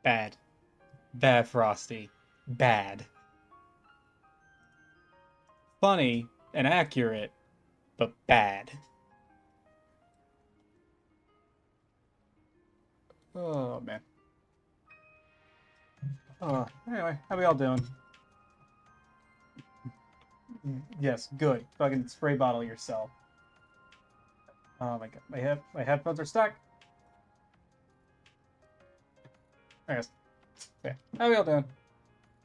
Bad. Bad, Frosty. Bad. Funny and accurate, but bad. Oh, man. Oh, anyway, how we all doing? Yes, good. Fucking spray bottle yourself. Oh my god, my headphones are stuck. I guess. Okay, how we all doing?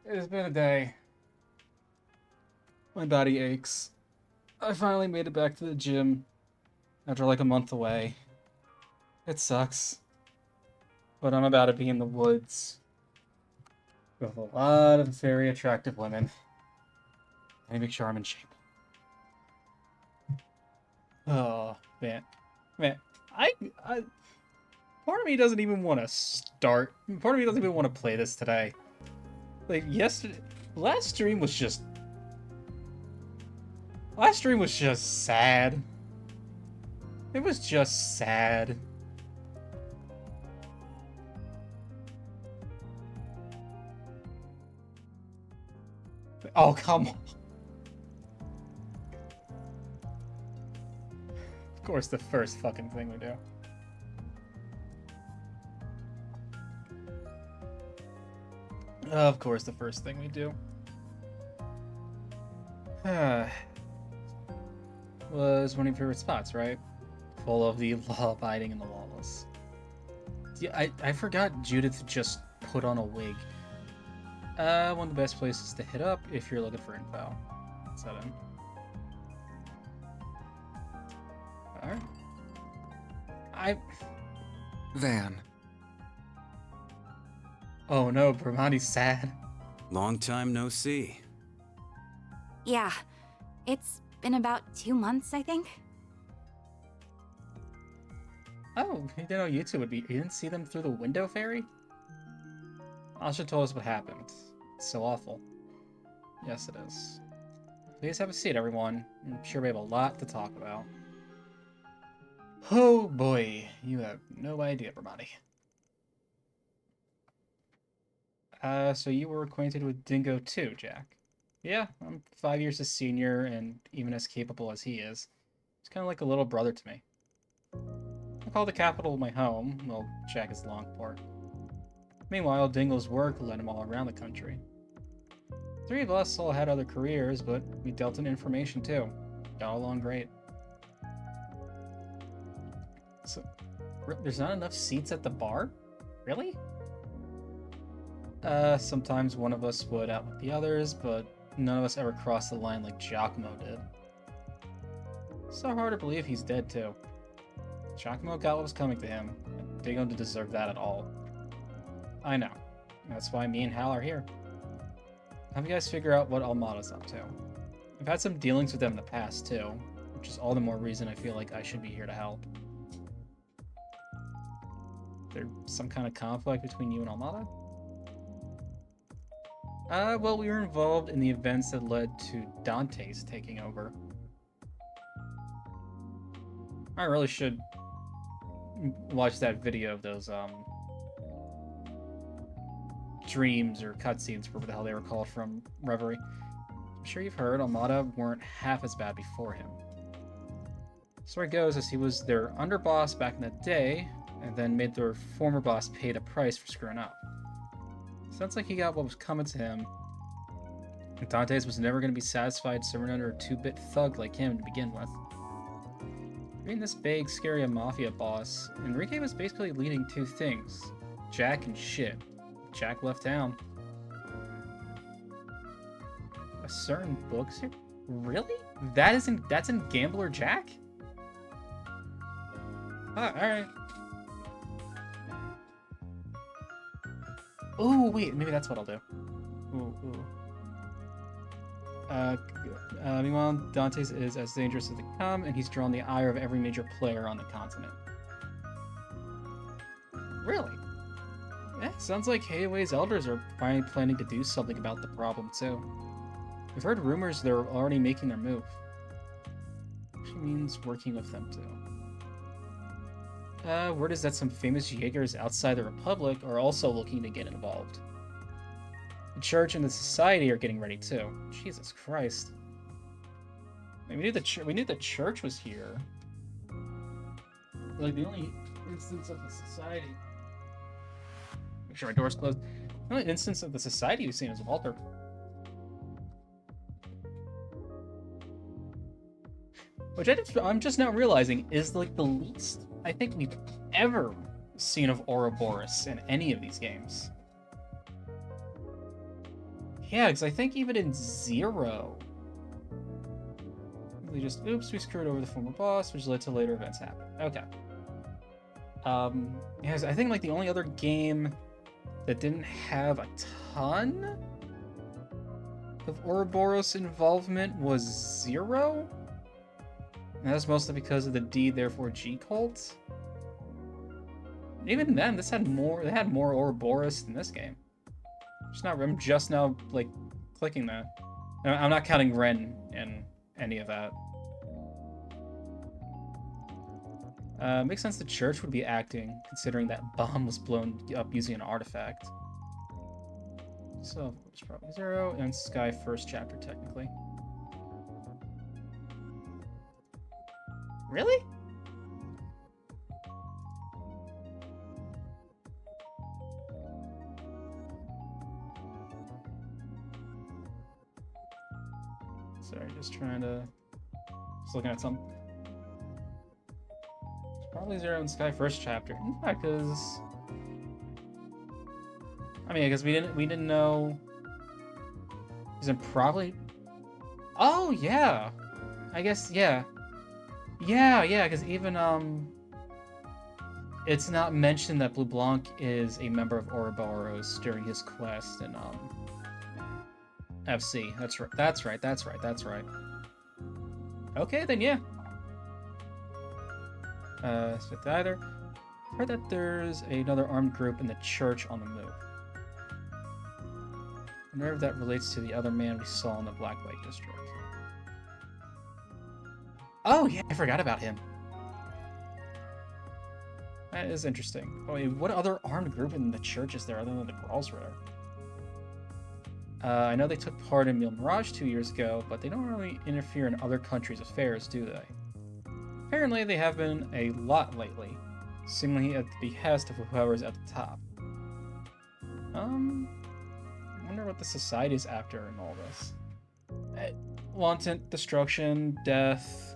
It has been a day. My body aches. I finally made it back to the gym after like a month away. It sucks, but I'm about to be in the woods with a lot of very attractive women. I need to make sure I'm in shape. Oh man, man, I part of me doesn't even want to start. Part of me doesn't even want to play this today. Like yesterday, last stream was just sad. It was just sad. Oh, come on. Of course, the first fucking thing we do. Of course, the first thing we do. Was one of your favorite spots, right? Full of the law-abiding and the lawless. Yeah, I forgot Judith just put on a wig. One of the best places to hit up if you're looking for info. What's that in? Alright. Van. Oh no, Bramani's sad. Long time no see. Yeah, it's been about 2 months, I think. Oh, he didn't know you two would be. You didn't see them through the window, Fairy? Asha told us what happened. It's so awful. Yes, it is. Please have a seat, everyone. I'm sure we have a lot to talk about. Oh boy, you have no idea, Bramani. So you were acquainted with Dingo too, Jack? Yeah, I'm 5 years his senior and even as capable as he is. He's kind of like a little brother to me. I call the capital my home, well, Jack is Longport. Meanwhile, Dingle's work led him all around the country. Three of us all had other careers, but we dealt in information too. Got along great. So, there's not enough seats at the bar? Really? Sometimes one of us would out with the others, but none of us ever crossed the line like Giacomo did. So hard to believe he's dead too. Giacomo got what was coming to him, and Dingo didn't deserve that at all. I know. That's why me and Hal are here. Have you guys figure out what Almada's up to? I've had some dealings with them in the past too, which is all the more reason I feel like I should be here to help. There's some kind of conflict between you and Almada? Well, we were involved in the events that led to Dante's taking over. I really should watch that video of those, dreams or cutscenes, whatever the hell they were called, from Reverie. I'm sure you've heard Almada weren't half as bad before him. Story goes as he was their underboss back in the day, and then made their former boss pay the price for screwing up. Sounds like he got what was coming to him. Dante's was never going to be satisfied serving under a 2-bit thug like him to begin with. Being this big, scary mafia boss, Enrique was basically leading two things: Jack and shit. Jack left town. A certain book's here? Really? That's in Gambler Jack? Ah, alright. Oh, wait, maybe that's what I'll do. Ooh, ooh. Meanwhile, Dante's is as dangerous as they come, and he's drawn the ire of every major player on the continent. Really? Yeah, sounds like Hayway's elders are finally planning to do something about the problem, too. We've heard rumors they're already making their move. Which means working with them, too. Word is that some famous Jaegers outside the Republic are also looking to get involved. The church and the society are getting ready too. Jesus Christ. I mean, we knew the church was here. Like, the only instance of the society... Make sure my door's closed. The only instance of the society we've seen is Walter. Which I'm just now realizing is, like, the least I think we've ever seen of Ouroboros in any of these games. Yeah, because I think even in Zero... We just, oops, we screwed over the former boss, which led to later events happening. Okay. Yes, I think, like, the only other game that didn't have a ton of Ouroboros involvement was Zero? And that's mostly because of the D, therefore G cult. Even then, they had more Ouroboros than this game. I'm just now, like, clicking that. I'm not counting Ren in any of that. Makes sense the church would be acting, considering that bomb was blown up using an artifact. So, it's probably Zero, and Sky first chapter, technically. Really? Sorry, just looking at some. It's probably Zero and Sky first chapter. Yeah, because I mean, I guess we didn't know. Is it probably? Oh yeah, I guess yeah. Yeah, because even it's not mentioned that Blue Blanc is a member of Ouroboros during his quest in FC. That's right. Okay, then yeah. With either. Heard that there's another armed group in the church on the move. I wonder if that relates to the other man we saw in the Black Lake district. Oh yeah, I forgot about him. That is interesting. Oh, wait, what other armed group in the church is there other than the Gralsritter? I know they took part in Mille Mirage 2 years ago, but they don't really interfere in other countries' affairs, do they? Apparently, they have been a lot lately, seemingly at the behest of whoever's at the top. I wonder what the society's after in all this. Wanton, destruction, death...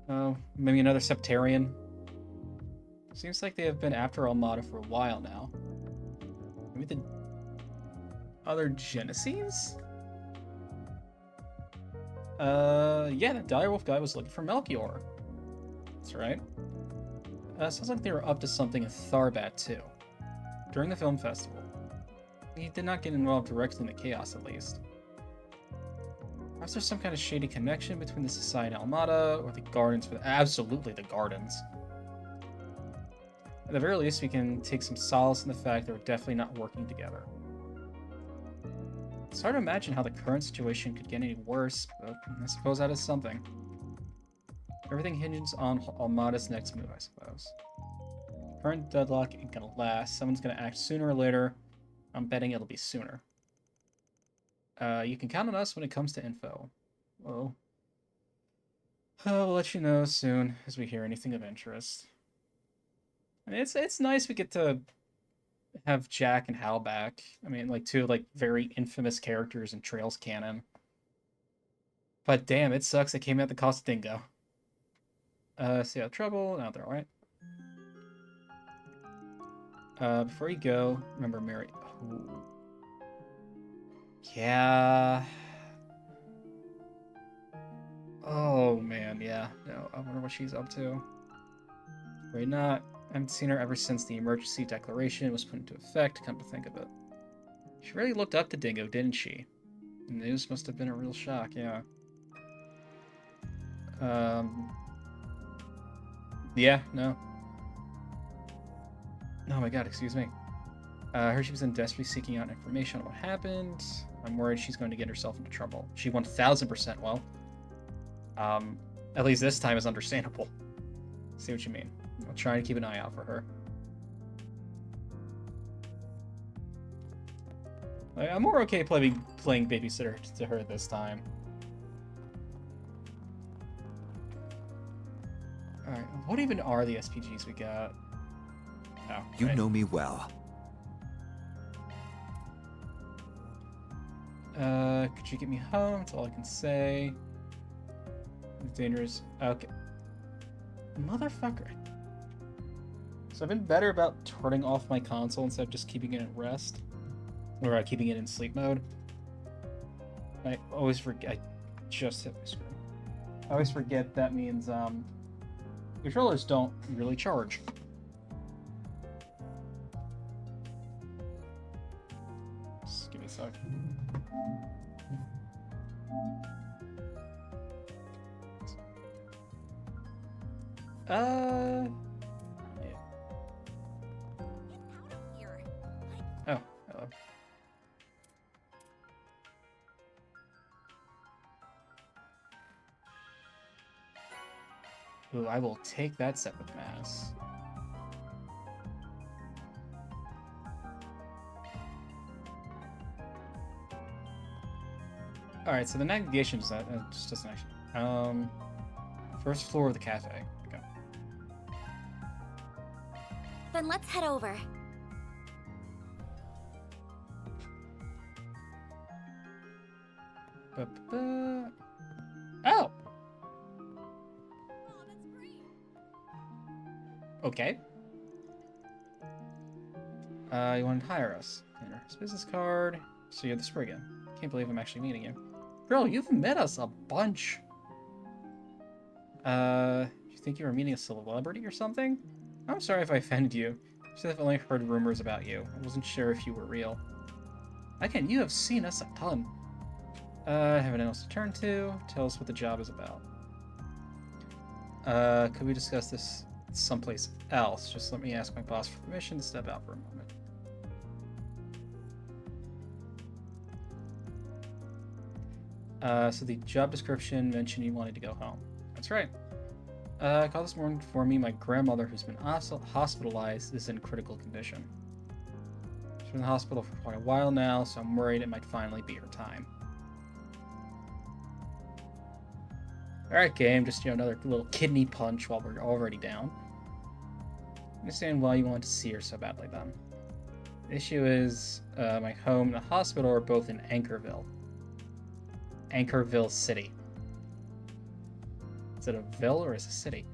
Oh, maybe another Septarian. Seems like they have been after Almada for a while now. Maybe the other Genesees? Yeah, that direwolf guy was looking for Melchior. That's right. Sounds like they were up to something in Tharbat, too. During the film festival. He did not get involved directly in the chaos, at least. Perhaps there's some kind of shady connection between the Society and Almada, or the Gardens, absolutely the Gardens. At the very least, we can take some solace in the fact that we're definitely not working together. It's hard to imagine how the current situation could get any worse, but I suppose that is something. Everything hinges on Almada's next move, I suppose. Current deadlock ain't gonna last. Someone's gonna act sooner or later. I'm betting it'll be sooner. You can count on us when it comes to info. Well, I'll let you know soon as we hear anything of interest. I mean, it's nice we get to have Jack and Hal back. I mean, like, two, like, very infamous characters in Trails canon. But damn, it sucks it came at the cost of Dingo. Stay out of trouble. Now they're alright. Before you go, remember Mary... Oh. Yeah. Oh, man, yeah. No, I wonder what she's up to. Wait, not. I haven't seen her ever since the emergency declaration was put into effect, come to think of it. She really looked up to Dingo, didn't she? The news must have been a real shock, yeah. Yeah, no. Oh my god, excuse me. I heard she was desperately seeking out information on what happened. I'm worried she's going to get herself into trouble. She 1000% will. At least this time is understandable. See what you mean. I'll try to keep an eye out for her. I'm more okay playing babysitter to her this time. Alright, what even are the SPGs we got? Oh, You right. know me well. Could you get me home? That's all I can say. Dangerous. Okay. Motherfucker. So I've been better about turning off my console instead of just keeping it at rest. Or keeping it in sleep mode. I always forget. I just hit my screen. I always forget that means controllers don't really charge. Just give me a sec. Yeah. Oh, hello. Ooh, I will take that set with mass. Alright, so the navigation just doesn't actually. First floor of the cafe. Go. Then let's head over. Ba-ba-ba. Oh! Okay. You want to hire us? His business card. So you're the Spriggan. Can't believe I'm actually meeting you. Bro, you've met us a bunch. You think you were meeting a celebrity or something? I'm sorry if I offended you. I've only heard rumors about you. I wasn't sure if you were real. Again, you have seen us a ton. Have anything else to turn to? Tell us what the job is about. Could we discuss this someplace else? Just let me ask my boss for permission to step out for a moment. So the job description mentioned you wanted to go home. That's right. Called this morning to inform me my grandmother, who's been hospitalized, is in critical condition. She's been in the hospital for quite a while now, so I'm worried it might finally be her time. Alright, game, just another little kidney punch while we're already down. I understand why you want to see her so badly then. The issue is, my home and the hospital are both in Anchorville. Anchorville City. Is it a ville or is it a city?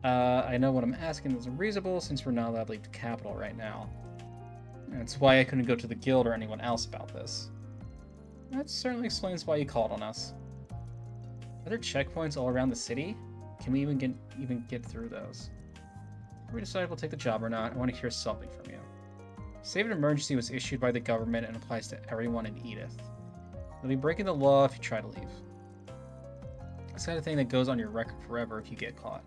I know what I'm asking isn't reasonable since we're not allowed to leave the capital right now. That's why I couldn't go to the guild or anyone else about this. That certainly explains why you called on us. Are there checkpoints all around the city? Can we even get through those? If we decide we'll take the job or not, I want to hear something from you. State of emergency was issued by the government and applies to everyone in Edith. You'll be breaking the law if you try to leave. It's the kind of thing that goes on your record forever if you get caught.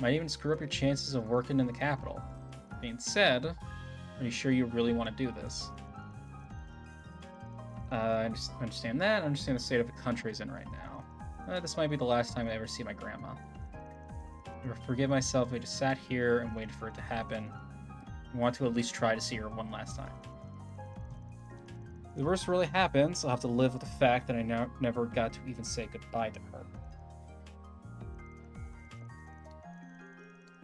Might even screw up your chances of working in the capital. Being said, are you sure you really want to do this? I understand that. I understand the state of the country is in right now. This might be the last time I ever see my grandma. I forgive myself if I just sat here and waited for it to happen. I want to at least try to see her one last time. If the worst really happens, I'll have to live with the fact that I never got to even say goodbye to her.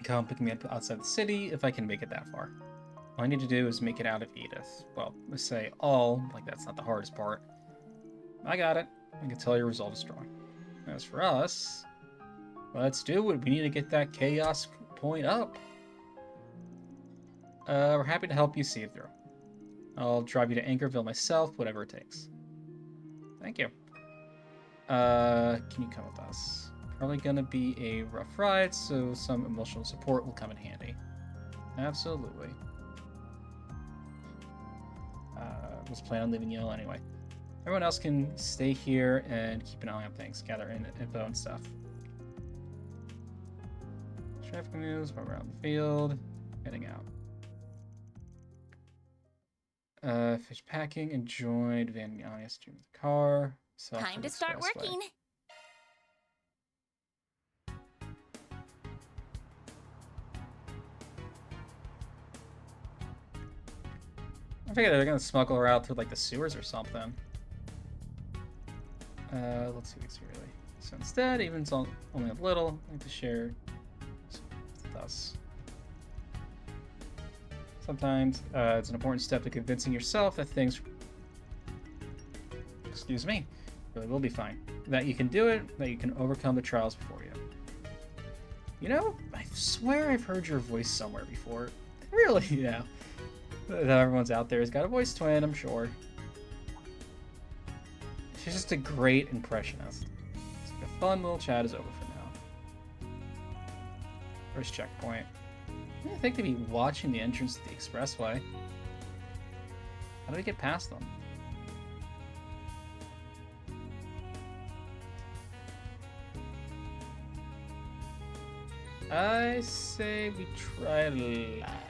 Come pick me up outside the city if I can make it that far. All I need to do is make it out of Edith. Well, let's say all, like that's not the hardest part. I got it. I can tell your resolve is strong. As for us, let's do it. We need to get that chaos point up. We're happy to help you see it through. I'll drive you to Anchorville myself, whatever it takes. Thank you. Can you come with us? Probably gonna be a rough ride, so some emotional support will come in handy. Absolutely. Was planning on leaving Yale anyway. Everyone else can stay here and keep an eye on things, gather in info and stuff. Traffic news, while we're out in the field, heading out. Fish packing, enjoyed Van Giannis in the car. So. Time to start working. figured they're gonna smuggle her out through like the sewers or something. Let's see what's really. So instead, even it's only a little, I like to share with us. Sometimes it's an important step to convincing yourself that things, excuse me, really will be fine. That you can do it, that you can overcome the trials before you. You know, I swear I've heard your voice somewhere before. Really, yeah. That everyone's out there has got a voice twin, I'm sure. She's just a great impressionist. So the fun little chat is over for now. First checkpoint. I think they'd be watching the entrance to the expressway. How do we get past them? I say we try to lie.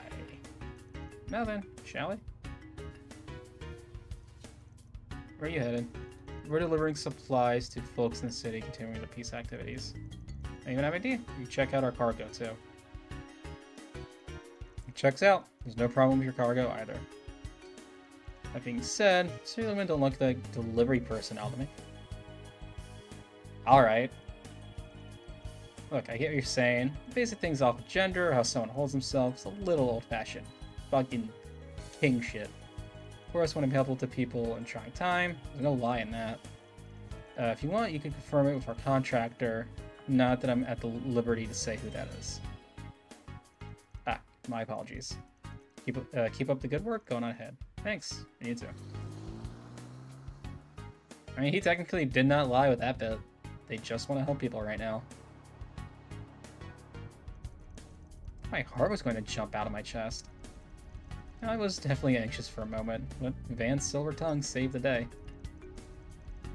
Now then, shall we? Where are you headed? We're delivering supplies to folks in the city, continuing the peace activities. I even have an idea. You check out our cargo too. It checks out. There's no problem with your cargo either. That being said, Suleiman don't look like delivery personnel to me. Alright. Look, I get what you're saying. Basic things off of gender, how someone holds themselves, a little old-fashioned. Fucking king shit. Of course, want to be helpful to people in trying time. There's no lie in that. If you want, you can confirm it with our contractor. Not that I'm at the liberty to say who that is. Ah, my apologies. Keep up the good work. Going on ahead. Thanks. You too. I mean, he technically did not lie with that bit. They just want to help people right now. My heart was going to jump out of my chest. I was definitely anxious for a moment, but Van's silver tongue saved the day.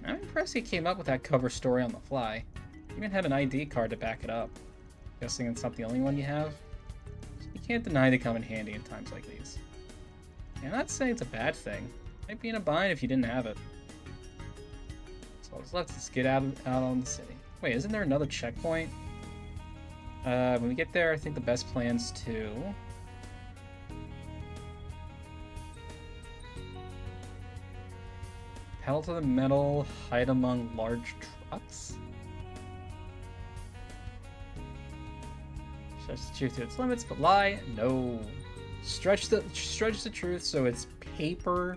I'm impressed he came up with that cover story on the fly. He even had an ID card to back it up. Guessing it's not the only one you have? You can't deny they come in handy in times like these. And not saying it's a bad thing. Might be in a bind if you didn't have it. So let's get out on the city. Wait, isn't there another checkpoint? When we get there, I think the best plan's to... pedal to the metal, hide among large trucks? Stretch the truth to its limits, but lie? No. Stretch the truth so it's paper,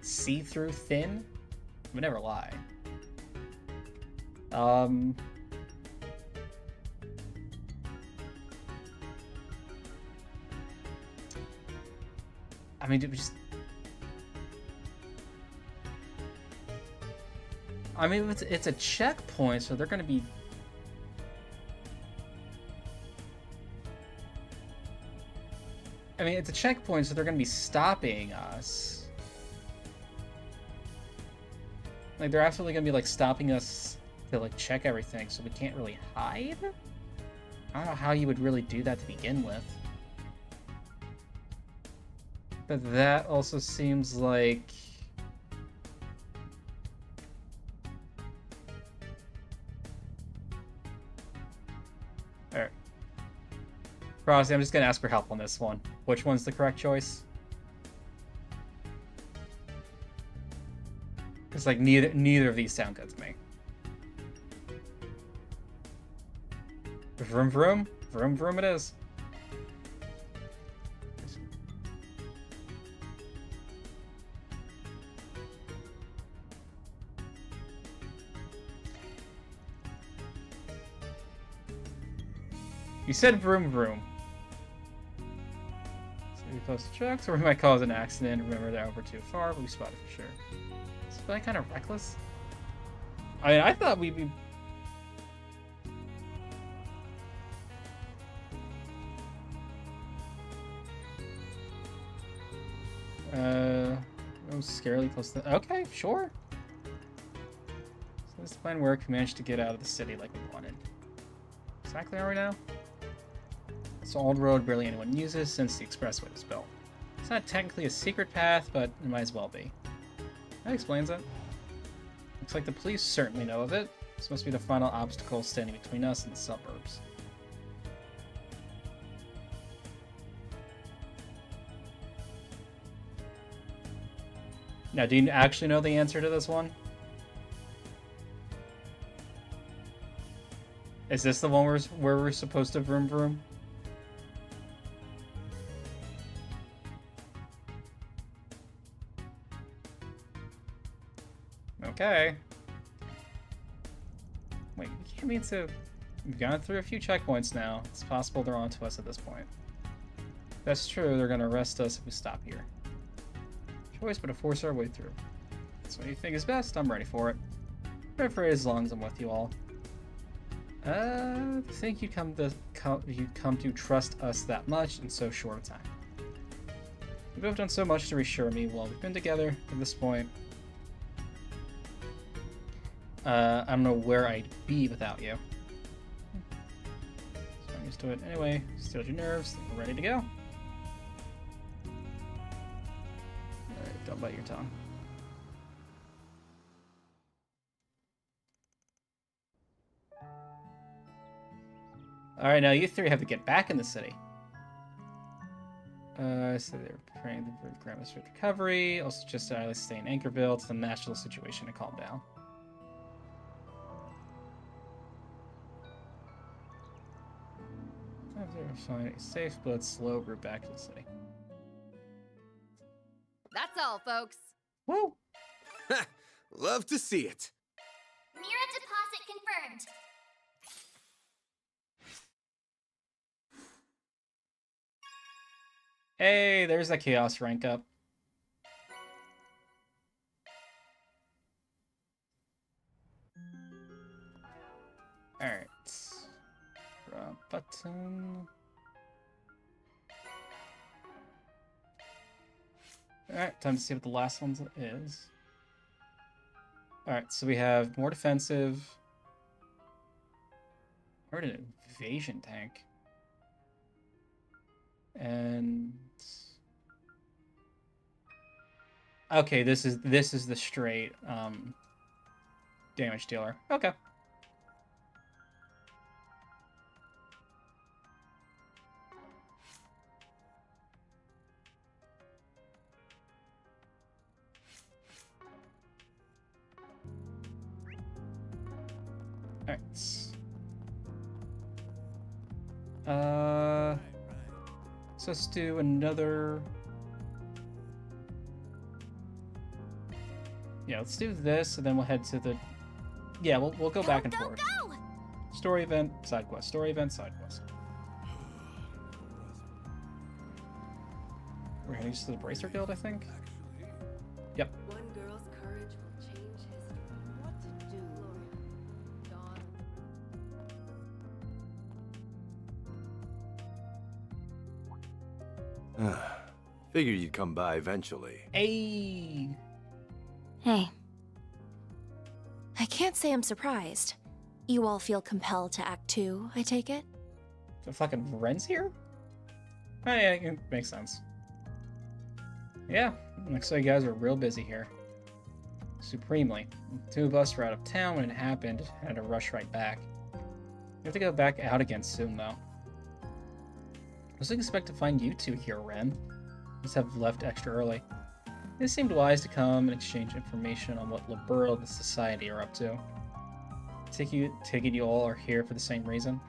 see-through thin? We never lie. I mean, it's a checkpoint, so they're going to be... I mean, it's a checkpoint, so they're going to be stopping us. Like, they're absolutely going to be, like, stopping us to, like, check everything, so we can't really hide? I don't know how you would really do that to begin with. But that also seems like... Alright. Honestly, I'm just gonna ask for help on this one. Which one's the correct choice? It's like neither of these sound good to me. Vroom vroom. Vroom vroom it is. You said vroom vroom. So we close the trucks, or we might cause an accident. Remember they're over too far, but we spotted for sure. Is that kind of reckless? I mean, I thought we'd be... I'm scarily close to... Okay, sure. So this fine work, we managed to get out of the city like we wanted. Exactly where are we now? It's an old road barely anyone uses since the expressway was built. It's not technically a secret path, but it might as well be. That explains it. Looks like the police certainly know of it. This must be the final obstacle standing between us and the suburbs. Now, do you actually know the answer to this one? Is this the one where we're supposed to vroom vroom? Okay. Wait, you can't mean to... We've gone through a few checkpoints now. It's possible they're on to us at this point. If that's true, they're gonna arrest us if we stop here. Choice but to force our way through. So what you think is best, I'm ready for it. Ready for it as long as I'm with you all. I think you'd come to trust us that much in so short a time. You've both done so much to reassure me while we've been together at this point. I don't know where I'd be without you. So I'm used to it. Anyway, stilled your nerves. We're ready to go. Alright, don't bite your tongue. Alright, now you three have to get back in the city. So they're praying for Grandma's recovery. Also, just to stay in Anchorville to the national situation to calm down. Find a safe but slow route back to the city. That's all, folks. Woo! Love to see it. Mira deposit confirmed. Hey, there's that chaos rank up. Alright. Button. Alright, time to see what the last one is. Alright, so we have more defensive. Or an invasion tank. And okay, this is the straight damage dealer. Okay. Alright. So let's do another... Yeah, let's do this, and then we'll head to the... Yeah, we'll go back and forth. Go! Story event, side quest. Story event, side quest. We're heading to the Bracer Guild, I think? Yep. One girl's courage will change history. What to do, Gloria? Dawn. Figured you'd come by eventually. Hey! Hey. I can't say I'm surprised. You all feel compelled to Act 2, I take it? The fucking Ren's here? Oh, yeah, it makes sense. Yeah, looks like you guys are real busy here. Supremely. Two of us were out of town when it happened, had to rush right back. We have to go back out again soon, though. I wasn't expect to find you two here, Ren. Just have left extra early. It seemed wise to come and exchange information on what Liberal and the Society are up to. Taking you all are here for the same reason.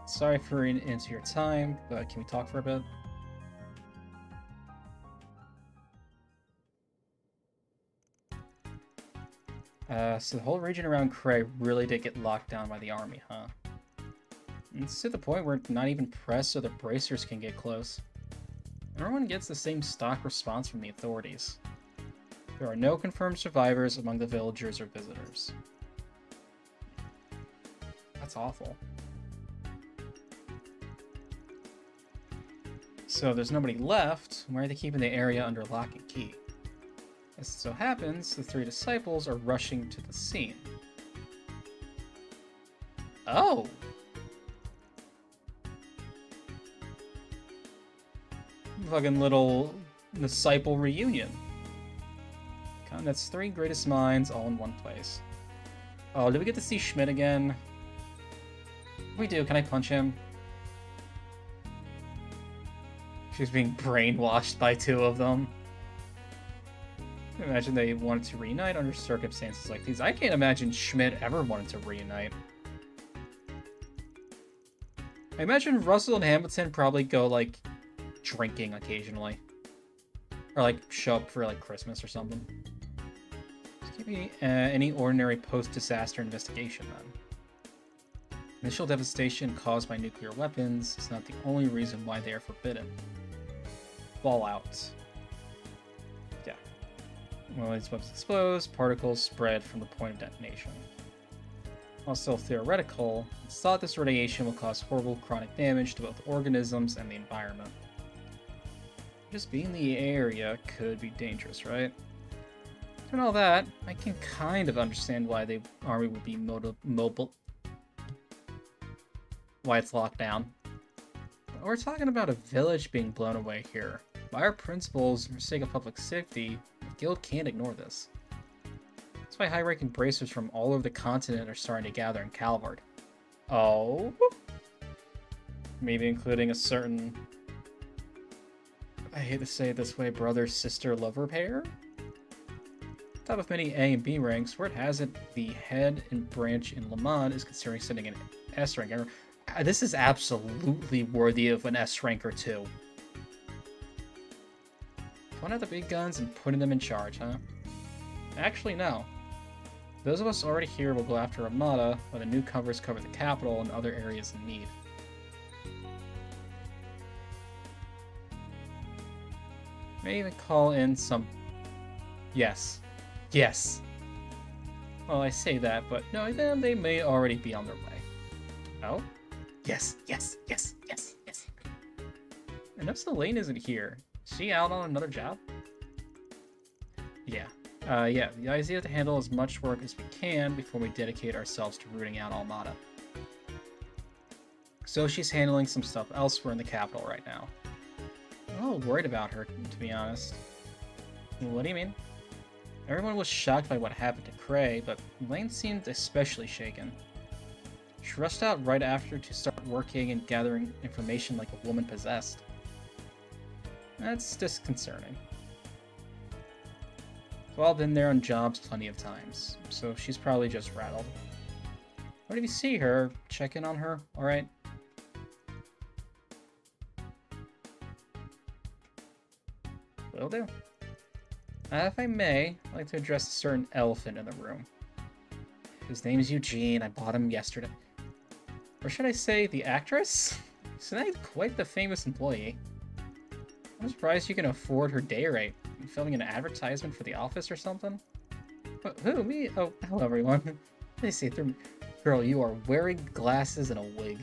Sorry for into your time, but can we talk for a bit? So the whole region around Cray really did get locked down by the army, huh? It's to the point where not even press or the bracers can get close. Everyone gets the same stock response from the authorities. There are no confirmed survivors among the villagers or visitors. That's awful. So there's nobody left. Why are they keeping the area under lock and key? As it so happens, the three disciples are rushing to the scene. Oh! Fucking little disciple reunion. That's three greatest minds all in one place. Oh, did we get to see Schmidt again? If we do, can I punch him? She's being brainwashed by two of them. Imagine they wanted to reunite under circumstances like these. I can't imagine Schmidt ever wanted to reunite. I imagine Russell and Hamilton probably go, like, drinking occasionally. Or, like, show up for, like, Christmas or something. This can't be any ordinary post-disaster investigation, then. Initial devastation caused by nuclear weapons is not the only reason why they are forbidden. Fallout. Yeah. When these weapons explode, particles spread from the point of detonation. While still theoretical, it's thought this radiation will cause horrible chronic damage to both organisms and the environment. Just being in the area could be dangerous, right? And all that, I can kind of understand why the army would be mobile. Why it's locked down. But we're talking about a village being blown away here. By our principles, for the sake of public safety, the guild can't ignore this. That's why high-ranking bracers from all over the continent are starting to gather in Calvard. Oh? Maybe including a certain... I hate to say it this way, brother-sister-lover pair? Top of many A and B ranks, where it has it, the head and branch in Le Mans is considering sending an S ranker. This is absolutely worthy of an S rank or two. Pulling out the big guns and putting them in charge, huh? Actually, no. Those of us already here will go after Armada, while the newcomers cover the capital and other areas in need. May even call in some... Yes. Yes! Well, I say that, but no, then they may already be on their way. Oh? Yes, yes, yes, yes, yes. And if Selene isn't here, is she out on another job? Yeah. Yeah, the idea to handle as much work as we can before we dedicate ourselves to rooting out Armada. So she's handling some stuff elsewhere in the capital right now. I'm a little worried about her, to be honest. What do you mean? Everyone was shocked by what happened to Cray, but Lane seemed especially shaken. She rushed out right after to start working and gathering information like a woman possessed. That's disconcerting. We've all been there on jobs plenty of times, so she's probably just rattled. But if you see her, check in on her, alright? Will do. If I may, I'd like to address a certain elephant in the room. His name is Eugene. I bought him yesterday. Or should I say, the actress? She's quite the famous employee. I'm surprised you can afford her day rate. You filming an advertisement for the office or something? Who, me? Oh, hello everyone. Let me see through. Girl, you are wearing glasses and a wig.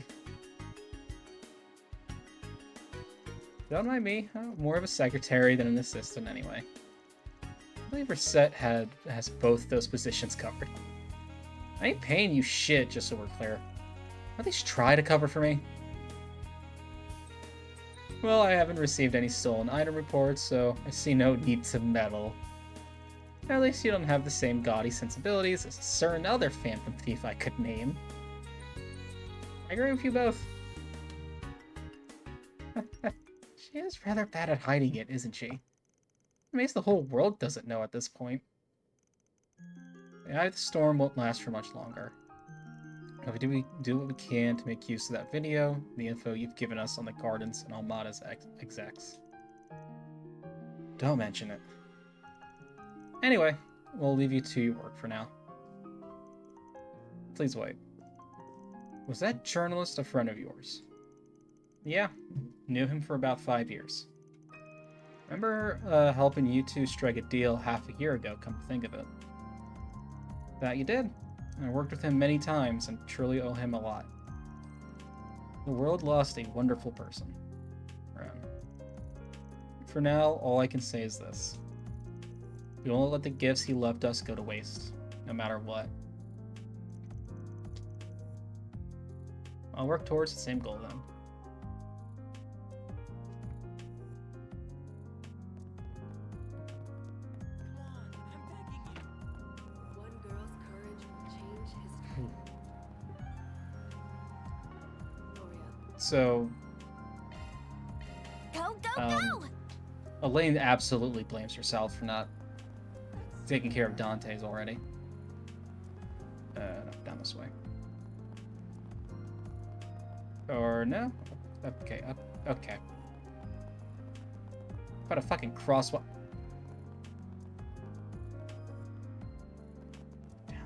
Don't mind me. I'm more of a secretary than an assistant anyway. I believe her set has both those positions covered. I ain't paying you shit, just so we're clear. At least try to cover for me. Well, I haven't received any stolen item reports, so I see no need to meddle. At least you don't have the same gaudy sensibilities as a certain other phantom thief I could name. I agree with you both. She is rather bad at hiding it, isn't she? It makes the whole world doesn't know at this point. The eye of the storm won't last for much longer. If we do what we can to make use of that video, the info you've given us on the Gardens and Armada's execs. Don't mention it. Anyway, we'll leave you to your work for now. Please wait. Was that journalist a friend of yours? Yeah, knew him for about 5 years. Remember helping you two strike a deal half a year ago, come to think of it. That you did. I worked with him many times and truly owe him a lot. The world lost a wonderful person. For now, all I can say is this. We won't let the gifts he left us go to waste, no matter what. I'll work towards the same goal then. One girl's courage will change history. Gloria. So, Go, go, go! Elaine absolutely blames herself for not taking care of Dante's already. No, down this way. Or no? Okay, up. Okay. About a fucking crosswalk. Down.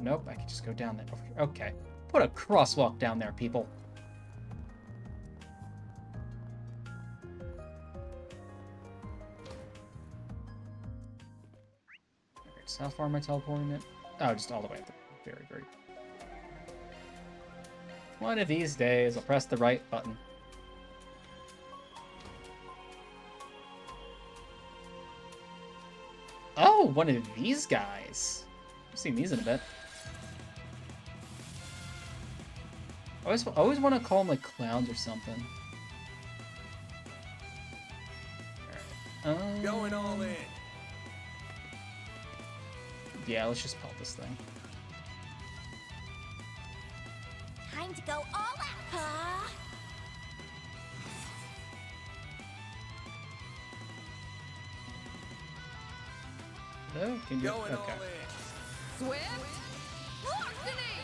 Nope, I can just go down there. Okay. Put a crosswalk down there, people. Alright, so how far am I teleporting it? Oh, just all the way at the very, very... One of these days, I'll press the right button. Oh, one of these guys. I've seen these in a bit. I always want to call them like clowns or something. Alright. Going all in. Yeah, let's just pop this thing. Time to go all out. No, can you? Going Okay. all in. Swift larceny.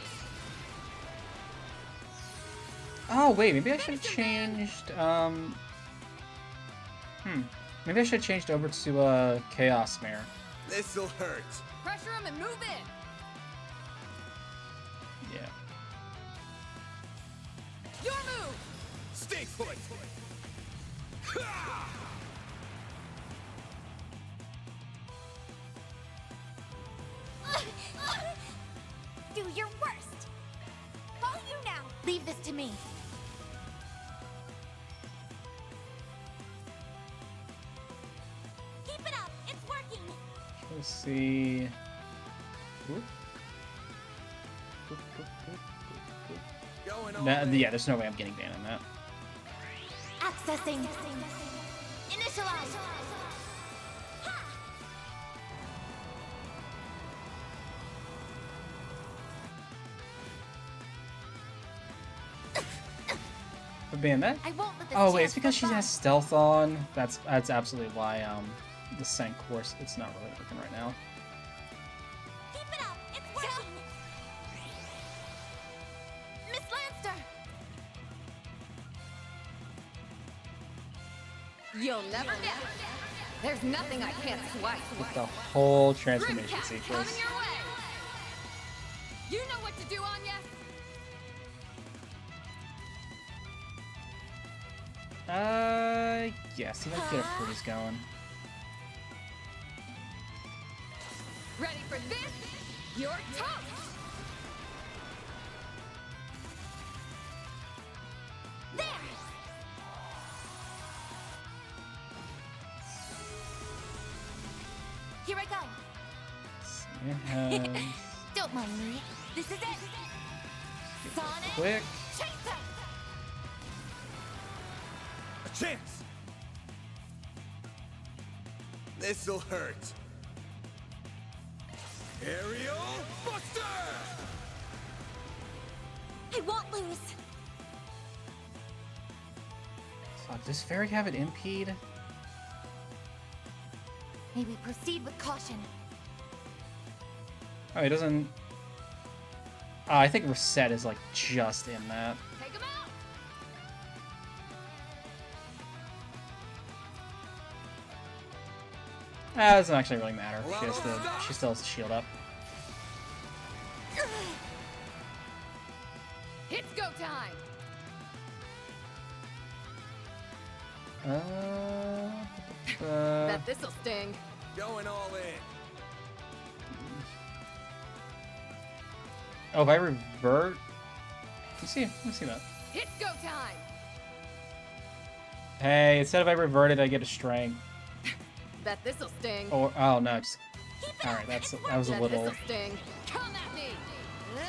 Oh wait, maybe I should have changed. Maybe I should have changed over to Chaos Mare. This'll hurt. Pressure him and move in. Yeah. Your move. Stay put. Ha! Do your worst. All you now. Leave this to me. Keep it up. It's working. Let's see. Oop. Oop, oop, oop, oop, Going oop. all Nah, in. yeah, there's no way I'm getting banned on that. Accessing. Initialize. For ban that? I won't let this Oh wait, chance it's because she slip has stealth on. That's absolutely why the Scent course it's not really working right now. by. Keep it up. It's working. Miss Lanster. You'll never get. There's nothing I can't swipe. With the whole Grim transformation Cat sequence. coming your way. You know what to do, Anya. Yeah, see if I can get a freeze going. Ready for this? Your toast. There. Here I go. It has Don't mind me. This is it. Sonic. quick. Chaser. A chance. This'll hurt. Aerial Buster! I won't lose. Fuck, does Fairy have an impede? Maybe proceed with caution. Oh, he doesn't. Oh, I think Reset is like just in that. Take him out. Ah, it doesn't actually really matter. She still has the shield up. It's go time. Bet this'll sting. Going all in. Oh, if I revert. Let's see that. It's go time. Hey, instead of I reverted, I get a strength. Bet this'll sting. Or oh no, just Keep it all up. right. That was a Bet little. this'll sting. Come at me. There.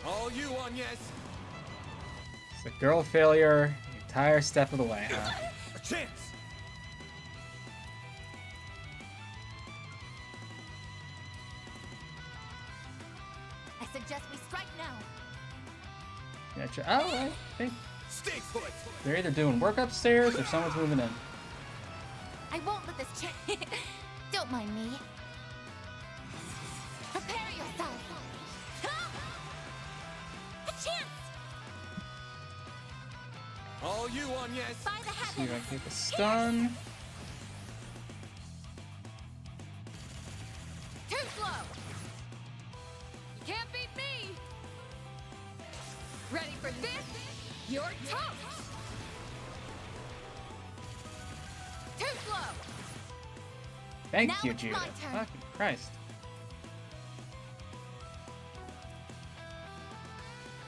All you, Agnes. It's a girl failure the entire step of the way, huh? A chance. I suggest we strike now. Yeah, oh, I think Stay put. they're either doing work upstairs or someone's moving in. I won't let this chance. Don't mind me. Prepare yourself. A chance. All you on yes. By the See if I heavens. can get the stun. Too slow. You can't beat me. Ready for this? You're toast. Too slow. Thank Now you, it's Judah. my turn. Fucking Christ.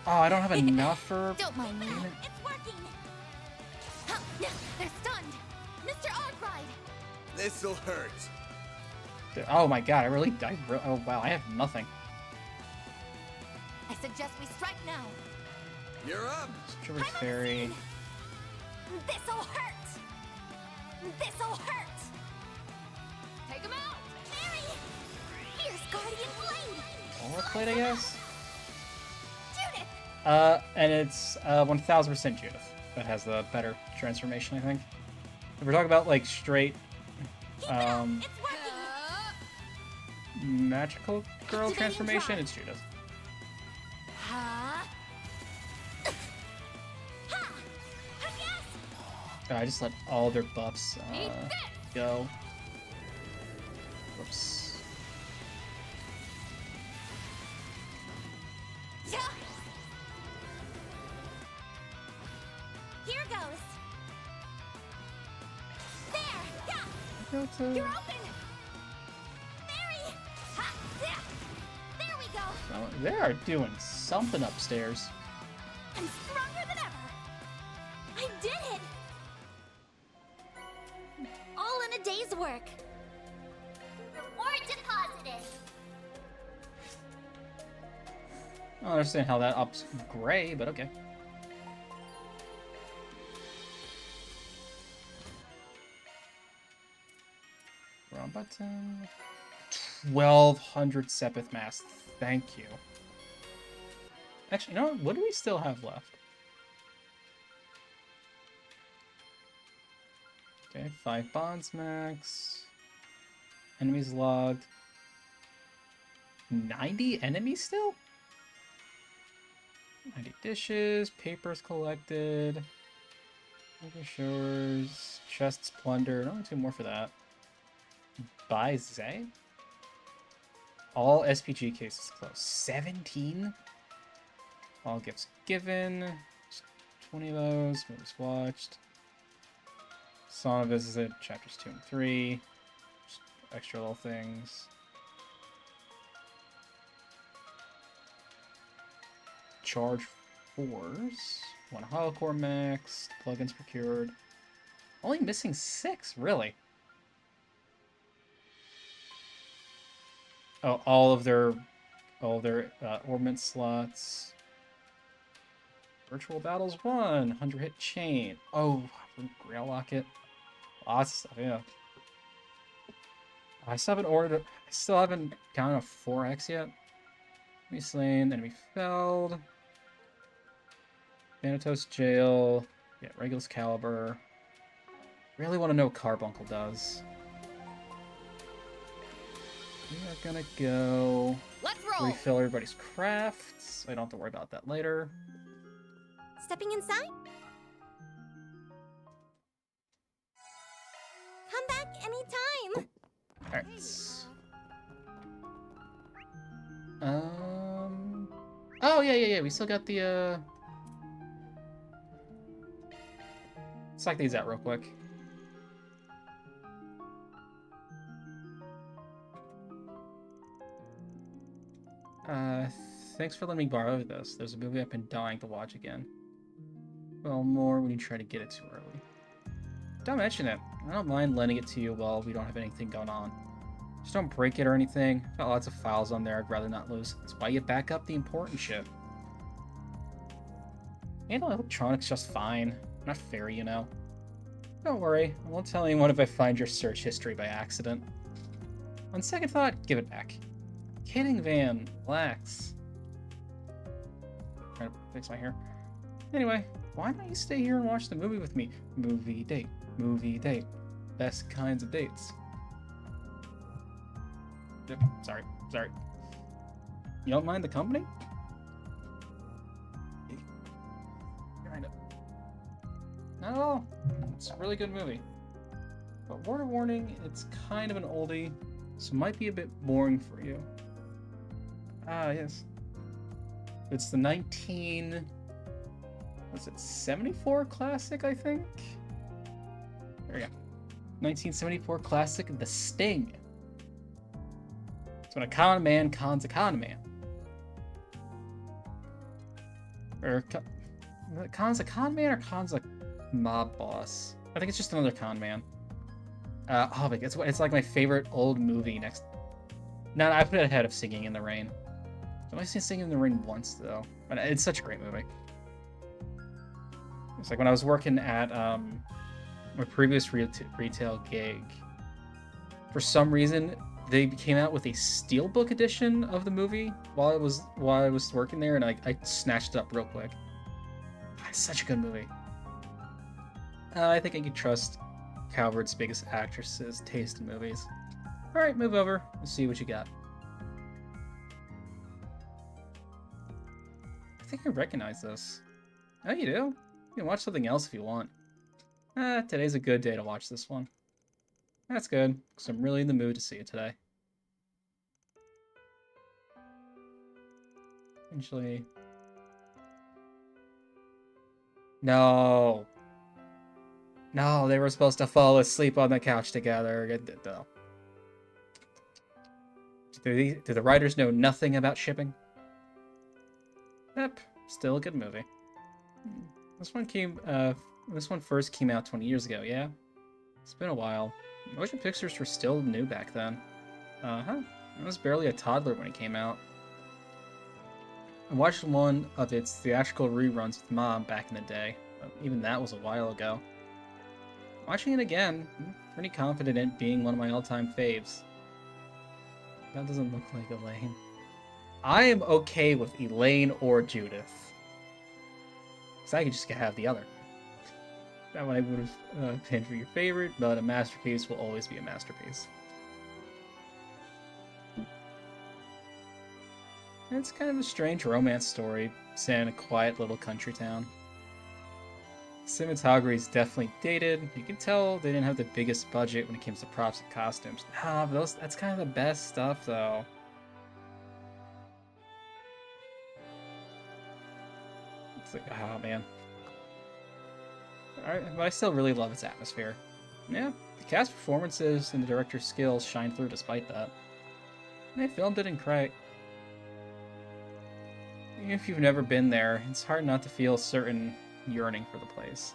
Oh, I don't have enough for... Don't mind me. Damn it. It's working. Huh, they're stunned. Mr. Arkwright. This'll hurt. Oh my god, oh wow, I have nothing. I suggest we strike now. You're up. Strawberry Fairy. This'll hurt. This'll hurt. Take him out. Mary. Fierce Guardian Blade. Aura Plate, I guess? Judith. And it's 1000% Judith that has the better transformation, I think. If we're talking about like straight Keep it up. um It's working. magical girl Activating transformation, drive. it's Judith. Ha. Ha. Yes. I just let all their buffs Eat this. go. Whoops. Yeah. Here goes. There. Yeah. Go to... You're open. Mary. Ha. Yeah. There we go. Oh, they are doing something upstairs. I'm stronger than ever. I did it. All in a day's work. Reward deposited. I don't understand how that ups Gray, but okay. Wrong button. 1200 Sepith Mass. Thank you. Actually, you know what? What do we still have left? Okay, 5 bonds max. Enemies logged. 90 enemies still? 90 dishes, papers collected, liquor shores, chests plundered. Only 2 more for that. By Zay? All SPG cases closed. 17? All gifts given. 20 of those. Movies watched. Sauna visited. Chapters 2 and 3. Just extra little things. Charge 4s. 1 holocore max. Plugins procured. Only missing 6, really. Oh, all of their ornament slots. Virtual battles 1. 100 hit chain. Oh, Grail Locket. Lots of stuff, yeah. I still haven't gotten a 4x yet. Enemy slain, enemy felled. Thanatos jail. Yeah, Regulus Caliber. Really want to know what Carbuncle does. We are gonna go Let's roll. refill everybody's crafts. I don't have to worry about that later. Stepping inside? Come back anytime. Alright. Oh, yeah. We still got the, Let's check these out real quick. Thanks for letting me borrow this. There's a movie I've been dying to watch again. Well, more when you try to get it too early. Don't mention it. I don't mind lending it to you while we don't have anything going on. Just don't break it or anything. I've got lots of files on there I'd rather not lose. That's why you back up the important shit. Handle electronics just fine. I'm not fairy, you know. Don't worry, I won't tell anyone if I find your search history by accident. On second thought, give it back. Kidding, Van. Relax. Trying to fix my hair. Anyway, why don't you stay here and watch the movie with me? Movie date. Movie date. best kinds of dates. Yep, sorry. You don't mind the company? Kind of. Not at all. It's a really good movie. But word of warning, it's kind of an oldie, so it might be a bit boring for you. Ah, yes. It's the 74 classic, I think? There we go. 1974 classic, The Sting. It's when a con man cons a con man. Or cons a con man or cons a mob boss? I think it's just another con man. Oh, it's like my favorite old movie next. No, I put it ahead of Singing in the Rain. I've only seen Singing in the Rain once, though. But it's such a great movie. It's like when I was working at my previous retail gig, for some reason, they came out with a steelbook edition of the movie while I was working there, and I snatched it up real quick. It's such a good movie. I think I could trust Calvert's biggest actress's taste in movies. Alright, move over. Let's see what you got. I think I recognize this. Oh, you do? You can watch something else if you want. Today's a good day to watch this one. That's good, because I'm really in the mood to see it today. Eventually... No! No, they were supposed to fall asleep on the couch together. No. Do the writers know nothing about shipping? Yep, still a good movie. This one first came out 20 years ago, yeah? It's been a while. Motion pictures were still new back then. I was barely a toddler when it came out. I watched one of its theatrical reruns with Mom back in the day, but even that was a while ago. Watching it again, I'm pretty confident in it being one of my all-time faves. That doesn't look like Elaine. I am okay with Elaine or Judith. Because I could just have the other. That one I would have pinned for your favorite, but a masterpiece will always be a masterpiece. It's kind of a strange romance story set in a quiet little country town. Cinematography is definitely dated. You can tell they didn't have the biggest budget when it came to props and costumes. But that's kind of the best stuff, though. It's like, oh man. Alright, but I still really love its atmosphere. Yeah, the cast performances and the director's skills shine through despite that. They filmed it in Crate. Even if you've never been there, it's hard not to feel a certain yearning for the place.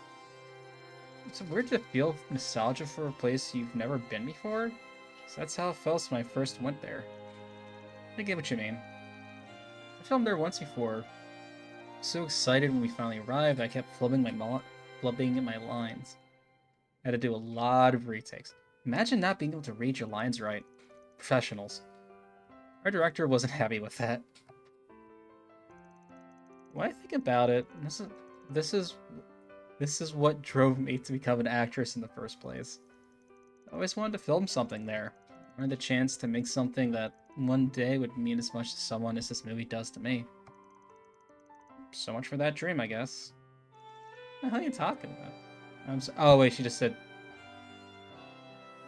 It's weird to feel nostalgia for a place you've never been before. So that's how it felt when I first went there. I get what you mean. I filmed there once before. So excited when we finally arrived, I kept flubbing my lines. I had to do a lot of retakes. Imagine not being able to read your lines right. Professionals. Our director wasn't happy with that. When I think about it, this is what drove me to become an actress in the first place. I always wanted to film something there. I wanted the chance to make something that one day would mean as much to someone as this movie does to me. So much for that dream, I guess. What the hell are you talking about? Oh wait, she just said...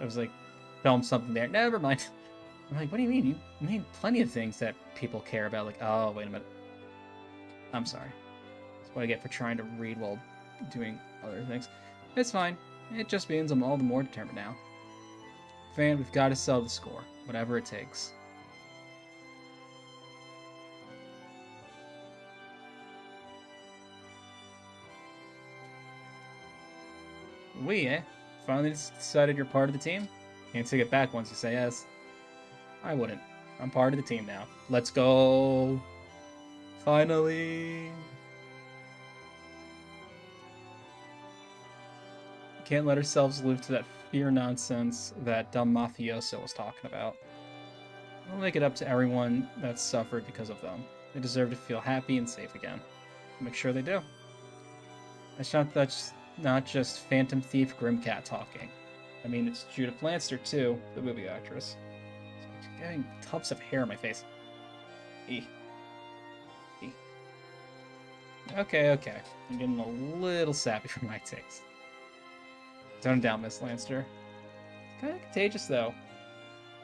I was like, film something there. Never mind. I'm like, what do you mean? You made plenty of things that people care about. Like, oh, wait a minute. I'm sorry. That's what I get for trying to read while doing other things. It's fine. It just means I'm all the more determined now. Fan, we've got to sell the score. Whatever it takes. Finally decided you're part of the team? Can't take it back once you say yes. I wouldn't. I'm part of the team now. Let's go! Finally! Can't let ourselves live to that fear nonsense that dumb mafioso was talking about. We'll make it up to everyone that's suffered because of them. They deserve to feel happy and safe again. I'll make sure they do. That's not just Phantom Thief Grimcat talking. I mean, it's Judith Lancer, too, the movie actress. She's getting tubs of hair in my face. E. Okay, okay. I'm getting a little sappy for my taste. Tone it down, Miss Lancer. Kind of contagious, though.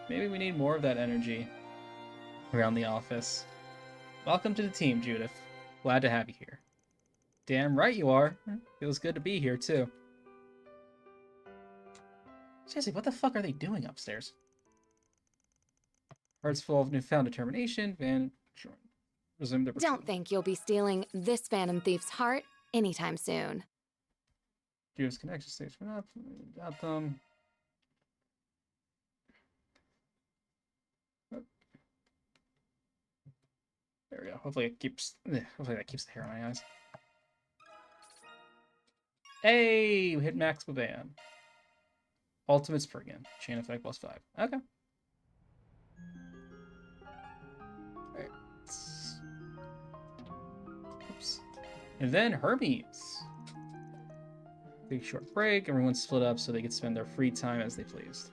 Maybe we need more of that energy around the office. Welcome to the team, Judith. Glad to have you here. Damn right you are. Feels good to be here, too. Seriously, what the fuck are they doing upstairs? Hearts full of newfound determination, Van resume their Don't think you'll be stealing this Phantom Thief's heart anytime soon. Judith's connection stage went up. Got them. There we go. Hopefully that keeps the hair on my eyes. Hey, we hit max with Van. Ultimate Spriggan. Chain effect +5. Okay. Alright. Oops. And then Hermes. Big short break. Everyone split up so they could spend their free time as they pleased.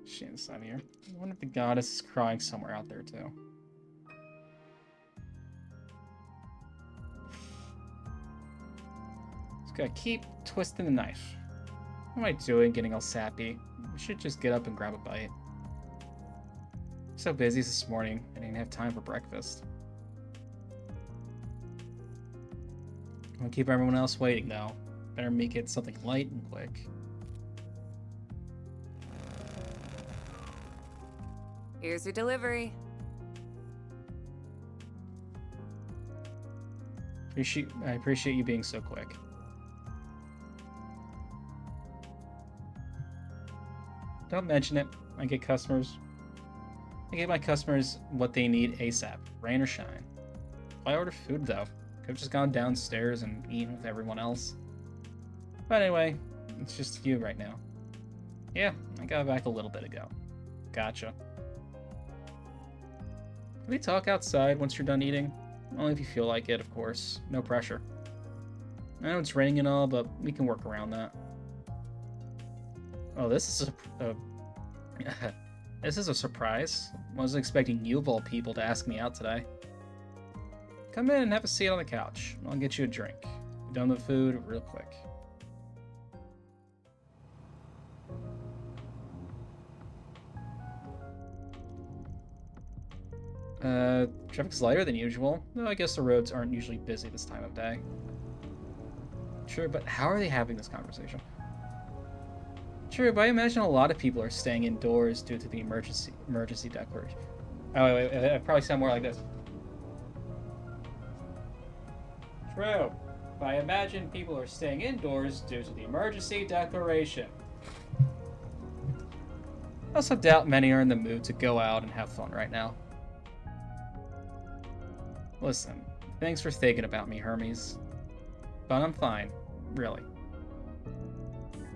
Shame this time of year. I wonder if the goddess is crying somewhere out there too. Just gotta keep twisting the knife. What am I doing getting all sappy? I should just get up and grab a bite. I'm so busy this morning, I didn't have time for breakfast. I'm gonna keep everyone else waiting though. Better make it something light and quick. Here's your delivery. I appreciate you being so quick. Don't mention it. I get my customers what they need ASAP, rain or shine. Why order food though? Could have just gone downstairs and eaten with everyone else. But anyway, it's just you right now. Yeah, I got back a little bit ago. Gotcha. Can we talk outside once you're done eating? Only if you feel like it, of course. No pressure. I know it's raining and all, but we can work around that. Oh, this is this is a surprise. Wasn't expecting you of all people to ask me out today. Come in and have a seat on the couch. I'll get you a drink. Be done with food real quick. Traffic's lighter than usual, though I guess the roads aren't usually busy this time of day. True, but how are they having this conversation? True, but I imagine a lot of people are staying indoors due to the emergency declaration. Oh, wait, I probably sound more like this. True, but I imagine people are staying indoors due to the emergency declaration. I also doubt many are in the mood to go out and have fun right now. Listen, thanks for thinking about me, Hermes. But I'm fine, really.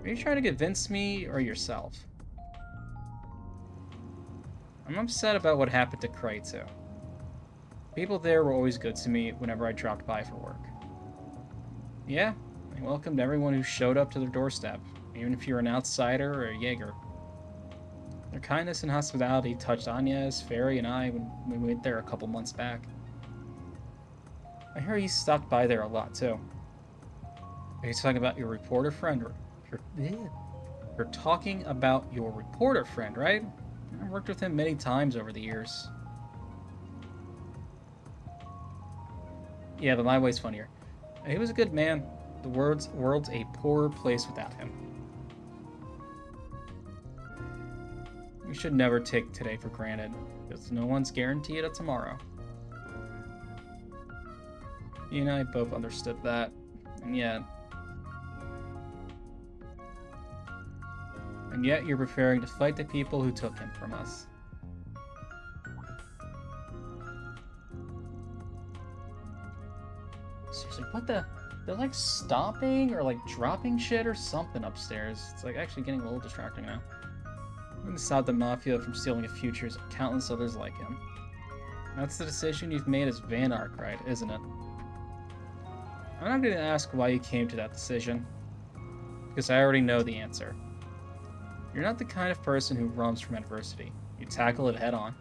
Are you trying to convince me or yourself? I'm upset about what happened to Cray, too. People there were always good to me whenever I dropped by for work. Yeah, I welcomed everyone who showed up to their doorstep, even if you're an outsider or a Jaeger. Their kindness and hospitality touched Anya's, Fairy, and I when we went there a couple months back. I hear you stopped by there a lot, too. Are you talking about your reporter friend? You're talking about your reporter friend, right? I've worked with him many times over the years. Yeah, but my way's funnier. He was a good man. The world's a poorer place without him. We should never take today for granted, because no one's guaranteed a tomorrow. You and I both understood that, and yet you're preparing to fight the people who took him from us. Seriously, what the? They're like stomping or like dropping shit or something upstairs. It's like actually getting a little distracting now. I'm gonna stop the Mafia from stealing a future as countless others like him. That's the decision you've made as Van Arkwright, isn't it? I'm not going to ask why you came to that decision, because I already know the answer. You're not the kind of person who runs from adversity. You tackle it head on.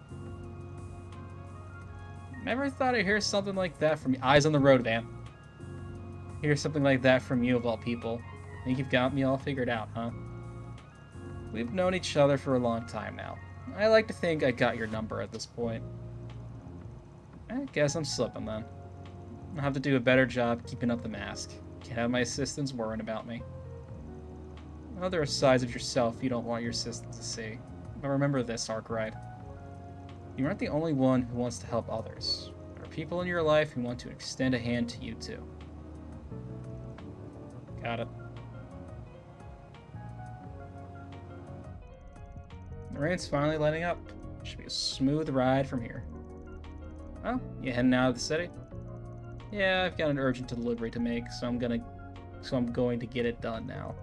Never thought I'd hear something like that from you. Eyes on the road, Van. Hear something like that from you, of all people. Think you've got me all figured out, huh? We've known each other for a long time now. I like to think I got your number at this point. I guess I'm slipping then. I'll have to do a better job keeping up the mask. Can't have my assistants worrying about me. Well, there are sides of yourself you don't want your assistants to see. But remember this, Arkwright. You aren't the only one who wants to help others. There are people in your life who want to extend a hand to you too. Got it. The rain's finally letting up. Should be a smooth ride from here. Oh, you heading out of the city? Yeah, I've got an urgent delivery to make, so I'm going to get it done now.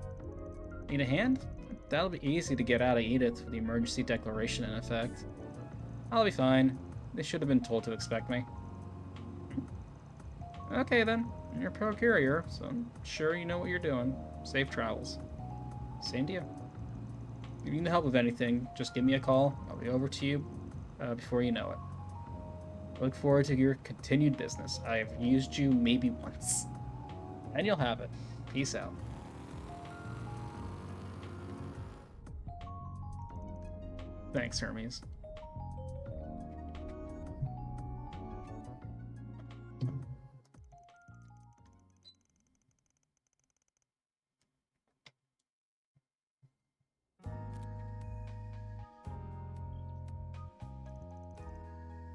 Need a hand? That'll be easy to get out of Edith with the emergency declaration in effect. I'll be fine. They should have been told to expect me. Okay then, you're a pro courier, so I'm sure you know what you're doing. Safe travels. Same to you. If you need help with anything, just give me a call. I'll be over to you before you know it. Look forward to your continued business. I have used you maybe once. And you'll have it. Peace out. Thanks, Hermes.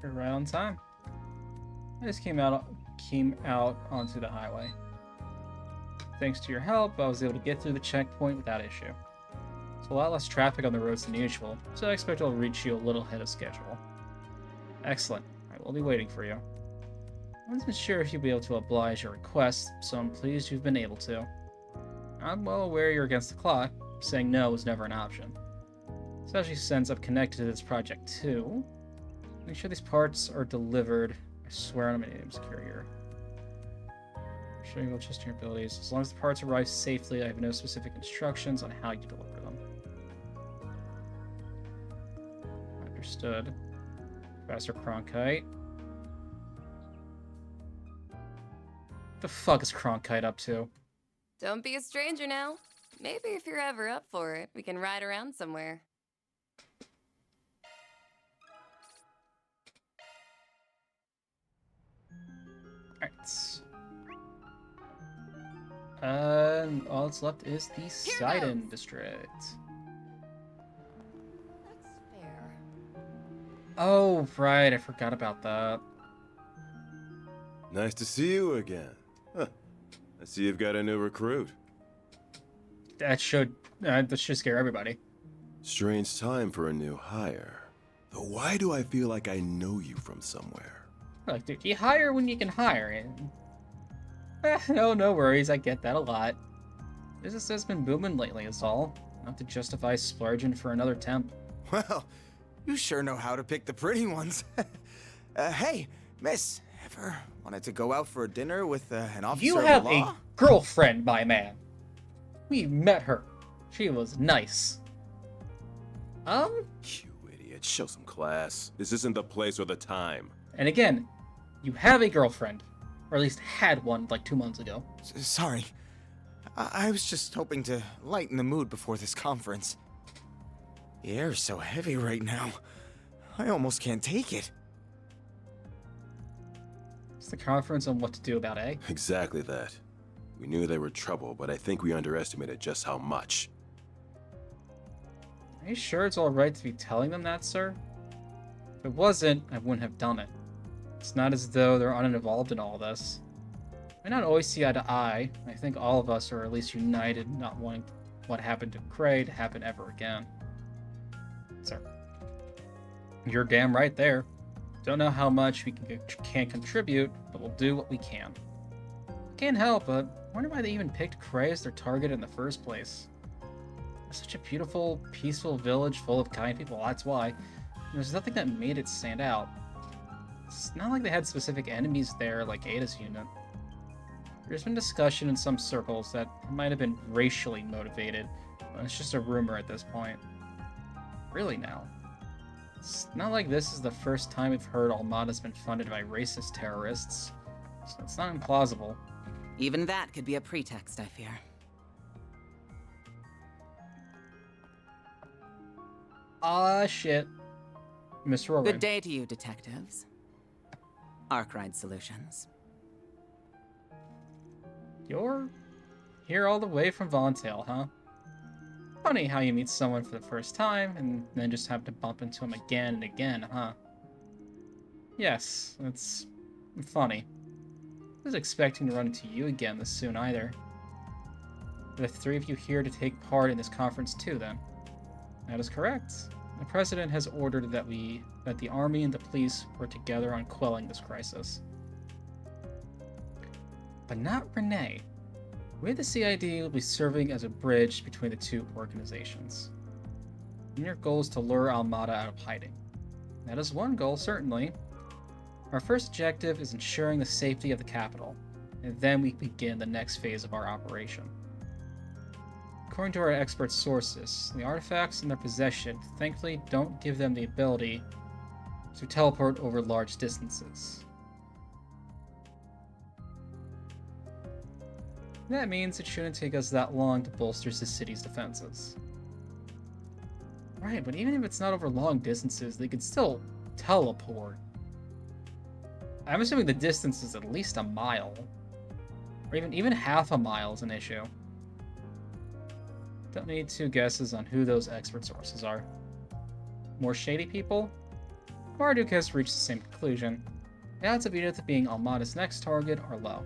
You're right on time. I just came out onto the highway. Thanks to your help, I was able to get through the checkpoint without issue. There's a lot less traffic on the roads than usual, so I expect I'll reach you a little ahead of schedule. Excellent. I will be waiting for you. I wasn't sure if you'd be able to oblige your request, so I'm pleased you've been able to. I'm well aware you're against the clock. Saying no was never an option. Especially since I'm connected to this project too. Make sure these parts are delivered. I swear on my name's courier. Showing you just your abilities. As long as the parts arrive safely, I have no specific instructions on how you deliver them. Understood. Faster Cronkite. What the fuck is Cronkite up to? Don't be a stranger now. Maybe if you're ever up for it, we can ride around somewhere. Alright. All that's left is the Sidon district. That's fair. Oh, right, I forgot about that. Nice to see you again. Huh. I see you've got a new recruit. That should scare everybody. Strange time for a new hire. Though why do I feel like I know you from somewhere? Look, dude, you hire when you can hire. And... no worries, I get that a lot. Business has been booming lately, is all. Not to justify splurging for another temp. Well, you sure know how to pick the pretty ones. Hey, miss, ever wanted to go out for a dinner with an officer You of have the law? a girlfriend, my man. We met her. She was nice. You idiot, show some class. This isn't the place or the time. And again, you have a girlfriend. Or at least had one like 2 months ago. Sorry. I was just hoping to lighten the mood before this conference. The air's so heavy right now. I almost can't take it. It's the conference on what to do about A. Exactly that. We knew they were trouble, but I think we underestimated just how much. Are you sure it's alright to be telling them that, sir? If it wasn't, I wouldn't have done it. It's not as though they're uninvolved in all this. I not always see eye to eye. I think all of us are at least united not wanting what happened to Cray to happen ever again. Sir. You're damn right there. Don't know how much we can contribute, but we'll do what we can. Can't help but wonder why they even picked Cray as their target in the first place. It's such a beautiful, peaceful village full of kind people, that's why. There's nothing that made it stand out. It's not like they had specific enemies there like Ada's unit. There's been discussion in some circles that it might have been racially motivated, but it's just a rumor at this point. Really now? It's not like this is the first time we've heard Almada's been funded by racist terrorists, so it's not implausible. Even that could be a pretext, I fear. Ah, shit. Mr. Rowan. Good day to you, detectives. Arkwright Solutions. You're here all the way from Vontail, huh? Funny how you meet someone for the first time and then just have to bump into him again and again, huh? Yes, it's funny. I was expecting to run into you again this soon either. The three of you here to take part in this conference too, then? That is correct. The President has ordered that the Army and the police work together on quelling this crisis. But not Renee. We at the CID will be serving as a bridge between the two organizations. And your goal is to lure Almada out of hiding. That is one goal, certainly. Our first objective is ensuring the safety of the capital, and then we begin the next phase of our operation. According to our expert sources, the artifacts in their possession thankfully don't give them the ability to teleport over large distances. That means it shouldn't take us that long to bolster the city's defenses. Right, but even if it's not over long distances, they could still teleport. I'm assuming the distance is at least a mile. Or even half a mile is an issue. Don't need two guesses on who those expert sources are. More shady people? Marduk has reached the same conclusion. The odds of Edith being Almada's next target are low.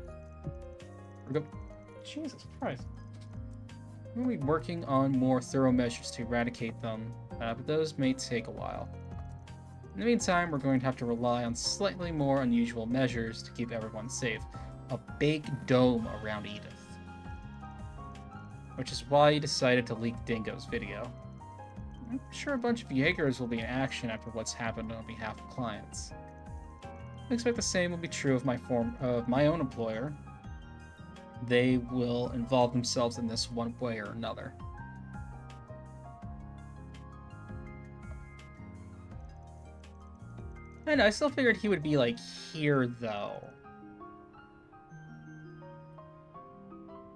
Jesus Christ. We'll be working on more thorough measures to eradicate them, but those may take a while. In the meantime, we're going to have to rely on slightly more unusual measures to keep everyone safe. A big dome around Edith. Which is why he decided to leak Dingo's video. I'm sure a bunch of Jaegers will be in action after what's happened on behalf of clients. I expect the same will be true of my own employer. They will involve themselves in this one way or another. And I still figured he would be, like, here, though.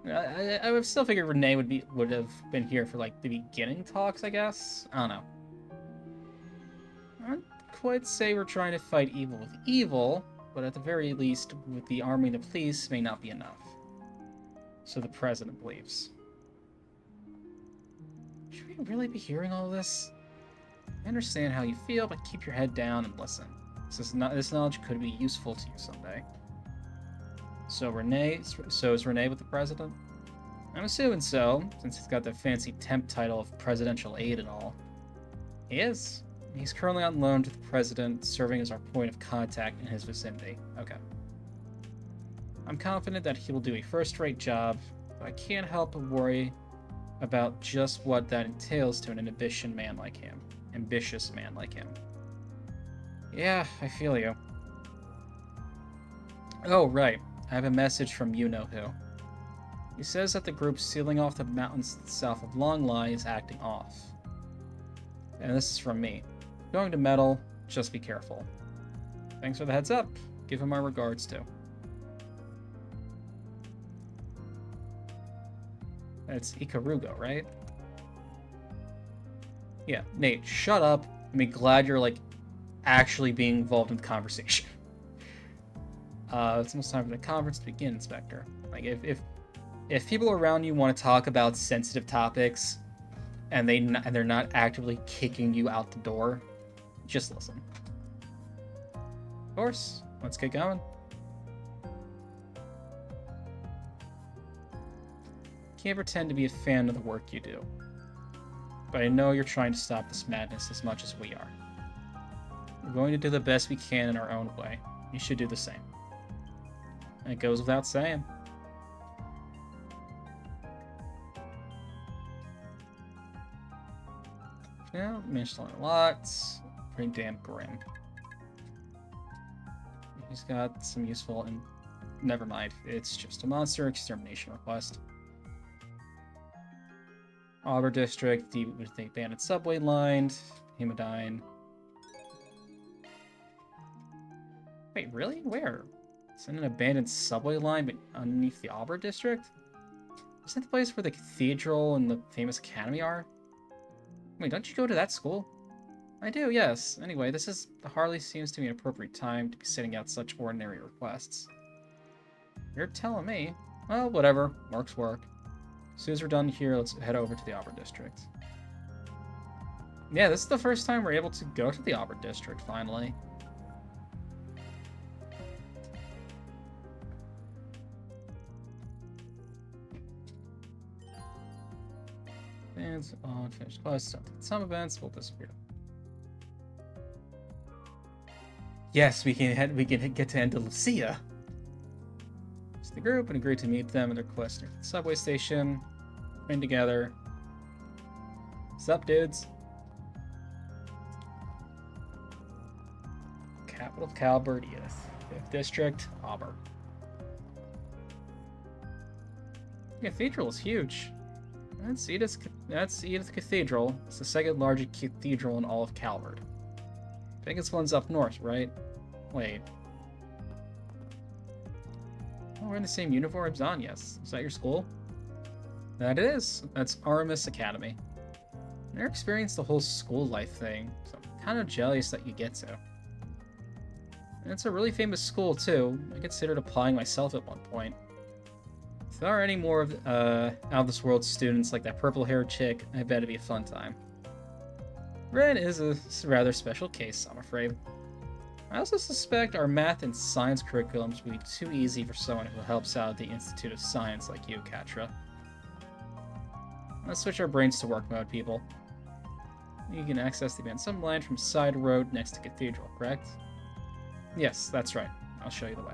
I would still figured Renee would have been here for, like, the beginning talks, I guess? I don't know. I wouldn't quite say we're trying to fight evil with evil, but at the very least, with the army and the police may not be enough. So the President believes. Should we really be hearing all this? I understand how you feel, but keep your head down and listen. This knowledge could be useful to you someday. So is Renee with the President? I'm assuming so, since he's got the fancy temp title of presidential aide and all. He is. He's currently on loan to the President, serving as our point of contact in his vicinity. Okay. I'm confident that he will do a first-rate job, but I can't help but worry about just what that entails to an ambitious man like him. Yeah, I feel you. Oh, right. I have a message from you-know-who. He says that the group sealing off the mountains south of Longlai is acting off. And this is from me. Going to meddle, just be careful. Thanks for the heads up. Give him my regards too. It's Ikarugo, right? Yeah, Nate, shut up. I'm glad you're, like, actually being involved in the conversation. It's almost time for the conference to begin, Inspector. Like, if people around you want to talk about sensitive topics, and they're not actively kicking you out the door, just listen. Of course, let's get going. Can't pretend to be a fan of the work you do, but I know you're trying to stop this madness as much as we are. We're going to do the best we can in our own way. You should do the same. And it goes without saying. Yeah, managed to learn a lot. Pretty damn grim. He's got some useful and... Never mind. It's just a monster extermination request. Auburn District, with the abandoned subway line, Hemodyne. Wait, really? Where? It's in an abandoned subway line, but underneath the Auburn District? Isn't that the place where the cathedral and the famous academy are? Wait, don't you go to that school? I do, yes. Anyway, this hardly seems to be an appropriate time to be sending out such ordinary requests. You're telling me. Well, whatever. Work's work. As soon as we're done here, let's head over to the Auburn District. Yeah, this is the first time we're able to go to the Auburn District, finally. And unfinished quests. Some events will disappear. Yes, we can get to Andalusia. The group and agreed to meet them in their quest near the subway station. Train together. Sup, dudes? Capital of Calbertia. 5th District, Auburn. The cathedral is huge. That's Edith Cathedral. It's the second largest cathedral in all of Calvert. Biggest one's up north, right? Wait. Oh, we're in the same uniforms on, yes. Is that your school? That it is. That's Aramis Academy. I never experienced the whole school life thing, so I'm kind of jealous that you get to. And it's a really famous school, too. I considered applying myself at one point. If there are any more of out-of-this-world students like that purple-haired chick, I bet it'd be a fun time. Red is a rather special case, I'm afraid. I also suspect our math and science curriculums will be too easy for someone who helps out at the Institute of Science like you, Katra. Let's switch our brains to work mode, people. You can access the abandoned line from side road next to Cathedral, correct? Yes, that's right. I'll show you the way.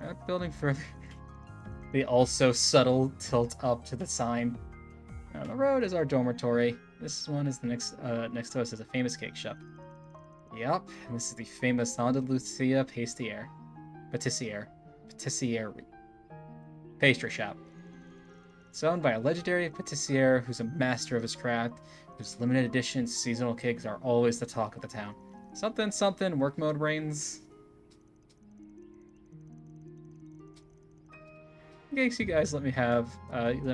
That building further. The also subtle tilt up to the sign. On the road is our dormitory. This one is the next to us is a famous cake shop. Yup, this is the famous Andalusia Patisserie. Pastry shop. It's owned by a legendary patissier who's a master of his craft, whose limited edition seasonal cakes are always the talk of the town. Something, something, work mode reigns. Cakes you guys let me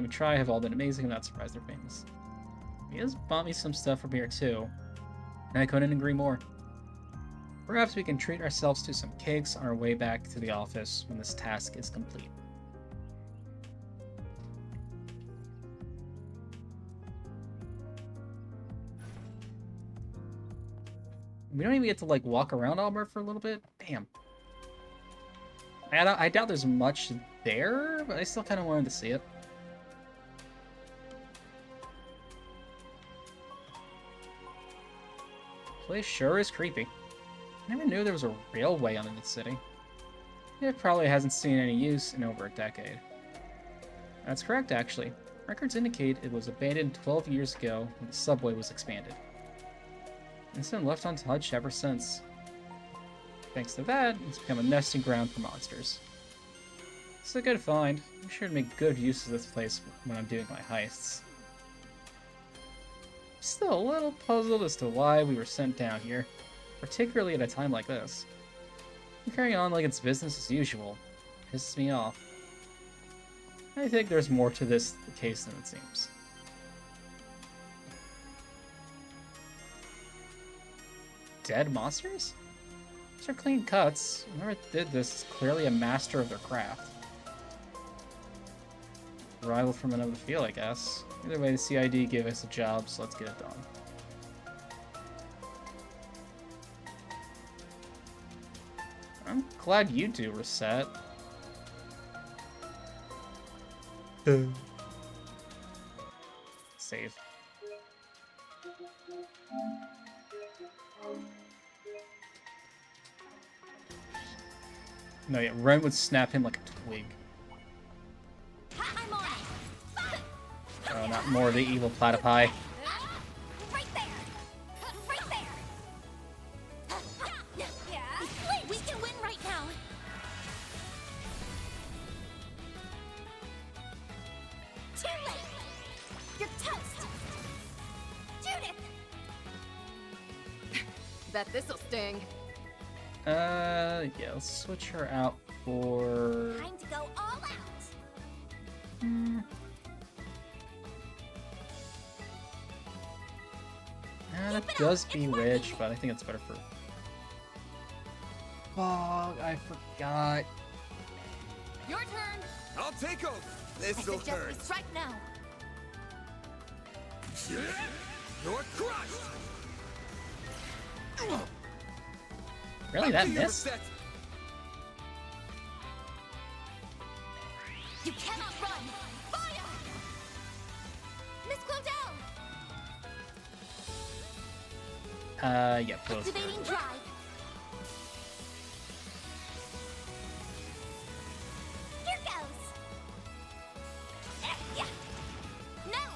try have all been amazing. I'm not surprised they're famous. He has bought me some stuff from here too, and I couldn't agree more. Perhaps we can treat ourselves to some cakes on our way back to the office when this task is complete. We don't even get to like walk around Albert for a little bit? Damn. I doubt there's much there, but I still kind of wanted to see it. Place sure is creepy. I never knew there was a railway under the city. It probably hasn't seen any use in over a decade. That's correct, actually. Records indicate it was abandoned 12 years ago when the subway was expanded. It's been left untouched ever since. Thanks to that, it's become a nesting ground for monsters. It's a good find. I'm sure to make good use of this place when I'm doing my heists. Still a little puzzled as to why we were sent down here, particularly at a time like this. And carrying on like it's business as usual pisses me off. I think there's more to this case than it seems. Dead monsters? These are clean cuts. Whoever did this is clearly a master of their craft. Rival from another field, I guess. Either way, the CID gave us a job, so let's get it done. I'm glad you do, Reset. Save. No, yeah, Ren would snap him like a twig. I'm on it. Oh, not more of the evil platypi. Right there. Bet this'll sting. Yeah, let's switch her out for... Time to go all out. That does Bewitch, but I think it's better for... Fog, I forgot. Your turn. I'll take over. I This'll suggest hurt. we strike now. You're crushed. Really, that Up to you, missed? Set. You cannot run. Fire! Miss Claudel! Yeah, close. Activating drive. Here goes. Yeah. Now.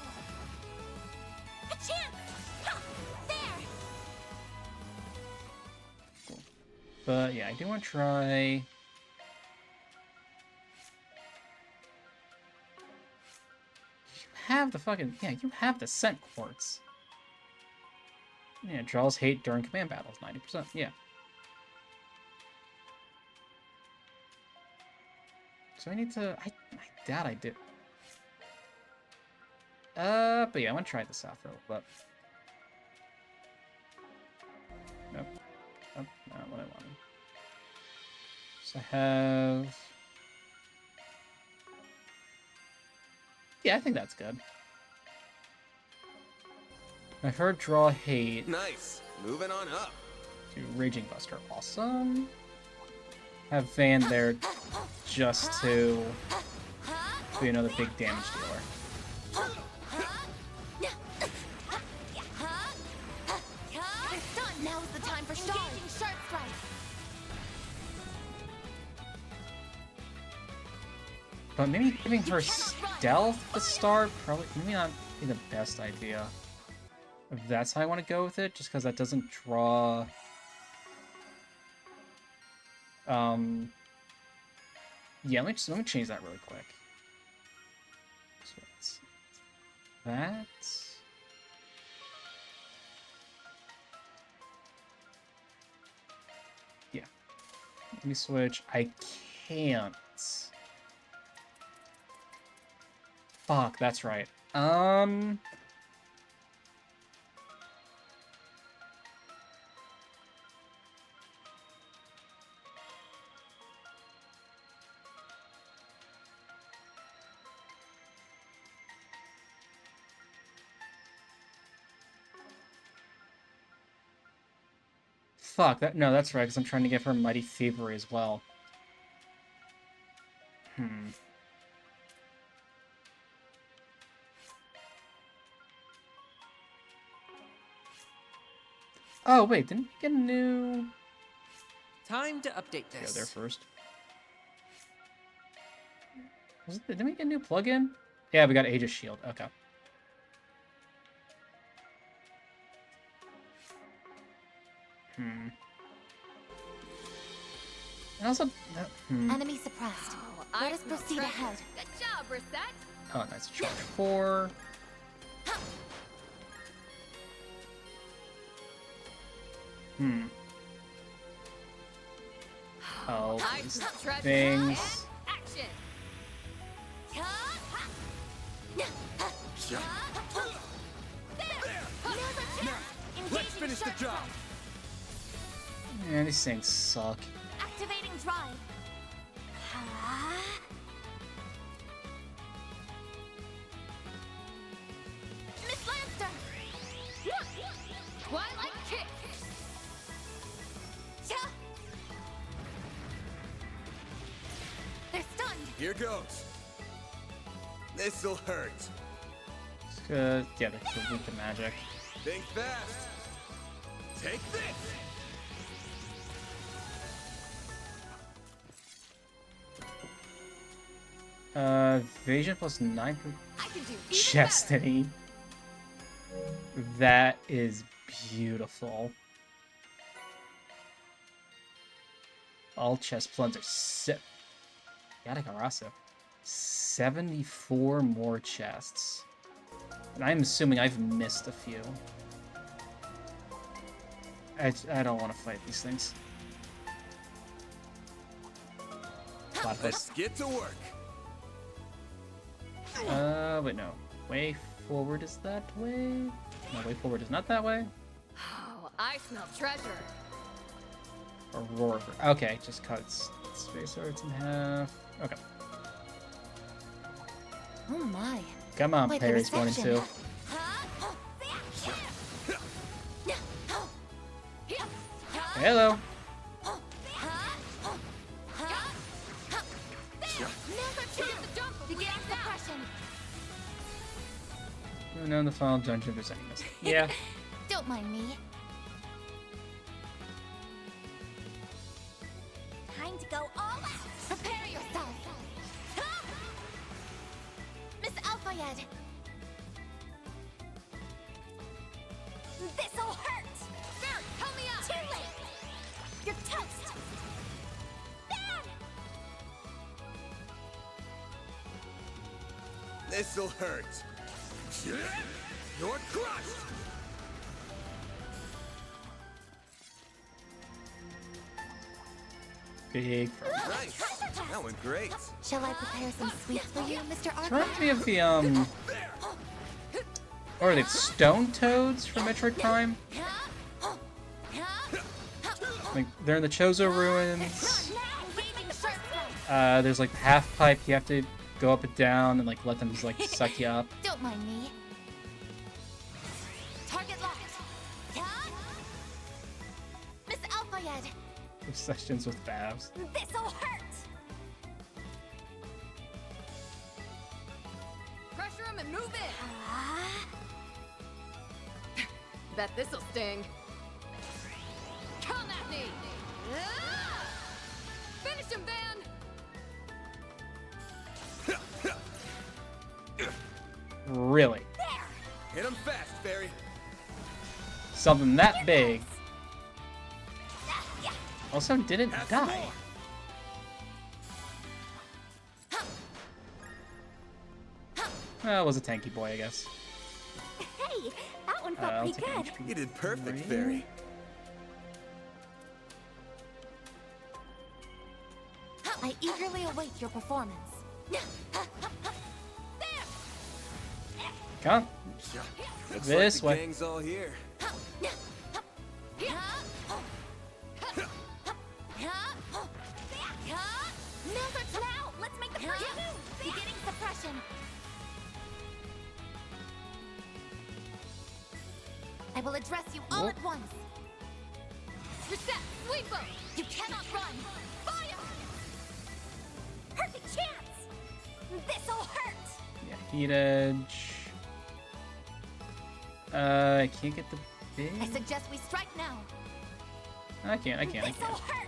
A chance. Ha! There. But yeah, I do want to try... You have the fucking... Yeah, you have the Scent Quartz. Yeah, draws hate during command battles, 90%. Yeah. So I need to... I doubt I did. But yeah, I'm gonna try this out for a little bit. Nope. Nope, not what I wanted. So I have... Yeah, I think that's good. I've heard draw hate Nice. Moving on up. to Raging Buster. Awesome. Have Van there just to be another big damage dealer. Now's the time for engaging sharp strike. But maybe giving her stealth at the start, probably maybe not be the best idea. If that's how I want to go with it, just because that doesn't draw... Yeah, let me change that really quick. So it's that. Yeah. Let me switch. I can't. Fuck, that's right. Fuck, no, that's right, because I'm trying to give her Mighty Thievery as well. Oh, wait, didn't we get a new... Time to update Go this. there first. Didn't we get a new plugin? Yeah, we got Aegis Shield. Okay. And also, Enemy suppressed. Let us proceed ahead. Good job, Reset. Oh, nice. Charge 4. Oh, these things. Action. Let's finish the job. Man, these things suck. Activating drive. Miss Lancer. Twilight kick. They're stunned. Here goes. This'll hurt. It's good. Yeah, they're weak to magic. Think fast. Take this. Evasion plus 9 per I can do even Chastity. That is beautiful. All chest plunds are Yadagarasu. 74 more chests. And I'm assuming I've missed a few. I don't want to fight these things. Platypus. Let's get to work. Wait, no. Way forward is that way? No, way forward is not that way. Oh, I smell treasure. Aurora. Okay, just cuts space swords in half. Okay. Oh my. Come on, Wait, the parries 1 and 2. reception. Hello. And now in the final dungeon, there's enemies. Yeah. Don't mind me. Time to go all out. Prepare yourself. Miss Alphayed. This'll hurt. Barry, help me out. Too late. You're toast. Bad. This'll hurt. You're crushed. Big. Nice. That went great. Shall I prepare some sweets for you, Mr. It Arkwright? reminds me of the Or are they Stone Toads from Metroid Prime? Like they're in the Chozo ruins. There's like the half pipe. You have to go up and down and like let them just like suck you up. Don't mind me. Target locked. Miss Alphayed. Obsessions with babs. This'll hurt. Pressure him and move in. Bet this'll sting. Come at me. Finish him, Van. Really? Hit him fast, Barry. Something that big. Also didn't die. Well, it was a tanky boy, I guess. Hey, that one felt I'll pretty take good. HP. You did perfect, 3. Barry. I eagerly await your performance. Come on. Looks This like way. the gang's all here. Now, let's make the first move. Beginning suppression. I will address you all Whoop. at once. Reset. Sweep him. You cannot run. Fire! Perfect chance. This'll hurt. Yeah, heat edge. I can't get the big. I suggest we strike now. I can't. This'll hurt.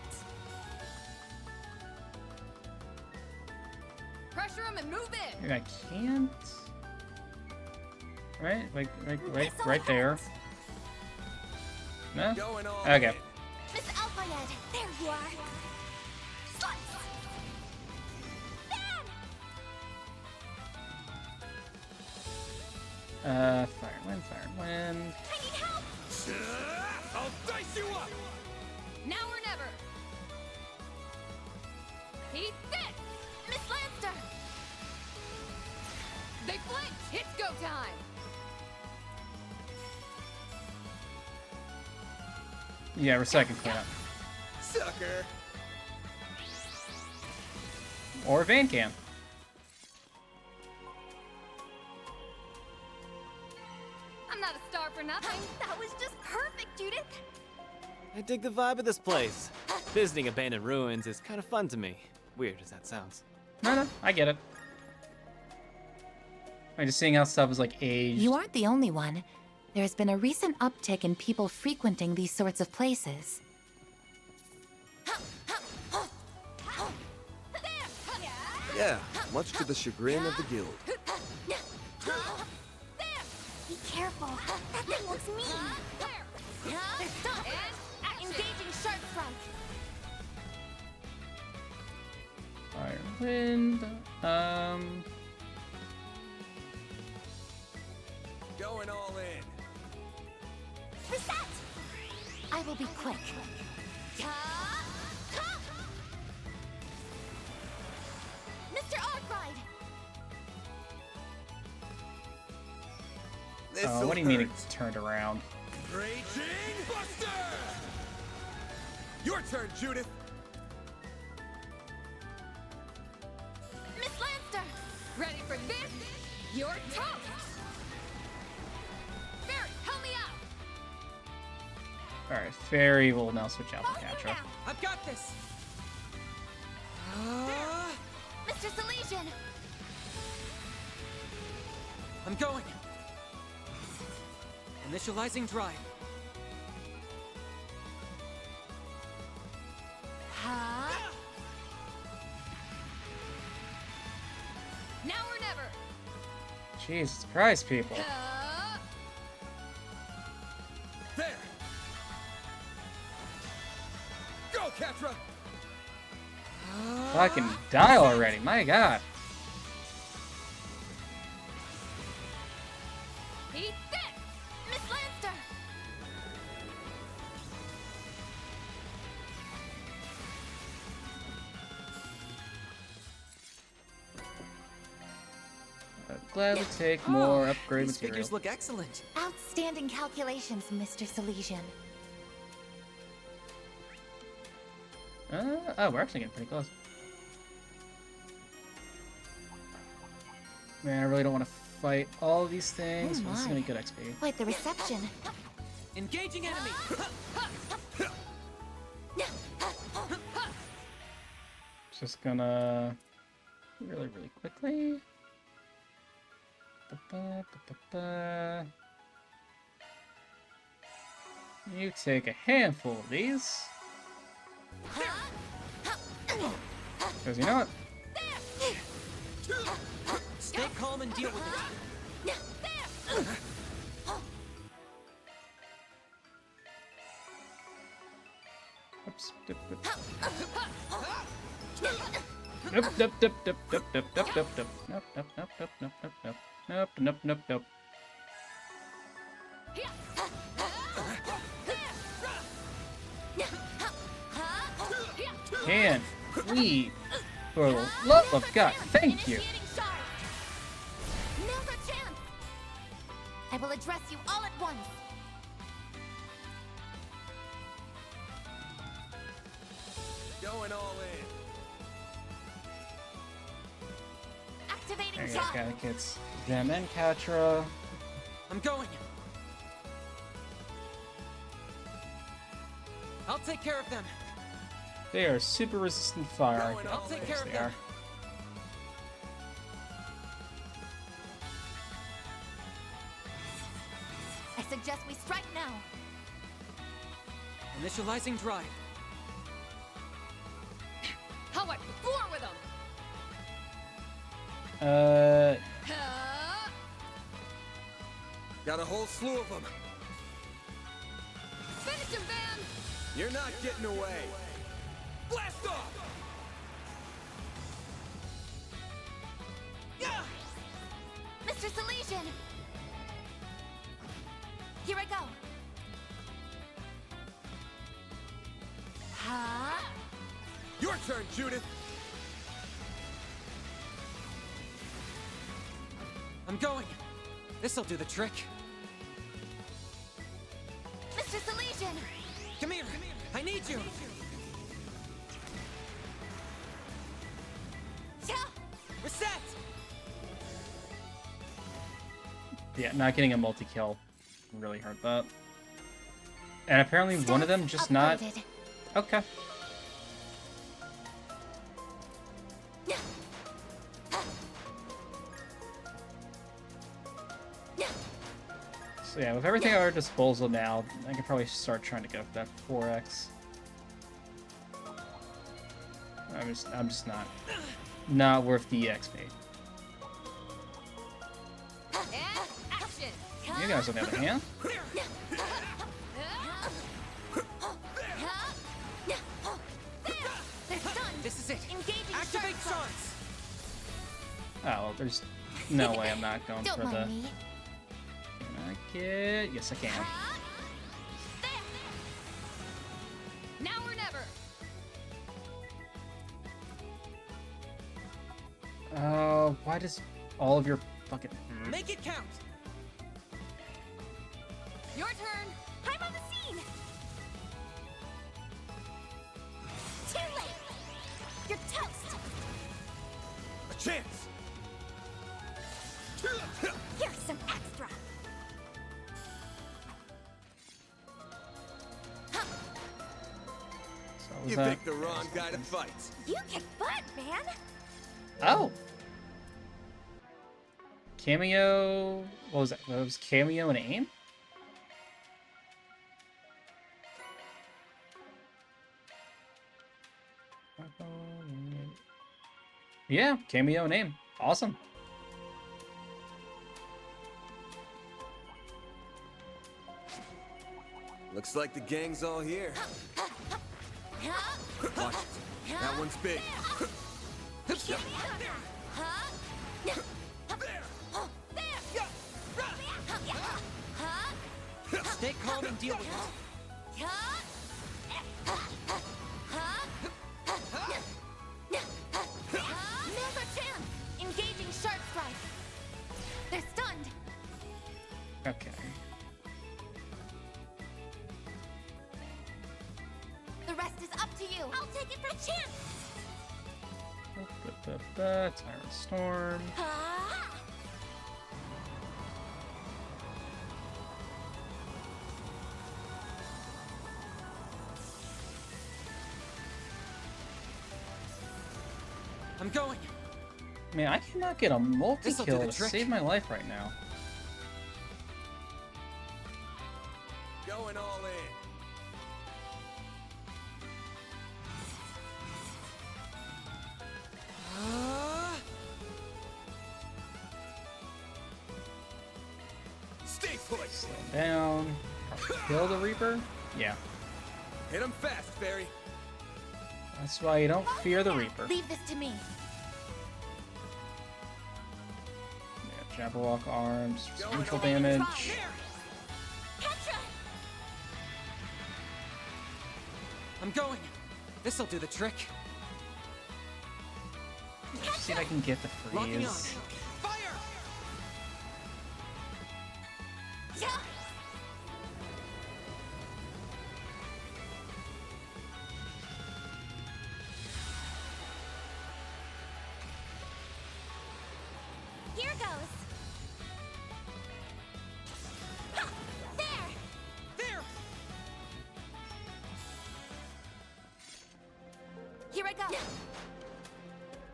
Pressure him and move in. Maybe I can't. Right, like right there. No. Going all Okay. in. Miss Alphayed. There you are. Slice. Bad. Fire and wind. I need help. I'll dice you up. Now or never. Eat this. Miss Lanster. They flinched. It's go time. Yeah, recycle cleanup. Sucker. Or Van can. I'm not a star for nothing. That was just perfect, Judith. I dig the vibe of this place. Visiting abandoned ruins is kind of fun to me. Weird as that sounds. No, I get it. I'm just seeing how stuff is like aged. You aren't the only one. There's been a recent uptick in people frequenting these sorts of places. Yeah, much to the chagrin of the guild. Be careful. That thing looks mean. They're stuck. Engaging sharp strike. Fire, wind. Going all in. Reset. I I will be quick. Mr. Arkwright! Oh, what do you mean it turned around? Raging Buster! Your turn, Judith. Miss Lanster! Ready for this? Your toast! Barry, help me out! Alright, Fairy will now switch out for Catra. I've got this. Mr. Salesian! I'm going. Initializing drive. Now or never! Jesus Christ, people. There! Go, Catra! Fucking die already, my god. Eat this! Miss Lanster! Gladly take more upgrade These material. figures look excellent. Outstanding calculations, Mr. Salesian. Oh, we're actually getting pretty close. Man, I really don't want to fight all of these things, Oh but this is my. gonna be good XP. Quite the reception. Engaging enemy. Just gonna really quickly. Ba-ba-ba-ba-ba. You take a handful of these. Because you know what? Stay calm and deal with it. Oops. Dip, dip. Nope, nope, nope, nope, nope, nope, nope, nope, nope, nope, nope, nope, nope, nope, nope, nope, nope, nope, nope. Can we, for the love of God, thank you. Initiating charge. Now's our chance. I will address you all at once. Going all in. Activating There you go, charge. gotta get them and Catra. I'm going. I'll take care of them. They are super resistant fire. Going I'll all take in. care Yes, of they them. are. I suggest we strike now. Initializing drive. How about floor with them? Got a whole slew of them. Finish him, Van! You're not getting away. Blast off! Yeah! Mr. Salesian! Here I go. Your turn, Judith. I'm going. This'll do the trick. Mr. Salesian! Come here. I need you. Yeah! Reset. Yeah, not getting a multi-kill really hurt that. And apparently one of them just not... Upgraded. Okay. So yeah, with everything at our disposal now, I can probably start trying to go for that 4x. I'm just not worth the XP. And action! You guys, on the other hand, They're stunned. This is it. Engaging Activate shark charts. oh well, there's no way I'm not going Don't for the. mind me. Can I get? Yes, I can. Why does all of your fucking... Make it count! Your turn! I'm on the scene! Too late! You're toast! A chance! Here's some extra! So was You that... picked the wrong guy to fight. You kick butt, man! Oh! Cameo... What was that? That was cameo and aim? Yeah, cameo and aim. Awesome. Looks like the gang's all here. Watch it. That one's big. Stay calm and deal with it. Now's our chance! Engaging sharp strike! They're stunned! Okay. The rest is up to you! I'll take it for a chance! Tyrant Storm. Ah! I'm going. Man, I cannot get a This'll do multi-kill the to trick. save my life right now. Going all in. Stay put. Slow down. Kill the Reaper? Yeah. Hit him fast, Fairy. That's why you don't fear the Reaper. Leave this to me. Yeah, Jabberwock arms, Going neutral all in. damage. Petra! I'm going. This'll do the trick. See if I can get the Locking on. freeze. Fire! Yeah! Here goes! Ha! There! There! Here I go!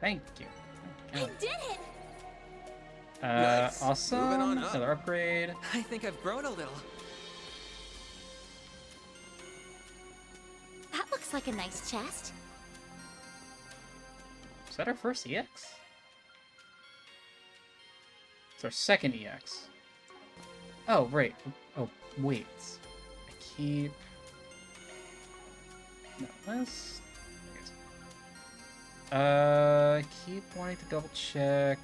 Thank you. I did it! Nice. Awesome. Moving on up. Another upgrade. I think I've grown a little. That looks like a nice chest. Is that our first EX? It's our second EX. Oh, right. Oh, wait. I keep... No, let's... I keep wanting to double check.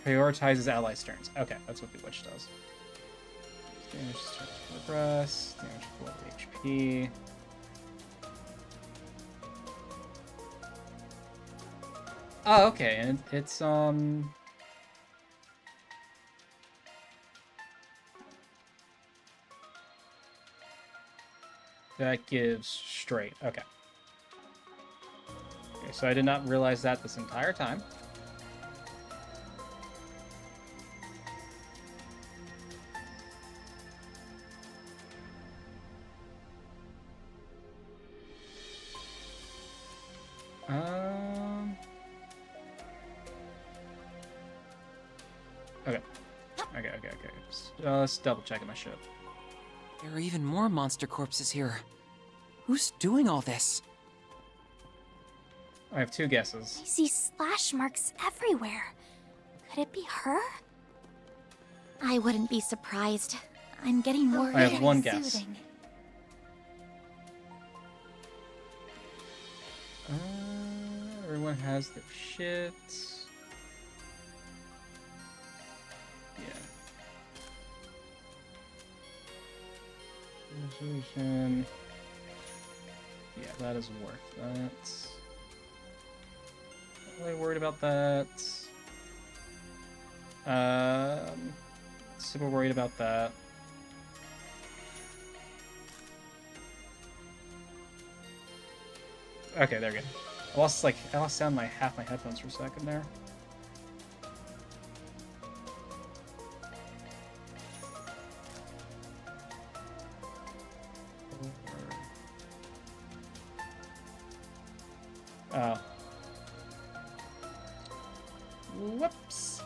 Prioritizes allies' turns. Okay, that's what the witch does. Damage to the breast, damage to HP. Oh, okay, and it's that gives straight. Okay. Okay, so I did not realize that this entire time. Okay. Okay. Just double checking my ship. There are even more monster corpses here. Who's doing all this? I have two guesses. I see slash marks everywhere. Could it be her? I wouldn't be surprised. I'm getting worried. I have one guess. Soothing. Everyone has their shit. Yeah. Resolution. Yeah, that is worth that. Really worried about that. Super worried about that. Okay, there we go. I lost sound half my headphones for a second there. Oh. Whoops.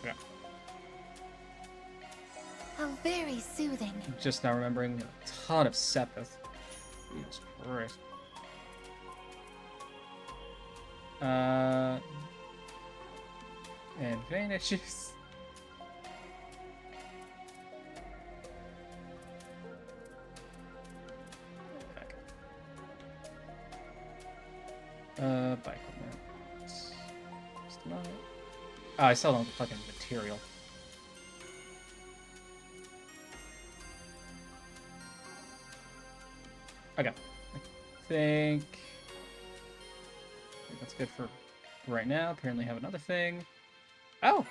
Yeah. How very soothing. Just now remembering a ton of Sepith. Jesus Christ. And vanishes. Bike equipment. Oh, I still don't have the fucking material. Okay. I think that's good for right now. Apparently have another thing. Oh!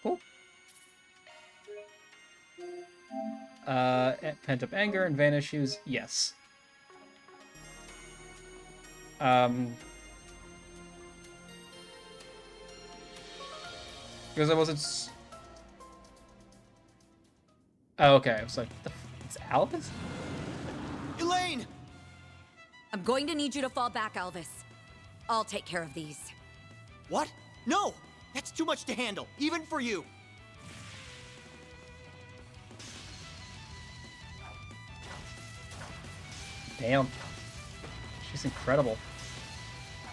Cool. Pent-up anger and vanish shoes. Yes. Because I wasn't... Oh, okay. I was like, it's Albus? Elaine! I'm going to need you to fall back, Alvis. I'll take care of these. What? No! That's too much to handle, even for you. Damn. She's incredible.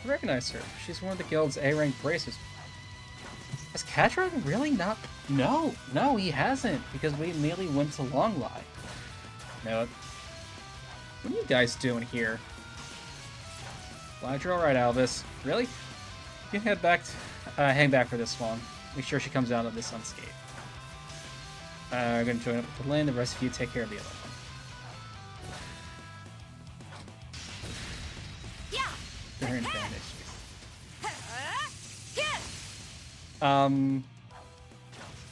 I recognize her. She's one of the guild's A-rank bracers. Has Catron really not... No, he hasn't, because we immediately went to Longlie. No. What are you guys doing here? Glad you're alright, Alvis. Really? You can head back hang back for this one. Make sure she comes out of this unscathed. I'm gonna join up with Lynn. The rest of you take care of the other one. They're in advantage.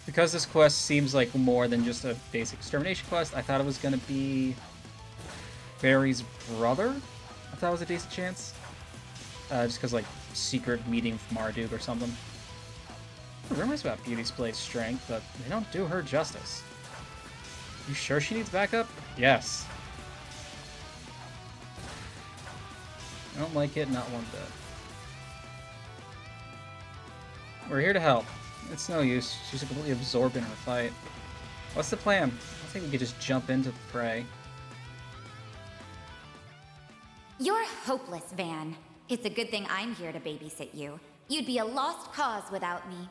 Because this quest seems like more than just a basic extermination quest, I thought it was gonna be Barry's brother. I thought it was a decent chance. Just because, like, secret meeting with Marduk or something. Rumors about Beauty's Blade's strength, but they don't do her justice. You sure she needs backup? Yes. I don't like it, not one bit. We're here to help. It's no use. She's completely absorbed in her fight. What's the plan? I think we could just jump into the fray. You're hopeless, Van. It's a good thing I'm here to babysit you. You'd be a lost cause without me.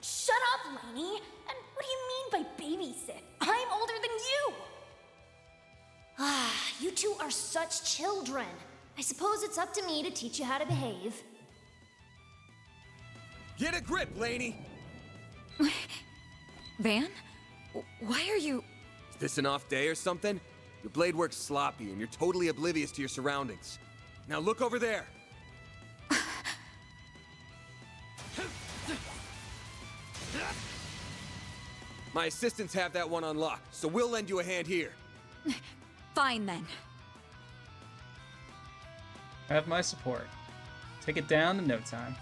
Shut up, Lainey! And what do you mean by babysit? I'm older than you! Ah, you two are such children. I suppose it's up to me to teach you how to behave. Get a grip, Lainey! Van? Why are you... Is this an off day or something? Your blade works sloppy and you're totally oblivious to your surroundings. Now look over there! My assistants have that one unlocked, so we'll lend you a hand here. Fine, then. Have my support. Take it down in no time.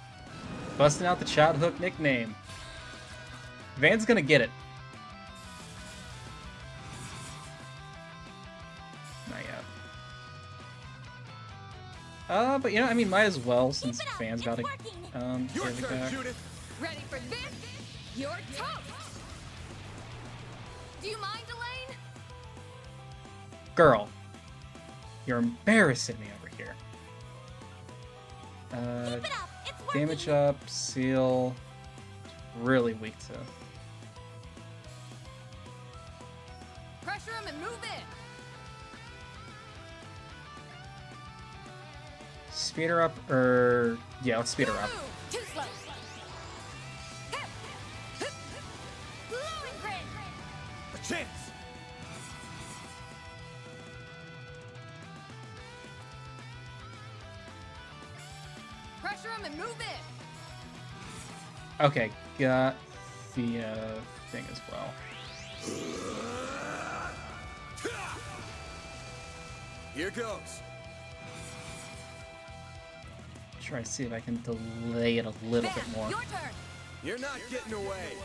Busting out the childhood nickname. Van's gonna get it. Not yet. But you know, I mean, might as well since Van's about to Your get turn, back. Judith! Ready for this? You're toast! Do you mind, Elaine? Girl, you're embarrassing me over here. Damage up, seal. Really weak to. Pressure him and move in! speed her up, or yeah, let's speed her up. Too slow. A chance! Pressure him and move in. Okay, got the thing as well. Here goes. Try to see if I can delay it a little bit more. Your turn. You're not getting away.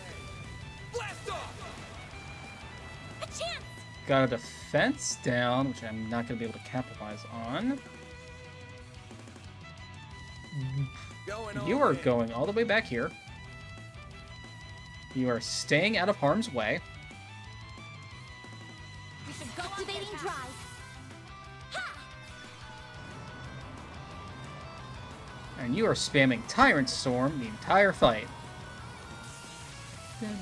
Blast off! A chance. Got a defense down, which I'm not going to be able to capitalize on. You are going all the way back here. You are staying out of harm's way. We should go activating drive. And you are spamming Tyrant Storm the entire fight. Can't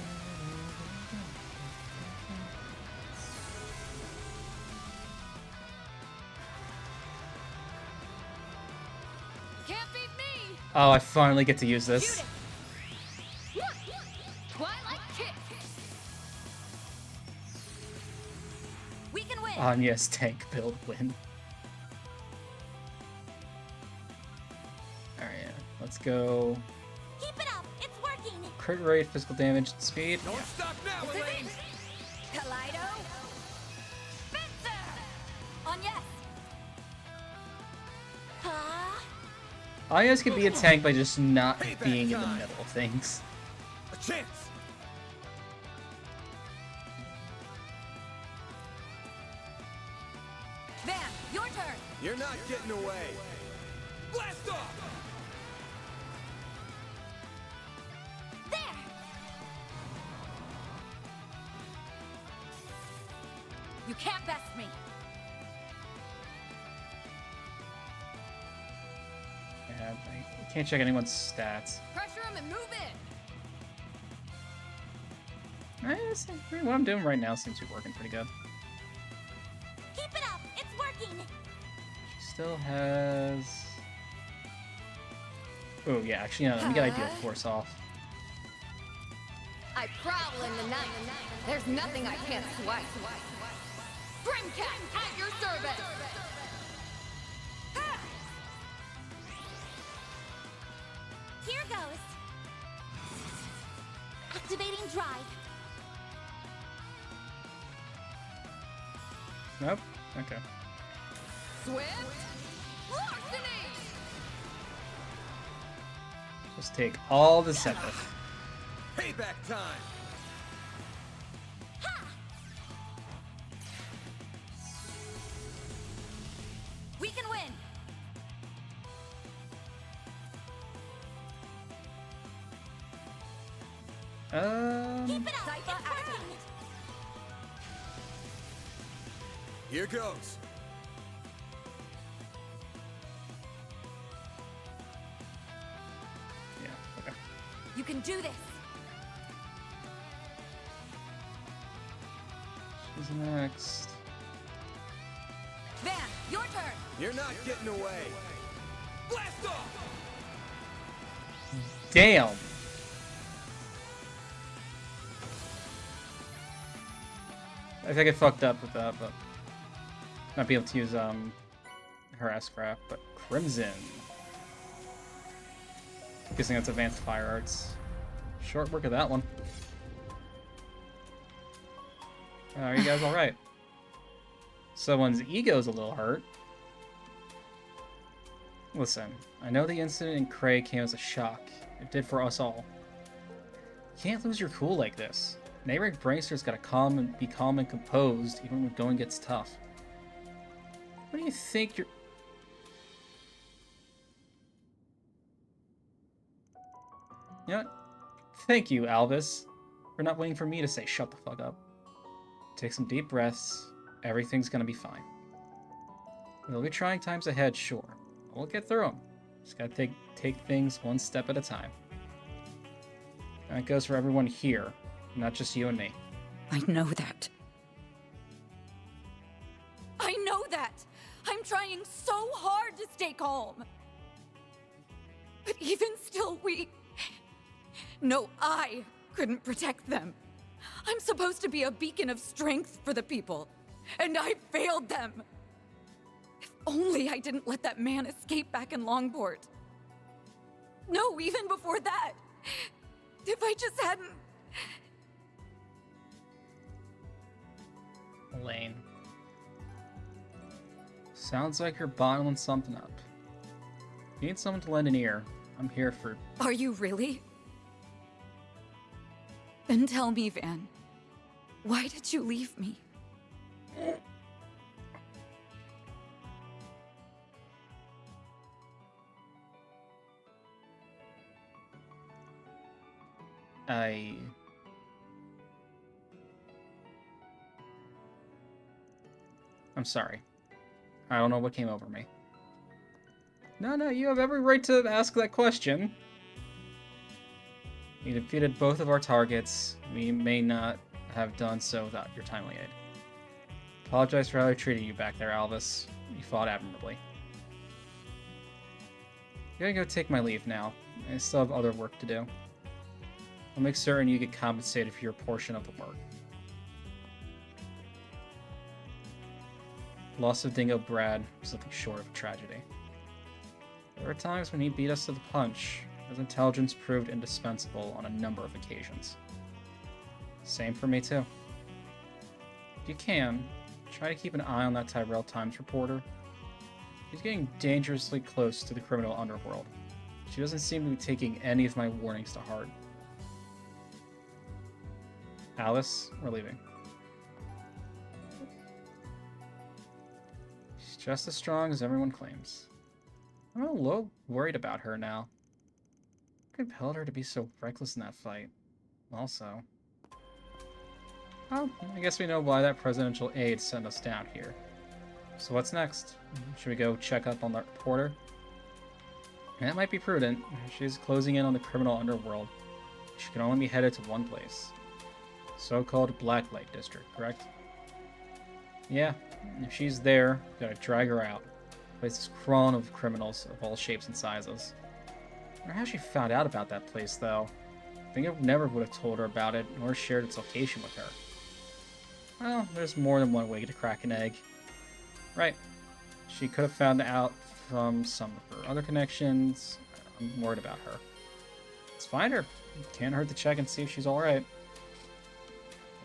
beat me. Oh, I finally get to use this. Twilight kick. We can win. Anya's tank build win. Alright, let's go. Keep it up. It's working. Crit rate, physical damage, speed. Don't stop now, Elaine! Kaleido. Spencer. On yes. Anya's can be a tank by just not being in the middle of things. A chance! Van, your turn. You're not getting away. Blast off! There. You can't best me. Yeah, I can't check anyone's stats. Pressure him and move in. What I'm doing right now seems to be working pretty good. Keep it up. It's working. She still has... Oh, yeah, actually, no, let me get Ideal Force off. I prowl in the night. There's nothing I can't swipe. Grimcat at your service. Here goes. Activating drive. Nope. Okay. Swift larceny. Just take all the Sepith. Payback time! We can win. Keep it up. It's working. Here goes. Yeah, okay. You can do this. Who's next? Van, your turn. You're not getting away. Blast off! Damn! I think I fucked up with that, but not be able to use her S-Craft, but Crimson. Guessing that's Advanced Fire Arts. Short work of that one. Are you guys alright? Someone's ego's a little hurt. Listen, I know the incident in Cray came as a shock. It did for us all. You can't lose your cool like this. Daybreak Bracer's gotta be calm and composed, even when going gets tough. What do you think you're... You know what? Thank you, Albus, for not waiting for me to say shut the fuck up. Take some deep breaths. Everything's gonna be fine. There'll be trying times ahead, sure. We'll get through them. Just gotta take things one step at a time. And that goes for everyone here, not just you and me. I know that. I know that! I'm trying so hard to stay calm. But even still, No, I couldn't protect them. I'm supposed to be a beacon of strength for the people, and I failed them. If only I didn't let that man escape back in Longport. No, even before that. If I just hadn't... Elaine. Sounds like you're bottling something up. If you need someone to lend an ear, I'm here for... Are you really? Then tell me, Van. Why did you leave me? I'm sorry. I don't know what came over me. No, you have every right to ask that question. You defeated both of our targets. We may not have done so without your timely aid. Apologize for how I treated you back there, Alvis. You fought admirably. I'm gonna go take my leave now. I still have other work to do. I'll make certain you get compensated for your portion of the work. Loss of Dingo Brad was nothing short of a tragedy. There were times when he beat us to the punch. His intelligence proved indispensable on a number of occasions. Same for me too. If you can, try to keep an eye on that Tyrell Times reporter. She's getting dangerously close to the criminal underworld. She doesn't seem to be taking any of my warnings to heart. Alice, we're leaving. She's just as strong as everyone claims. I'm a little worried about her now. What compelled her to be so reckless in that fight? Also... well, I guess we know why that presidential aide sent us down here. So what's next? Should we go check up on that reporter? That might be prudent. She's closing in on the criminal underworld. She can only be headed to one place. So-called Blacklight District, correct? Yeah, if she's there, we gotta drag her out. The place is crawling with criminals of all shapes and sizes. I wonder how she found out about that place, though. I think I never would have told her about it, nor shared its location with her. Well, there's more than one way to crack an egg. Right. She could have found out from some of her other connections. I'm worried about her. Let's find her. Can't hurt to check and see if she's alright.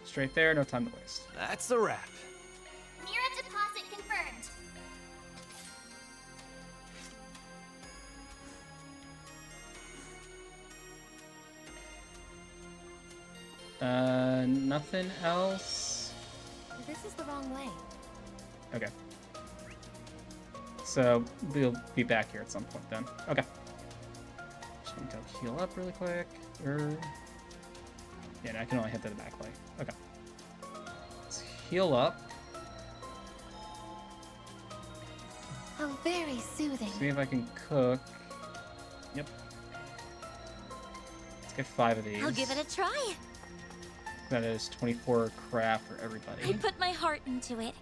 Straight there, no time to waste. That's a wrap. Mira deposit confirmed. Nothing else? This is the wrong way. Okay. So, we'll be back here at some point then. Okay. Just gonna go heal up really quick. Yeah, no, I can only hit the back way. Okay. Let's heal up. How very soothing. See if I can cook. Yep. Let's get 5 of these. I'll give it a try. That is 24 craft for everybody. I put my heart into it.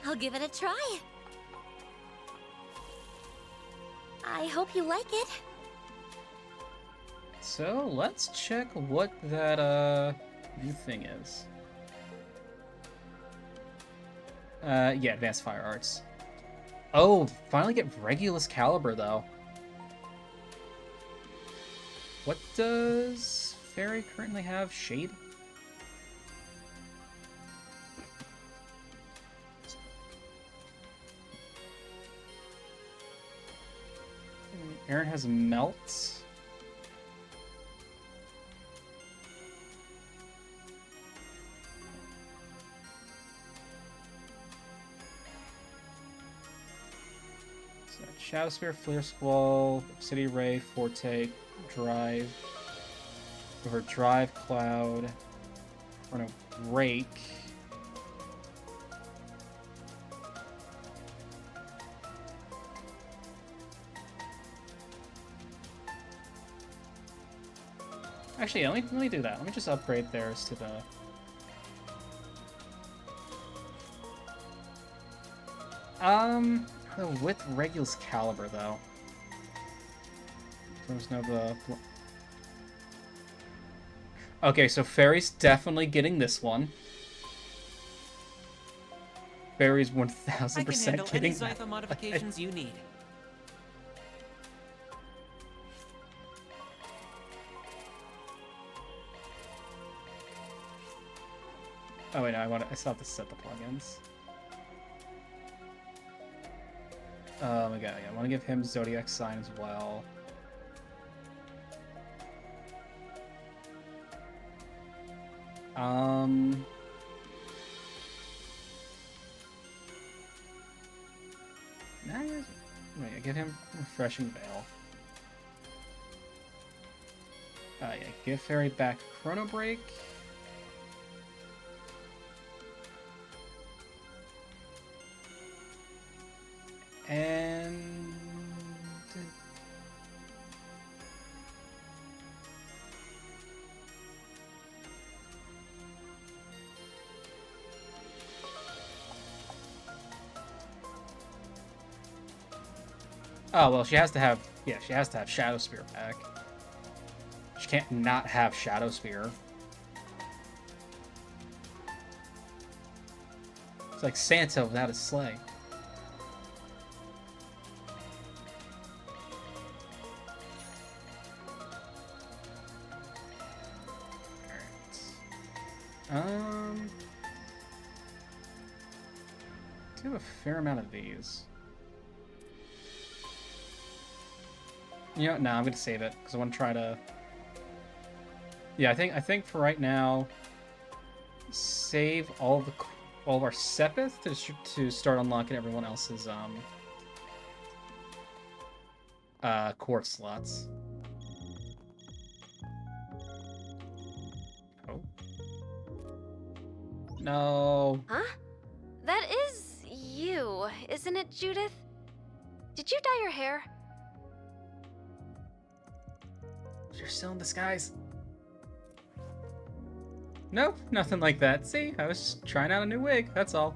I'll give it a try. I hope you like it. So, let's check what that, new thing is. Yeah, Advanced Fire Arts. Oh, finally get Regulus Caliber, though. What does Fairy currently have? Shade? Aaron has Melt. Shadow Spear, Flare Squall, City Ray, Forte, Drive. Over Drive Cloud. We're gonna Rake. Actually, yeah, let me do that. Let me just upgrade theirs to the... With Regulus Caliber, though. There's no the... Okay, so Fairy's definitely getting this one. Fairy's 1000% getting that. Zytho modifications you need. Oh wait, no, I still have to set the plugins. Okay, yeah, I want to give him Zodiac Sign as well. Wait, I give him Refreshing Veil. Yeah, give Fairy back Chrono Break. And... Oh, well, she has to have Shadow Spear back. She can't not have Shadow Spear. It's like Santa without his sleigh. Do a fair amount of these. You know, no, I'm gonna save it because I want to try to. Yeah, I think for right now, save all of our Sepith to start unlocking everyone else's quartz slots. Oh. No. Huh? That is you, isn't it, Judith? Did you dye your hair? You're still in disguise. Nope, nothing like that. See, I was just trying out a new wig, that's all.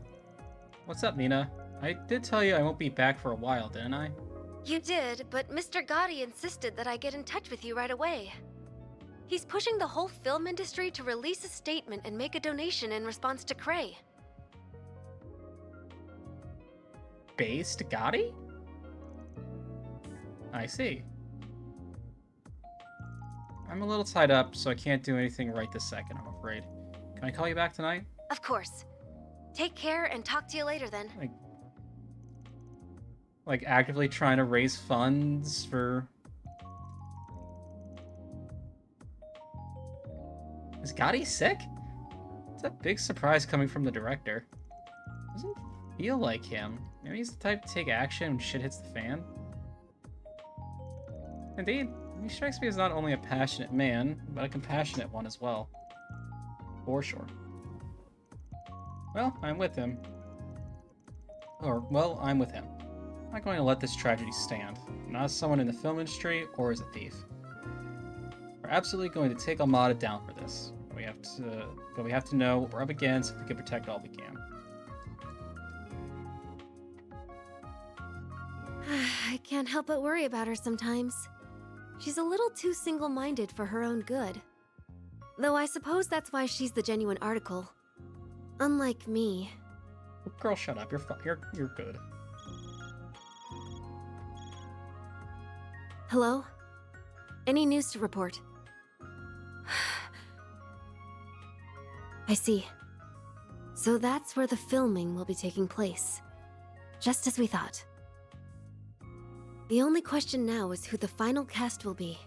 What's up, Nina? I did tell you I won't be back for a while, didn't I? You did, but Mr. Gotti insisted that I get in touch with you right away. He's pushing the whole film industry to release a statement and make a donation in response to Cray. Based Gotti? I see. I'm a little tied up, so I can't do anything right this second, I'm afraid. Can I call you back tonight? Of course. Take care and talk to you later then. Like actively trying to raise funds for... Is Gotti sick? It's a big surprise coming from the director. Doesn't feel like him. Maybe he's the type to take action when shit hits the fan. Indeed, he strikes me as not only a passionate man, but a compassionate one as well. For sure. Well, I'm with him. I'm with him. I'm not going to let this tragedy stand. Not as someone in the film industry or as a thief. We're absolutely going to take Almada down for this. But we have to know what we're up against if we can protect all we can. I can't help but worry about her sometimes. She's a little too single-minded for her own good. Though I suppose that's why she's the genuine article. Unlike me. Girl, shut up. You're good. Hello? Any news to report? I see. So that's where the filming will be taking place. Just as we thought. The only question now is who the final cast will be.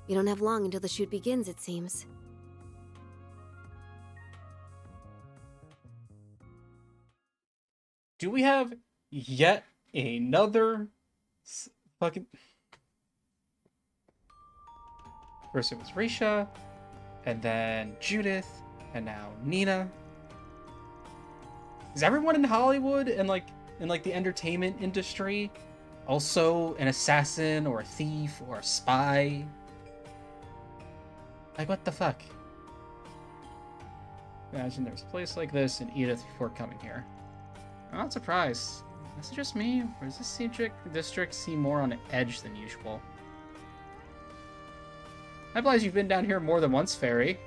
We don't have long until the shoot begins, it seems. Do we have yet another fucking... First it was Risha, and then Judith, and now Nina. Is everyone in Hollywood and in the entertainment industry also an assassin or a thief or a spy? Like, what the fuck? Imagine there was a place like this in Edith before coming here. I'm not surprised. Is it just me, or does this district seem more on edge than usual? I realize you've been down here more than once, Fairy.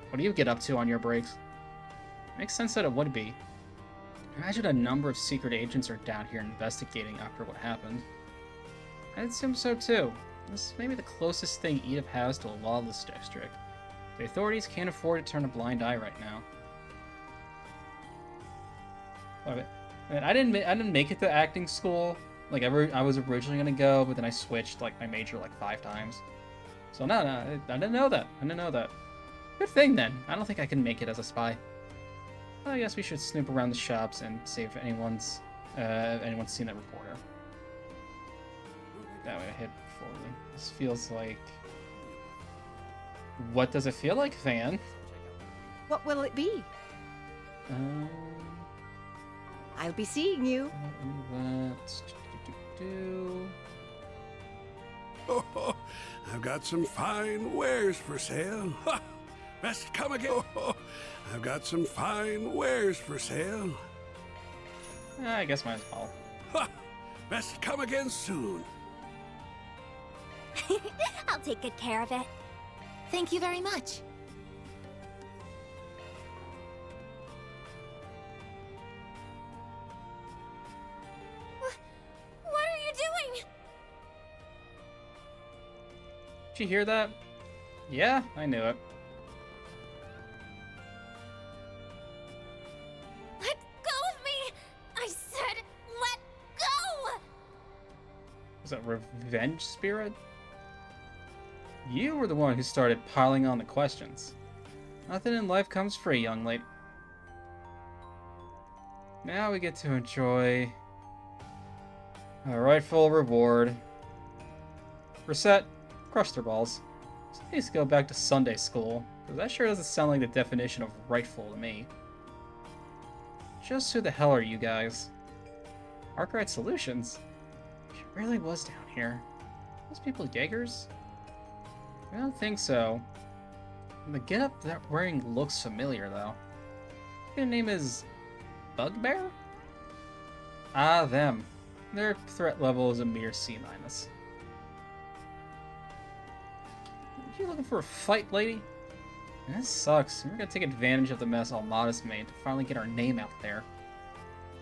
What do you get up to on your breaks? Makes sense that it would be. Imagine a number of secret agents are down here investigating after what happened. I'd assume so too. This may be the closest thing Edith has to a lawless district. The authorities can't afford to turn a blind eye right now. I didn't make it to acting school. Like I was originally gonna go, but then I switched like my major like 5 times. So no, I didn't know that. I didn't know that. Good thing then. I don't think I can make it as a spy. Well, I guess we should snoop around the shops and see if anyone's seen that reporter. That way I hit forward. This feels like. What does it feel like, Van? What will it be? I'll be seeing you. Oh, I've got some fine wares for sale. Ha! Best come again. Oh, I've got some fine wares for sale. I guess might as well. Ha! Best come again soon. I'll take good care of it. Thank you very much. What are you doing? Did you hear that? Yeah, I knew it. Let go of me! I said let go! Was that revenge spirit? You were the one who started piling on the questions. Nothing in life comes free, young lady. Now we get to enjoy a rightful reward. Reset, crush their balls. So needs to go back to Sunday school, because that sure doesn't sound like the definition of rightful to me. Just who the hell are you guys? Arkwright Solutions? She really was down here. Those people Jaegers? I don't think so. The getup they're wearing looks familiar, though. Their name is Bugbear? Ah, them. Their threat level is a mere C-. Are you looking for a fight, lady? This sucks. We're gonna take advantage of the mess Almada's made to finally get our name out there.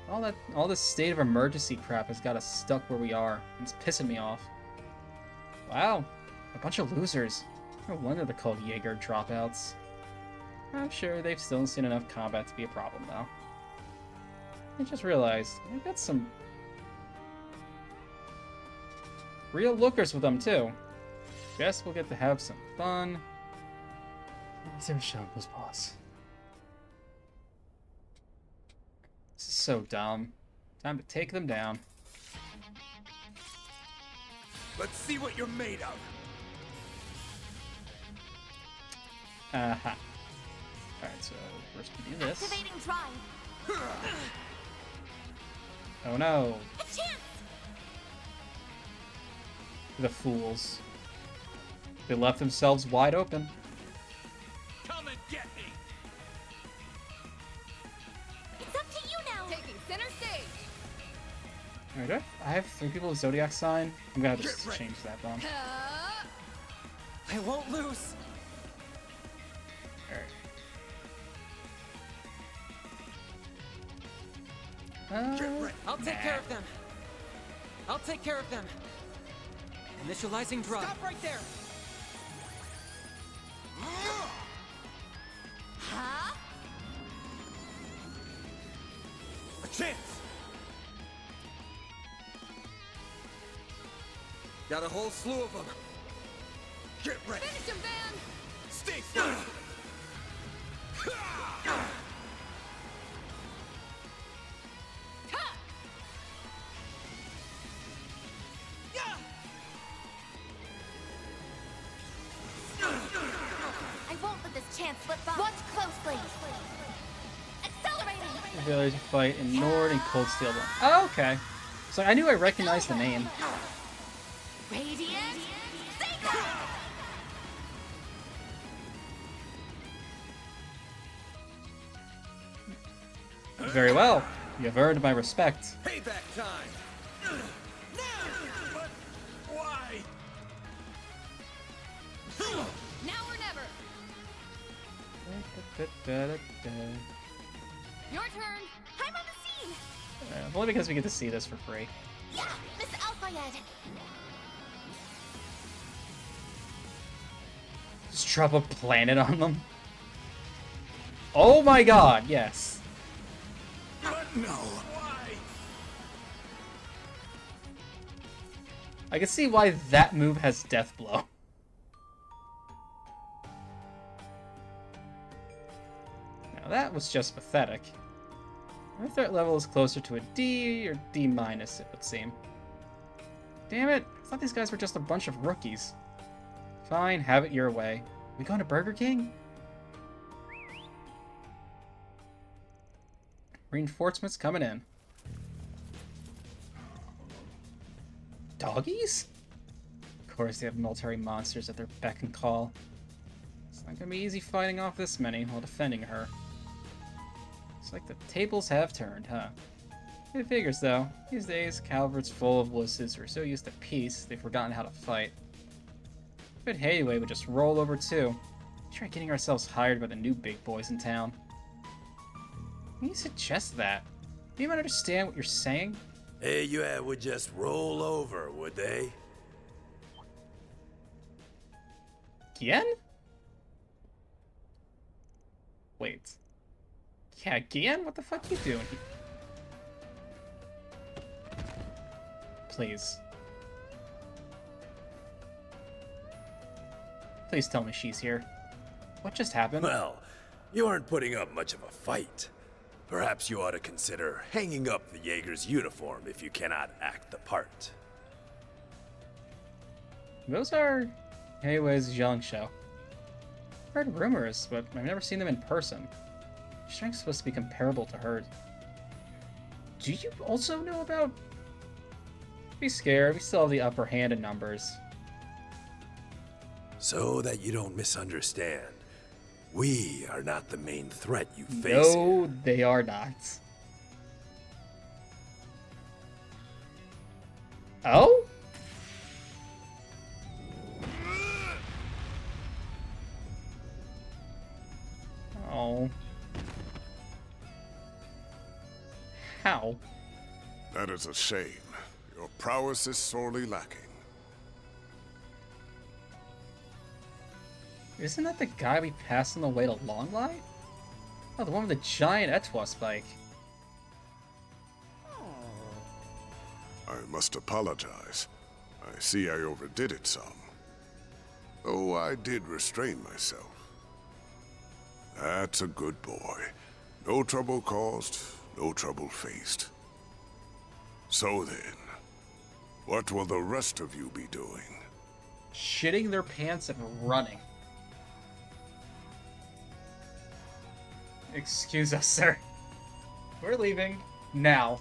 All this state of emergency crap has got us stuck where we are. It's pissing me off. Wow. A bunch of losers. No wonder they're called Jaeger dropouts. I'm sure they've still seen enough combat to be a problem, though. I just realized, I've got some real lookers with them, too. Guess we'll get to have some fun. Let's see what show was boss. This is so dumb. Time to take them down. Let's see what you're made of. Alright, so first we do this. Activating drive. Oh no. A chance. The fools. They left themselves wide open. Come and get me. It's up to you now. Taking center stage. Alright, I have 3 people with Zodiac sign. I'm gonna have to change that one. I won't lose. I'll take care of them. I'll take care of them. Initializing drive. Stop right there. Huh? A chance. Got a whole slew of them. Get ready. Finish him, Van. Stay still. I won't let this chance slip by. Watch closely. Accelerating. Ability to fight in Nord and Cold Steel 1. Oh, okay. So I knew I recognized the name. Radiant. Synchro. Very well. You have earned my respect. Payback time! But why? Now or never. Your turn. I'm on the scene! Only because we get to see this for free. Yeah, Miss Alphayed. Just drop a planet on them. Oh my god, yes. But no. Why? I can see why that move has Death Blow. Now that was just pathetic. Our threat level is closer to a D or D minus, it would seem. Damn it, I thought these guys were just a bunch of rookies. Fine, have it your way. We going to Burger King? Reinforcements coming in. Doggies? Of course they have military monsters at their beck and call. It's not gonna be easy fighting off this many while defending her. It's like the tables have turned, huh? It figures though. These days, Calvert's full of wusses who are so used to peace, they've forgotten how to fight. But Hayway would just roll over too. Try getting ourselves hired by the new big boys in town. When you suggest that, do you even understand what you're saying? Hey, would just roll over, would they? Gien? Wait. Yeah, Gien? What the fuck you doing? Please. Please tell me she's here. What just happened? Well, you aren't putting up much of a fight. Perhaps you ought to consider hanging up the Jaeger's uniform if you cannot act the part. Those are Hayway's young show. I've heard rumors, but I've never seen them in person. Strength's supposed to be comparable to hers. Do you also know about... Don't be scared, we still have the upper hand in numbers. So that you don't misunderstand, we are not the main threat you face. No, they are not. Oh? Oh. How? That is a shame. Your prowess is sorely lacking. Isn't that the guy we passed on the way to Longlight? Oh, the one with the giant Etwa spike. I must apologize. I see I overdid it some. Though I did restrain myself. That's a good boy. No trouble caused, no trouble faced. So then, what will the rest of you be doing? Shitting their pants and running. Excuse us, sir. We're leaving now.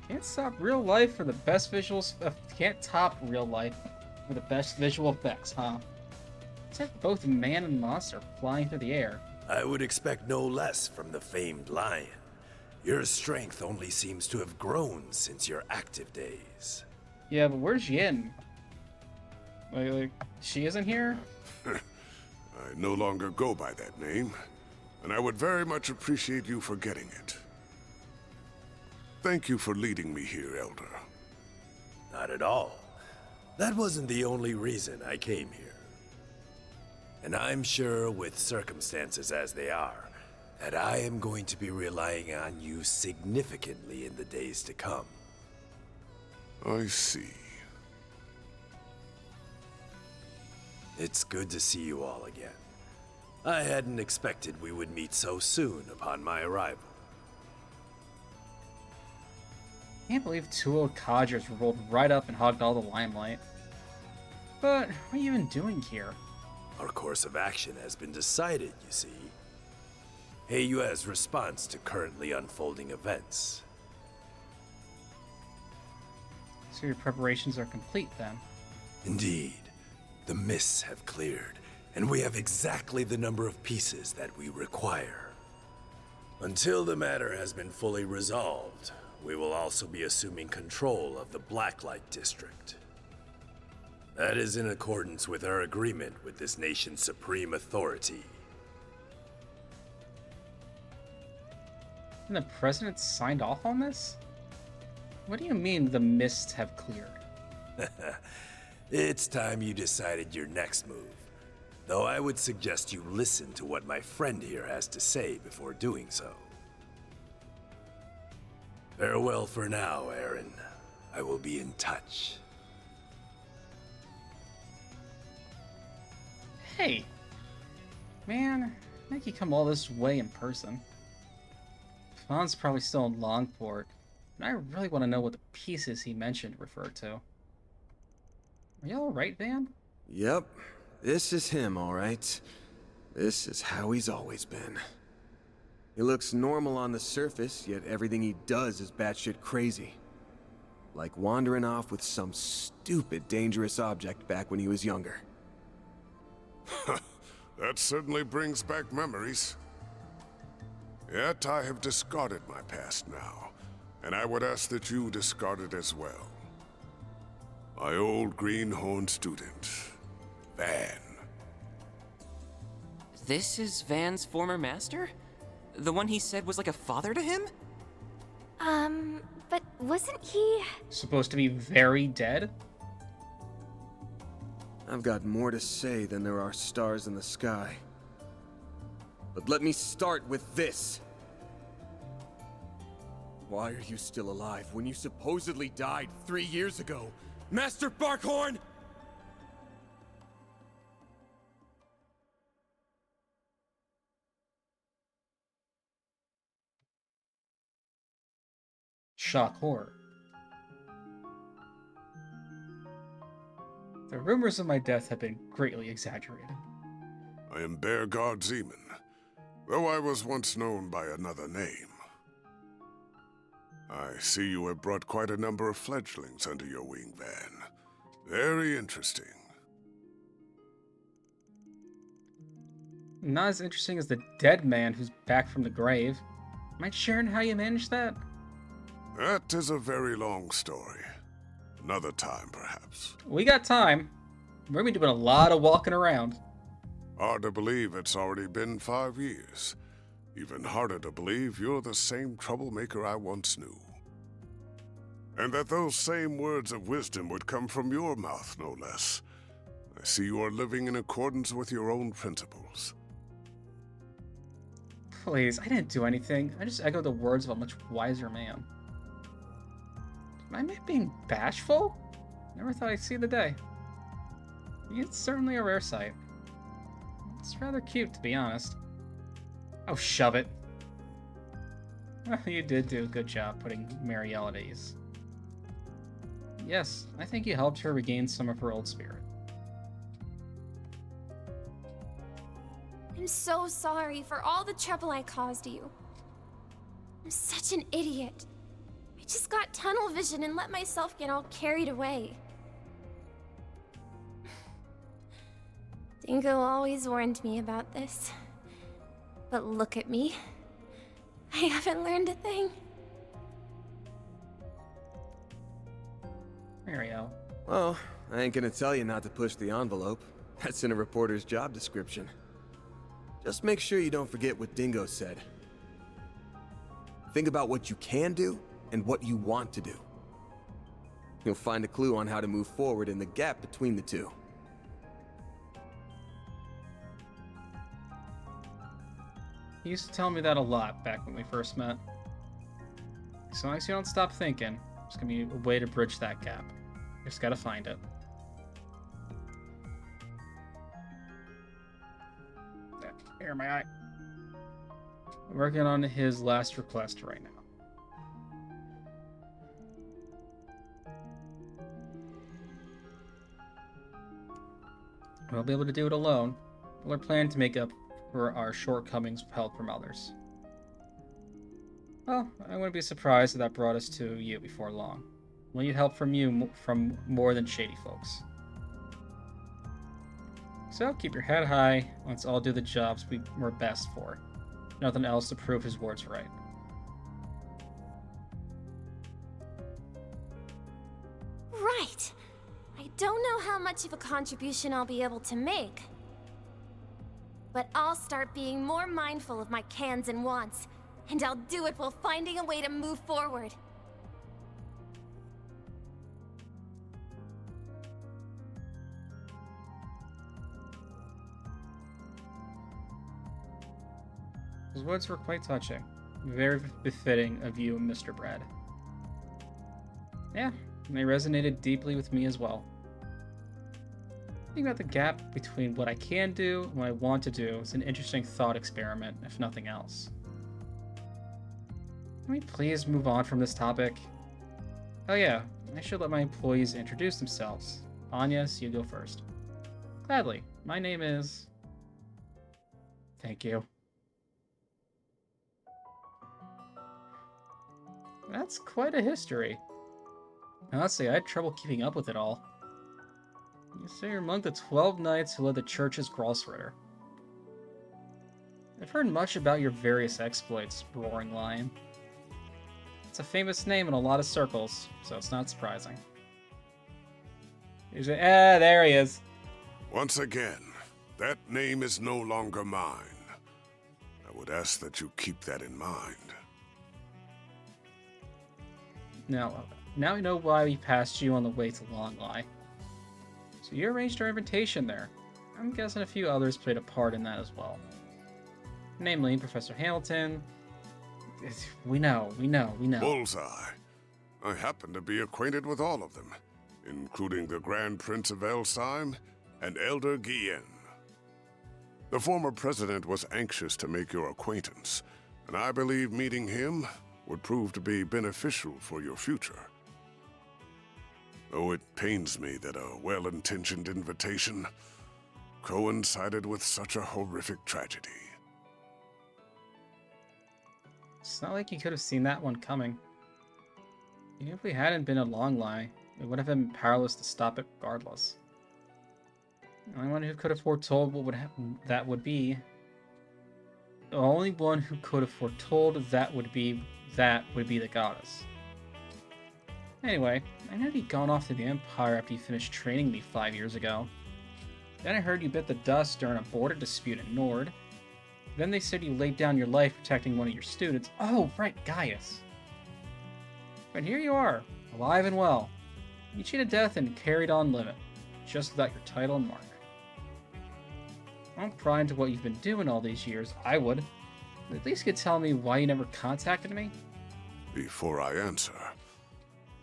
Can't stop real life for the best visuals. Can't top real life for the best visual effects, huh? It's like both man and monster flying through the air. I would expect no less from the famed lion. Your strength only seems to have grown since your active days. Yeah, but where's Yin? Like, she isn't here? I no longer go by that name, and I would very much appreciate you forgetting it. Thank you for leading me here, Elder. Not at all. That wasn't the only reason I came here. And I'm sure, with circumstances as they are, that I am going to be relying on you significantly in the days to come. I see. It's good to see you all again. I hadn't expected we would meet so soon upon my arrival. I can't believe two old codgers rolled right up and hogged all the limelight. But what are you even doing here? Our course of action has been decided, you see. Heiyue's response to currently unfolding events. So your preparations are complete then. Indeed. The mists have cleared, and we have exactly the number of pieces that we require. Until the matter has been fully resolved, we will also be assuming control of the Blacklight District. That is in accordance with our agreement with this nation's supreme authority. And the president signed off on this? What do you mean the mists have cleared? It's time you decided your next move. Though I would suggest you listen to what my friend here has to say before doing so. Farewell for now, Aaron. I will be in touch. Hey! Man, make you come all this way in person. Fawn's probably still in Longport, and I really want to know what the pieces he mentioned refer to. Are you alright, Van? Yep. This is him, alright. This is how he's always been. He looks normal on the surface, yet everything he does is batshit crazy. Like wandering off with some stupid, dangerous object back when he was younger. That certainly brings back memories. Yet I have discarded my past now, and I would ask that you discard it as well. My old greenhorn student, Van. This is Van's former master? The one he said was like a father to him? But wasn't he... Supposed to be very dead? I've got more to say than there are stars in the sky. But let me start with this. Why are you still alive when you supposedly died 3 years ago? Master Barkhorn! Shock horror. The rumors of my death have been greatly exaggerated. I am Bearguard Zeman, though I was once known by another name. I see you have brought quite a number of fledglings under your wing, Van. Very interesting. Not as interesting as the dead man who's back from the grave. Mind sharing how you managed that? That is a very long story. Another time, perhaps. We got time. We're gonna be doing a lot of walking around. Hard to believe it's already been 5 years. Even harder to believe you're the same troublemaker I once knew. And that those same words of wisdom would come from your mouth, no less. I see you are living in accordance with your own principles. Please, I didn't do anything. I just echoed the words of a much wiser man. Am I being bashful? Never thought I'd see the day. It's certainly a rare sight. It's rather cute, to be honest. Oh, shove it. Well, you did do a good job putting Marielle at ease. Yes, I think you helped her regain some of her old spirit. I'm so sorry for all the trouble I caused you. I'm such an idiot. I just got tunnel vision and let myself get all carried away. Dingo always warned me about this. But look at me. I haven't learned a thing. Marielle. Well, I ain't gonna tell you not to push the envelope. That's in a reporter's job description. Just make sure you don't forget what Dingo said. Think about what you can do and what you want to do. You'll find a clue on how to move forward in the gap between the two. He used to tell me that a lot back when we first met. As long as you don't stop thinking, there's gonna be a way to bridge that gap. You just gotta find it. Here, my eye. I'm working on his last request right now. I won't be able to do it alone, but we're planning to make up for our shortcomings with help from others. Well, I wouldn't be surprised if that brought us to you before long. We'll need help from you from more than shady folks. So keep your head high. Let's all do the jobs we're best for. Nothing else to prove his words right. Right. I don't know how much of a contribution I'll be able to make. But I'll start being more mindful of my cans and wants. And I'll do it while finding a way to move forward. His words were quite touching. Very befitting of you, Mr. Brad. Yeah, and they resonated deeply with me as well. Thinking about the gap between what I can do and what I want to do is an interesting thought experiment, if nothing else. Can we please move on from this topic? Oh yeah, I should let my employees introduce themselves. Anya, so you go first. Gladly. My name is... Thank you. That's quite a history. Honestly, I had trouble keeping up with it all. You say you're among the 12 knights who led the church's Gralsritter. I've heard much about your various exploits, Roaring Lion. It's a famous name in a lot of circles, so it's not surprising. There he is. Once again, that name is no longer mine. I would ask that you keep that in mind. Now we know why we passed you on the way to Longlai. So you arranged our invitation there. I'm guessing a few others played a part in that as well. Namely, Professor Hamilton. We know. Bullseye. I happen to be acquainted with all of them, including the Grand Prince of Elsheim and Elder Guillen. The former president was anxious to make your acquaintance, and I believe meeting him would prove to be beneficial for your future. Though it pains me that a well-intentioned invitation coincided with such a horrific tragedy. It's not like you could have seen that one coming. Even if we hadn't been a Longlai, we would have been powerless to stop it regardless. The only one who could have foretold what that would be. The only one who could have foretold that would be the goddess. Anyway, I know you'd gone off to the Empire after you finished training me 5 years ago. Then I heard you bit the dust during a border dispute in Nord. Then they said you laid down your life protecting one of your students. Oh, right, Gaius. But here you are, alive and well. You cheated death and carried on living, just without your title and mark. I won't pry into what you've been doing all these years, I would. But at least you could tell me why you never contacted me? Before I answer,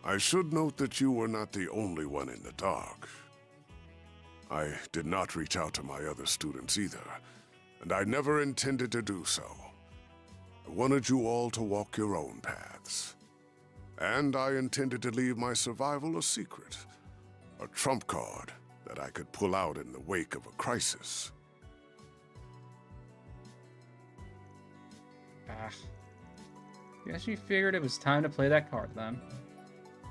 I should note that you were not the only one in the dark. I did not reach out to my other students either, and I never intended to do so. I wanted you all to walk your own paths. And I intended to leave my survival a secret, a trump card that I could pull out in the wake of a crisis. Guess you figured it was time to play that card then.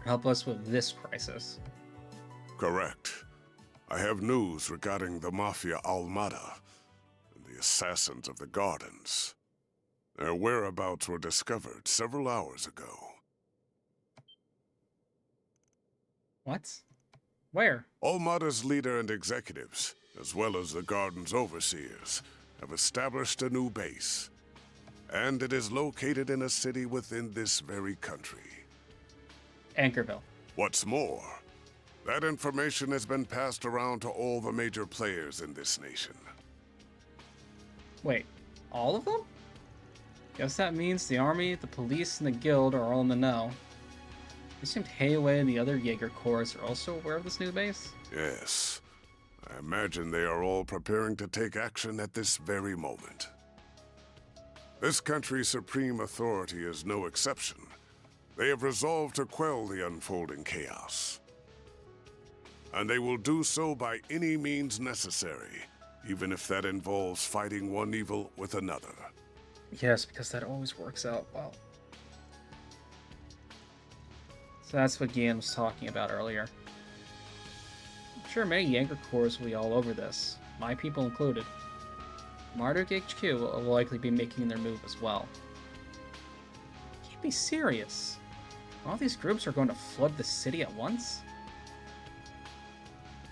Help us with this crisis. Correct. I have news regarding the Mafia Almada and the assassins of the Gardens. Their whereabouts were discovered several hours ago. What? Where? Almada's leader and executives, as well as the Garden's overseers, have established a new base. And it is located in a city within this very country. Anchorville. What's more, that information has been passed around to all the major players in this nation. Wait, all of them? Guess that means the army, the police, and the guild are all in the know. It seemed Hayway and the other Jaeger Corps are also aware of this new base? Yes. I imagine they are all preparing to take action at this very moment. This country's supreme authority is no exception. They have resolved to quell the unfolding chaos. And they will do so by any means necessary, even if that involves fighting one evil with another. Yes, because that always works out well. So that's what Gian was talking about earlier. I'm sure many Yanker cores will be all over this, my people included. Marduk HQ will likely be making their move as well. You can't be serious. All these groups are going to flood the city at once?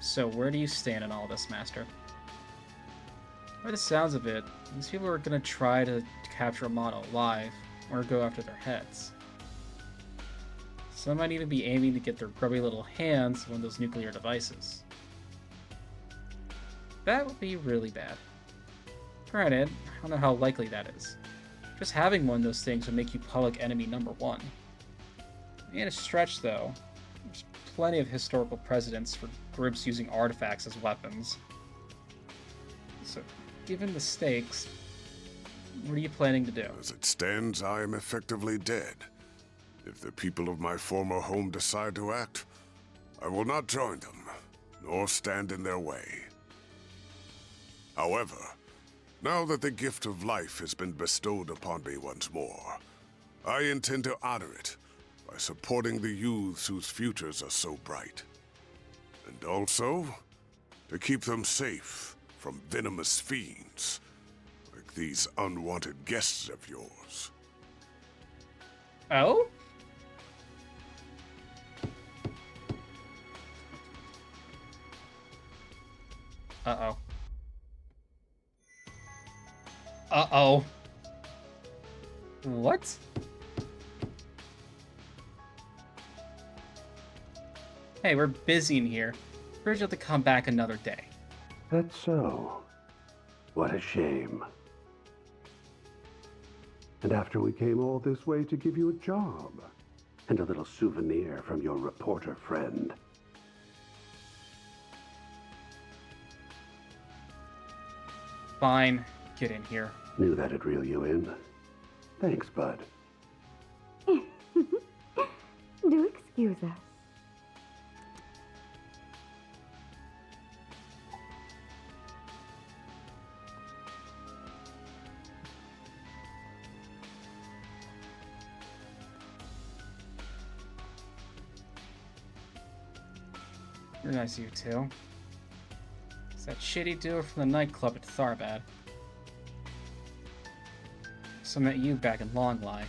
So where do you stand in all this, Master? By the sounds of it, these people are going to try to capture Amado alive, or go after their heads. Some might even be aiming to get their grubby little hands on those nuclear devices. That would be really bad. Granted, I don't know how likely that is. Just having one of those things would make you public enemy number one. In a stretch, though, there's plenty of historical precedents for groups using artifacts as weapons. So, given the stakes, what are you planning to do? As it stands, I am effectively dead. If the people of my former home decide to act, I will not join them, nor stand in their way. However, now that the gift of life has been bestowed upon me once more, I intend to honor it by supporting the youths whose futures are so bright. And also, to keep them safe from venomous fiends, like these unwanted guests of yours. Oh? Uh-oh. Uh-oh. What? Hey, we're busy in here. We're able to come back another day. That's so. What a shame. And after we came all this way to give you a job, and a little souvenir from your reporter friend. Fine. Get in here. Knew that'd reel you in. Thanks, bud. Do excuse us. You're nice, you two. It's that shitty dude from the nightclub at Tharbad. So I met you back in Longlie.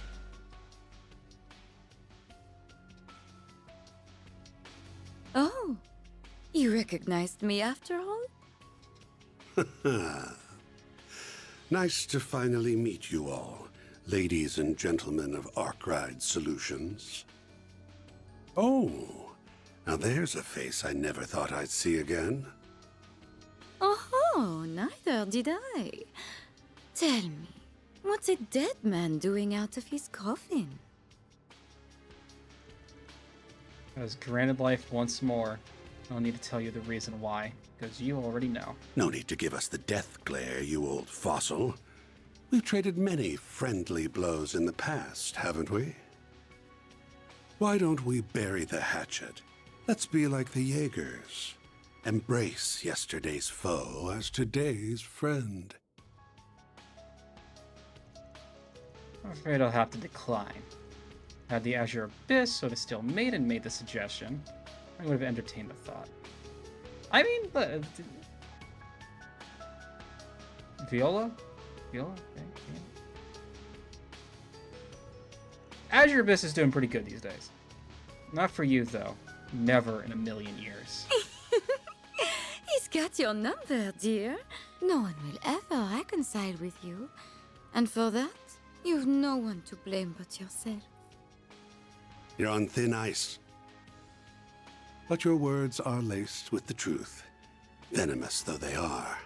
Oh, you recognized me after all? Nice to finally meet you all, ladies and gentlemen of Arkride Solutions. Oh, now there's a face I never thought I'd see again. Oh, neither did I. Tell me, what's a dead man doing out of his coffin? I was granted life once more. I don't need to tell you the reason why, because you already know. No need to give us the death glare, you old fossil. We've traded many friendly blows in the past, haven't we? Why don't we bury the hatchet? Let's be like the Jaegers. Embrace yesterday's foe as today's friend. I'm afraid I'll have to decline. Had the Azure Abyss or the Steel Maiden made the suggestion, I would have entertained the thought. I mean, but... Viola? Viola? Okay, yeah. Azure Abyss is doing pretty good these days. Not for you, though. Never in a million years. He's got your number, dear. No one will ever reconcile with you. And for that, you've no one to blame but yourself. You're on thin ice. But your words are laced with the truth, venomous though they are.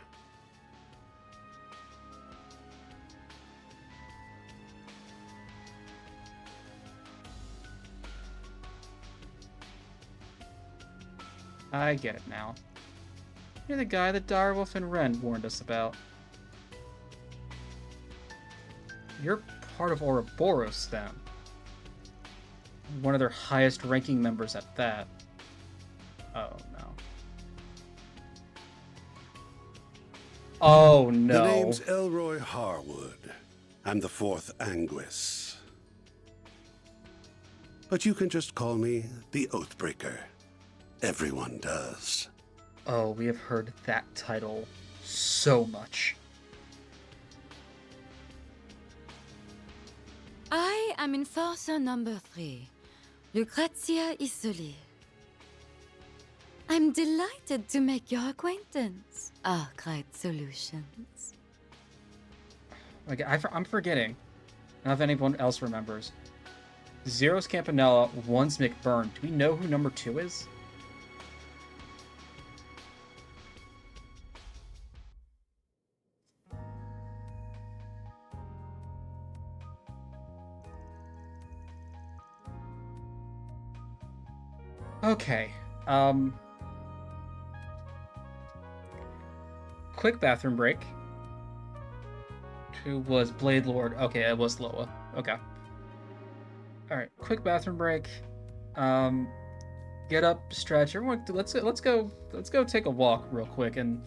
I get it now. You're the guy that Direwolf and Ren warned us about. You're part of Ouroboros, then. One of their highest-ranking members at that. Oh, no. Oh, no. The name's Elroy Harwood. I'm the fourth Anguis. but you can just call me the Oathbreaker. Everyone does. Oh, we have heard that title so much. I am Enforcer number 3, Lucrezia Isoli. I'm delighted to make your acquaintance, Arkwright Solutions. Like, I'm forgetting. I don't know if anyone else remembers. Zeros Campanella, one's McBurn. Do we know who number 2 is? Okay. Quick bathroom break. Who was Blade Lord? Okay, it was Loa. Okay. Alright, quick bathroom break. Get up, stretch. Everyone, let's go take a walk real quick and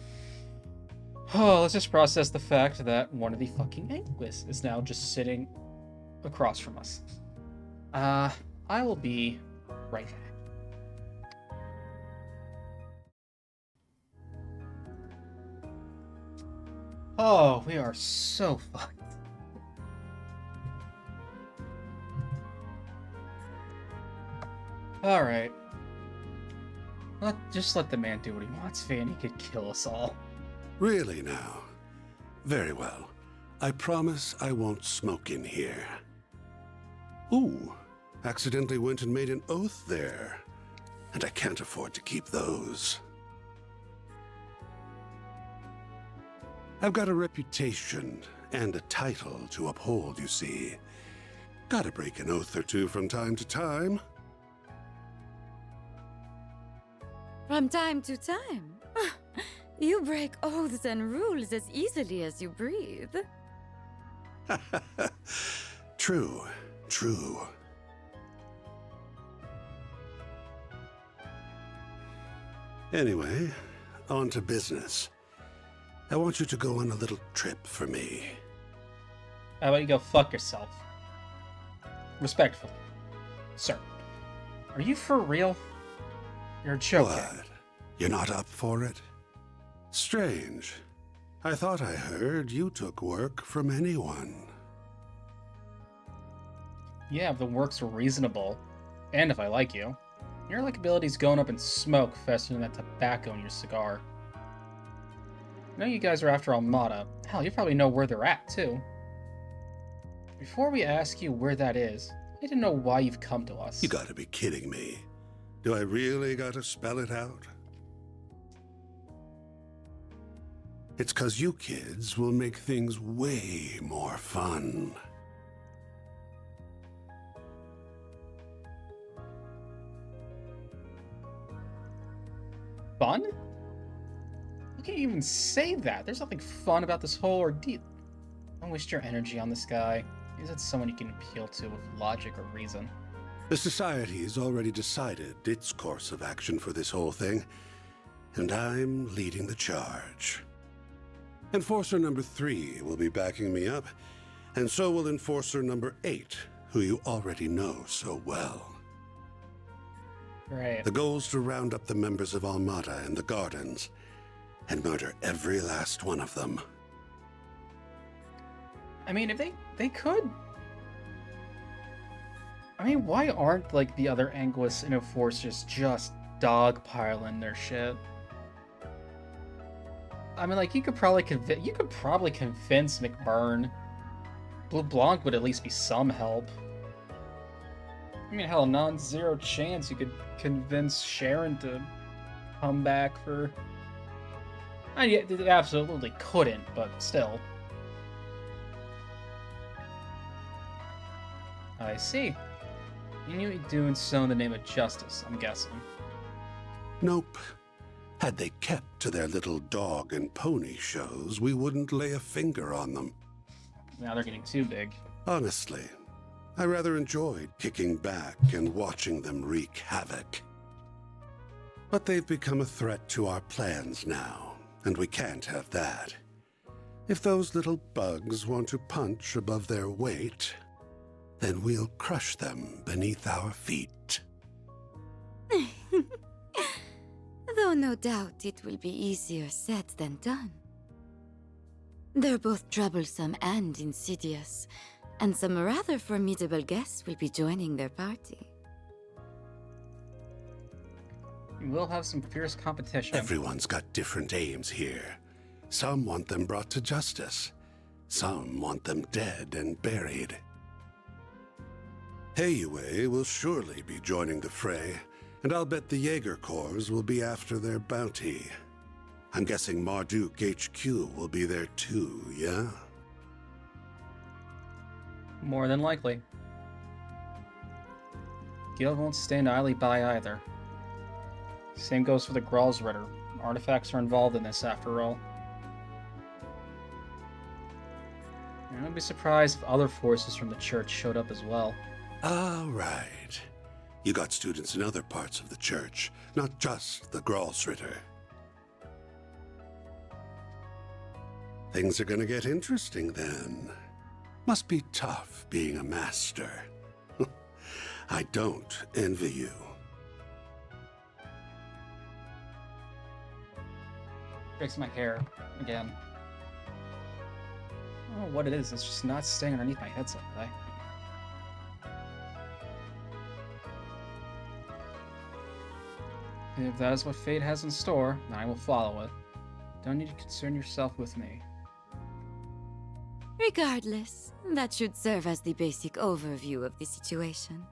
let's just process the fact that one of the fucking Anguis is now just sitting across from us. I will be right back. Oh, we are so fucked. Alright. Just let the man do what he wants, Van. He could kill us all. Really now? Very well. I promise I won't smoke in here. Ooh, accidentally went and made an oath there. And I can't afford to keep those. I've got a reputation and a title to uphold, you see. Gotta break an oath or two from time to time. From time to time? You break oaths and rules as easily as you breathe. True, true. Anyway, on to business. I want you to go on a little trip for me. How about you go fuck yourself? Respectfully. Sir. Are you for real? You're joking. What? You're not up for it? Strange. I thought I heard you took work from anyone. Yeah, if the works were reasonable. And if I like you. Your likability's going up in smoke faster than that tobacco in your cigar. I know you guys are after Almada. Hell, you probably know where they're at, too. Before we ask you where that is, I need to know why you've come to us. You gotta be kidding me. Do I really gotta spell it out? It's 'cause you kids will make things way more fun. Fun? You can't even say that. There's nothing fun about this whole ordeal. Don't waste your energy on this guy. He's not someone you can appeal to with logic or reason. The Society's already decided its course of action for this whole thing, and I'm leading the charge. Enforcer number 3 will be backing me up, and so will Enforcer number 8, who you already know so well. Right. The goal's to round up the members of Almada and the Gardens, and murder every last one of them. I mean, if they could. I mean, why aren't, like, the other Anguis and Enforcers just dogpiling their shit? I mean, like, you could probably convince McBurn. Blue Blanc would at least be some help. I mean, hell, non-zero chance you could convince Sharon to come back for... I mean, they absolutely couldn't, but still. I see. You knew you'd doing so in the name of justice, I'm guessing. Nope. Had they kept to their little dog and pony shows, we wouldn't lay a finger on them. Now they're getting too big. Honestly, I rather enjoyed kicking back and watching them wreak havoc. But they've become a threat to our plans now, and we can't have that. If those little bugs want to punch above their weight, then we'll crush them beneath our feet. Though no doubt it will be easier said than done. They're both troublesome and insidious, and some rather formidable guests will be joining their party. We'll have some fierce competition. Everyone's got different aims here. Some want them brought to justice. Some want them dead and buried. Heiyue will surely be joining the fray, and I'll bet the Jaeger Corps will be after their bounty. I'm guessing Marduk HQ will be there too, yeah? More than likely. Guild won't stand idly by either. Same goes for the Gralsritter. Artifacts are involved in this after all. And I'd be surprised if other forces from the church showed up as well. All right. You got students in other parts of the church, not just the Gralsritter. Things are gonna get interesting then. Must be tough being a master. I don't envy you. Fix my hair again. I don't know what it is, it's just not staying underneath my headset today. If that is what fate has in store, then I will follow it. Don't need to concern yourself with me. Regardless, that should serve as the basic overview of the situation.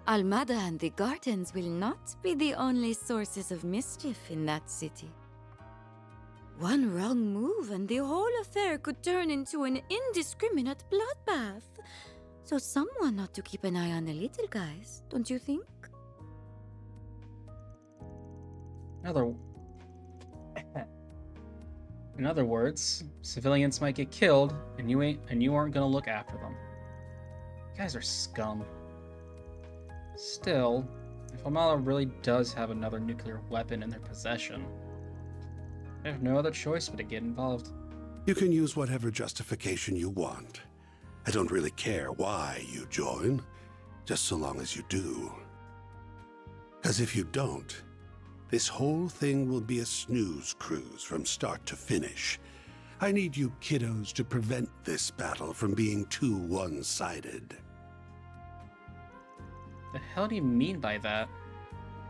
Almada and the gardens will not be the only sources of mischief in that city. One wrong move and the whole affair could turn into an indiscriminate bloodbath. So someone ought to keep an eye on the little guys, don't you think? In other words, civilians might get killed, and you aren't gonna look after them. You guys are scum. Still, if Amala really does have another nuclear weapon in their possession, I have no other choice but to get involved. You can use whatever justification you want. I don't really care why you join, just so long as you do. 'Cause if you don't, this whole thing will be a snooze cruise from start to finish. I need you kiddos to prevent this battle from being too one-sided. The hell do you mean by that?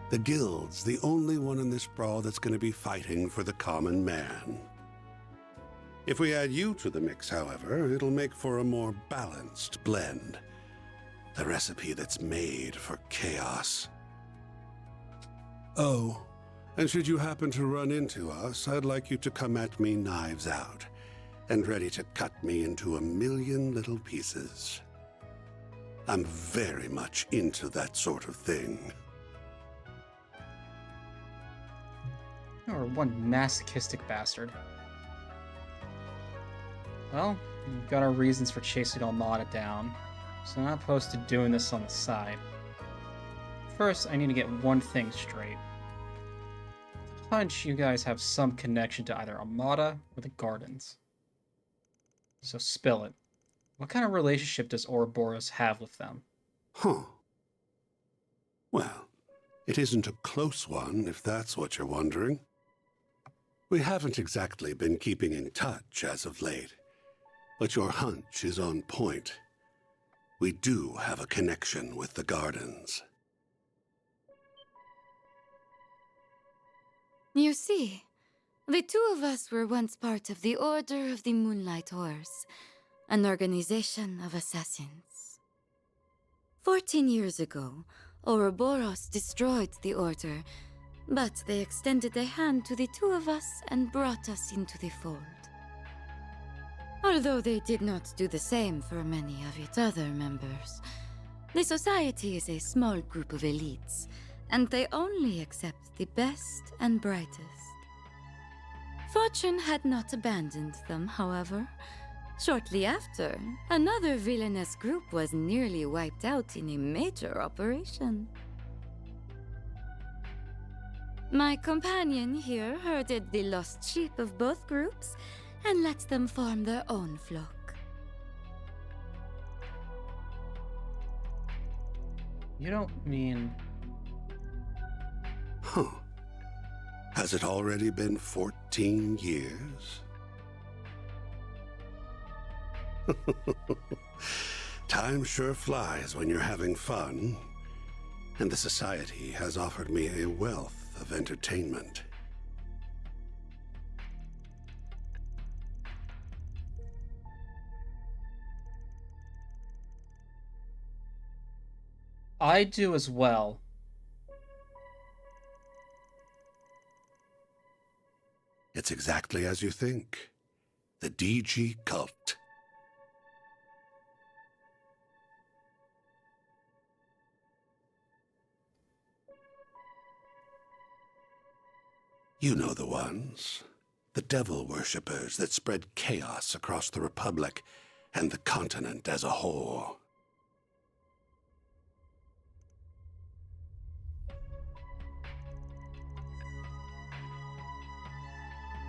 The Guild's the only one in this brawl that's going to be fighting for the common man. If we add you to the mix, however, it'll make for a more balanced blend. The recipe that's made for chaos. Oh, and should you happen to run into us, I'd like you to come at me knives out, and ready to cut me into a million little pieces. I'm very much into that sort of thing. You're one masochistic bastard. Well, we've got our reasons for chasing Almada down, so I'm not opposed to doing this on the side. First, I need to get one thing straight. Hunch you guys have some connection to either Almada or the Gardens. So spill it. What kind of relationship does Ouroboros have with them? Huh. Well, it isn't a close one, if that's what you're wondering. We haven't exactly been keeping in touch as of late, but your hunch is on point. We do have a connection with the Gardens. You see, the two of us were once part of the Order of the Moonlight Horse, an organization of assassins. 14 years ago, Ouroboros destroyed the Order, but they extended a hand to the two of us and brought us into the fold. Although they did not do the same for many of its other members, the society is a small group of elites, and they only accept the best and brightest. Fortune had not abandoned them, however. Shortly after, another villainous group was nearly wiped out in a major operation. My companion here herded the lost sheep of both groups and let them form their own flock. You don't mean... Huh. Has it already been 14 years? Time sure flies when you're having fun, and the Society has offered me a wealth of entertainment. I do as well. It's exactly as you think. The DG cult. You know the ones. The devil worshippers that spread chaos across the Republic and the continent as a whole.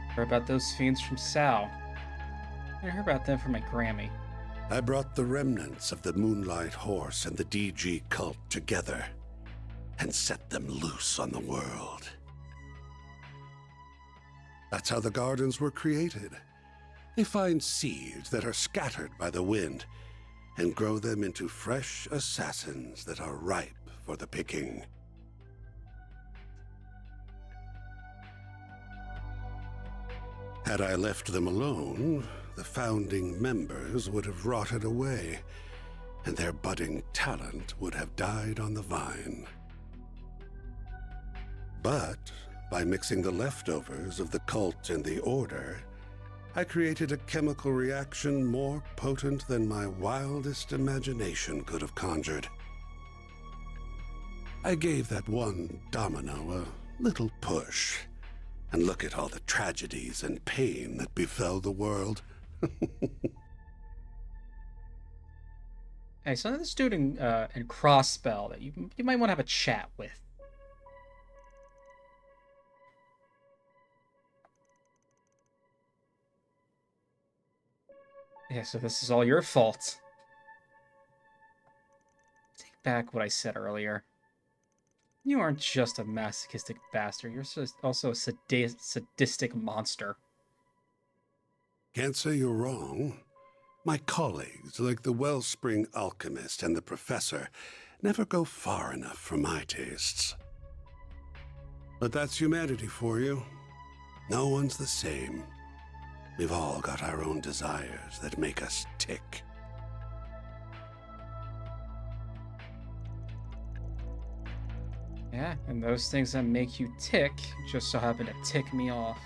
Heard about those fiends from Sao. I heard about them from my Grammy. I brought the remnants of the Moonlight Horse and the DG cult together and set them loose on the world. That's how the gardens were created. They find seeds that are scattered by the wind and grow them into fresh assassins that are ripe for the picking. Had I left them alone, the founding members would have rotted away, and their budding talent would have died on the vine. But by mixing the leftovers of the cult and the order, I created a chemical reaction more potent than my wildest imagination could have conjured. I gave that one domino a little push, and look at all the tragedies and pain that befell the world. Hey, so this dude in Crossspell that you might want to have a chat with. Yeah, so this is all your fault. Take back what I said earlier. You aren't just a masochistic bastard, you're also a sadistic monster. Can't say you're wrong. My colleagues, like the Wellspring Alchemist and the Professor, never go far enough for my tastes. But that's humanity for you. No one's the same. We've all got our own desires that make us tick. Yeah, and those things that make you tick just so happen to tick me off.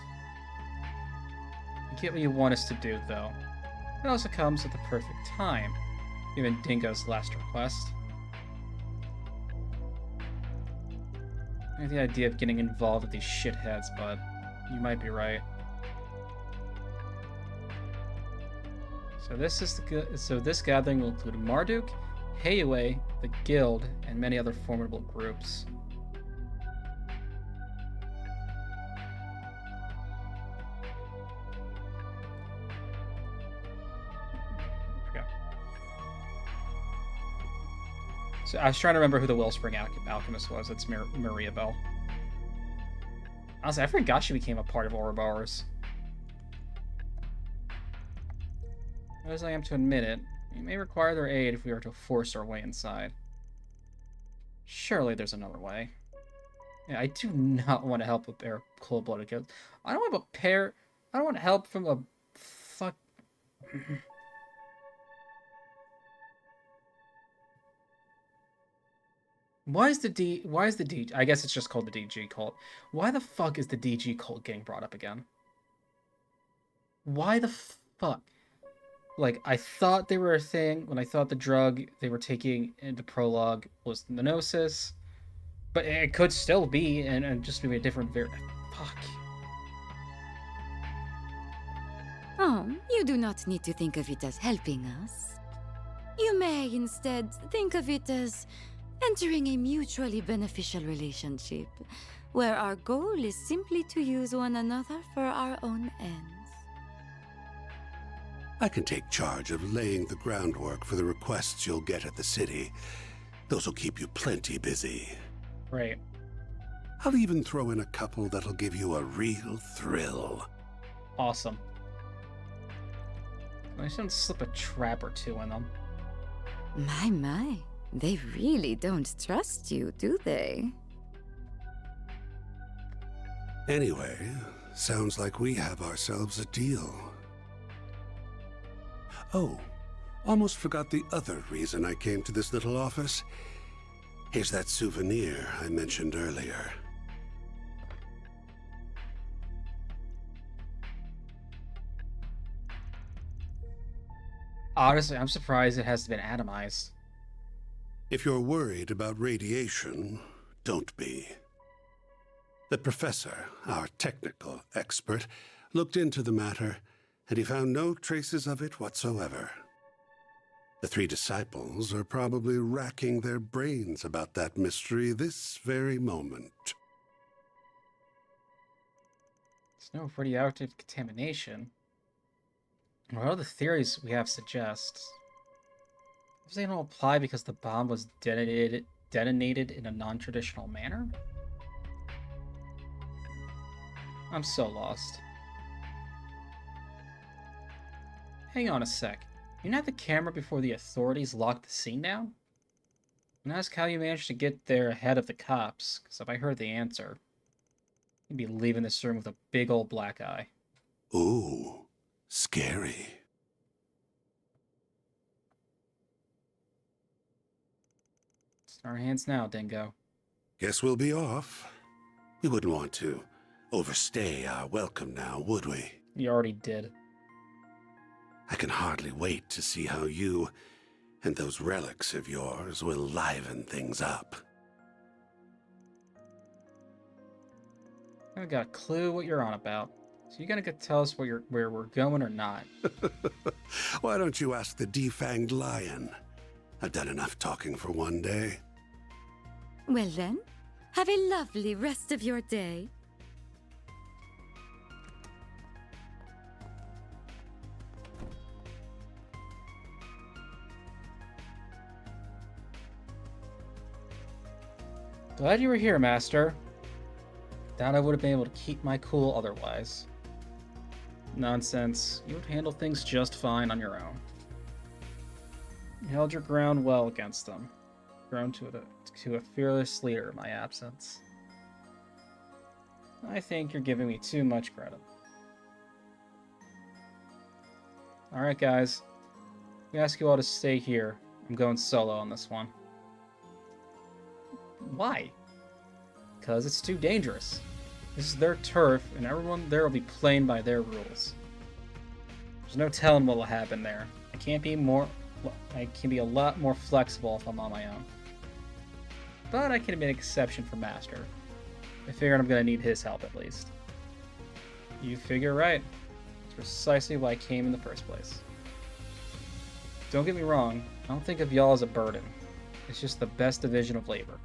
I get what you want us to do, though. It also comes at the perfect time, given Dingo's last request. I have the idea of getting involved with these shitheads, but you might be right. So this gathering will include Marduk, Heiue, the Guild, and many other formidable groups. So I was trying to remember who the Wellspring Alchemist was. It's Maria Bell. Honestly, I forgot she became a part of Ouroboros. As I am to admit it, we may require their aid if we are to force our way inside. Surely there's another way. Yeah, I do not want to help a pair of cold-blooded kids. I don't want help from a fuck. Why is the DG? I guess it's just called the DG cult. Why the fuck is the DG cult getting brought up again? Why the fuck? Like, I thought they were a thing when I thought the drug they were taking in the prologue was the Gnosis. But it could still be, and just maybe a different fuck. Oh, you do not need to think of it as helping us. You may instead think of it as entering a mutually beneficial relationship, where our goal is simply to use one another for our own ends. I can take charge of laying the groundwork for the requests you'll get at the city, Those'll keep you plenty busy. Right. I'll even throw in a couple that'll give you a real thrill. Awesome. I shouldn't slip a trap or two in them. My. They really don't trust you, do they? Anyway, sounds like we have ourselves a deal. Oh, almost forgot the other reason I came to this little office. Here's that souvenir I mentioned earlier. Honestly, I'm surprised it hasn't been atomized. If you're worried about radiation, don't be. The professor, our technical expert, looked into the matter, and he found no traces of it whatsoever. The three disciples are probably racking their brains about that mystery this very moment. There's no radioactive contamination. What other theories we have suggest? If they don't apply because the bomb was detonated in a non-traditional manner? I'm so lost. Hang on a sec. You had the camera before the authorities locked the scene down? And ask how you managed to get there ahead of the cops, because if I heard the answer, you'd be leaving this room with a big old black eye. Ooh, scary. It's in our hands now, Dingo. Guess we'll be off. We wouldn't want to overstay our welcome now, would we? You already did. I can hardly wait to see how you and those relics of yours will liven things up. I haven't got a clue what you're on about. So you gonna tell us where we're going or not? Why don't you ask the defanged lion? I've done enough talking for one day. Well then, have a lovely rest of your day. Glad you were here, Master. Doubt I would have been able to keep my cool otherwise. Nonsense. You would handle things just fine on your own. You held your ground well against them. Grown to a fearless leader in my absence. I think you're giving me too much credit. Alright, guys. We ask you all to stay here. I'm going solo on this one. Why? Because it's too dangerous. This is their turf, and everyone there will be playing by their rules. There's no telling what will happen there. I can be a lot more flexible if I'm on my own. But I can make an exception for Master. I figured I'm gonna need his help at least. You figure right. It's precisely why I came in the first place. Don't get me wrong, I don't think of y'all as a burden. It's just the best division of labor.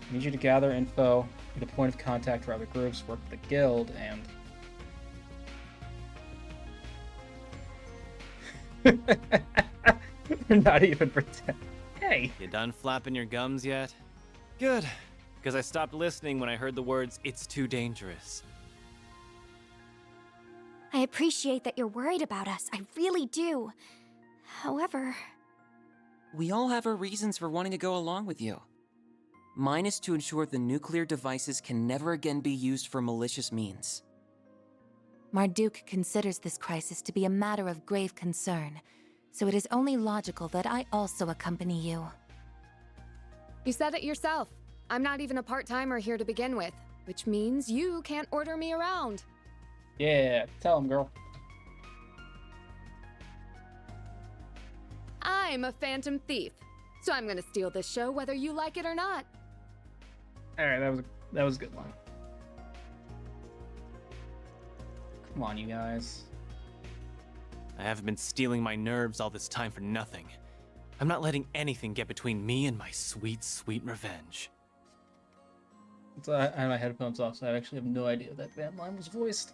I need you to gather info, be the point of contact for other groups, work with the guild, and... Not even pretend. Hey! You done flapping your gums yet? Good, because I stopped listening when I heard the words, "It's too dangerous." I appreciate that you're worried about us. I really do. However... We all have our reasons for wanting to go along with you. Mine is to ensure the nuclear devices can never again be used for malicious means. Marduk considers this crisis to be a matter of grave concern, so it is only logical that I also accompany you. You said it yourself. I'm not even a part-timer here to begin with, which means you can't order me around. Yeah, tell him, girl. I'm a phantom thief, so I'm gonna steal this show whether you like it or not. Alright, that was a good one. Come on, you guys. I haven't been stealing my nerves all this time for nothing. I'm not letting anything get between me and my sweet, sweet revenge. So I had my headphones off, so I actually have no idea that that line was voiced.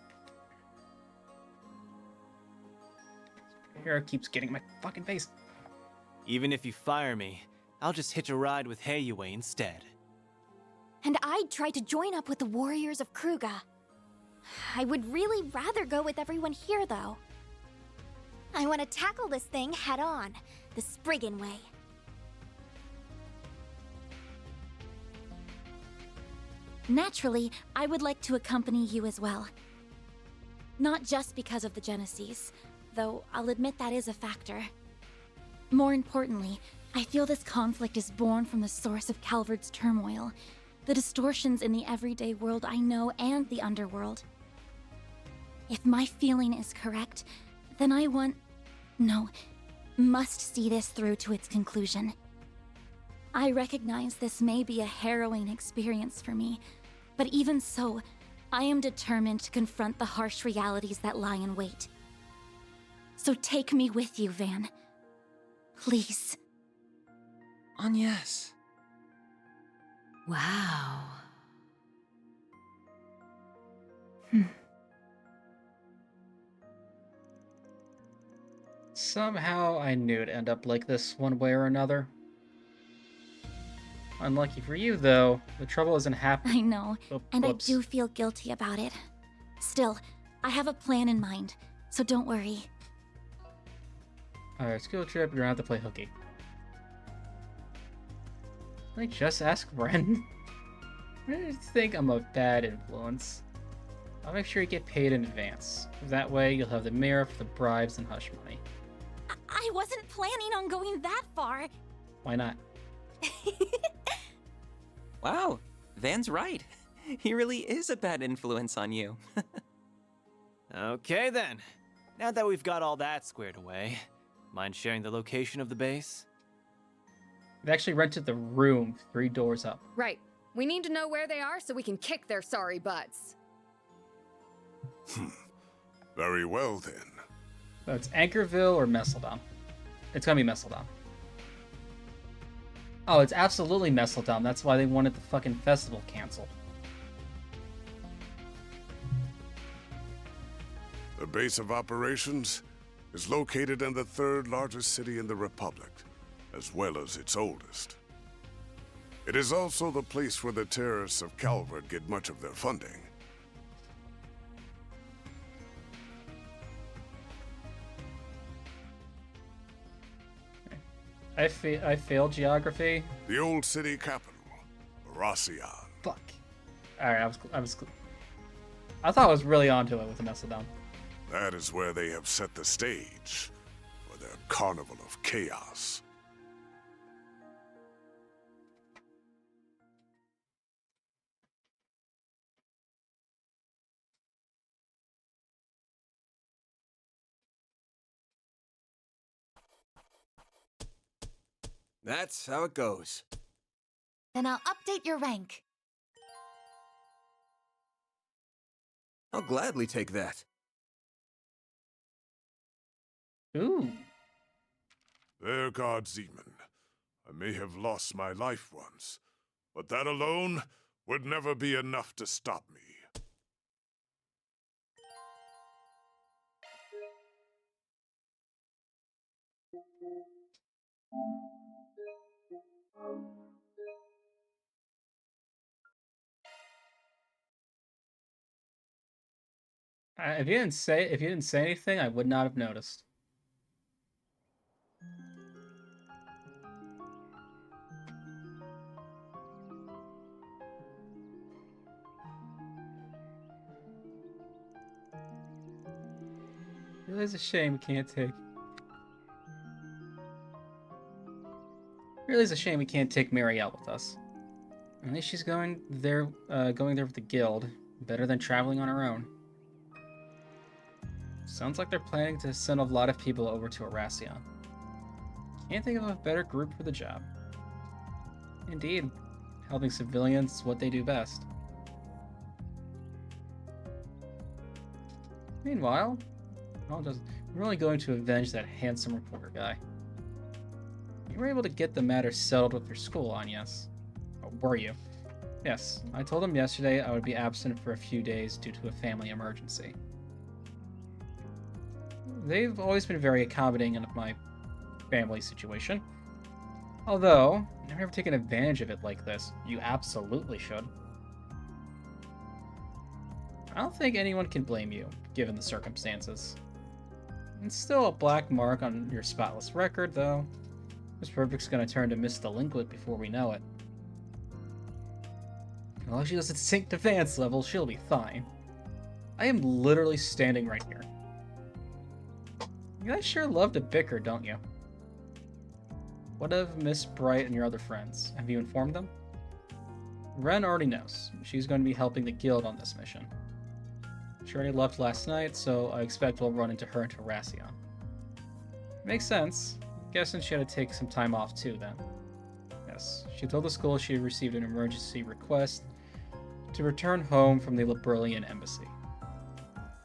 Hair keeps getting in my fucking face. Even if you fire me, I'll just hitch a ride with Heiyue instead. And I'd try to join up with the warriors of Kruga. I would really rather go with everyone here, though. I want to tackle this thing head on, the Spriggan way. Naturally, I would like to accompany you as well. Not just because of the Genesis, though I'll admit that is a factor. More importantly, I feel this conflict is born from the source of Calvard's turmoil, the distortions in the everyday world I know and the underworld. If my feeling is correct, then I must see this through to its conclusion. I recognize this may be a harrowing experience for me, but even so, I am determined to confront the harsh realities that lie in wait. So take me with you, Van. Please. Agnes. Wow. Somehow I knew it'd end up like this one way or another. Unlucky for you, though, the trouble isn't happening. I know, and I do feel guilty about it. Still, I have a plan in mind, so don't worry. Alright, school trip, you're gonna have to play hooky. Can I just ask Ren? I think I'm a bad influence. I'll make sure you get paid in advance. That way, you'll have the mirror for the bribes and hush money. I wasn't planning on going that far. Why not? Wow, Van's right. He really is a bad influence on you. Okay then. Now that we've got all that squared away, mind sharing the location of the base? We've actually rented the room 3 doors up. Right. We need to know where they are so we can kick their sorry butts. Very well then. So it's Anchorville or Messeldom. It's gonna be Messeldom. Oh, it's absolutely Messeldom. That's why they wanted the fucking festival canceled. The base of operations is located in the 3rd largest city in the Republic, as well as its oldest. It is also the place where the terrorists of Calvard get much of their funding. I failed geography. The old city capital, Racian. Fuck. Alright, I thought I was really onto it with the Messeldom. That is where they have set the stage for their carnival of chaos. That's how it goes. Then I'll update your rank. I'll gladly take that. Ooh. There, God Zeman. I may have lost my life once, but that alone would never be enough to stop me. If you didn't say anything, I would not have noticed. Really is a shame we can't take. Really is a shame we can't take Mary out with us. At least she's going there with the guild. Better than traveling on her own. Sounds like they're planning to send a lot of people over to Aracion. Can't think of a better group for the job. Indeed, helping civilians is what they do best. Meanwhile, we're only going to avenge that handsome reporter guy. You were able to get the matter settled with your school, Agnes. Or were you? Yes, I told him yesterday I would be absent for a few days due to a family emergency. They've always been very accommodating of my family situation. Although, I've never taken advantage of it like this. You absolutely should. I don't think anyone can blame you, given the circumstances. It's still a black mark on your spotless record, though. Miss Perfect's gonna turn to Miss Delinquent before we know it. As long as she doesn't sink to Vance level, she'll be fine. I am literally standing right here. You guys sure love to bicker, don't you? What of Miss Bright and your other friends? Have you informed them? Ren already knows. She's going to be helping the guild on this mission. She already left last night, so I expect we'll run into her and Terracion. Makes sense. Guessing she had to take some time off too, then. Yes, she told the school she had received an emergency request to return home from the Liberlian embassy.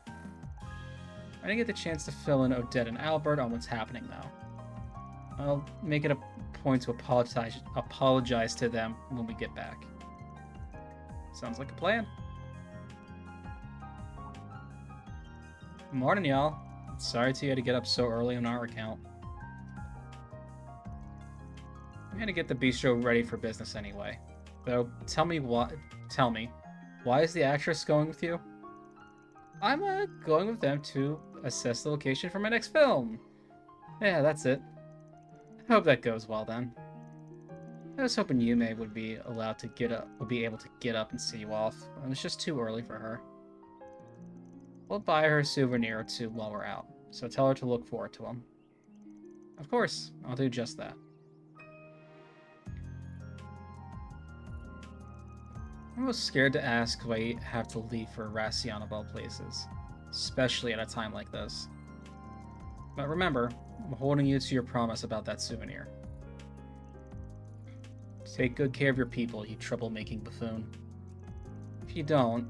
I didn't get the chance to fill in Odette and Albert on what's happening, though. I'll make it a point to apologize to them when we get back. Sounds like a plan. Morning, y'all. Sorry to you to get up so early on our account. I'm gonna get the bistro ready for business anyway. Though, tell me, why is the actress going with you? I'm going with them to assess the location for my next film. Yeah, that's it. I hope that goes well then. I was hoping Yume would be able to get up and see you off. It was just too early for her. We'll buy her a souvenir or two while we're out, so tell her to look forward to them. Of course, I'll do just that. I'm almost scared to ask if I have to leave for Racion of all places, especially at a time like this. But remember, I'm holding you to your promise about that souvenir. Take good care of your people, you trouble-making buffoon. If you don't,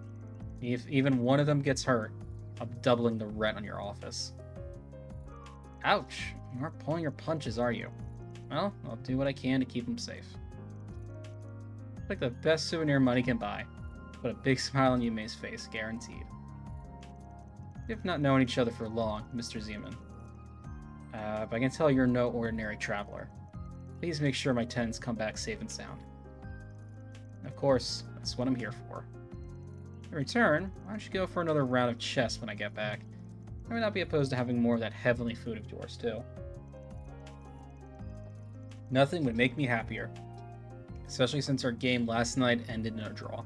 if even one of them gets hurt, I'm doubling the rent on your office. Ouch! You aren't pulling your punches, are you? Well, I'll do what I can to keep them safe. Like the best souvenir money can buy. Put a big smile on Yume's face, guaranteed. We've not known each other for long, Mr. Zeman. But I can tell you're no ordinary traveler. Please make sure my tenants come back safe and sound. Of course, that's what I'm here for. In return, why don't you go for another round of chess when I get back? I may not be opposed to having more of that heavenly food of yours, too. Nothing would make me happier. Especially since our game last night ended in a draw.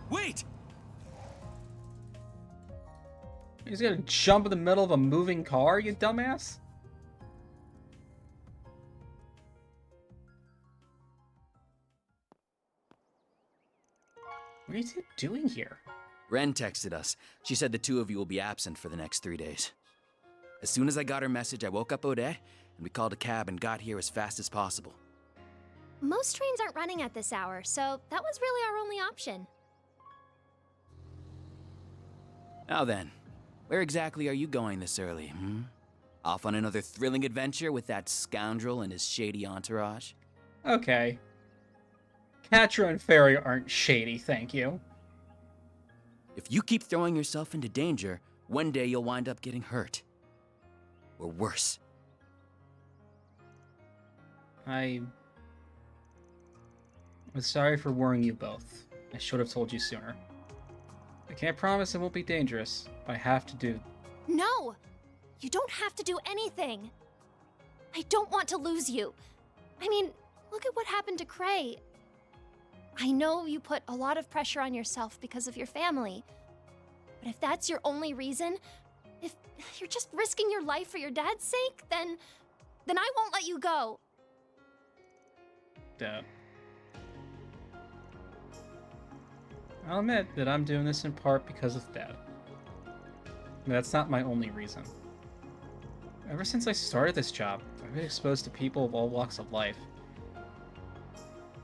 Wait! He's gonna jump in the middle of a moving car, you dumbass? What are you two doing here? Ren texted us. She said the two of you will be absent for the next 3 days. As soon as I got her message, I woke up Odette, and we called a cab and got here as fast as possible. Most trains aren't running at this hour, so that was really our only option. Now then, where exactly are you going this early, Off on another thrilling adventure with that scoundrel and his shady entourage? Okay. Catra and Fairy aren't shady, thank you. If you keep throwing yourself into danger, one day you'll wind up getting hurt. Or worse. I'm sorry for worrying you both. I should have told you sooner. I can't promise it won't be dangerous, but I have to do... No! You don't have to do anything! I don't want to lose you. I mean, look at what happened to Cray. I know you put a lot of pressure on yourself because of your family. But if that's your only reason, if you're just risking your life for your dad's sake, then I won't let you go. Dad. I'll admit that I'm doing this in part because of Dad. But that's not my only reason. Ever since I started this job, I've been exposed to people of all walks of life.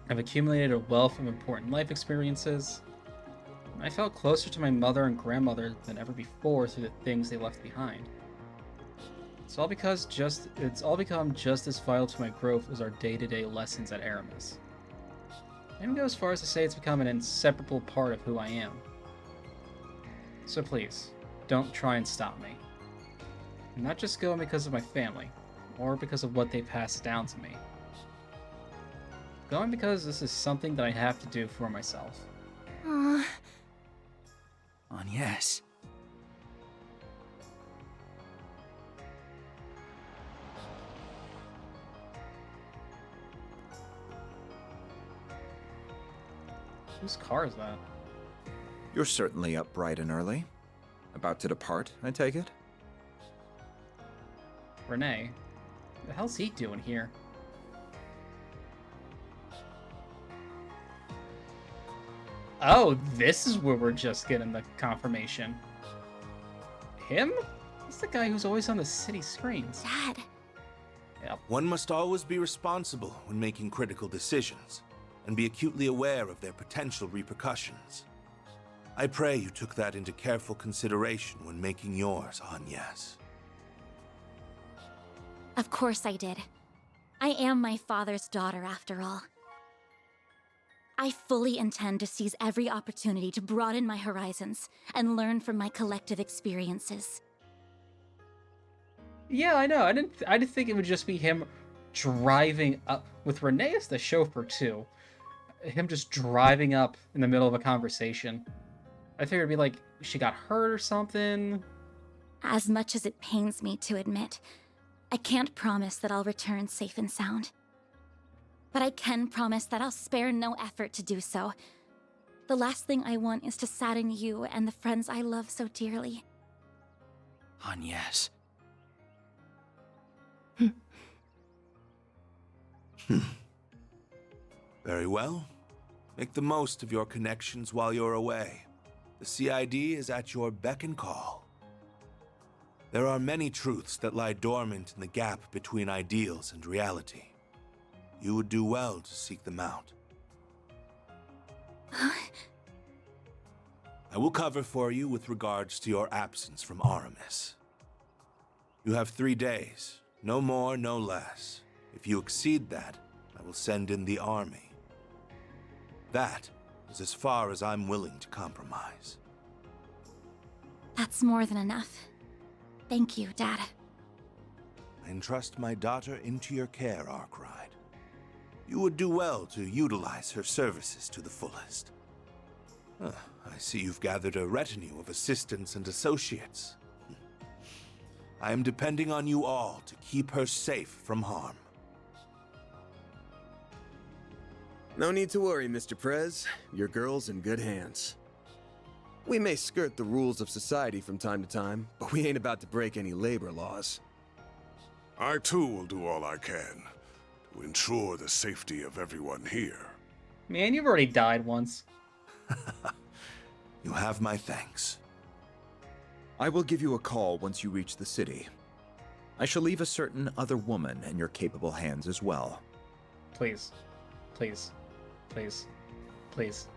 I've accumulated a wealth of important life experiences. I felt closer to my mother and grandmother than ever before through the things they left behind. It's all become just as vital to my growth as our day-to-day lessons at Aramis. I even go as far as to say it's become an inseparable part of who I am. So please, don't try and stop me. I'm not just going because of my family, or because of what they passed down to me. I'm going because this is something that I have to do for myself. Yes. Whose car is that? You're certainly up bright and early. About to depart, I take it? Renee? What the hell's he doing here? Oh, this is where we're just getting the confirmation. Him? He's the guy who's always on the city screens. Dad. Yep. One must always be responsible when making critical decisions, and be acutely aware of their potential repercussions. I pray you took that into careful consideration when making yours, Agnes. Of course I did. I am my father's daughter, after all. I fully intend to seize every opportunity to broaden my horizons and learn from my collective experiences. Yeah, I know. I didn't think it would just be him driving up with Renee as the chauffeur too. Him just driving up in the middle of a conversation. I figured it'd be like she got hurt or something. As much as it pains me to admit, I can't promise that I'll return safe and sound. But I can promise that I'll spare no effort to do so. The last thing I want is to sadden you and the friends I love so dearly. Agnes. Very well. Make the most of your connections while you're away. The CID is at your beck and call. There are many truths that lie dormant in the gap between ideals and reality. You would do well to seek them out. I will cover for you with regards to your absence from Aramis. You have 3 days, no more, no less. If you exceed that, I will send in the army. That is as far as I'm willing to compromise. That's more than enough. Thank you, Dad. I entrust my daughter into your care, Arkwright. You would do well to utilize her services to the fullest. I see you've gathered a retinue of assistants and associates. I am depending on you all to keep her safe from harm. No need to worry, Mr. Prez. Your girl's in good hands. We may skirt the rules of society from time to time, but we ain't about to break any labor laws. I too will do all I can to ensure the safety of everyone here. Man, you've already died once. You have my thanks. I will give you a call once you reach the city. I shall leave a certain other woman in your capable hands as well. Please. Please. Please. Please.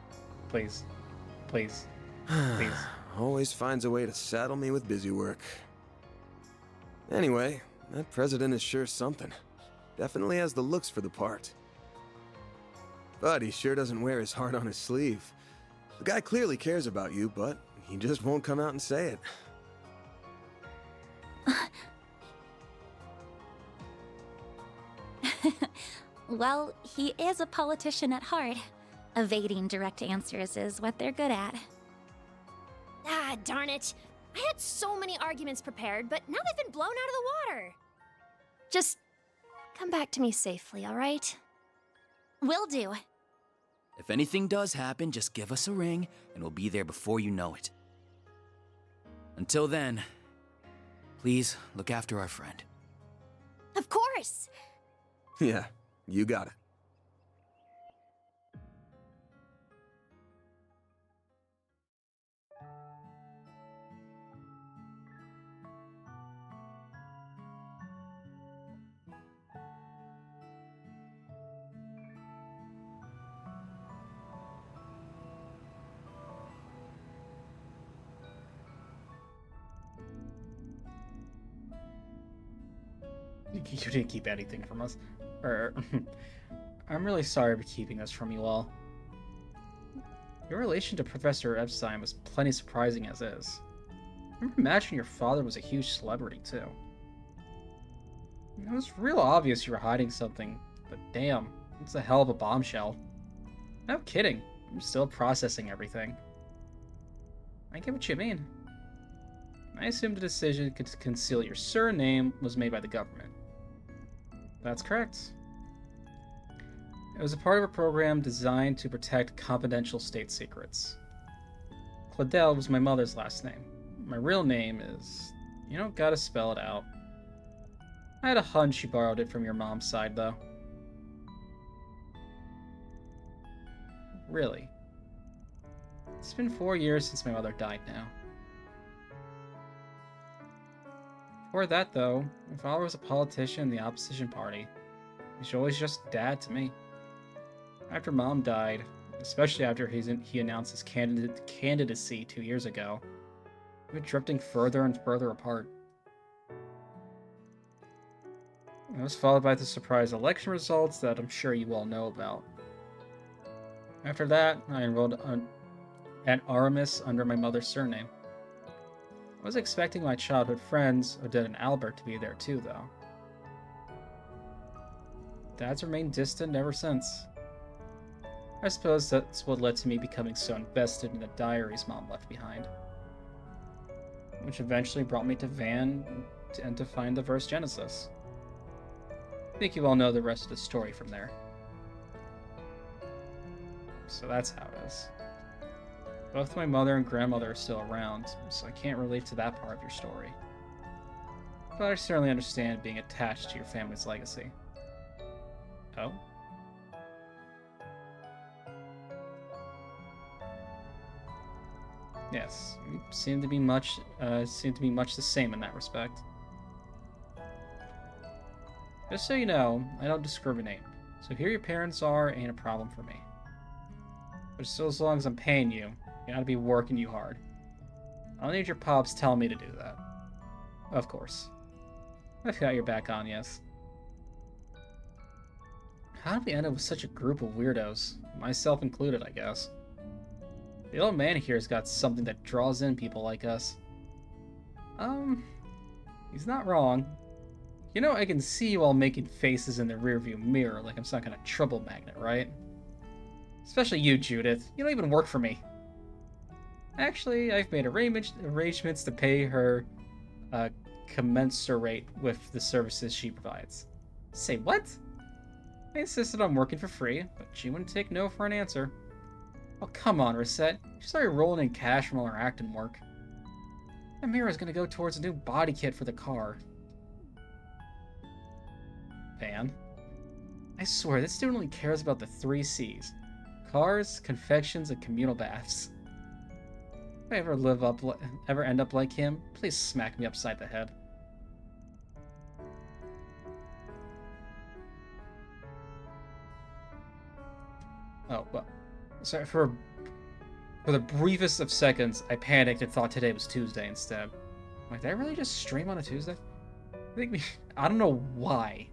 Please. Please. Please. Always finds a way to saddle me with busy work. Anyway, that president is sure something. Definitely has the looks for the part. But he sure doesn't wear his heart on his sleeve. The guy clearly cares about you, but he just won't come out and say it. Well, he is a politician at heart. Evading direct answers is what they're good at. Ah, darn it. I had so many arguments prepared, but now they've been blown out of the water. Just come back to me safely, all right? Will do. If anything does happen, just give us a ring, and we'll be there before you know it. Until then, please look after our friend. Of course! Yeah, you got it. You didn't keep anything from us. I'm really sorry for keeping this from you all. Your relation to Professor Epstein was plenty surprising as is. I remember imagining your father was a huge celebrity, too. It was real obvious you were hiding something, but damn, it's a hell of a bombshell. No kidding, I'm still processing everything. I get what you mean. I assume the decision to conceal your surname was made by the government. That's correct. It was a part of a program designed to protect confidential state secrets. Claudel was my mother's last name. My real name is... You don't gotta spell it out. I had a hunch she borrowed it from your mom's side, though. Really? It's been 4 years since my mother died now. Before that, though, my father was a politician in the opposition party. He's always just Dad to me. After Mom died, especially after he announced his candidacy 2 years ago, we were drifting further and further apart. It was followed by the surprise election results that I'm sure you all know about. After that, I enrolled at Aramis under my mother's surname. I was expecting my childhood friends, Odette and Albert, to be there too, though. Dad's remained distant ever since. I suppose that's what led to me becoming so invested in the diaries Mom left behind. Which eventually brought me to Van and to find the verse Genesis. I think you all know the rest of the story from there. So that's how it is. Both my mother and grandmother are still around, so I can't relate to that part of your story. But I certainly understand being attached to your family's legacy. Oh? Yes, you seem to be much the same in that respect. Just so you know, I don't discriminate, so here your parents are ain't a problem for me. But still, as long as I'm paying you, you gotta be working you hard. I don't need your pops telling me to do that. Of course. I've got your back on, yes. How did we end up with such a group of weirdos? Myself included, I guess. The old man here's got something that draws in people like us. He's not wrong. You know, I can see you all making faces in the rearview mirror like I'm some kind of trouble magnet, right? Especially you, Judith. You don't even work for me. Actually, I've made arrangements to pay her commensurate with the services she provides. Say what? I insisted on working for free, but she wouldn't take no for an answer. Oh, come on, Reset. She's already rolling in cash from all her acting work. That mirror's gonna go towards a new body kit for the car. Van. I swear, this dude only cares about the 3 C's. Cars, confections, and communal baths. If I ever end up like him, please smack me upside the head. Oh, well, sorry, for the briefest of seconds, I panicked and thought today was Tuesday instead. Like, did I really just stream on a Tuesday? I don't know why.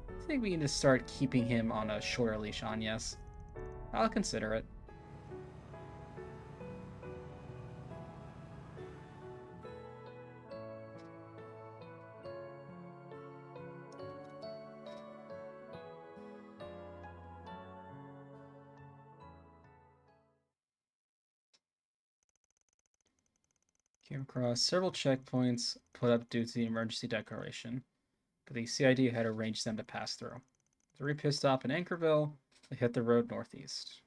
I think we need to start keeping him on a shorter leash on, yes. I'll consider it. Came across several checkpoints put up due to the emergency declaration, but the CID had arranged them to pass through. The re-pit stop in Anchorville, they hit the road northeast.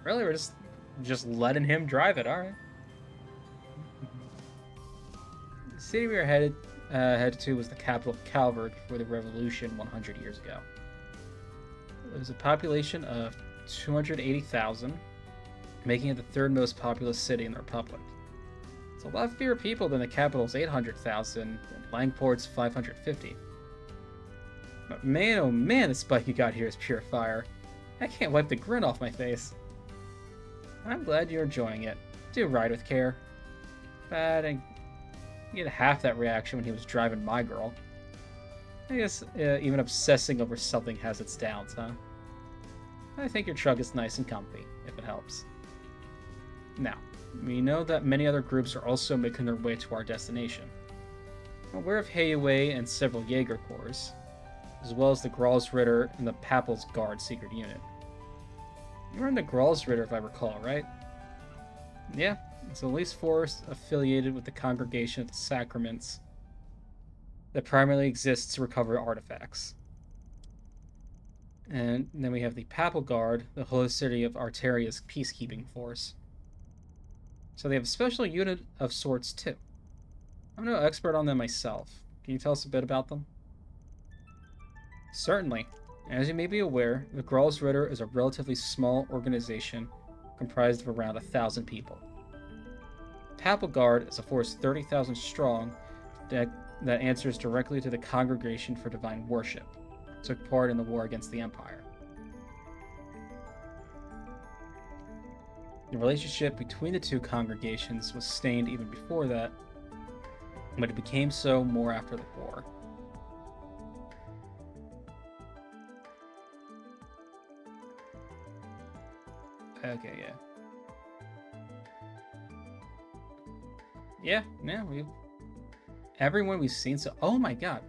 Really, we're just letting him drive it, alright. The city we were headed to was the capital of Calvert before the revolution 100 years ago. It was a population of 280,000, making it the 3rd most populous city in the Republic. It's a lot fewer people than the capital's 800,000 and Langport's 550. But man, oh man, this bike you got here is pure fire. I can't wipe the grin off my face. I'm glad you're enjoying it. Do ride with care. But I get half that reaction when he was driving my girl. I guess even obsessing over something has its downs, huh? I think your truck is nice and comfy, if it helps. Now, we know that many other groups are also making their way to our destination. I'm aware of Heiwei and several Jaeger Corps, as well as the Gralsritter and the Papal's Guard secret unit. You were in the Gralsritter, if I recall, right? Yeah, it's at least 4 affiliated with the Congregation of the Sacraments that primarily exists to recover artifacts. And then we have the Papal Guard, the Holy City of Arteria's peacekeeping force. So they have a special unit of sorts too. I'm no expert on them myself. Can you tell us a bit about them? Certainly. As you may be aware, the Gralsritter is a relatively small organization comprised of around 1,000 people. Papal Guard is a force 30,000 strong that answers directly to the Congregation for Divine Worship, took part in the war against the Empire. The relationship between the two congregations was stained even before that, but it became so more after the war. Okay, yeah. Yeah, everyone we've seen so... Oh my god.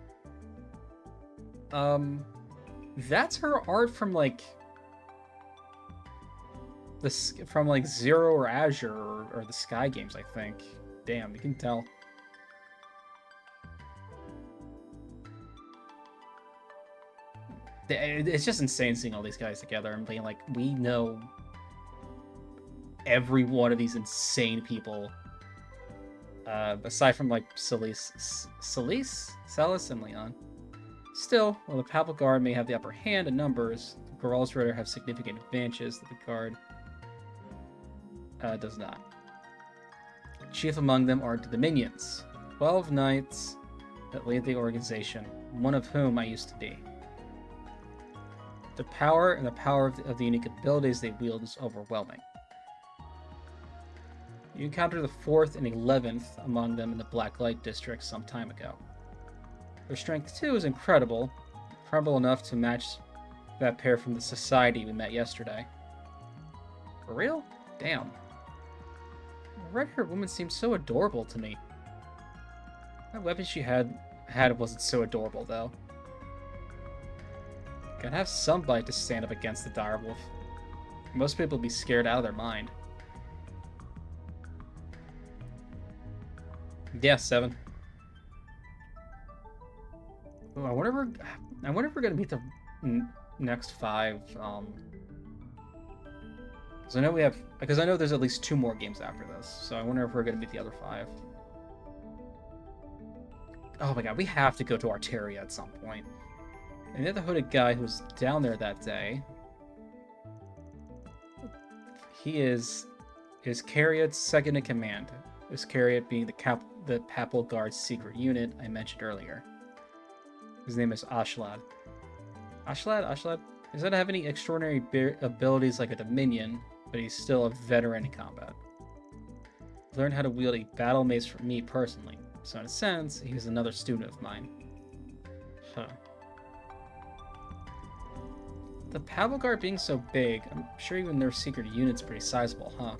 That's her art from, like... From, like, Zero or Azure or the Sky games, I think. Damn, you can tell. It's just insane seeing all these guys together and being like, we know every one of these insane people. Aside from, like, Celis, and Leon. Still, while the Papal Guard may have the upper hand in numbers, the Gralsritter have significant advantages that the Guard does not. Chief among them are the Minions, 12 knights that lead the organization, one of whom I used to be. The power and the power of the unique abilities they wield is overwhelming. You encountered the 4th and 11th among them in the Black Light District some time ago. Their strength, too, is incredible enough to match that pair from the Society we met yesterday. For real? Damn. The red-haired woman seemed so adorable to me. That weapon she had wasn't so adorable, though. Gotta have some bite to stand up against the direwolf. Most people would be scared out of their mind. Yeah, 7. Ooh, I wonder if we're gonna meet the next 5. Because I know there's at least 2 more games after this, so I wonder if we're gonna meet the other 5. Oh my god, we have to go to Arteria at some point. And the other hooded guy who was down there that day, he is Iscariot's second in command. Iscariot being the Papal Guard's secret unit I mentioned earlier. His name is Ashlad. Ashlad? He doesn't have any extraordinary abilities like a Dominion, but he's still a veteran in combat. He learned how to wield a battle mace from me personally, so in a sense, he was another student of mine. Huh. The Papal Guard being so big, I'm sure even their secret unit's pretty sizable, huh?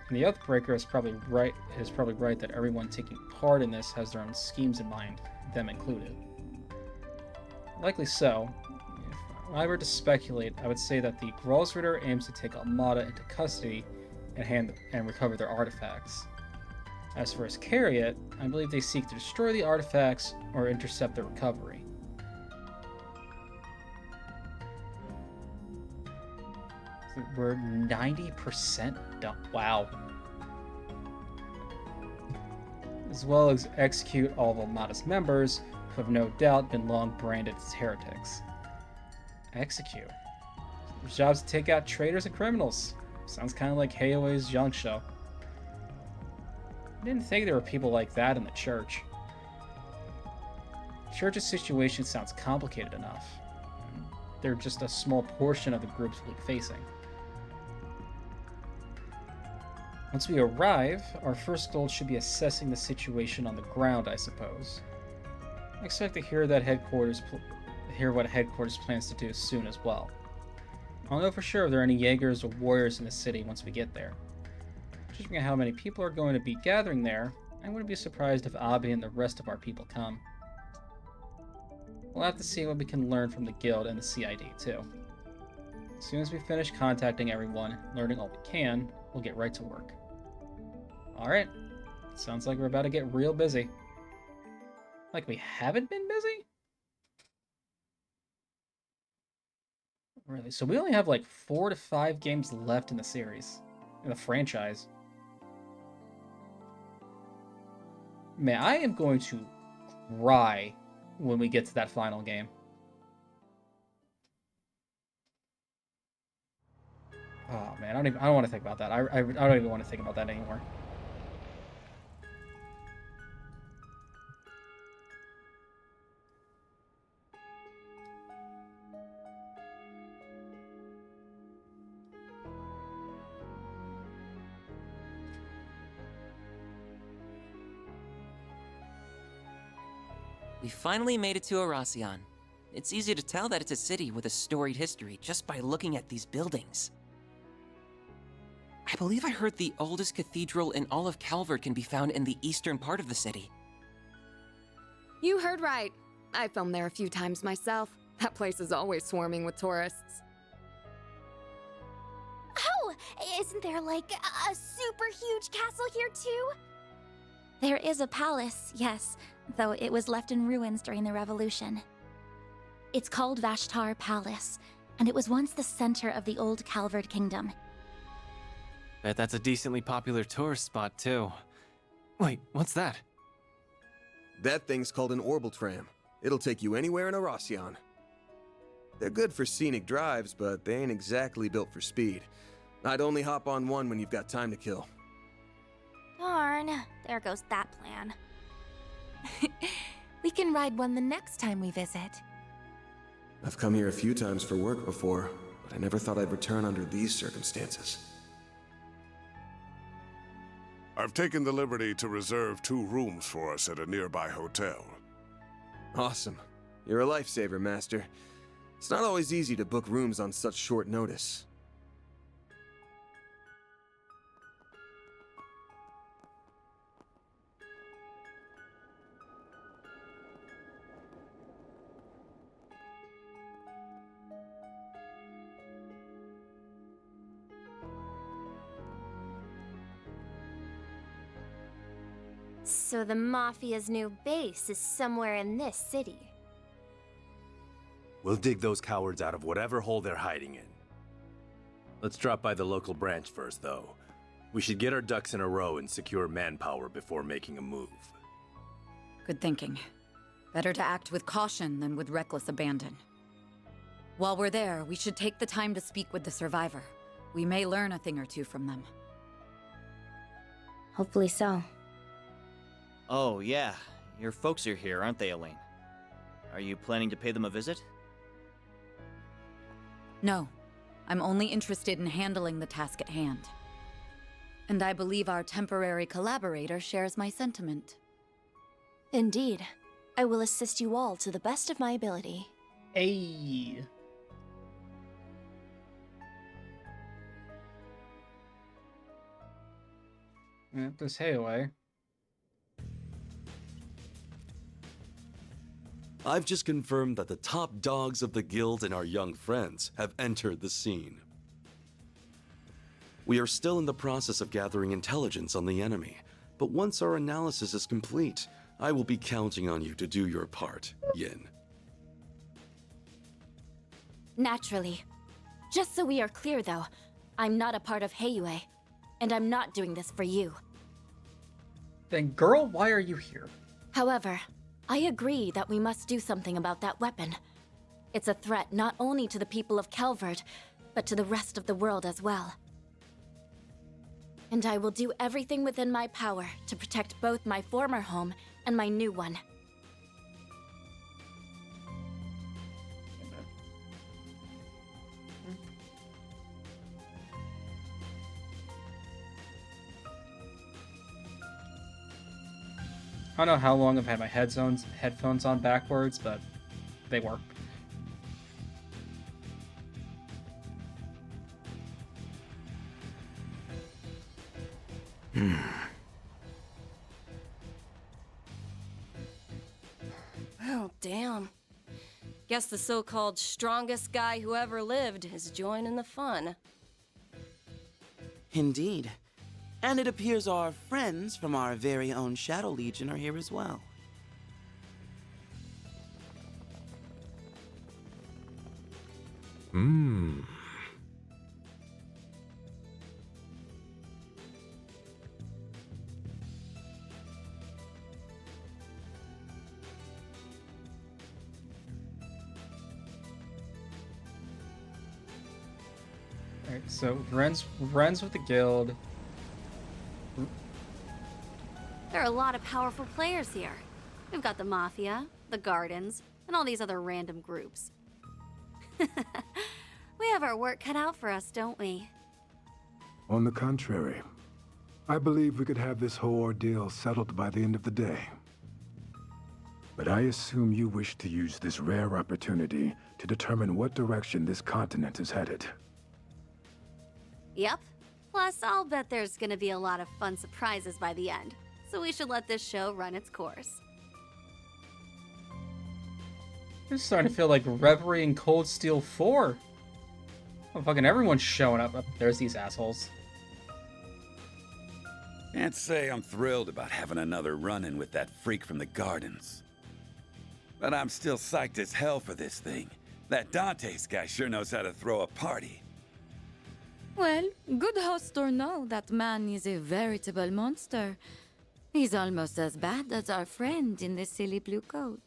And the Oathbreaker is probably right that everyone taking part in this has their own schemes in mind, them included. Likely so. If I were to speculate, I would say that the Gralsritter aims to take Almada into custody and recover their artifacts. As for Iscariot, I believe they seek to destroy the artifacts or intercept their recovery. We're 90% done. Wow. As well as execute all of Almada's members, who have no doubt been long branded as heretics. Execute? Their job's to take out traitors and criminals. Sounds kind of like Heiwei's Yangsho. I didn't think there were people like that in the church. The church's situation sounds complicated enough. They're just a small portion of the groups we'll be facing. Once we arrive, our first goal should be assessing the situation on the ground, I suppose. I expect to hear what headquarters plans to do soon as well. I'll know for sure if there are any Jaegers or warriors in the city once we get there. Judging at how many people are going to be gathering there, I wouldn't be surprised if Abi and the rest of our people come. We'll have to see what we can learn from the guild and the CID too. As soon as we finish contacting everyone, learning all we can, we'll get right to work. Alright, sounds like we're about to get real busy. Like we haven't been busy? Really? So we only have like 4 to 5 games left in the series, in the franchise. Man, I am going to cry when we get to that final game. Oh man, I don't want to think about that. I don't even want to think about that anymore. We finally made it to Aracion. It's easy to tell that it's a city with a storied history just by looking at these buildings. I believe I heard the oldest cathedral in all of Calvert can be found in the eastern part of the city. You heard right. I filmed there a few times myself. That place is always swarming with tourists. Oh, isn't there like a super huge castle here too? There is a palace, yes, though it was left in ruins during the revolution. It's called Vashtar Palace, and it was once the center of the old Calvard Kingdom. Bet that's a decently popular tourist spot, too. Wait, what's that? That thing's called an orbital tram. It'll take you anywhere in Aracion. They're good for scenic drives, but they ain't exactly built for speed. I'd only hop on one when you've got time to kill. Darn, there goes that plan. We can ride one the next time we visit. I've come here a few times for work before, but I never thought I'd return under these circumstances. I've taken the liberty to reserve 2 rooms for us at a nearby hotel. Awesome. You're a lifesaver, Master. It's not always easy to book rooms on such short notice. So the Mafia's new base is somewhere in this city. We'll dig those cowards out of whatever hole they're hiding in. Let's drop by the local branch first, though. We should get our ducks in a row and secure manpower before making a move. Good thinking. Better to act with caution than with reckless abandon. While we're there, we should take the time to speak with the survivor. We may learn a thing or two from them. Hopefully so. Oh, yeah. Your folks are here, aren't they, Elaine? Are you planning to pay them a visit? No. I'm only interested in handling the task at hand. And I believe our temporary collaborator shares my sentiment. Indeed. I will assist you all to the best of my ability. Ayy. This hay away. I've just confirmed that the top dogs of the guild and our young friends have entered the scene. We are still in the process of gathering intelligence on the enemy, but once our analysis is complete, I will be counting on you to do your part, Yin. Naturally. Just so we are clear, though, I'm not a part of Heiyue, and I'm not doing this for you. Then girl, why are you here? However, I agree that we must do something about that weapon. It's a threat not only to the people of Calvert, but to the rest of the world as well. And I will do everything within my power to protect both my former home and my new one. I don't know how long I've had my headphones on backwards, but they work. Oh, damn. Guess the so-called strongest guy who ever lived is joining the fun. Indeed. And it appears our friends from our very own Shadow Legion are here as well. Alright, so Ren's with the guild. There are a lot of powerful players here. We've got the Mafia, the Gardens, and all these other random groups. We have our work cut out for us, don't we? On the contrary, I believe we could have this whole ordeal settled by the end of the day. But I assume you wish to use this rare opportunity to determine what direction this continent is headed. Yep. Plus, I'll bet there's gonna be a lot of fun surprises by the end. So we should let this show run its course. I'm starting to feel like Reverie and Cold Steel 4. Oh, fucking everyone's showing up. Oh, there's these assholes. Can't say I'm thrilled about having another run-in with that freak from the Gardens. But I'm still psyched as hell for this thing. That Dante's guy sure knows how to throw a party. Well, good host or no, that man is a veritable monster. He's almost as bad as our friend in the silly blue coat.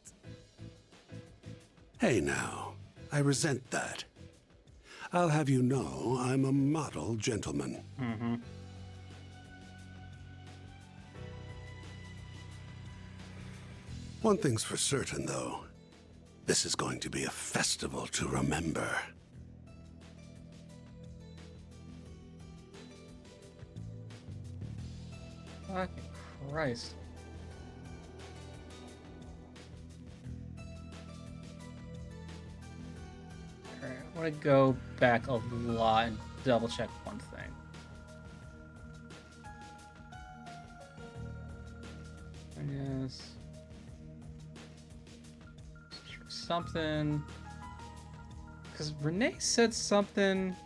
Hey now, I resent that. I'll have you know I'm a model gentleman. One thing's for certain, though. This is going to be a festival to remember. Fucking Christ. Alright, I want to go back a lot and double check one thing. Yes. Something. Because Renee said something.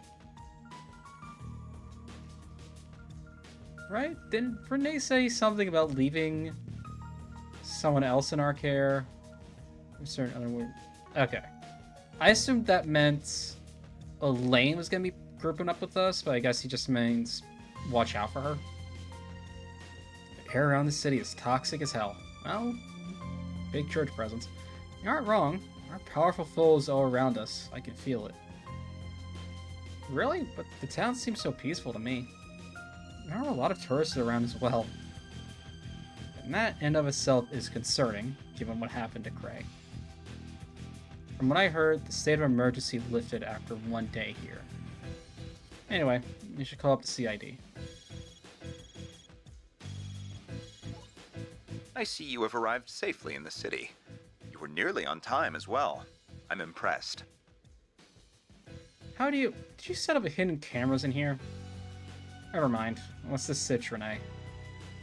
Right? Didn't Renee say something about leaving someone else in our care? I'm certain other word. Okay. I assumed that meant Elaine was gonna be grouping up with us, but I guess he just means watch out for her. The air around the city is toxic as hell. Well, big church presence. You aren't wrong. Our powerful foes all around us. I can feel it. Really? But the town seems so peaceful to me. There are a lot of tourists around as well. And that in of itself is concerning, given what happened to Cray. From what I heard, the state of emergency lifted after one day here. Anyway, you should call up the CID. I see you have arrived safely in the city. You were nearly on time as well. I'm impressed. How do you... Did you set up hidden cameras in here? Never mind. What's the sitch, Renee?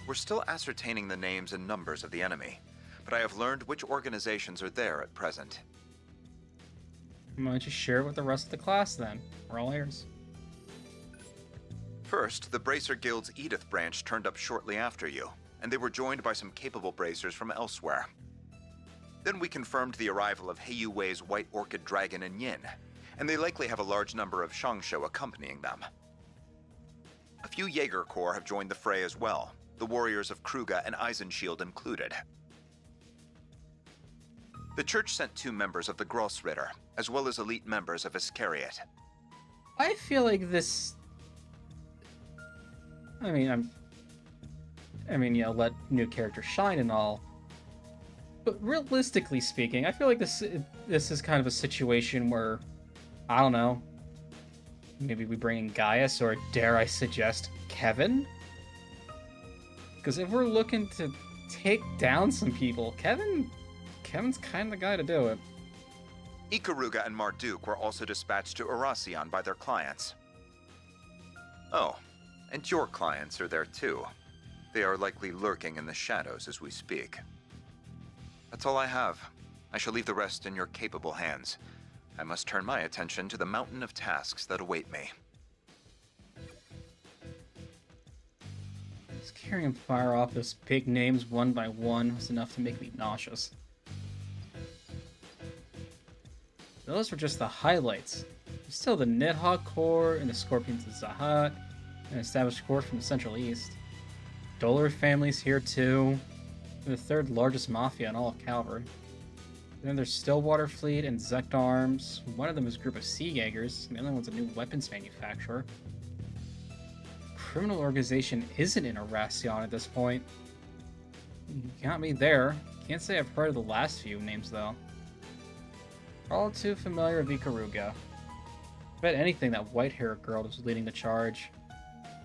We're still ascertaining the names and numbers of the enemy, but I have learned which organizations are there at present. Why don't you share it with the rest of the class then? We're all ears. First, the Bracer Guild's Edith branch turned up shortly after you, and they were joined by some capable bracers from elsewhere. Then we confirmed the arrival of Heiyu Wei's White Orchid Dragon and Yin, and they likely have a large number of Shangsho accompanying them. A few Jaeger Corps have joined the fray as well, the warriors of Kruga and Eisenshield included. The church sent 2 members of the Grossritter, as well as elite members of Iscariot. I feel like this... I mean, yeah, let new characters shine and all. But realistically speaking, I feel like this is kind of a situation where, I don't know, maybe we bring in Gaius, or dare I suggest, Kevin? Because if we're looking to take down some people. Kevin's kind of the guy to do it. Ikaruga and Marduk were also dispatched to Erasion by their clients. Oh, and your clients are there too. They are likely lurking in the shadows as we speak. That's all I have. I shall leave the rest in your capable hands. I must turn my attention to the mountain of tasks that await me. Just hearing him fire off those big names one by one was enough to make me nauseous. Those were just the highlights. There's still the Nidhogg Corps and the Scorpions of Zahat, an established corps from the Central East. Dolar family's here too. They're the third largest mafia in all of Calvary. Then there's Stillwater Fleet and Zect Arms. One of them is a group of Sea Jaegers, and the other one's a new weapons manufacturer. Criminal organization isn't in Erasion at this point. You got me there. Can't say I've heard of the last few names though. All too familiar with Ikaruga. Bet anything that white-haired girl was leading the charge.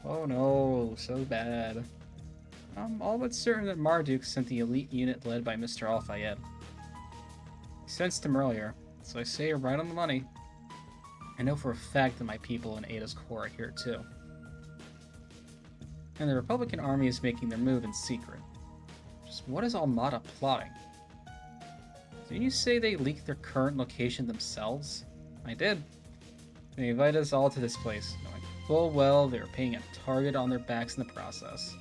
Oh no, so bad. I'm all but certain that Marduk sent the elite unit led by Mr. Al-Fayed. I sensed him earlier, so I say you're right on the money. I know for a fact that my people in Ada's Corps are here too. And the Republican army is making their move in secret. Just what is Almada plotting? Didn't you say they leaked their current location themselves? I did. They invited us all to this place, knowing full well they were paying a target on their backs in the process.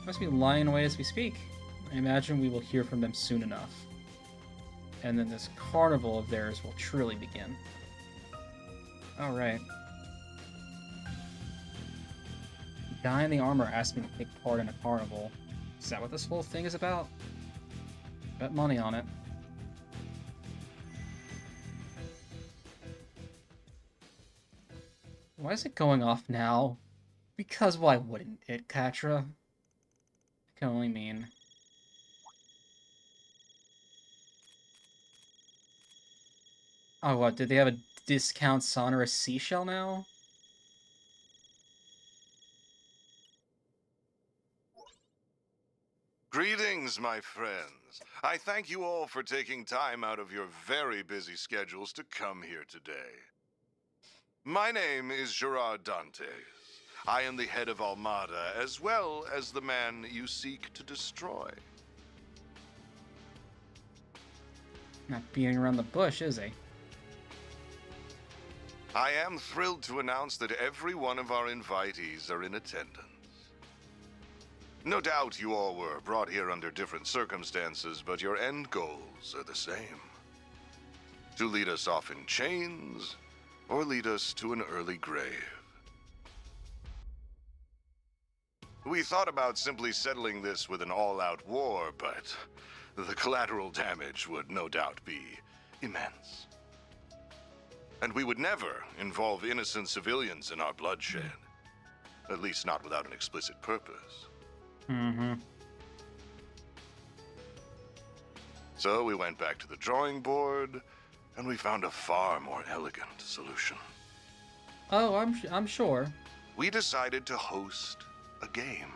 Must be lying away as we speak. I imagine we will hear from them soon enough. And then this carnival of theirs will truly begin. Alright. The guy in the armor asked me to take part in a carnival. Is that what this whole thing is about? Bet money on it. Why is it going off now? Because why wouldn't it, Katra? I can only mean... Oh, what? Did they have a discount sonorous seashell now? Greetings, my friends. I thank you all for taking time out of your very busy schedules to come here today. My name is Gerard Dantes. I am the head of Almada, as well as the man you seek to destroy. Not beating around the bush, is he? I am thrilled to announce that every one of our invitees are in attendance. No doubt you all were brought here under different circumstances, but your end goals are the same. To lead us off in chains, or lead us to an early grave. We thought about simply settling this with an all-out war, but the collateral damage would no doubt be immense. And we would never involve innocent civilians in our bloodshed. At least not without an explicit purpose. Mm-hmm. So we went back to the drawing board, and we found a far more elegant solution. Oh, I'm sure. We decided to host a game.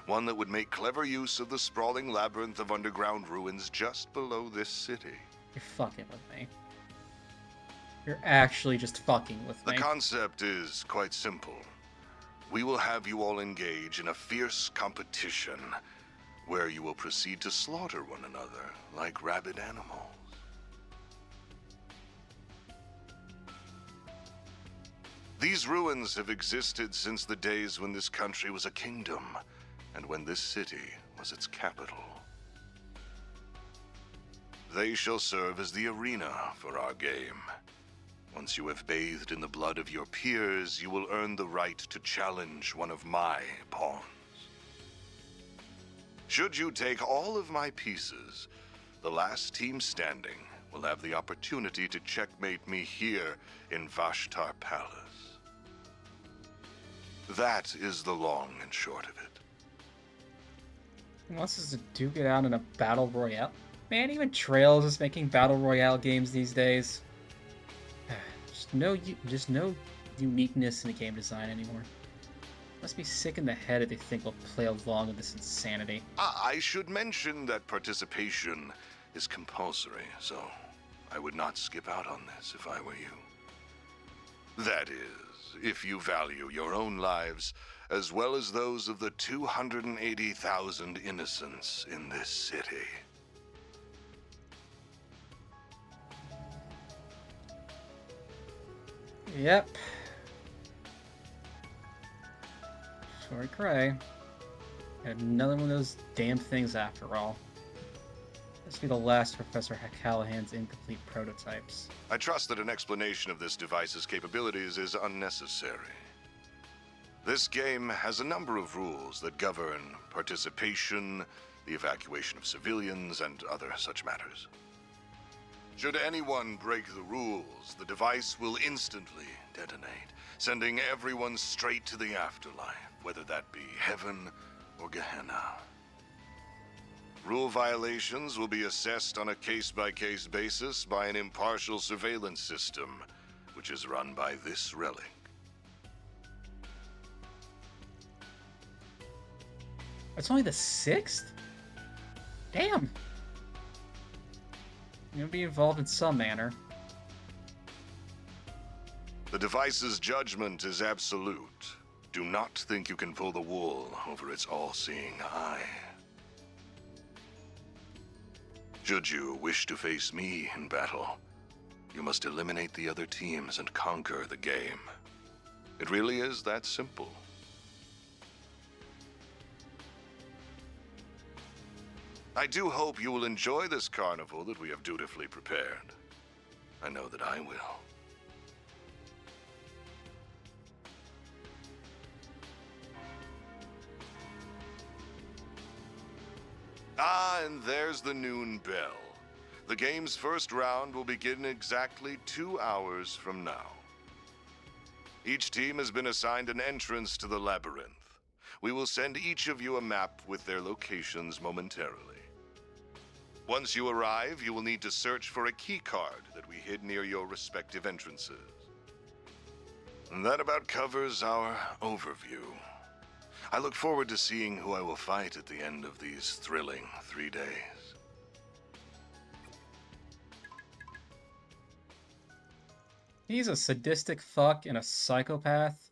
One that would make clever use of the sprawling labyrinth of underground ruins just below this city. You're fucking with me. You're actually just fucking with me. The concept is quite simple. We will have you all engage in a fierce competition where you will proceed to slaughter one another like rabid animals. These ruins have existed since the days when this country was a kingdom and when this city was its capital. They shall serve as the arena for our game. Once you have bathed in the blood of your peers, you will earn the right to challenge one of my pawns. Should you take all of my pieces, the last team standing will have the opportunity to checkmate me here in Vashtar Palace. That is the long and short of it. He wants us to duke it out in a battle royale. Man, even Trails is making battle royale games these days. Just no uniqueness in the game design anymore. Must be sick in the head if they think we'll play along with this insanity. I should mention that participation is compulsory, so I would not skip out on this if I were you. That is, if you value your own lives as well as those of the 280,000 innocents in this city. Yep. Sorry, Cray. Had another one of those damn things after all. This will be the last of Professor Callahan's incomplete prototypes. I trust that an explanation of this device's capabilities is unnecessary. This game has a number of rules that govern participation, the evacuation of civilians, and other such matters. Should anyone break the rules, the device will instantly detonate, sending everyone straight to the afterlife, whether that be heaven or Gehenna. Rule violations will be assessed on a case-by-case basis by an impartial surveillance system, which is run by this relic. It's only the 6th? Damn! You'll be involved in some manner. The device's judgment is absolute. Do not think you can pull the wool over its all-seeing eye. Should you wish to face me in battle, you must eliminate the other teams and conquer the game. It really is that simple. I do hope you will enjoy this carnival that we have dutifully prepared. I know that I will. Ah, and there's the noon bell. The game's first round will begin exactly 2 hours from now. Each team has been assigned an entrance to the labyrinth. We will send each of you a map with their locations momentarily. Once you arrive, you will need to search for a key card that we hid near your respective entrances. And that about covers our overview. I look forward to seeing who I will fight at the end of these thrilling 3 days. He's a sadistic fuck and a psychopath.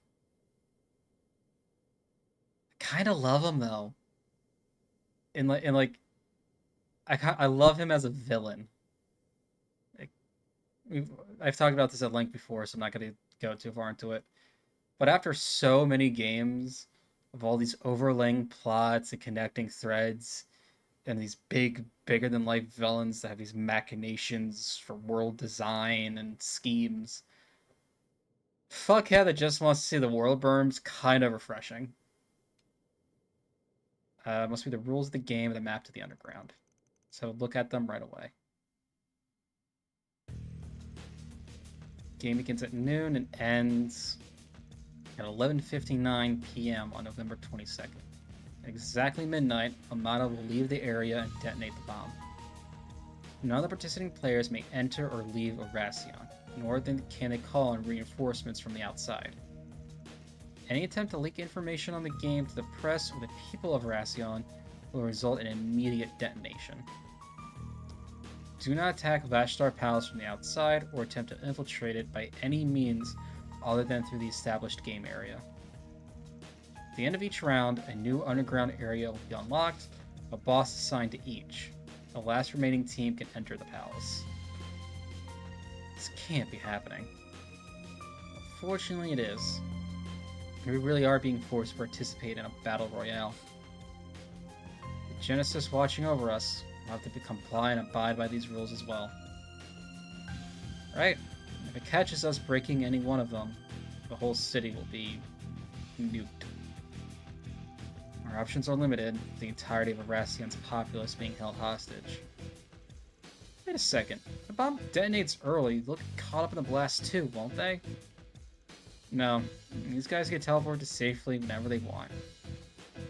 I kind of love him though. I love him as a villain. I've talked about this at length before, so I'm not going to go too far into it. But after so many games of all these overlaying plots and connecting threads, and these bigger than life villains that have these machinations for world design and schemes, fuckhead that just wants to see the world burn's kind of refreshing. Must be the rules of the game and the map to the underground. So look at them right away. Game begins at noon and ends at 11:59 p.m. on November 22nd. At exactly midnight, Amada will leave the area and detonate the bomb. None of the participating players may enter or leave Erasion, nor can they call in reinforcements from the outside. Any attempt to leak information on the game to the press or the people of Erasion will result in immediate detonation. Do not attack Vashtar Palace from the outside or attempt to infiltrate it by any means other than through the established game area. At the end of each round, a new underground area will be unlocked, a boss assigned to each. The last remaining team can enter the palace. This can't be happening. Unfortunately, it is. We really are being forced to participate in a battle royale. The Genesis watching over us. We'll have to comply and abide by these rules as well. Right? If it catches us breaking any one of them, the whole city will be nuked. Our options are limited, with the entirety of Erasion's populace being held hostage. Wait a second. The bomb detonates early. They'll get caught up in the blast too, won't they? No. These guys get teleported safely whenever they want.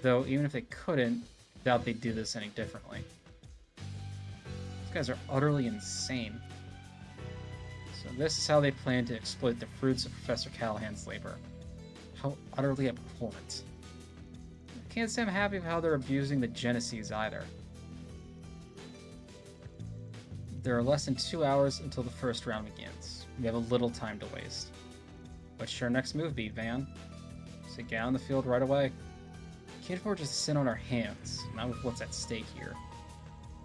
Though, even if they couldn't, I doubt they'd do this any differently. These guys are utterly insane. So this is how they plan to exploit the fruits of Professor Callahan's labor. utterly abhorrent. I can't say I'm happy with how they're abusing the Genesees either. There are less than 2 hours until the first round begins. We have a little time to waste. What should our next move be, Van? So get on the field right away. Can't afford to sit on our hands, not with what's at stake here.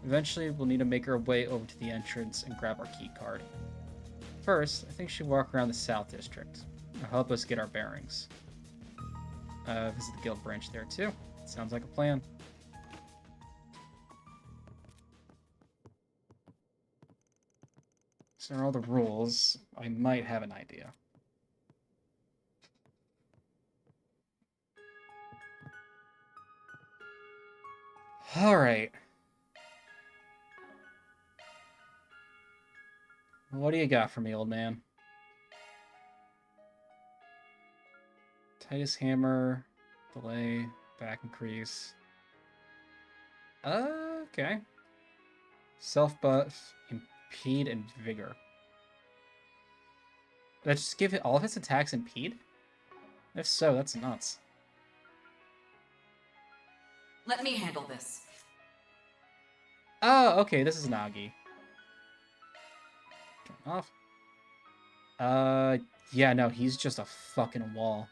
Eventually, we'll need to make our way over to the entrance and grab our key card. First, I think we should walk around the South District. It'll help us get our bearings. Visit the guild branch there too. Sounds like a plan. So are all the rules. I might have an idea. Alright. What do you got for me, old man? Titus hammer, delay, back increase. Okay. Self buff, impede, and vigor. Did I just give it all of its attacks impede? If so, that's nuts. Let me handle this. Oh, okay, this is Nagi. Turn off. Yeah, no, he's just a fucking wall.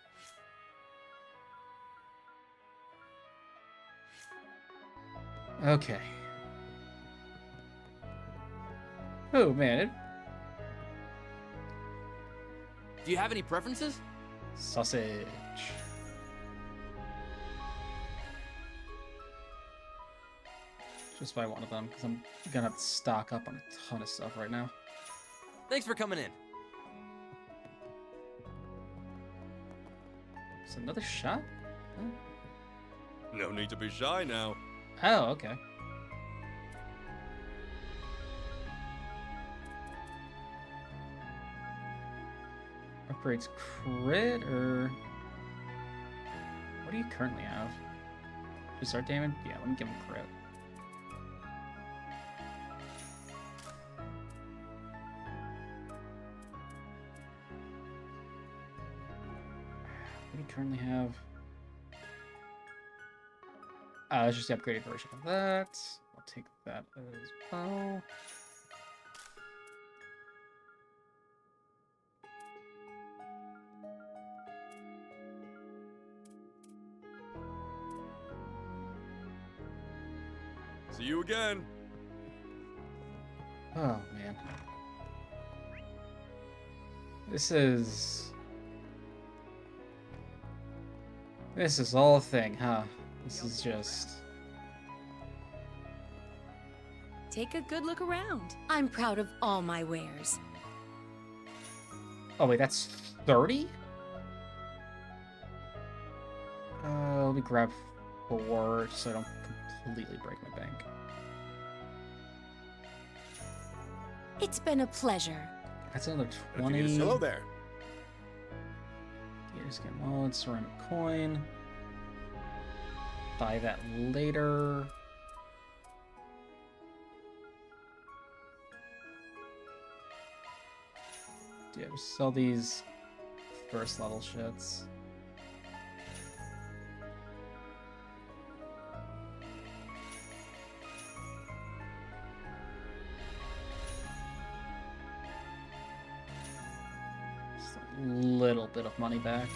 Okay. Oh, man. Do you have any preferences? Sausage. Just buy one of them, because I'm gonna have to stock up on a ton of stuff right now. Thanks for coming in. Is another shot? Oh. No need to be shy now. Oh, okay. Upgrades crit, or... What do you currently have? Just start damage? Yeah, let me give him crit. What do you currently have? That's just the upgraded version of that. I'll take that as well. See you again. Oh, man. This is all a thing, huh? This is just... Take a good look around. I'm proud of all my wares. Oh, wait, that's 30? Let me grab 4 so I don't completely break my bank. It's been a pleasure. That's another 20. Hello there. Just get wallet, ceramic coin. Buy that later. Yeah, just sell these first level shits. Just a little bit of money back.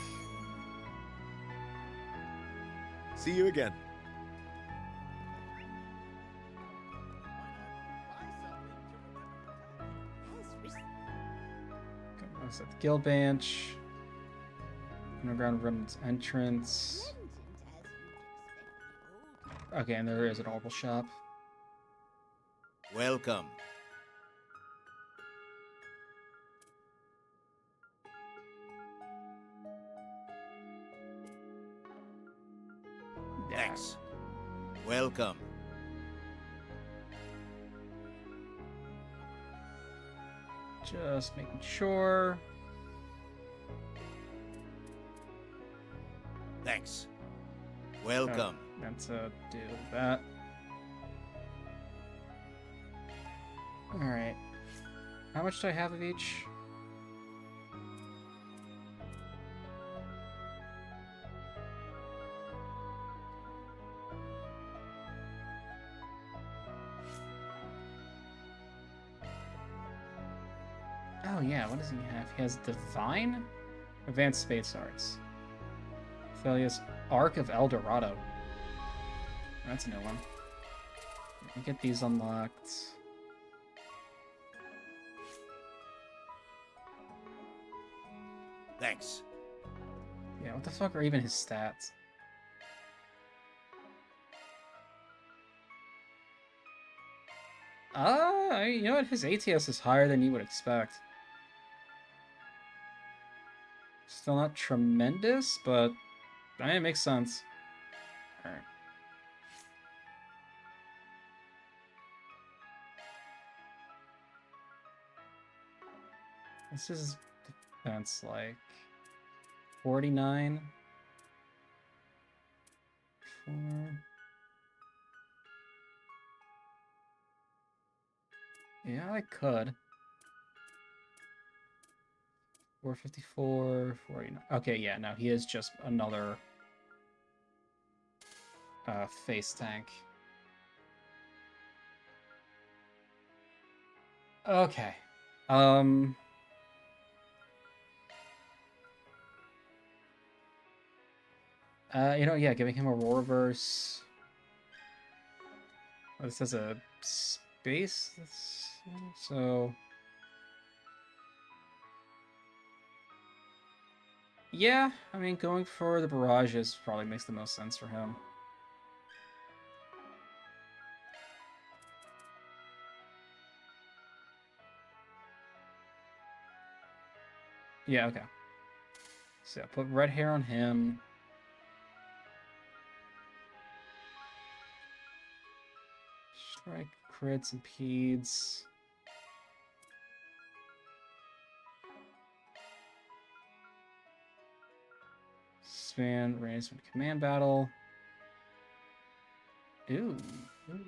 See you again. Let's at the guild bench. Underground remnants entrance. Okay, and there is an orbital shop. Welcome. Thanks. Welcome. Just making sure. Thanks. Welcome. That's a do that. Alright. How much do I have of each? yeah, what does he have? He has Divine? Advanced Space Arts. Thelia's Arc of El Dorado. That's a new one. Let me get these unlocked. Thanks. Yeah, what the fuck are even his stats? You know what? His ATS is higher than you would expect. Still not tremendous, but I mean, it makes sense. Alright. This is defense like 49. 4. Yeah, I could. 454, 49. Okay, yeah, no, he is just another face tank. Okay. Yeah, giving him a Roarverse. Oh, this has a space, so... Yeah, I mean, going for the barrages probably makes the most sense for him. Yeah, okay. So put red hair on him. Strike, crits, and peds. Span, raise from command battle. Ooh. Ooh.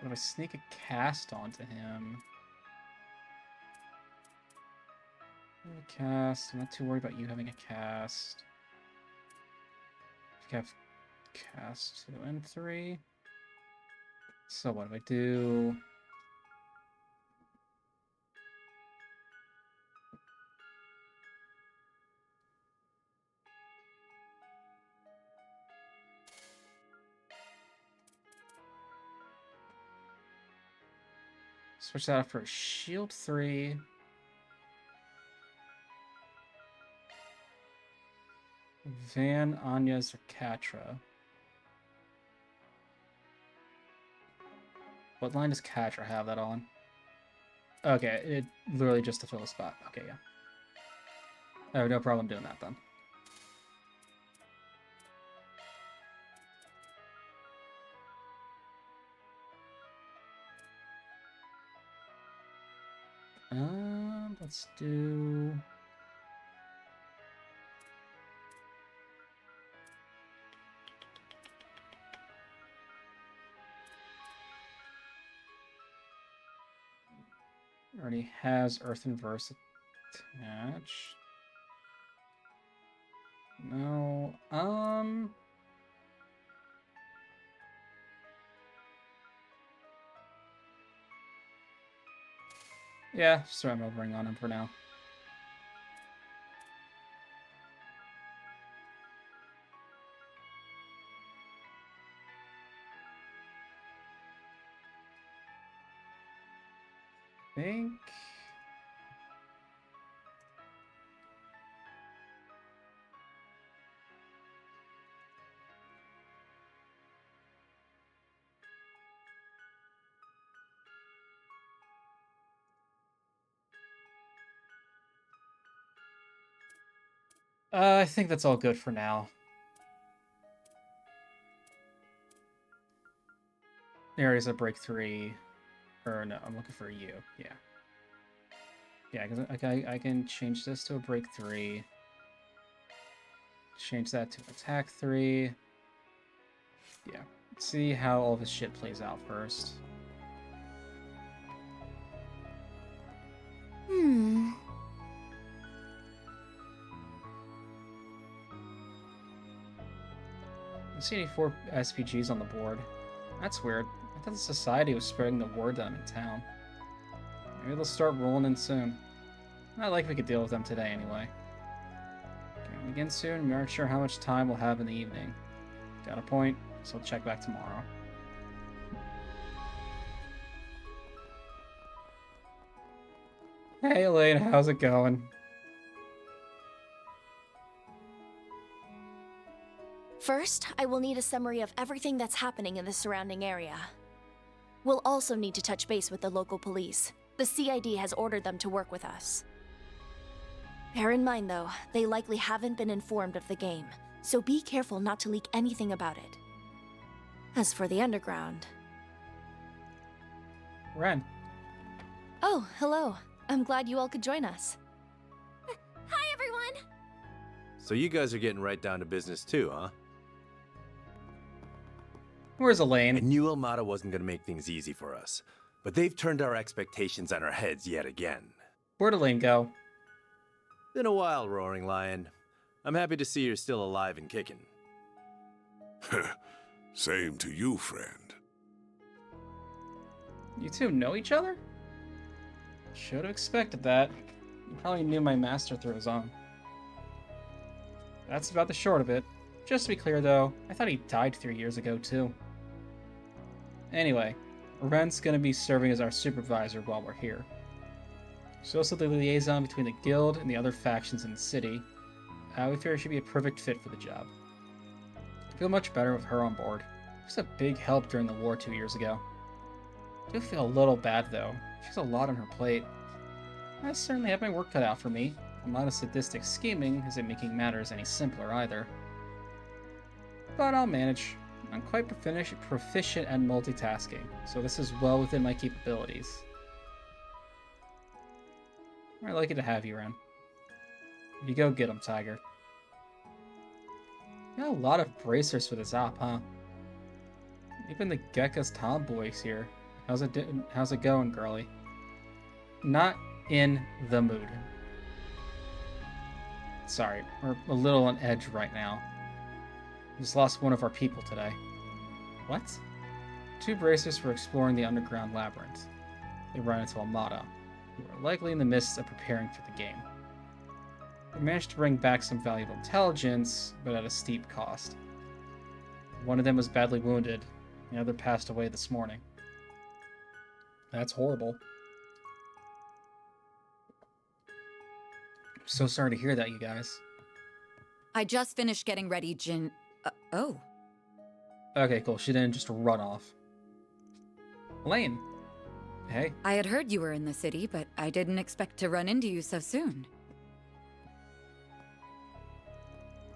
What if I sneak a cast onto him? Cast. I'm not too worried about you having a cast. You have cast 2 and 3. So what do I do? Switch that out for a shield 3. Van, Anya's, or Catra. What line does Catra have that on? Okay, it literally just to fill a spot. Okay, yeah. I have no problem doing that then. Let's do... Already has Earthen Verse attached. No, yeah, just throw a ring on him for now. Think... I think that's all good for now. There is a break 3. Or no, I'm looking for you. Yeah. Yeah, because I can change this to a break 3. Change that to attack 3. Yeah. See how all this shit plays out first. don't see any 4 SPGs on the board. That's weird. I thought the Society was spreading the word that I'm in town. Maybe they'll start rolling in soon. Not like we could deal with them today, anyway. Can we begin soon? We aren't sure how much time we'll have in the evening. Got a point, so I'll check back tomorrow. Hey Elaine, how's it going? First, I will need a summary of everything that's happening in the surrounding area. We'll also need to touch base with the local police. The CID has ordered them to work with us. Bear in mind, though, they likely haven't been informed of the game, so be careful not to leak anything about it. As for the underground... Ren. Oh, hello. I'm glad you all could join us. Hi, everyone! So you guys are getting right down to business too, huh? Where's Elaine? I knew Almada wasn't going to make things easy for us, but they've turned our expectations on our heads yet again. Where'd Elaine go? Been a while, Roaring Lion. I'm happy to see you're still alive and kicking. Same to you, friend. You two know each other? Should have expected that. You probably knew my master through his own. That's about the short of it. Just to be clear, though, I thought he died 3 years ago, too. Anyway, Ren's gonna be serving as our supervisor while we're here. She's also the liaison between the guild and the other factions in the city. We figure she'd be a perfect fit for the job. I feel much better with her on board. She was a big help during the war 2 years ago. I do feel a little bad, though. She has a lot on her plate. I certainly have my work cut out for me. A lot of sadistic scheming isn't making matters any simpler either. But I'll manage. I'm quite proficient at multitasking, so this is well within my capabilities. We're lucky to have you, Ren. You go get him, Tiger. You got a lot of bracers for this op, huh? Even the Gekka's tomboy's here. How's it going, girlie? Not in the mood. Sorry, we're a little on edge right now. We just lost one of our people today. What? 2 bracers were exploring the underground labyrinth. They ran into Almada, who were likely in the midst of preparing for the game. They managed to bring back some valuable intelligence, but at a steep cost. One of them was badly wounded, the other passed away this morning. That's horrible. I'm so sorry to hear that, you guys. I just finished getting ready, Jin. Oh. Okay, cool. She didn't just run off. Elaine. Hey. I had heard you were in the city, but I didn't expect to run into you so soon.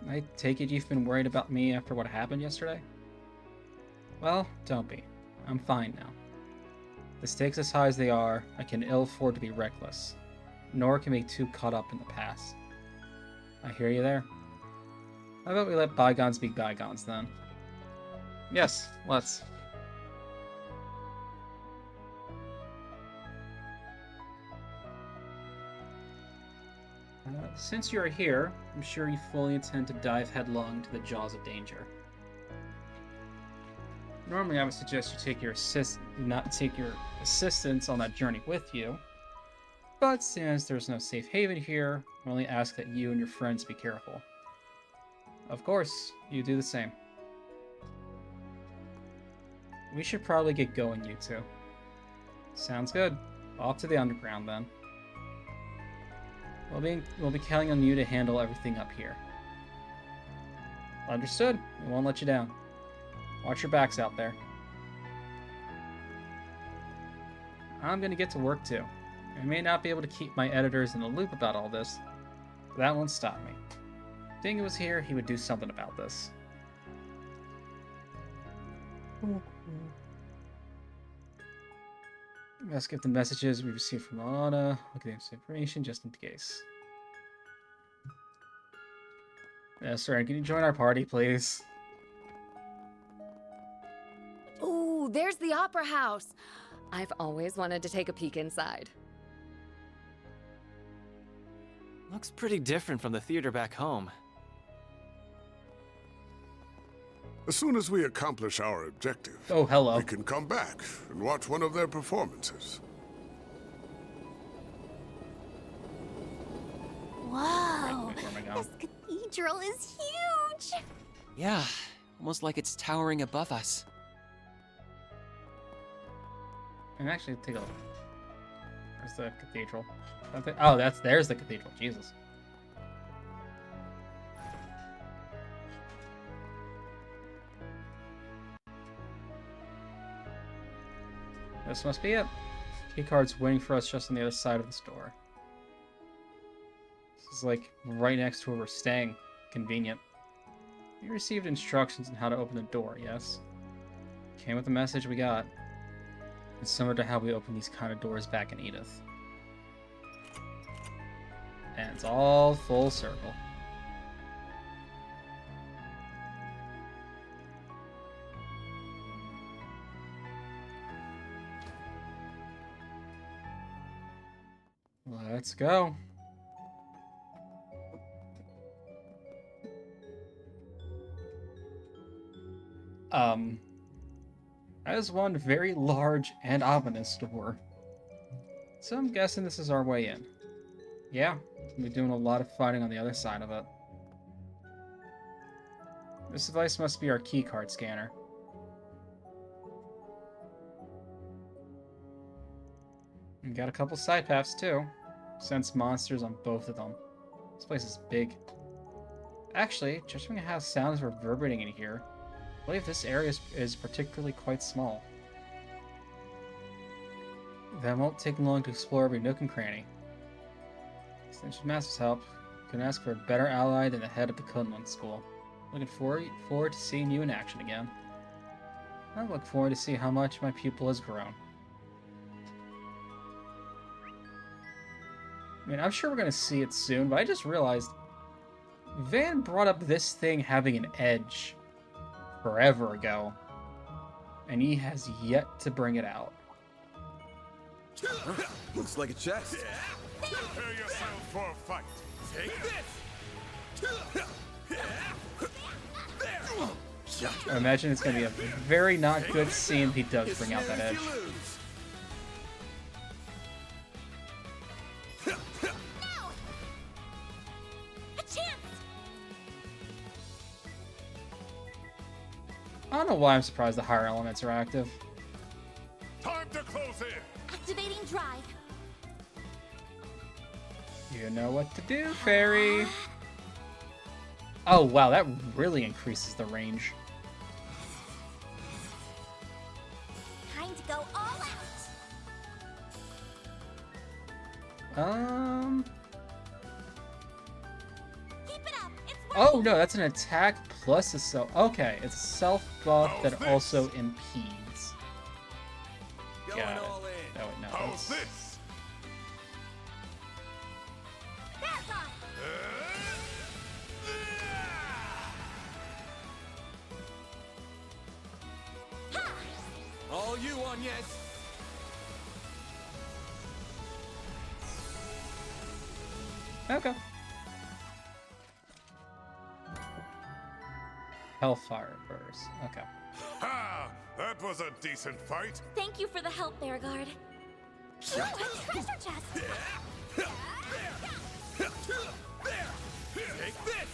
I take it you've been worried about me after what happened yesterday? Well, don't be. I'm fine now. The stakes as high as they are, I can ill afford to be reckless, nor can be too caught up in the past. I hear you there. How about we let bygones be bygones, then? Yes, let's. Since you're here, I'm sure you fully intend to dive headlong into the jaws of danger. Normally, I would suggest you take your not take your assistants on that journey with you, but since there's no safe haven here, I only ask that you and your friends be careful. Of course, you do the same. We should probably get going, you two. Sounds good. Off to the underground, then. We'll be counting on you to handle everything up here. Understood. We won't let you down. Watch your backs out there. I'm gonna get to work too. I may not be able to keep my editors in the loop about all this, but that won't stop me. If Dingo was here, he would do something about this. Let's get the messages we received from Alana. Look at the information just in case. Sorry, can you join our party, please? Ooh, there's the opera house. I've always wanted to take a peek inside. Looks pretty different from the theater back home. As soon as we accomplish our objective, oh, hello. we can come back and watch one of their performances. Whoa, Where am I going? this cathedral is huge! Yeah, almost like it's towering above us. And actually, take a look. Where's the cathedral? Oh, there's the cathedral. Jesus. This must be it. Keycard's waiting for us just on the other side of this door. This is like right next to where we're staying. Convenient. You received instructions on how to open the door, yes? Came with the message we got. It's similar to how we open these kind of doors back in Edith. And it's all full circle. Let's go. That is one very large and ominous door. So I'm guessing this is our way in. Yeah, we'll be doing a lot of fighting on the other side of it. This device must be our keycard scanner. We got a couple side paths too. Sense monsters on both of them. This place is big. Actually, judging how sound is reverberating in here, I believe this area is particularly quite small. That won't take long to explore every nook and cranny. Since with Master's help, couldn't ask for a better ally than the head of the Kunlun School. Looking forward to seeing you in action again. I look forward to see how much my pupil has grown. I mean, I'm sure we're going to see it soon, but I just realized Van brought up this thing having an edge forever ago, and he has yet to bring it out. Looks like a chest. Prepare yourself for a fight. Take this! I imagine it's going to be a very not good scene if he does bring out that edge. I don't know why I'm surprised the higher elements are active. Time to close in. Activating drive. You know what to do, fairy. Oh wow, that really increases the range. Time to go all Um. Keep it up. It's Oh no, that's an attack plus a self. Okay, it's a self buff that also impedes. Got it. Oh wait, no. How's That's... this? All you on, yes. Okay. Hellfire burst. Okay. Ha! That was a decent fight. Thank you for the help, Bearguard. Ooh, a treasure chest. Take this!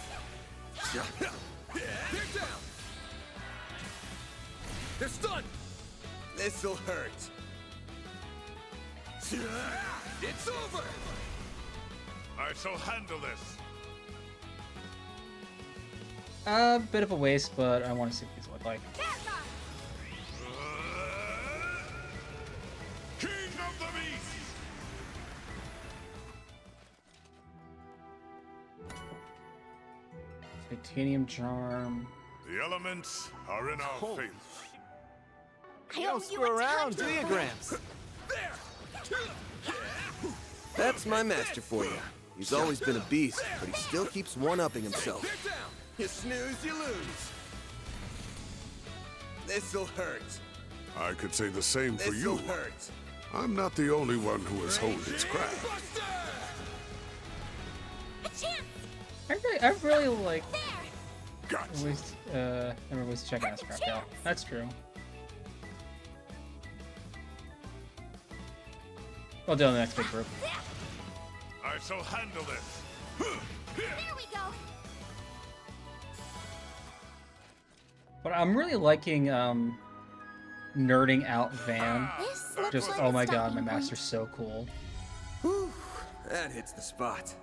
They're down! They're stunned! This'll hurt. It's over! I shall handle this. A bit of a waste, but I want to see what these look like. King of the Beasts! Titanium charm. The elements are in our favor. I You owe don't you screw a around, ton. do you, Gramps? That's my master for you. He's always been a beast, but he still keeps one-upping himself. They're down! You snooze, you lose. This'll hurt. I could say the same for This'll you. hurt. I'm not the only one who has honed its craft. A chance. I really like Never was checking that scrap out. That's true. We'll do it in the next big group. I shall handle this. There we go. But I'm really liking nerding out Van. Just oh my god, my master's so cool. Whew, that hits the spot.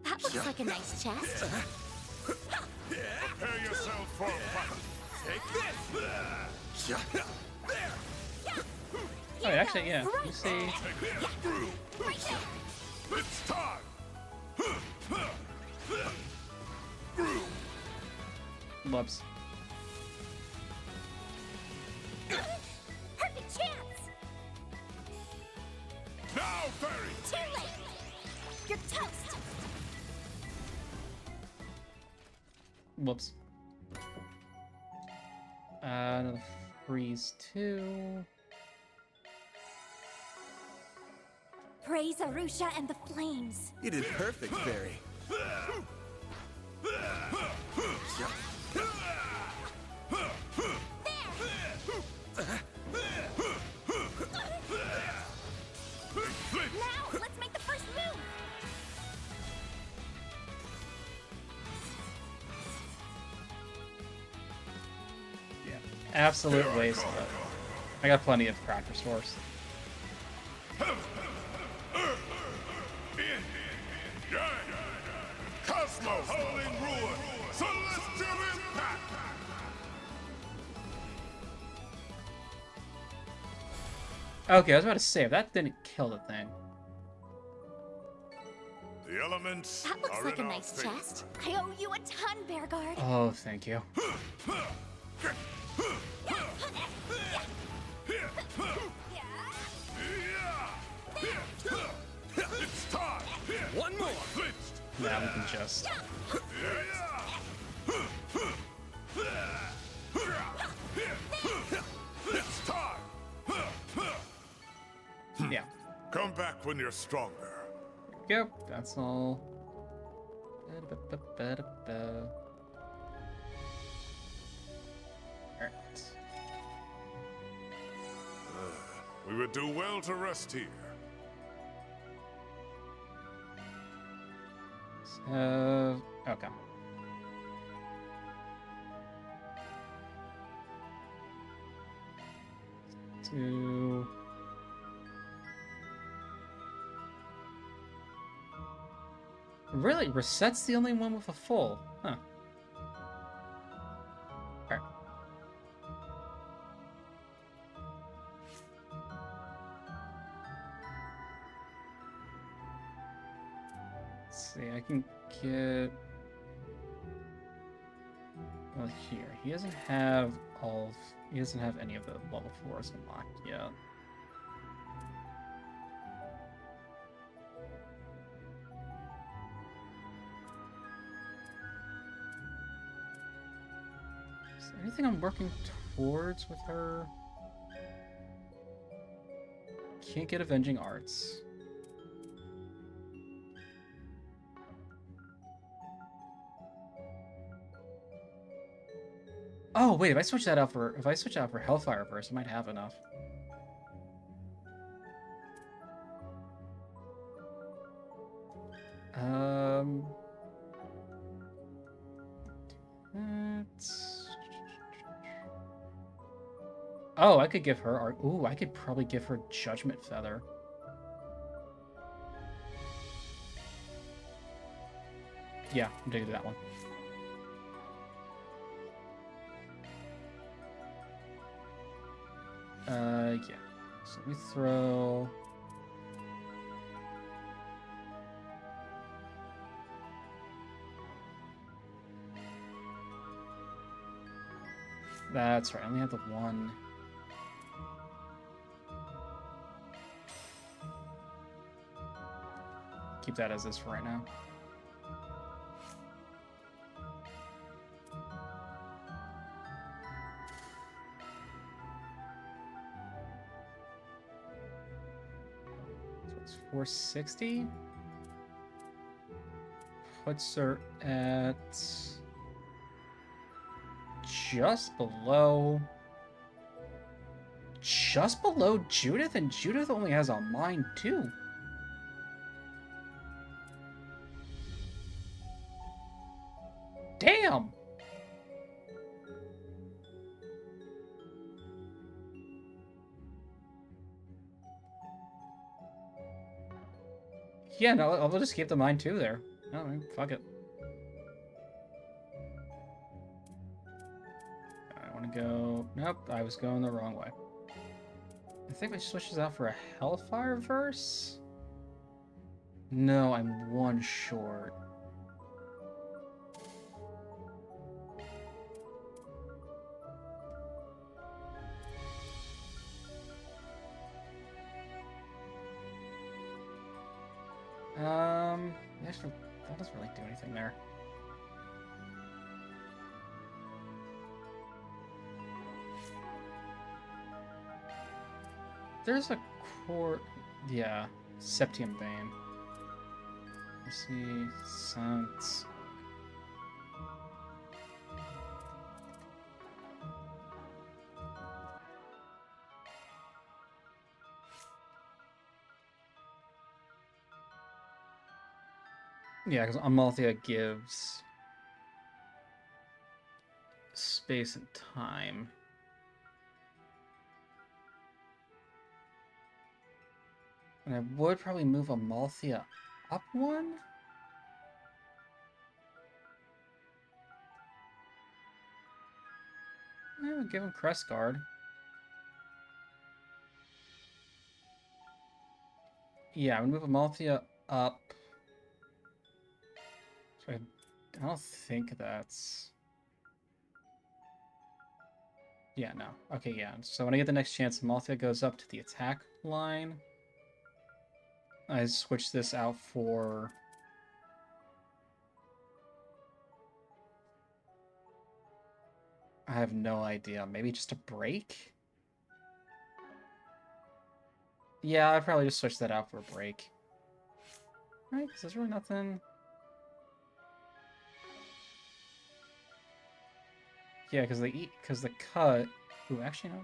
That looks like a nice chest. Prepare yourself for a fight. Take this. Oh, actually, yeah. You see. It's time. Whoops. Perfect chance. Now, Fairy. Too late. You're toast. Whoops. Another freeze too. Praise Arusha and the flames. You did perfect, Fairy. Now, let's make the first move. Yeah. Absolute waste of it. I got plenty of practice force. Cosmos holding ruin. Celestial impact. Okay, I was about to say, if that didn't kill the thing. The elements That looks are like a in our nice favor. chest. I owe you a ton, Bearguard. Oh, thank you. It's time. One more. Now we can just. It's time. Yeah. Come back when you're stronger. Yep, that's all. Alright. We would do well to rest here. Okay. Two. Really? Reset's the only one with a full. Huh. Alright. Let's see, I can get... Well, here. He doesn't have all... He doesn't have any of the level 4s unlocked yet. Is there anything I'm working towards with her? Can't get Avenging Arts. Oh wait, if I switch that out for Hellfire Burst, I might have enough. Oh, I could give her art. Ooh, I could probably give her Judgment Feather. Yeah, I'm gonna do that one. Yeah. So we throw... That's right, I only have the one. Keep that as is for right now. So it's 460. puts her at just below Judith, and Judith only has a mind too. Damn. Yeah, no, I'll just keep the mind too there. No, I mean, fuck it. I want to go... Nope, I was going the wrong way. I think we switch this out for a Hellfire verse? No, I'm one short. Actually, that doesn't really do anything there. There's a core... Yeah, Septium Bane. Let's see... Silence... Yeah, because Amalthea gives space and time. And I would probably move Amalthea up one? Yeah, give him Crest Guard. Yeah, I would move Amalthea up. So I don't think that's... Yeah, no. Okay, yeah. So when I get the next chance, Amalthea goes up to the attack line. I switch this out for... I have no idea. Maybe just a break? Yeah, I'd probably just switch that out for a break. Right, because there's really nothing... Yeah, because the cut... Ooh, actually, no.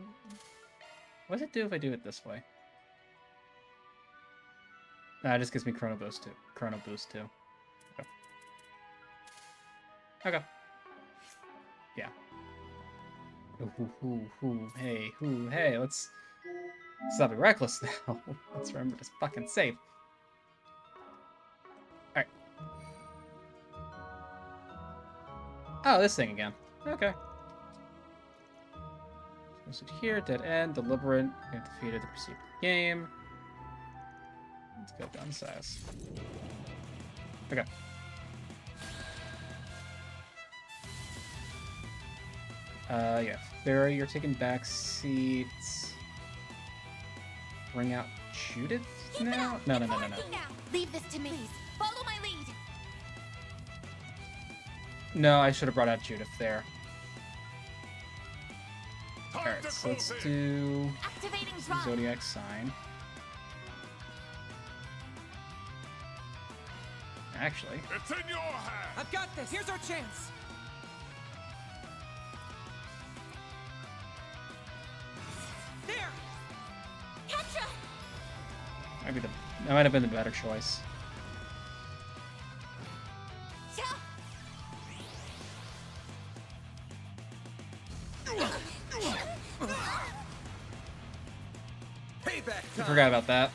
What does it do if I do it this way? Nah, it just gives me Chrono Boost too. Chrono Boost too. Okay. Okay. Yeah. Hey, let's not be reckless now. Let's remember to fucking save. Alright. Oh, this thing again. Okay. So here, dead end, deliberate. We have defeated the perceived game. Let's go down size. Okay. Yeah. Barry, you're taking back seats. Bring out Judith now? No. Leave this to me. Please, follow my lead. No, I should have brought out Judith there. Alright, so let's do Zodiac Sign. Actually, It's in your hands. I've got this. Here's our chance. There. Catch that might have been the better choice. Payback I time. forgot about that.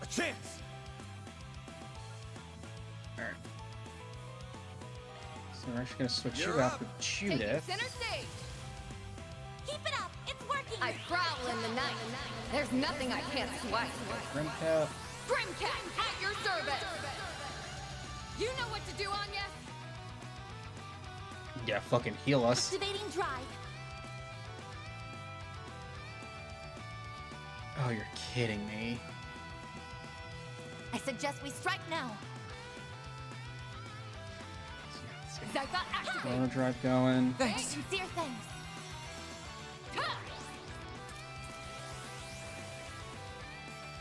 A chance. Alright. So we're actually gonna switch you out with Judith. Center stage. Keep it up. It's working. I prowl in the night. There's nothing I can't swipe. Grimcat. Grimcat, at your service. You know what to do, Anya? Yeah, fucking heal us. Activating drive. Oh, you're kidding me. I suggest we strike now. Zypha, activate. Chrono Drive going. Thanks. Sincere thanks.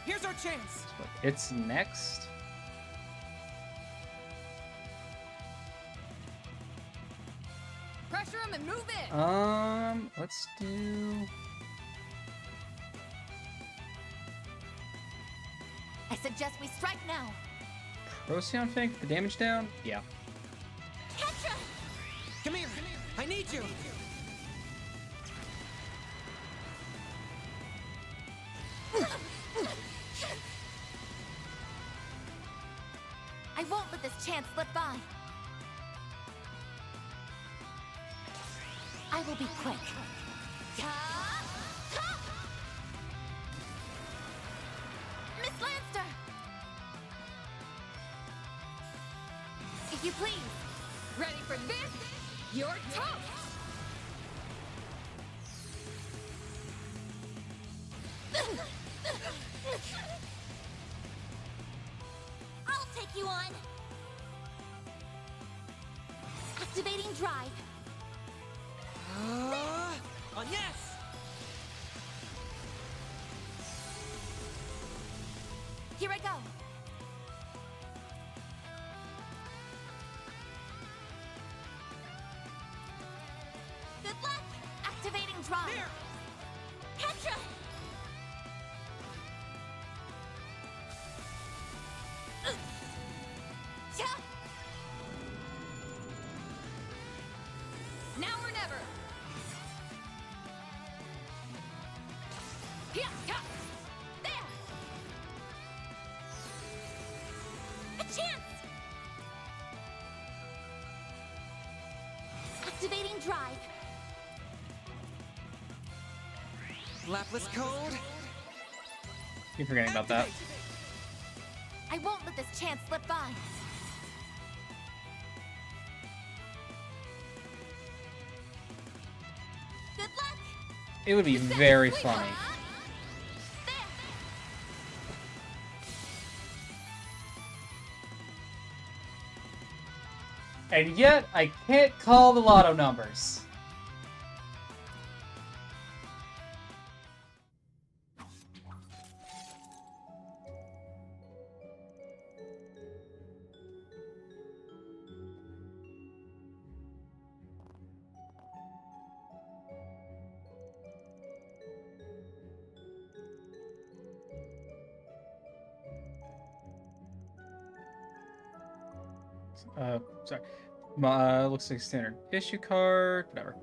Here's our chance. It's next. Pressure him and move in. Let's do. I suggest we strike now. Procyon Fang, the damage down? Yeah. Petra! Come here. I need you. I won't let this chance slip by. I will be quick. Miss Lanster! If you please. Ready for this? You're toast! I'll take you on. Activating drive. On yes! Here I go. Good luck. Activating drive. Here. Petra! Now or never. Yeah, yeah. There! A chance! Activating drive. Lapless code. Keep forgetting about that. I won't let this chance slip by. Good luck! It would be very funny. And yet, I can't call the lotto numbers. Sorry. Looks like a standard issue card. Whatever.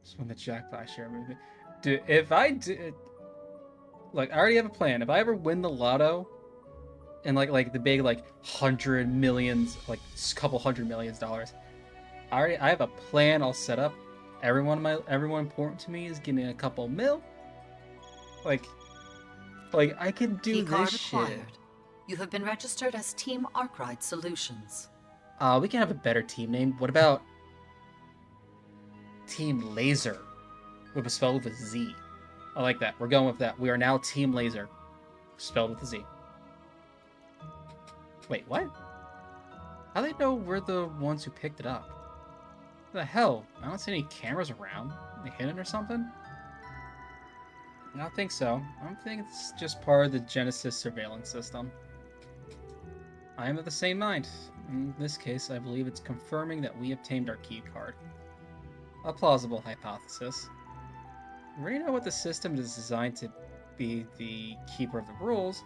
Just win the jackpot. I share movie. Dude, if I did, like, I already have a plan. If I ever win the lotto, and like the big like $100 million, like couple $100 million, I have a plan all set up. Everyone important to me is getting a couple mil. Like I can do Keycard this acquired. shit. You have been registered as Team Arkwright Solutions. We can have a better team name. What about Team Laser? With a spelled with a Z. I like that. We're going with that. We are now Team Laser. Spelled with a Z. Wait, what? How do they know we're the ones who picked it up? What the hell? I don't see any cameras around. Are they hidden or something? I don't think so. I don't think it's just part of the Genesis surveillance system. I am of the same mind. In this case, I believe it's confirming that we obtained our key card. A plausible hypothesis. We already know what the system is designed to be the keeper of the rules,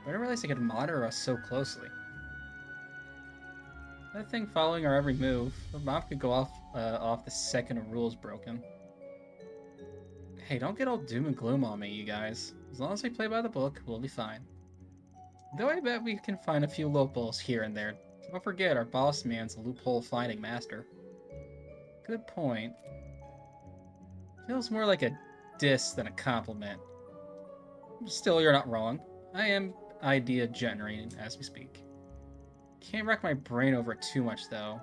but I didn't realize they could monitor us so closely. That thing following our every move, the bomb could go off the second a rule is broken. Hey, don't get all doom and gloom on me, you guys. As long as we play by the book, we'll be fine. Though I bet we can find a few loopholes here and there. Don't forget, our boss man's a loophole-finding master. Good point. Feels more like a diss than a compliment. Still, you're not wrong. I am idea generating as we speak. Can't wreck my brain over it too much, though.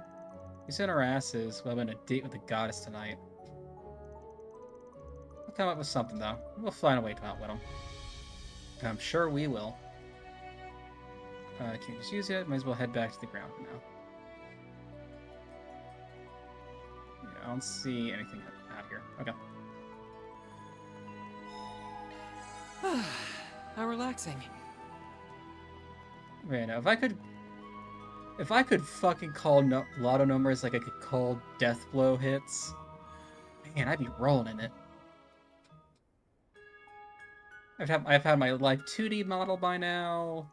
We sent our asses. We'll have a date with the goddess tonight. We'll come up with something, though. We'll find a way to outwit him. I'm sure we will. Can't just use it. Might as well head back to the ground for now. Yeah, I don't see anything out here. Okay. How relaxing. Right now, if I could... If I could fucking call lotto numbers like I could call death blow hits, man, I'd be rolling in it. I've had my live 2D model by now.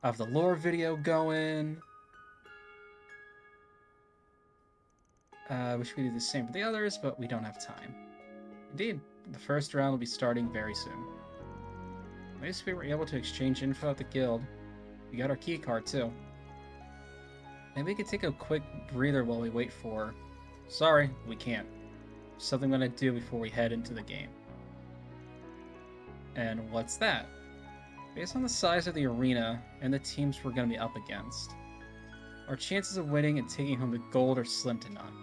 I have the lore video going. Wish we could do the same for the others, but we don't have time. Indeed, the first round will be starting very soon. At least we were able to exchange info at the guild. We got our key card too. Maybe we could take a quick breather while we wait for... Sorry, we can't. Something I'm gonna do before we head into the game. And what's that? Based on the size of the arena and the teams we're gonna be up against, our chances of winning and taking home the gold are slim to none.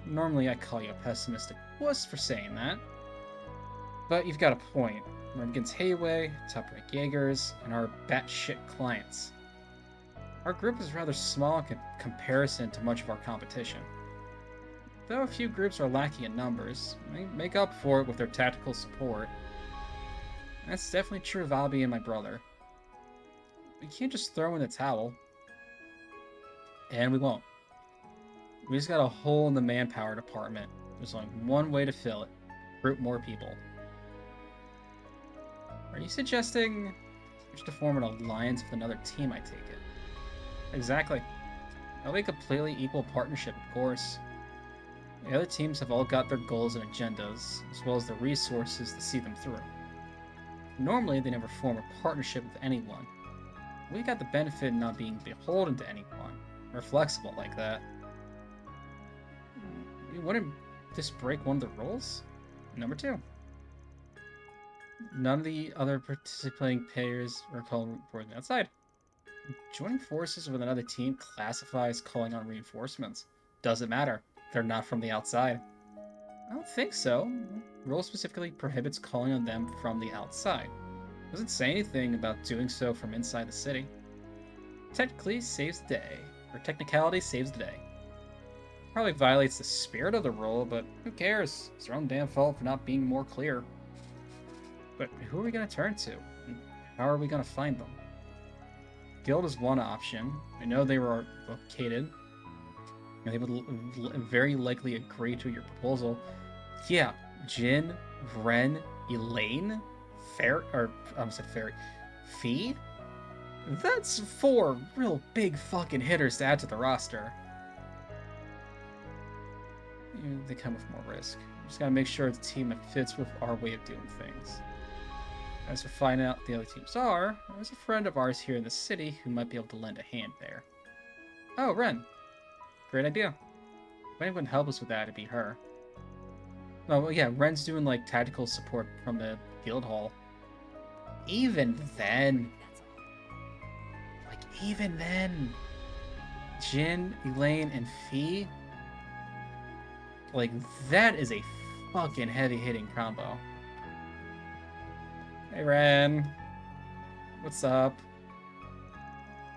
Normally I call you a pessimistic wuss for saying that, but you've got a point. We're up against Hayway, Top Rank Jaegers, and our batshit clients. Our group is rather small in comparison to much of our competition. Though a few groups are lacking in numbers, they make up for it with their tactical support. That's definitely true of Albie and my brother. We can't just throw in the towel. And we won't. We just got a hole in the manpower department. There's only one way to fill it. Recruit more people. Are you suggesting we should form an alliance with another team, I take it? Exactly. That'll be a completely equal partnership, of course. The other teams have all got their goals and agendas, as well as the resources to see them through. Normally, they never form a partnership with anyone. We got the benefit of not being beholden to anyone. We're flexible like that. Wouldn't this break one of the rules? Number 2. None of the other participating players are called for the outside. Joining forces with another team classifies calling on reinforcements. Doesn't matter. They're not from the outside. I don't think so. The rule specifically prohibits calling on them from the outside. Doesn't say anything about doing so from inside the city. Technically saves the day, or technicality saves the day. Probably violates the spirit of the rule, but who cares? It's their own damn fault for not being more clear. But who are we going to turn to? And how are we going to find them? Guild is one option. I know they were located. And they would very likely agree to your proposal. Yeah, Jin, Ren, Elaine, I almost said Fairy, Fee? That's 4 real big fucking hitters to add to the roster. They come with more risk. Just gotta make sure the team fits with our way of doing things. As for finding out what the other teams are, there's a friend of ours here in the city who might be able to lend a hand there. Oh, Ren. Great idea. If anyone can help us with that, it'd be her. Oh, well, yeah, Ren's doing, like, tactical support from the guild hall. Even then... Jin, Elaine, and Fee? Like, that is a fucking heavy-hitting combo. Hey, Ren. What's up?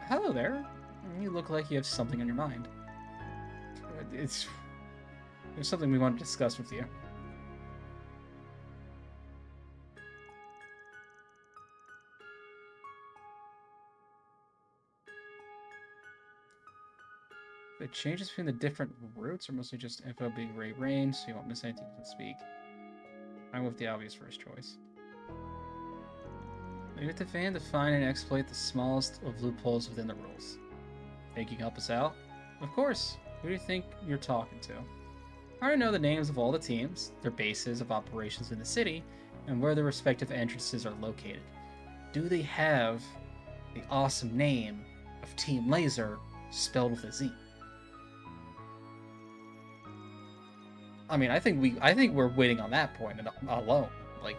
Hello there. You look like you have something on your mind. There's something we want to discuss with you. The changes between the different routes are mostly just info being rearranged, so you won't miss anything to speak. I'm with the obvious first choice. Leave it to Van to find and exploit the smallest of loopholes within the rules. Think you can help us out? Of course. Who do you think you're talking to? I already know the names of all the teams, their bases of operations in the city, and where their respective entrances are located. Do they have the awesome name of Team Laser spelled with a Z? I mean, I think we're waiting on that point alone. Like,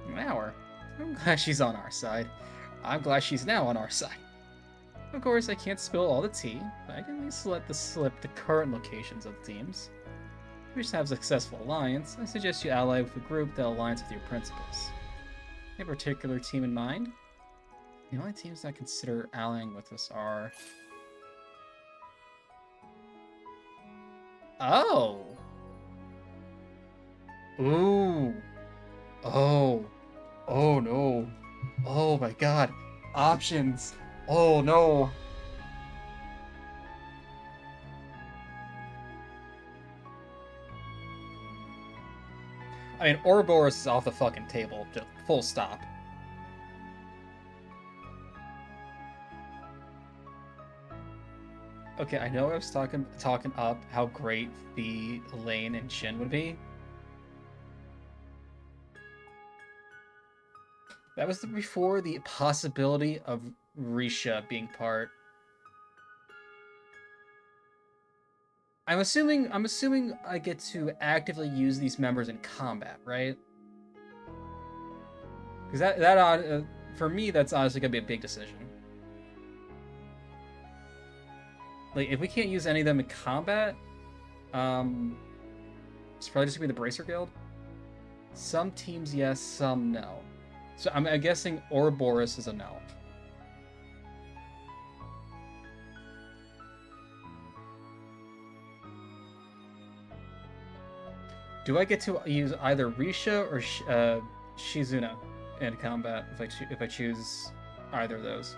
an hour. I'm glad she's on our side. I'm glad she's now on our side. Of course, I can't spill all the tea, but I can at least let slip the current locations of the teams. If you wish to have a successful alliance, I suggest you ally with a group that aligns with your principles. Any particular team in mind? The only teams that consider allying with us are... Oh! Ooh! Oh! Oh no! Oh my god! Options! Oh no. I mean, Ouroboros is off the fucking table, just full stop. Okay, I know I was talking up how great the Elaine and Shin would be. That was before the possibility of Risha being part. I'm assuming I get to actively use these members in combat, right? Because for me, that's honestly gonna be a big decision. Like, if we can't use any of them in combat, it's probably just gonna be the Bracer Guild. Some teams yes, some no. So I'm guessing Ouroboros is a no. Do I get to use either Risha or Shizuna in combat if I choose either of those?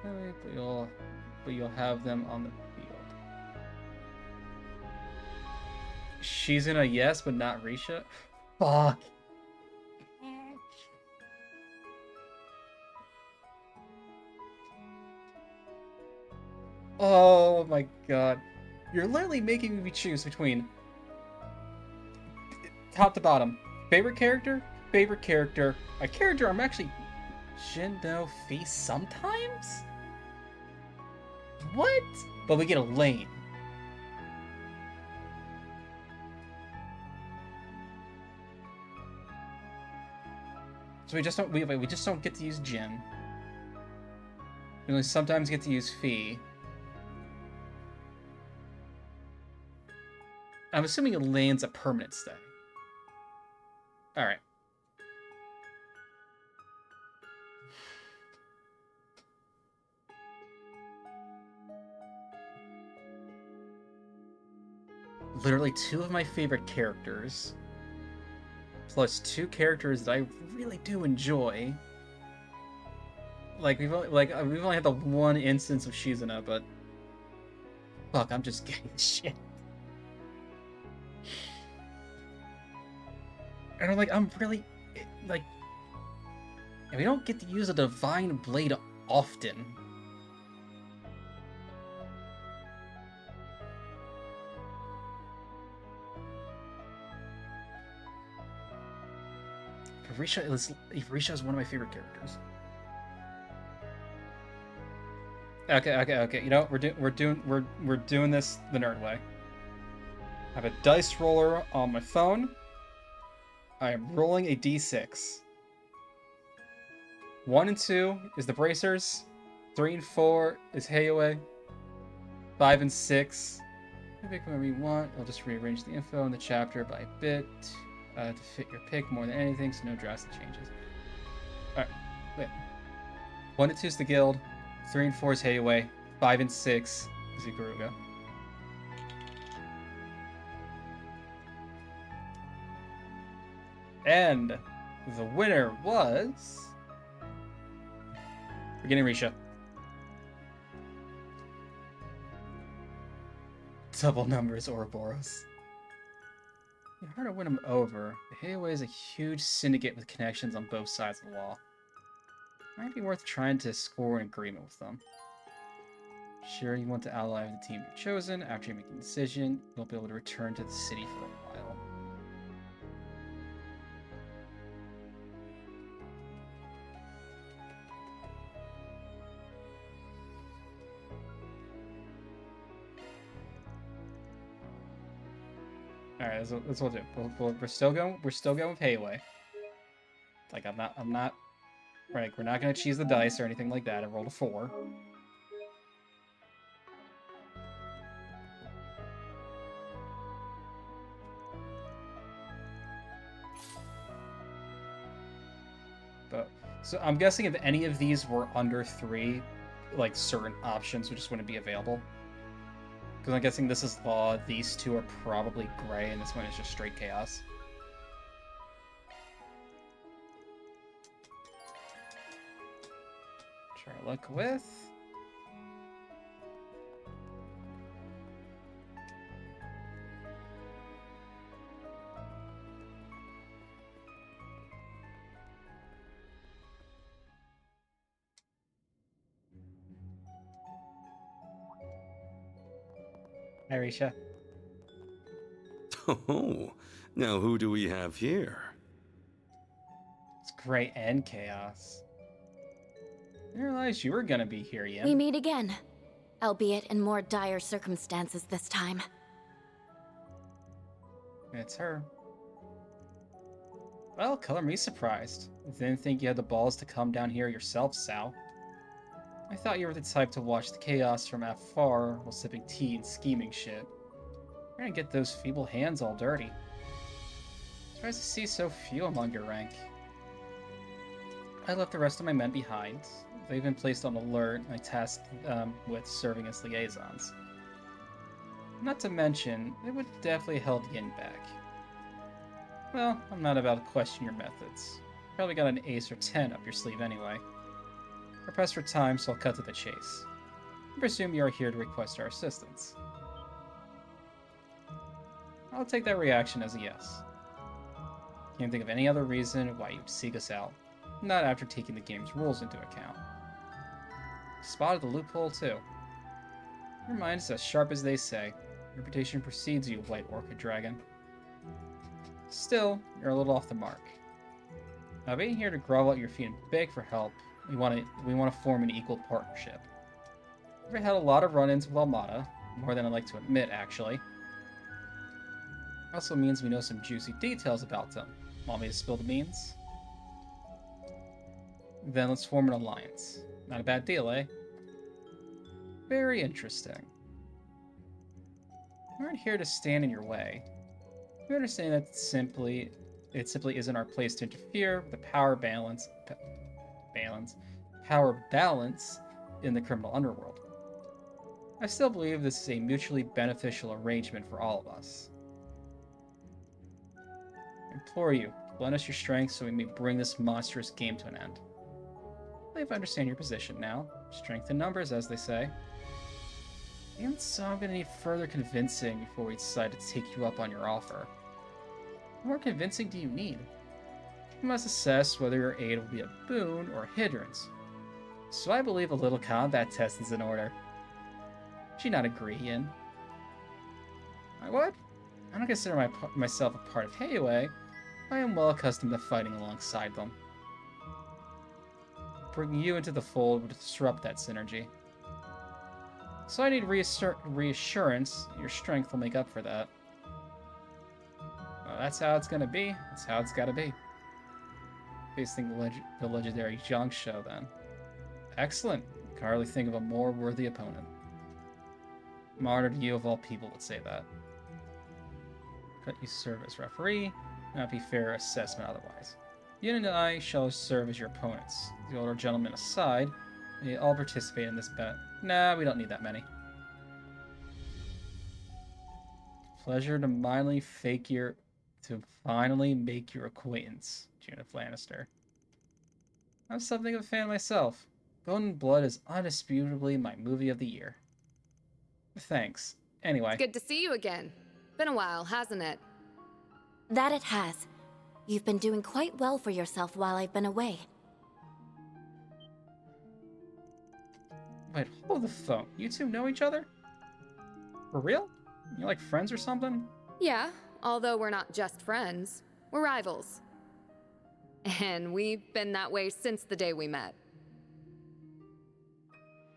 Okay, but you'll have them on the field. Shizuna, yes, but not Risha. Fuck. Oh my god. You're literally making me choose between top to bottom. Favorite character, a character I'm actually Shindo face sometimes? What? But we get a lane. So we just don't get to use Jin. We only sometimes get to use Fee. I'm assuming Elaine's a permanent stay. Alright. Literally 2 of my favorite characters, plus 2 characters that I really do enjoy. Like we've only had the one instance of Shizuna, but fuck, I'm just getting shit. And I'm really like, and we don't get to use a divine blade often. Risha is one of my favorite characters. Okay. You know, we're doing this the nerd way. I have a dice roller on my phone. I am rolling a d6. 1 and 2 is the bracers. 3 and 4 is Heiwe. 5 and 6. Pick whatever you want. I'll just rearrange the info in the chapter by bit to fit your pick more than anything, so no drastic changes. Alright, wait. 1 and 2 is the guild. 3 and 4 is Heiwe. 5 and 6 is Ikaruga. And the winner was... We're getting Risha. Double numbers Ouroboros. It's hard to win them over. The Heiwe is a huge syndicate with connections on both sides of the law. Might be worth trying to score an agreement with them. Sure, you want to ally with the team you've chosen. After you make a decision, you'll be able to return to the city for a while. All right, that's what we'll do. We're still going with Heiwe. Like I'm not. Right, we're not gonna cheese the dice or anything like that. I rolled a 4. But so I'm guessing if any of these were under 3, like certain options would just wouldn't be available. Because I'm guessing this is law, these 2 are probably gray, and this one is just straight chaos. Try to look with. Arisha. Oh, now who do we have here? It's Gray and Chaos. I didn't realize you were gonna be here, Yin. We meet again, albeit in more dire circumstances this time. It's her. Well, color me surprised. Didn't think you had the balls to come down here yourself, Sal. I thought you were the type to watch the chaos from afar while sipping tea and scheming shit. You're gonna get those feeble hands all dirty. Surprised to see so few among your rank. I left the rest of my men behind. They've been placed on alert, and I tasked with serving as liaisons. Not to mention, they would definitely held Yin back. Well, I'm not about to question your methods. Probably got an ace or 10 up your sleeve anyway. We're pressed for time, so I'll cut to the chase. I presume you are here to request our assistance. I'll take that reaction as a yes. Can't think of any other reason why you'd seek us out, not after taking the game's rules into account. Spotted the loophole, too. Your mind is as sharp as they say. Reputation precedes you, White Orchid Dragon. Still, you're a little off the mark. Being here to grovel at your feet and beg for help, we want to form an equal partnership. We've had a lot of run-ins with Almada, more than I'd like to admit, actually. Also means we know some juicy details about them. Want me to spill the beans? Then let's form an alliance. Not a bad deal, eh? Very interesting. We aren't here to stand in your way. We understand that it simply isn't our place to interfere with the power balance in the criminal underworld. I still believe this is a mutually beneficial arrangement for all of us. I implore you, lend us your strength so we may bring this monstrous game to an end. I believe I understand your position now. Strength in numbers, as they say. And so I'm going to need further convincing before we decide to take you up on your offer. What more convincing do you need? You must assess whether your aid will be a boon or a hindrance. So I believe a little combat test is in order. Should you not agree, Yin? I would? I don't consider myself a part of Heiwei. I am well accustomed to fighting alongside them. Bringing you into the fold would disrupt that synergy. So I need reassurance. Your strength will make up for that. Well, that's how it's gonna be. That's how it's gotta be. Facing the legendary Zhang Shou, then. Excellent. Can hardly think of a more worthy opponent. I'm honored you of all people would say that. Cut you serve as referee. Not be fair assessment otherwise. Yin and I shall serve as your opponents. The older gentleman aside, we all participate in this bet. Nah, we don't need that many. Pleasure to finally make your acquaintance, Judith Lannister. I'm something of a fan myself. Golden Blood is undisputably my movie of the year. Thanks. Anyway. It's good to see you again. Been a while, hasn't it? That it has. You've been doing quite well for yourself while I've been away. Wait, hold the phone. You two know each other? For real? You're like friends or something? Yeah, although we're not just friends. We're rivals. And we've been that way since the day we met.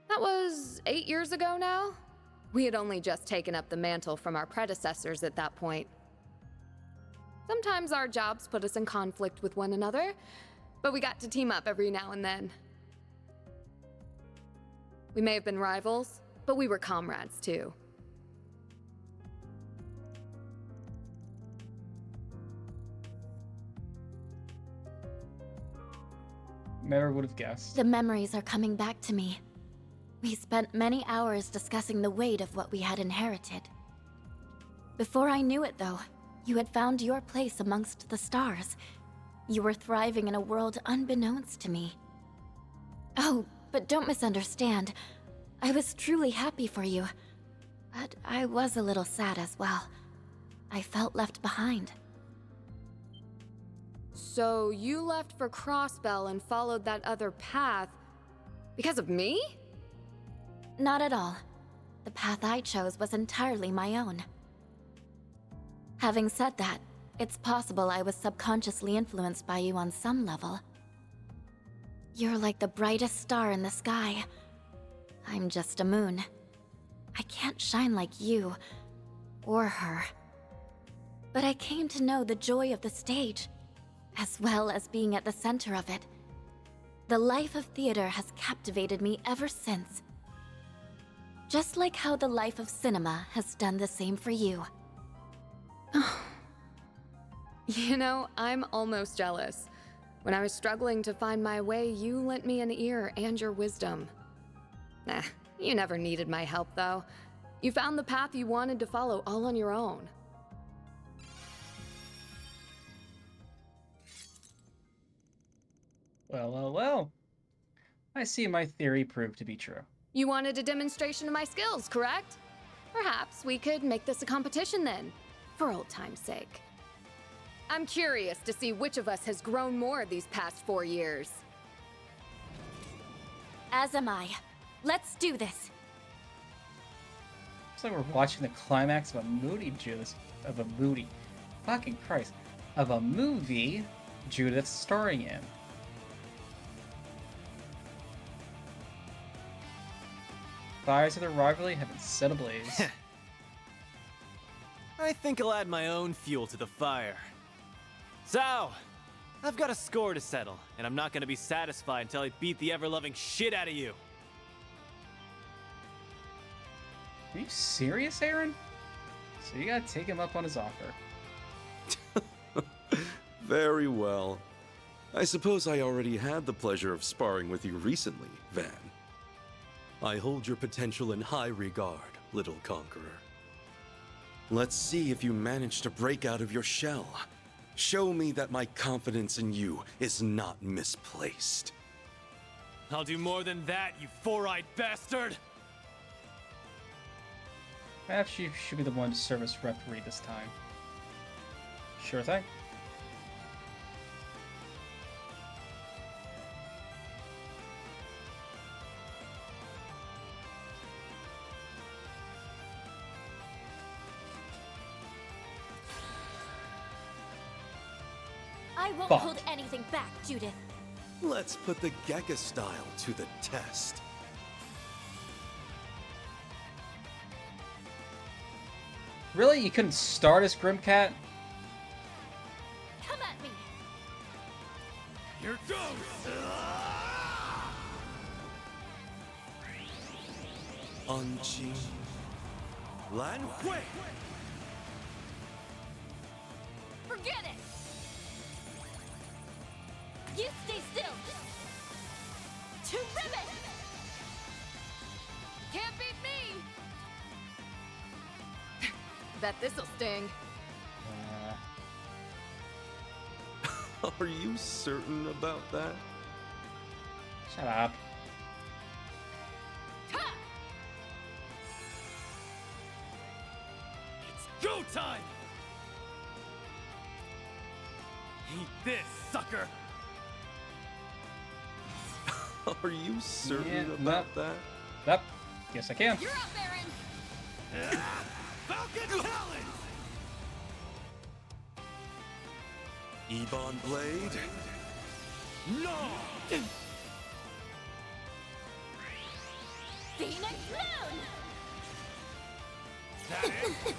That was 8 years ago now? We had only just taken up the mantle from our predecessors at that point. Sometimes our jobs put us in conflict with one another, but we got to team up every now and then. We may have been rivals, but we were comrades too. Never would have guessed. The memories are coming back to me. We spent many hours discussing the weight of what we had inherited. Before I knew it, though, you had found your place amongst the stars. You were thriving in a world unbeknownst to me. Oh, but don't misunderstand. I was truly happy for you. But I was a little sad as well. I felt left behind. So you left for Crossbell and followed that other path because of me? Not at all. The path I chose was entirely my own. Having said that, it's possible I was subconsciously influenced by you on some level. You're like the brightest star in the sky. I'm just a moon. I can't shine like you, or her. But I came to know the joy of the stage, as well as being at the center of it. The life of theater has captivated me ever since. Just like how the life of cinema has done the same for you. You know, I'm almost jealous. When I was struggling to find my way, you lent me an ear and your wisdom. Nah, you never needed my help, though. You found the path you wanted to follow all on your own. Well. I see my theory proved to be true. You wanted a demonstration of my skills, correct? Perhaps we could make this a competition then, for old time's sake. I'm curious to see which of us has grown more these past 4 years. As am I. Let's do this. It's like we're watching the climax of a movie, Judith. Fucking Christ. Of a movie Judith's starring in. Fires of their rivalry have been set ablaze. I think I'll add my own fuel to the fire. So, I've got a score to settle, and I'm not gonna be satisfied until I beat the ever-loving shit out of you. Are you serious, Aaron? So you gotta take him up on his offer. Very well. I suppose I already had the pleasure of sparring with you recently, Van. I hold your potential in high regard, little conqueror. Let's see if you manage to break out of your shell. Show me that my confidence in you is not misplaced. I'll do more than that, you four-eyed bastard! Perhaps you should be the one to serve as referee this time. Sure thing. I won't Fuck. hold anything back, Judith. Let's put the Gekka style to the test. Really? You couldn't start as Grimcat? Come at me. Here goes! Anqing Lan Hui! Forget it! You stay still! To ribbon! Can't beat me! Bet this'll sting. Are you certain about that? Shut up. It's go time! Eat this, sucker! Are you certain Yeah, about that? Yep. Yes, I can. You're up, Aaron! Falcon Talon! Ebon Blade? No! Phoenix Moon! That it?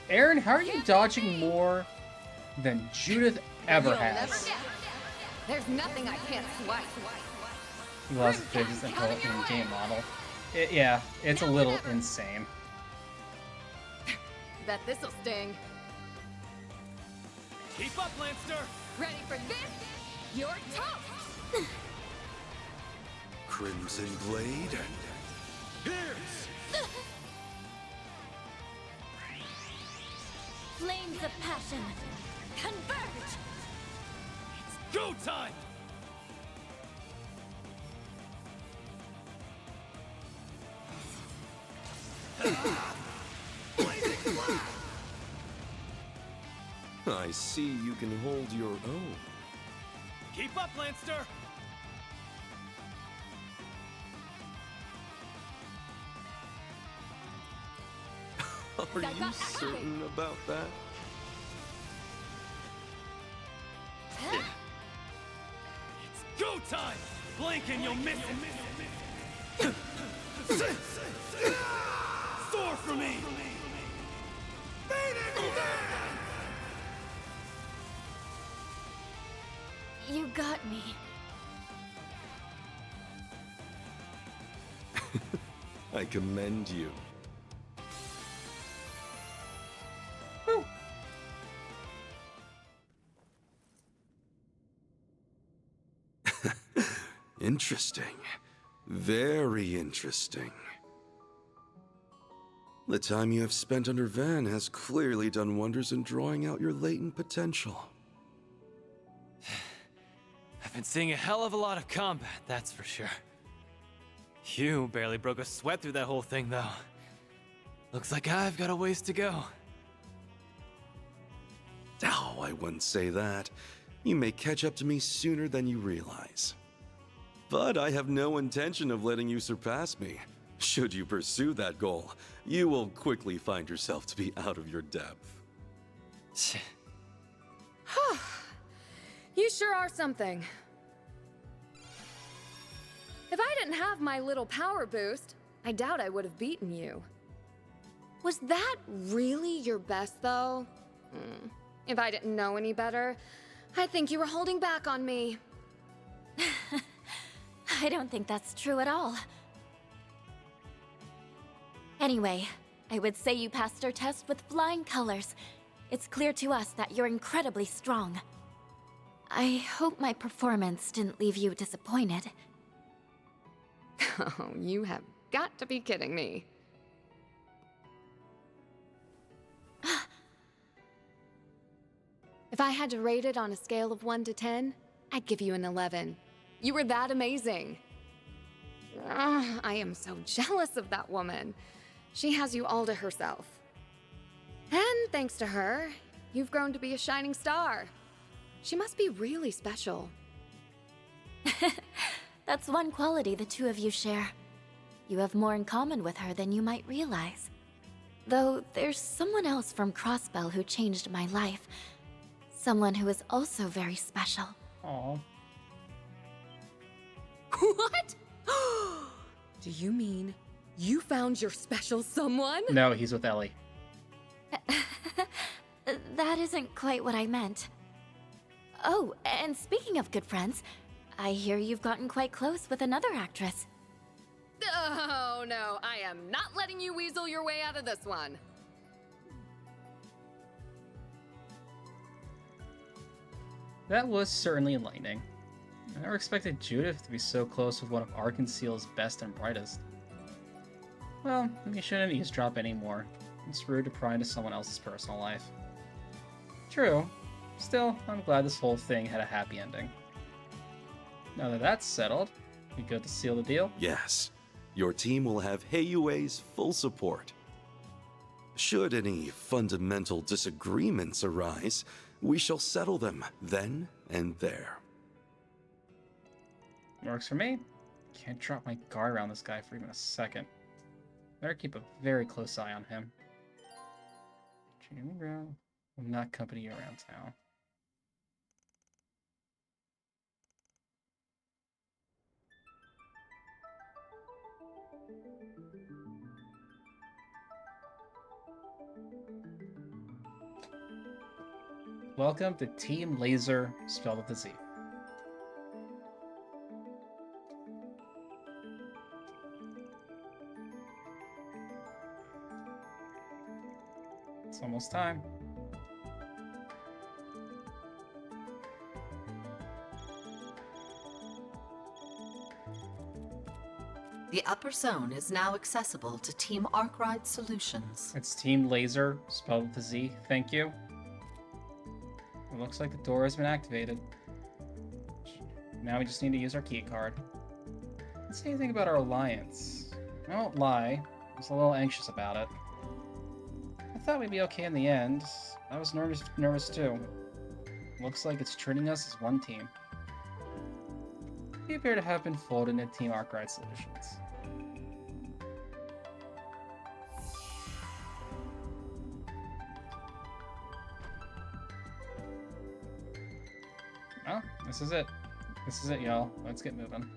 Aaron, how are you dodging more than Judith ever You'll has? never get. There's nothing I can't swipe. He lost fidgets and call it an in-game model. Yeah, it's a little insane. Bet this'll sting. Keep up, Lancer! Ready for this? You're toast! Crimson Blade? Here's! Flames of passion, converge! Go time! I see you can hold your own. Keep up, Lanster! Are you certain about that? It's go time! Blink and you'll miss it! Soar for me! You got me. I commend you. Interesting. Very interesting. The time you have spent under Van has clearly done wonders in drawing out your latent potential. I've been seeing a hell of a lot of combat, that's for sure. You barely broke a sweat through that whole thing, though. Looks like I've got a ways to go. Oh, I wouldn't say that. You may catch up to me sooner than you realize. But I have no intention of letting you surpass me. Should you pursue that goal, you will quickly find yourself to be out of your depth. You sure are something. If I didn't have my little power boost, I doubt I would have beaten you. Was that really your best, though? If I didn't know any better, I think you were holding back on me. I don't think that's true at all. Anyway, I would say you passed our test with flying colors. It's clear to us that you're incredibly strong. I hope my performance didn't leave you disappointed. Oh, you have got to be kidding me. If I had to rate it on a scale of 1 to 10, I'd give you an 11. You were that amazing. I am so jealous of that woman. She has you all to herself. And thanks to her, you've grown to be a shining star. She must be really special. That's one quality the two of you share. You have more in common with her than you might realize. Though there's someone else from Crossbell who changed my life. Someone who is also very special. Aww. What? Do you mean you found your special someone? No, he's with Ellie. That isn't quite what I meant. Oh, and speaking of good friends, I hear you've gotten quite close with another actress. Oh, no, I am not letting you weasel your way out of this one. That was certainly enlightening. I never expected Judith to be so close with one of Arkansas's best and brightest. Well, you shouldn't eavesdrop anymore. It's rude to pry into someone else's personal life. True. Still, I'm glad this whole thing had a happy ending. Now that that's settled, we good to seal the deal? Yes. Your team will have Heiyue's full support. Should any fundamental disagreements arise, we shall settle them then and there. Works for me. Can't drop my guard around this guy for even a second. Better keep a very close eye on him. Jamie Brown will not accompany you around town. Welcome to Team Laser, spelled with a Z. It's almost time. The upper zone is now accessible to Team Arkwright Solutions. It's Team Laser, spelled with a Z. Thank you. It looks like the door has been activated. Now we just need to use our key card. Let's see anything about our alliance. I won't lie, I was a little anxious about it. I thought we'd be okay in the end. I was nervous too. Looks like it's treating us as one team. We appear to have been folded into Team Arkwright Solutions. Oh, this is it. This is it, y'all. Let's get moving.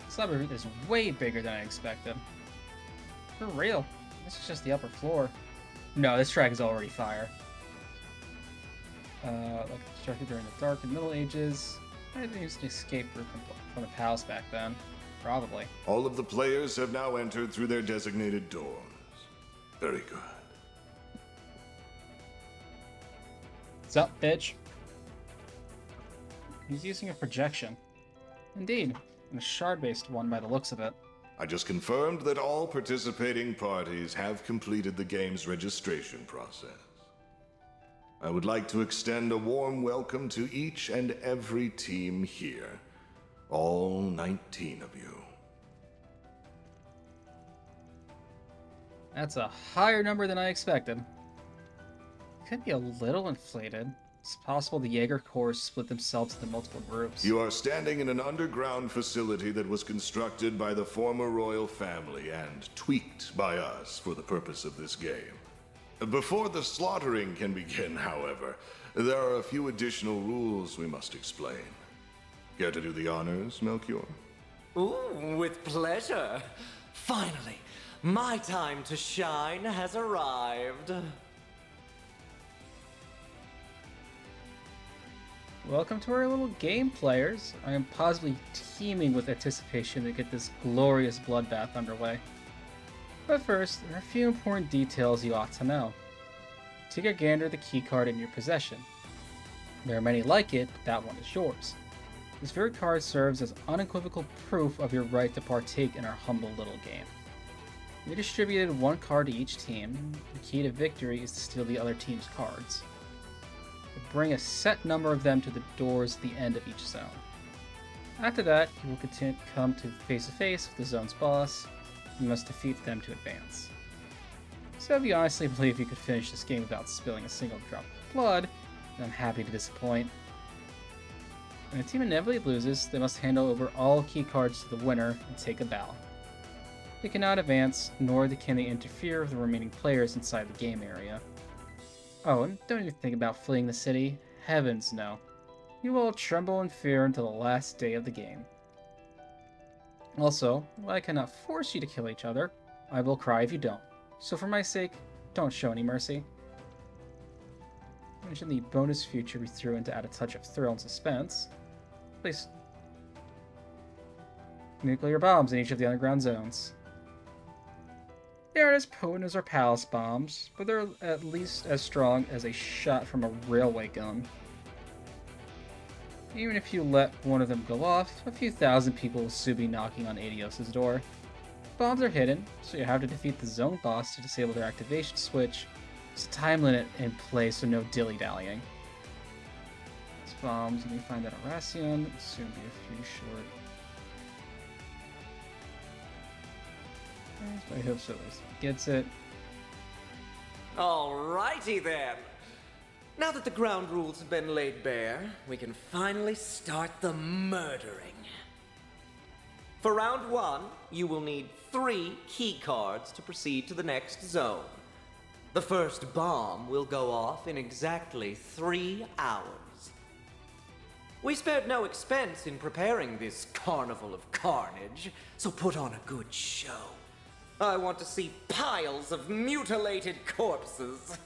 This labyrinth is way bigger than I expected. For real. This is just the upper floor. No, this track is already fire. Like constructed during the Dark and Middle Ages. I had used an escape route from the palace back then. Probably. All of the players have now entered through their designated doors. Very good. What's up, bitch? He's using a projection. Indeed, and a shard-based one by the looks of it. I just confirmed that all participating parties have completed the game's registration process. I would like to extend a warm welcome to each and every team here. All 19 of you. That's a higher number than I expected. Could be a little inflated. It's possible the Jaeger Corps split themselves into multiple groups. You are standing in an underground facility that was constructed by the former royal family and tweaked by us for the purpose of this game. Before the slaughtering can begin, however, there are a few additional rules we must explain. Care to do the honors, Melchior? Ooh, with pleasure. Finally, my time to shine has arrived. Welcome to our little game, players. I am positively teeming with anticipation to get this glorious bloodbath underway. But first, there are a few important details you ought to know. Take a gander at the keycard in your possession. There are many like it, but that one is yours. This very card serves as unequivocal proof of your right to partake in our humble little game. We distributed one card to each team. The key to victory is to steal the other team's cards. Bring a set number of them to the doors at the end of each zone. After that, you will come to face-to-face with the zone's boss. You must defeat them to advance. So if you honestly believe you could finish this game without spilling a single drop of blood, then I'm happy to disappoint. When a team inevitably loses, they must hand over all key cards to the winner and take a bow. They cannot advance, nor can they interfere with the remaining players inside the game area. Oh, and don't even think about fleeing the city. Heavens, no. You will tremble in fear until the last day of the game. Also, while I cannot force you to kill each other, I will cry if you don't. So for my sake, don't show any mercy. Mention the bonus feature we threw in to add a touch of thrill and suspense. Place nuclear bombs in each of the underground zones. They aren't as potent as our palace bombs, but they're at least as strong as a shot from a railway gun. Even if you let one of them go off, a few thousand people will soon be knocking on Adios' door. Bombs are hidden, so you have to defeat the zone boss to disable their activation switch. There's a time limit in place, so no dilly-dallying. These bombs, you may find that Arasion, will soon be a few short. I hope so. Gets it. Alrighty then. Now that the ground rules have been laid bare, we can finally start the murdering. For round 1, you will need 3 key cards to proceed to the next zone. The first bomb will go off in exactly 3 hours. We spared no expense in preparing this carnival of carnage, so put on a good show. I want to see piles of mutilated corpses.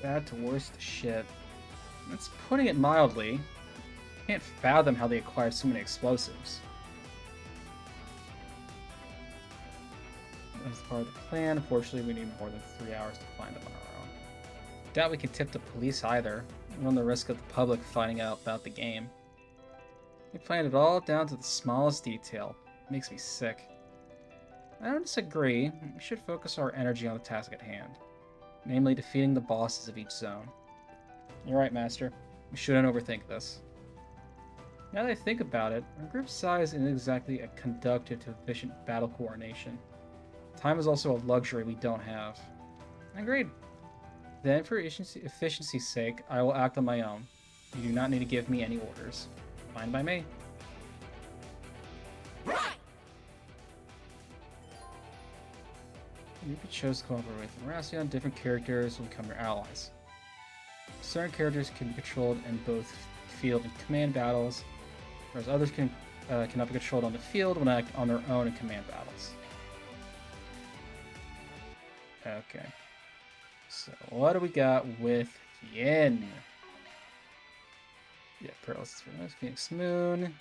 Bad to worst shit. That's putting it mildly. Can't fathom how they acquire so many explosives. As part of the plan, unfortunately we need more than 3 hours to find them on our own. Doubt we can tip the police either. Run the risk of the public finding out about the game. We planned it all down to the smallest detail. Makes me sick. I don't disagree. We should focus our energy on the task at hand. Namely, defeating the bosses of each zone. You're right, Master. We shouldn't overthink this. Now that I think about it, our group size isn't exactly a conducive to efficient battle coordination. Time is also a luxury we don't have. Agreed. Then, for efficiency's sake, I will act on my own. You do not need to give me any orders. Fine by me. You could choose to cooperate with Racion. Different characters will become your allies. Certain characters can be controlled in both field and command battles, whereas others cannot be controlled on the field when act on their own in command battles. Okay. So, what do we got with Yin? Yeah, Paralysis for Phoenix Moon.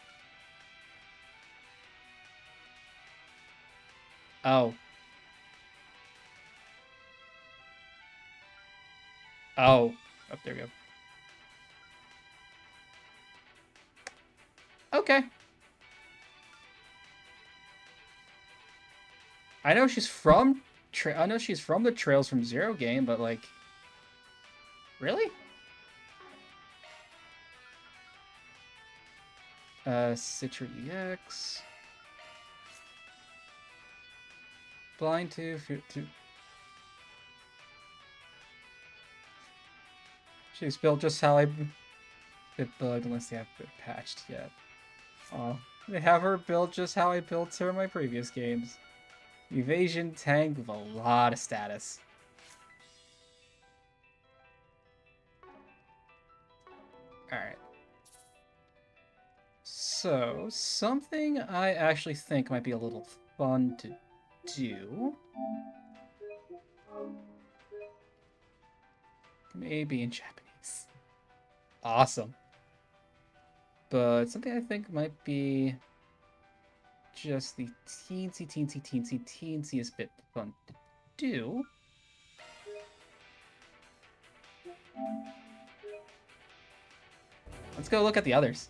Oh. Oh. Oh, there we go. Okay. I know she's from the Trails from Zero game, but like, really? Citra EX. Blind 2, She's built just how I bit bugged unless they haven't been patched yet. Oh, they have her built just how I built her in my previous games. Evasion tank with a lot of status. Alright. So, something I actually think might be a little fun to do. Maybe in Japanese. Awesome. But something I think might be just the teensiest bit fun to do. Let's go look at the others.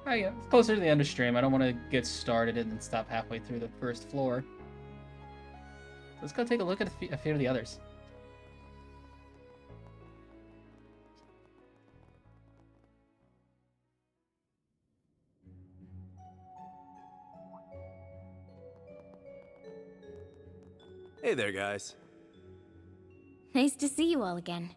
Oh yeah, it's closer to the end of stream. I don't want to get started and then stop halfway through the first floor. Let's go take a look at a few of the others. Hey there, guys. Nice to see you all again.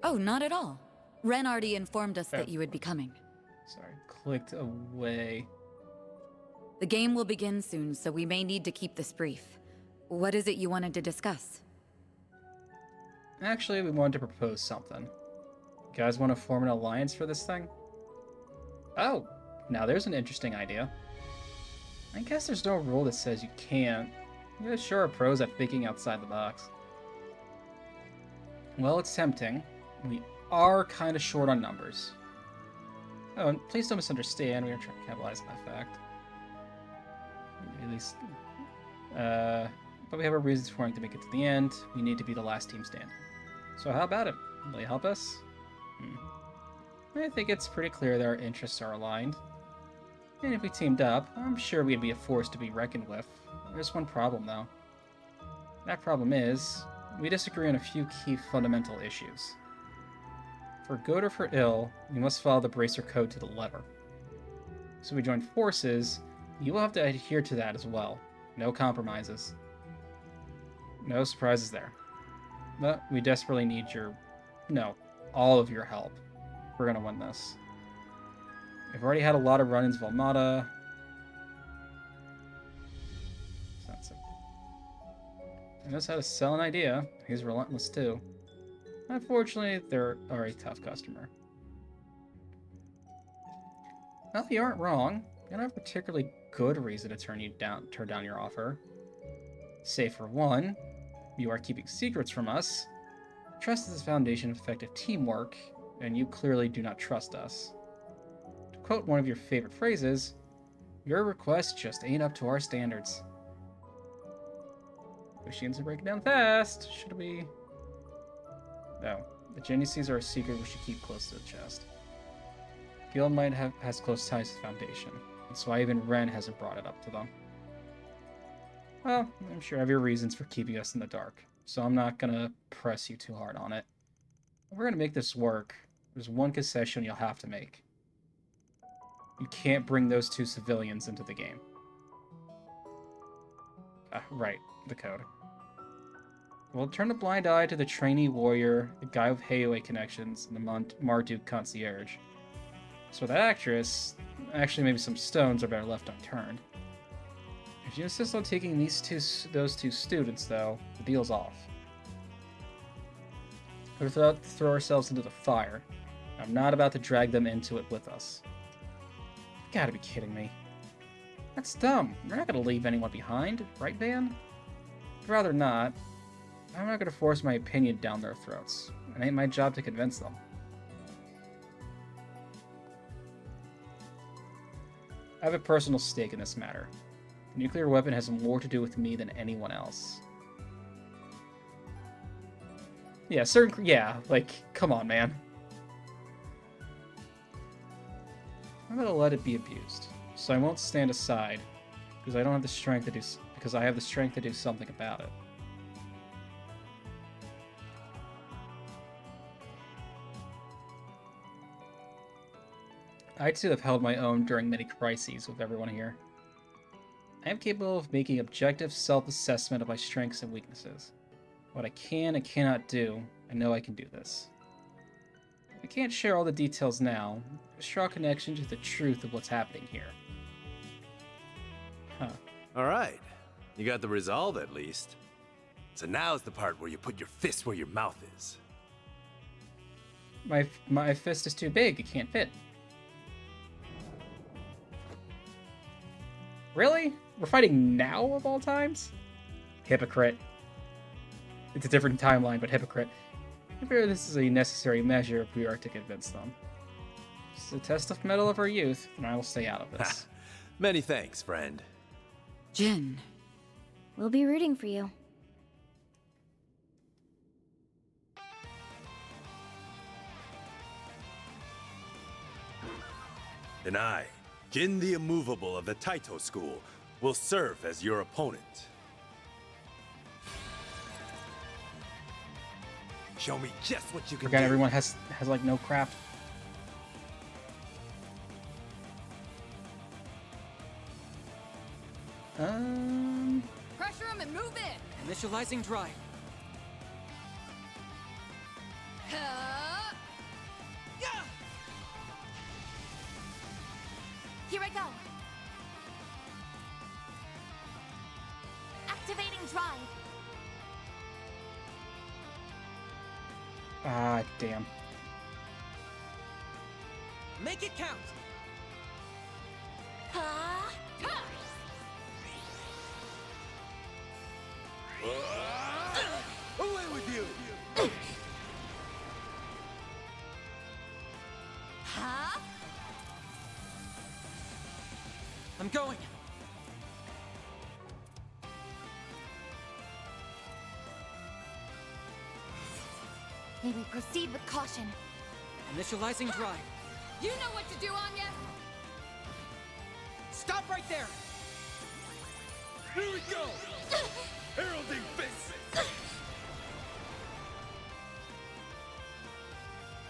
Oh, not at all. Ren already informed us that you would be coming. Sorry, clicked away. The game will begin soon, so we may need to keep this brief. What is it you wanted to discuss? Actually, we wanted to propose something. You guys want to form an alliance for this thing? Oh, now there's an interesting idea. I guess there's no rule that says you can't. You guys sure are pros at thinking outside the box. Well, it's tempting. We are kind of short on numbers. Oh, and please don't misunderstand. We are trying to capitalize on that fact. At least, but we have our reasons for wanting to make it to the end. We need to be the last team standing. So how about it? Will you help us? I think it's pretty clear that our interests are aligned. And if we teamed up, I'm sure we'd be a force to be reckoned with. There's one problem, though. That problem is, we disagree on a few key fundamental issues. For good or for ill, we must follow the Bracer Code to the letter. So we join forces, you will have to adhere to that as well. No compromises. No surprises there. But we desperately need all of your help. We're gonna win this. We've already had a lot of run-ins with Almada. He knows how to sell an idea. He's relentless too. Unfortunately, they're a tough customer. Well, you aren't wrong. You don't have a particularly good reason to turn down your offer. Say for one, you are keeping secrets from us. Trust is the foundation of effective teamwork, and you clearly do not trust us. To quote one of your favorite phrases, your request just ain't up to our standards. Machines are breaking down fast. Should we? No. The geniuses are a secret we should keep close to the chest. Guild might has close ties to the Foundation. That's why even Ren hasn't brought it up to them. Well, I'm sure you have your reasons for keeping us in the dark, so I'm not gonna press you too hard on it. If we're gonna make this work, there's one concession you'll have to make. You can't bring those two civilians into the game. Right, the code. We'll turn a blind eye to the trainee warrior, the guy with Heiyue connections, and the Marduk concierge. So that actress, actually maybe some stones are better left unturned. If you insist on taking those two students, though, the deal's off. We're about to throw ourselves into the fire. I'm not about to drag them into it with us. You gotta be kidding me. That's dumb. We're not gonna leave anyone behind, right, Van? I'd rather not. I'm not gonna force my opinion down their throats. It ain't my job to convince them. I have a personal stake in this matter. The nuclear weapon has more to do with me than anyone else. Yeah, like, come on, man. I'm gonna let it be abused, so I won't stand aside, because I have the strength to do something about it. I too have held my own during many crises with everyone here. I am capable of making objective self-assessment of my strengths and weaknesses. What I can and cannot do, I know I can do this. I can't share all the details now. There's a strong connection to the truth of what's happening here. Huh. Alright. You got the resolve at least. So now's the part where you put your fist where your mouth is. My fist is too big, it can't fit. Really? We're fighting now of all times? Hypocrite. It's a different timeline, but hypocrite. I fear this is a necessary measure if we are to convince them. It's a test of mettle of our youth, and I will stay out of this. Many thanks, friend. Jin. We'll be rooting for you. And I, Jin the Immovable of the Taito School, will serve as your opponent. Show me just what you can do. Forgot everyone has like no craft. Pressure him and move in. Initializing drive. Here I go. Activating drive. Ah, damn. Make it count. Away with you! I'm going. May we proceed with caution. Initializing drive. You know what to do, Anya. Stop right there. Here we go! Heralding fists!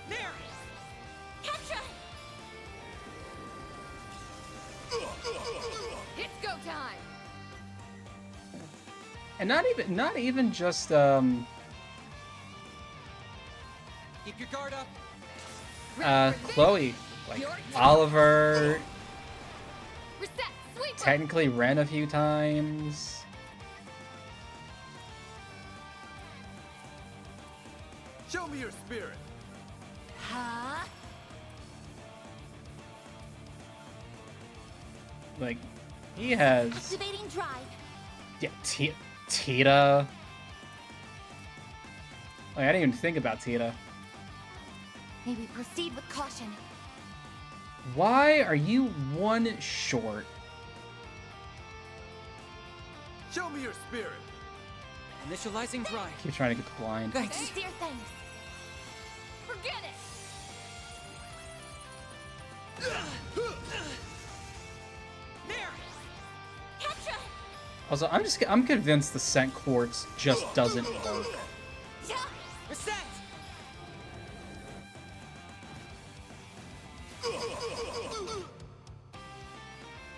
There! Catch her! It's go time. And not even just Keep your guard up. Chloe, like Oliver, Reset, sweep. technically Ren a few times. Show me your spirit! Like, he has... Activating drive. Yeah, Tita. Like, I didn't even think about Tita. May we proceed with caution. Why are you one short? Show me your spirit. Initializing drive. Keep trying to get the blind. Thanks. Sincere thanks. Forget it. There. Catch Also, I'm convinced the scent quartz just doesn't work. Reset.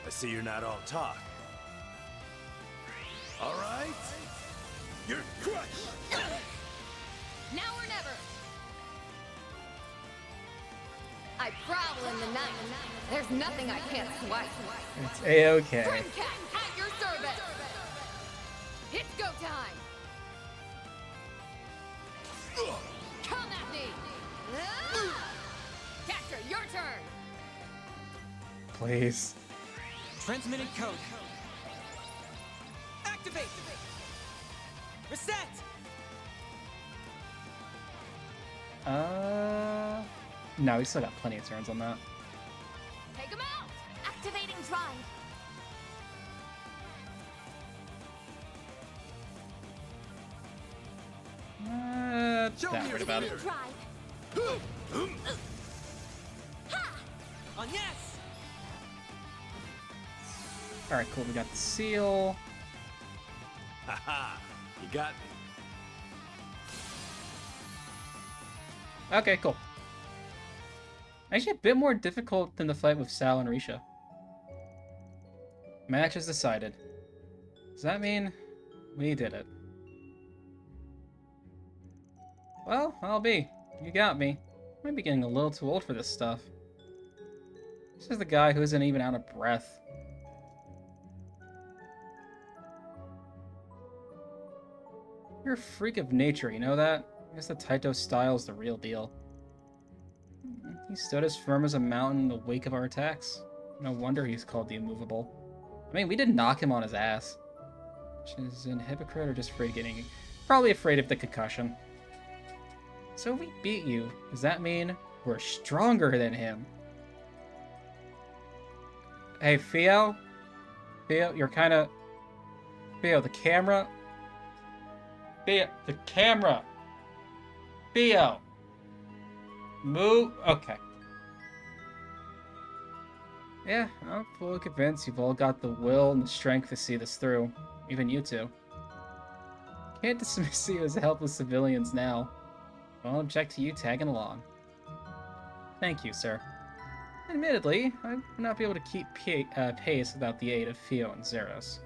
I see you're not all talk. All right. You're crushed. Now or never. I prowl in the night. There's nothing I can't swipe. It's A-okay. Dreamcat, at your service. It's go time. Come at me. Catcher, your turn. Please. Transmitting code. Activate. Reset. No, we still got plenty of turns on that. Take him out. Activating drive. Not worried about it. Drive. On yes. Alright, cool. We got the seal. Haha, you got me. Okay, cool. Actually, a bit more difficult than the fight with Sal and Risha. Match is decided. Does that mean we did it? Well, I'll be. You got me. I might be getting a little too old for this stuff. This is the guy who isn't even out of breath. You're a freak of nature, you know that? I guess the Taito style is the real deal. He stood as firm as a mountain in the wake of our attacks. No wonder he's called the Immovable. I mean, we did knock him on his ass. Is an hypocrite or just afraid of getting... Probably afraid of the concussion. So if we beat you, does that mean we're stronger than him? Hey, Theo? Theo, you're kind of... Theo, the camera... Theo, the camera! Theo! Move... Okay. Yeah, I'm fully convinced you've all got the will and the strength to see this through. Even you two. Can't dismiss you as helpless civilians now. I won't object to you tagging along. Thank you, sir. Admittedly, I would not be able to keep pace without the aid of Theo and Zeros.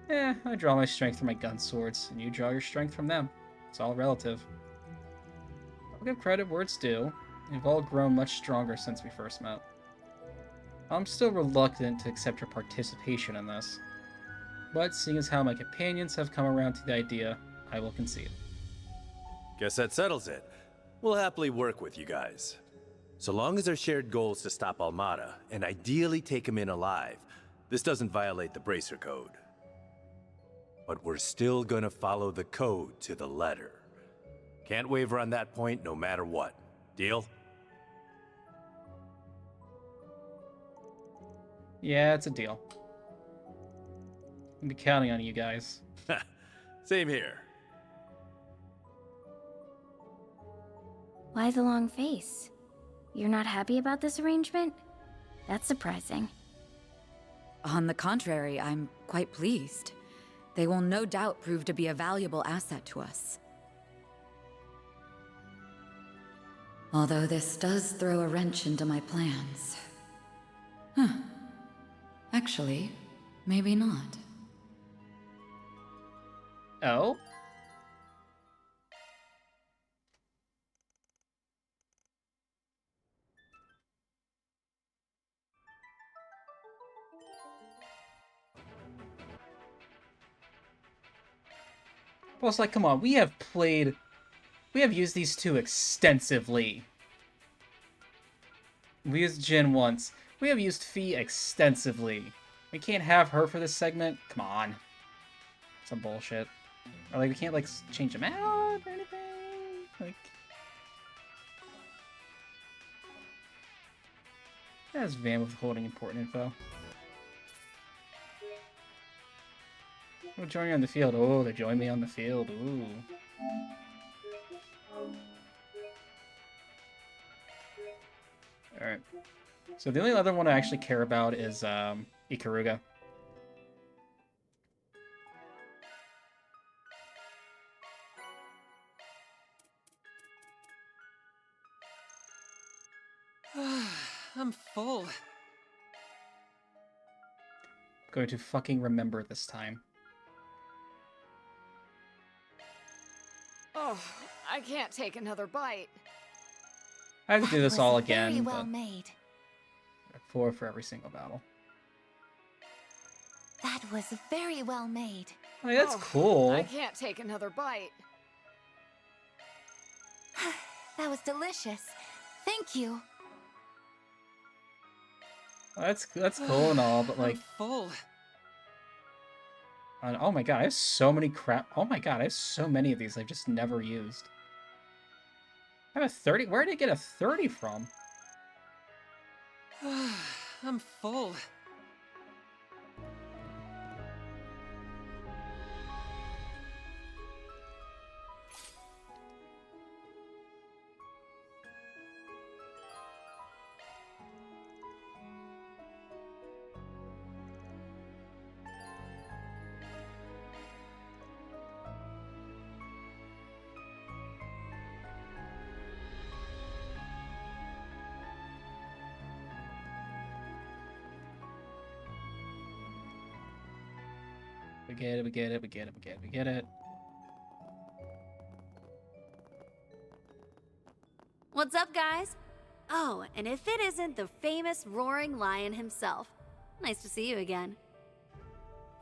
I draw my strength from my gun swords, and you draw your strength from them. It's all relative. I'll give credit where it's due. You've all grown much stronger since we first met. I'm still reluctant to accept your participation in this, but seeing as how my companions have come around to the idea, I will concede. Guess that settles it. We'll happily work with you guys. So long as our shared goal is to stop Almada, and ideally take him in alive, this doesn't violate the Bracer Code. But we're still gonna follow the code to the letter. Can't waver on that point no matter what. Deal? Yeah, it's a deal. I'll be counting on you guys. Same here. Why the long face? You're not happy about this arrangement? That's surprising. On the contrary, I'm quite pleased. They will no doubt prove to be a valuable asset to us. Although this does throw a wrench into my plans. Actually, maybe not. Oh? Well, it's like, come on, we have used these two extensively. We used Jin once. We have used Fee extensively. We can't have her for this segment? Come on. Some bullshit. Or like we can't like change him out or anything? Like... That's Van withholding important info. Oh, join you on the field. Oh, they joined me on the field. Ooh. Alright. So the only other one I actually care about is Ikaruga. I'm full. Going to fucking remember this time. Oh, I can't take another bite. I have to do this all Very again, well but made. 4 for every single battle. That was very well made. I mean, that's cool. I can't take another bite. That was delicious. Thank you. That's cool and all, but like... full. Oh my god, I have so many crap... Oh my god, I have so many of these I've just never used. I have a 30... Where did I get a 30 from? I'm full. We get it, we get it, we get it, we get it, we get it. What's up, guys? Oh, and if it isn't the famous roaring lion himself, nice to see you again.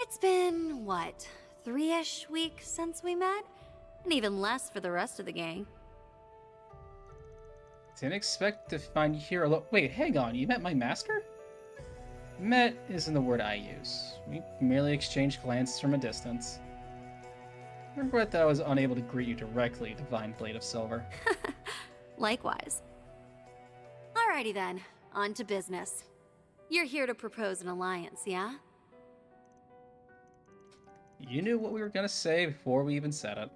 It's been, what, 3-ish weeks since we met? And even less for the rest of the gang. Didn't expect to find you here alone. Wait, hang on, you met my master? Met isn't the word I use. We merely exchanged glances from a distance. I regret that I was unable to greet you directly, Divine Blade of Silver. Likewise. Alrighty then, on to business. You're here to propose an alliance, yeah? You knew what we were gonna say before we even said it.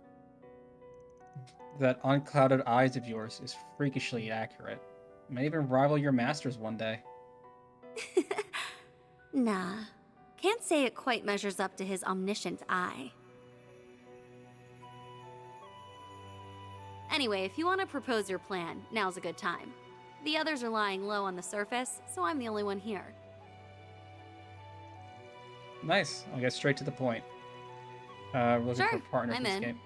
That unclouded eyes of yours is freakishly accurate. It may even rival your master's one day. Nah, can't say it quite measures up to his omniscient eye. Anyway, if you want to propose your plan, now's a good time. The others are lying low on the surface, so I'm the only one here. Nice. I'll get straight to the point. We're looking for Sure, partners I'm in this in. game.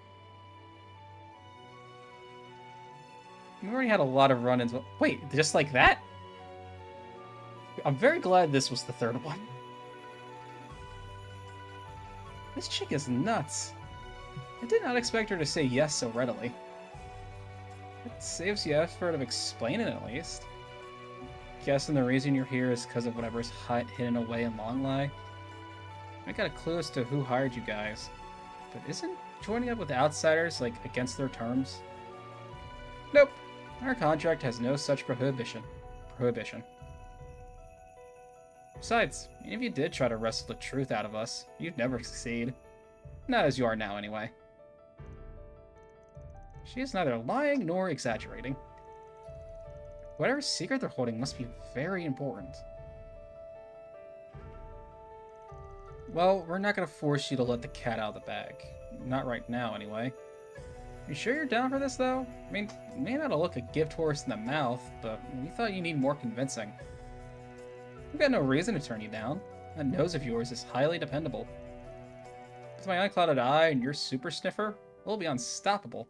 We already had a lot of run-ins. Wait, just like that? I'm very glad this was the third one. This chick is nuts. I did not expect her to say yes so readily. It saves the effort of explaining it, at least. Guessing the reason you're here is because of whatever's hidden away in Longlie. I got a clue as to who hired you guys. But isn't joining up with outsiders, like, against their terms? Nope. Our contract has no such prohibition. Besides, even if you did try to wrestle the truth out of us, you'd never succeed. Not as you are now, anyway. She is neither lying nor exaggerating. Whatever secret they're holding must be very important. Well, we're not gonna force you to let the cat out of the bag. Not right now, anyway. You sure you're down for this, though? I mean, it may not look a gift horse in the mouth, but we thought you need more convincing. We've got no reason to turn you down. That nose of yours is highly dependable. With my unclouded eye and your super sniffer, we'll be unstoppable.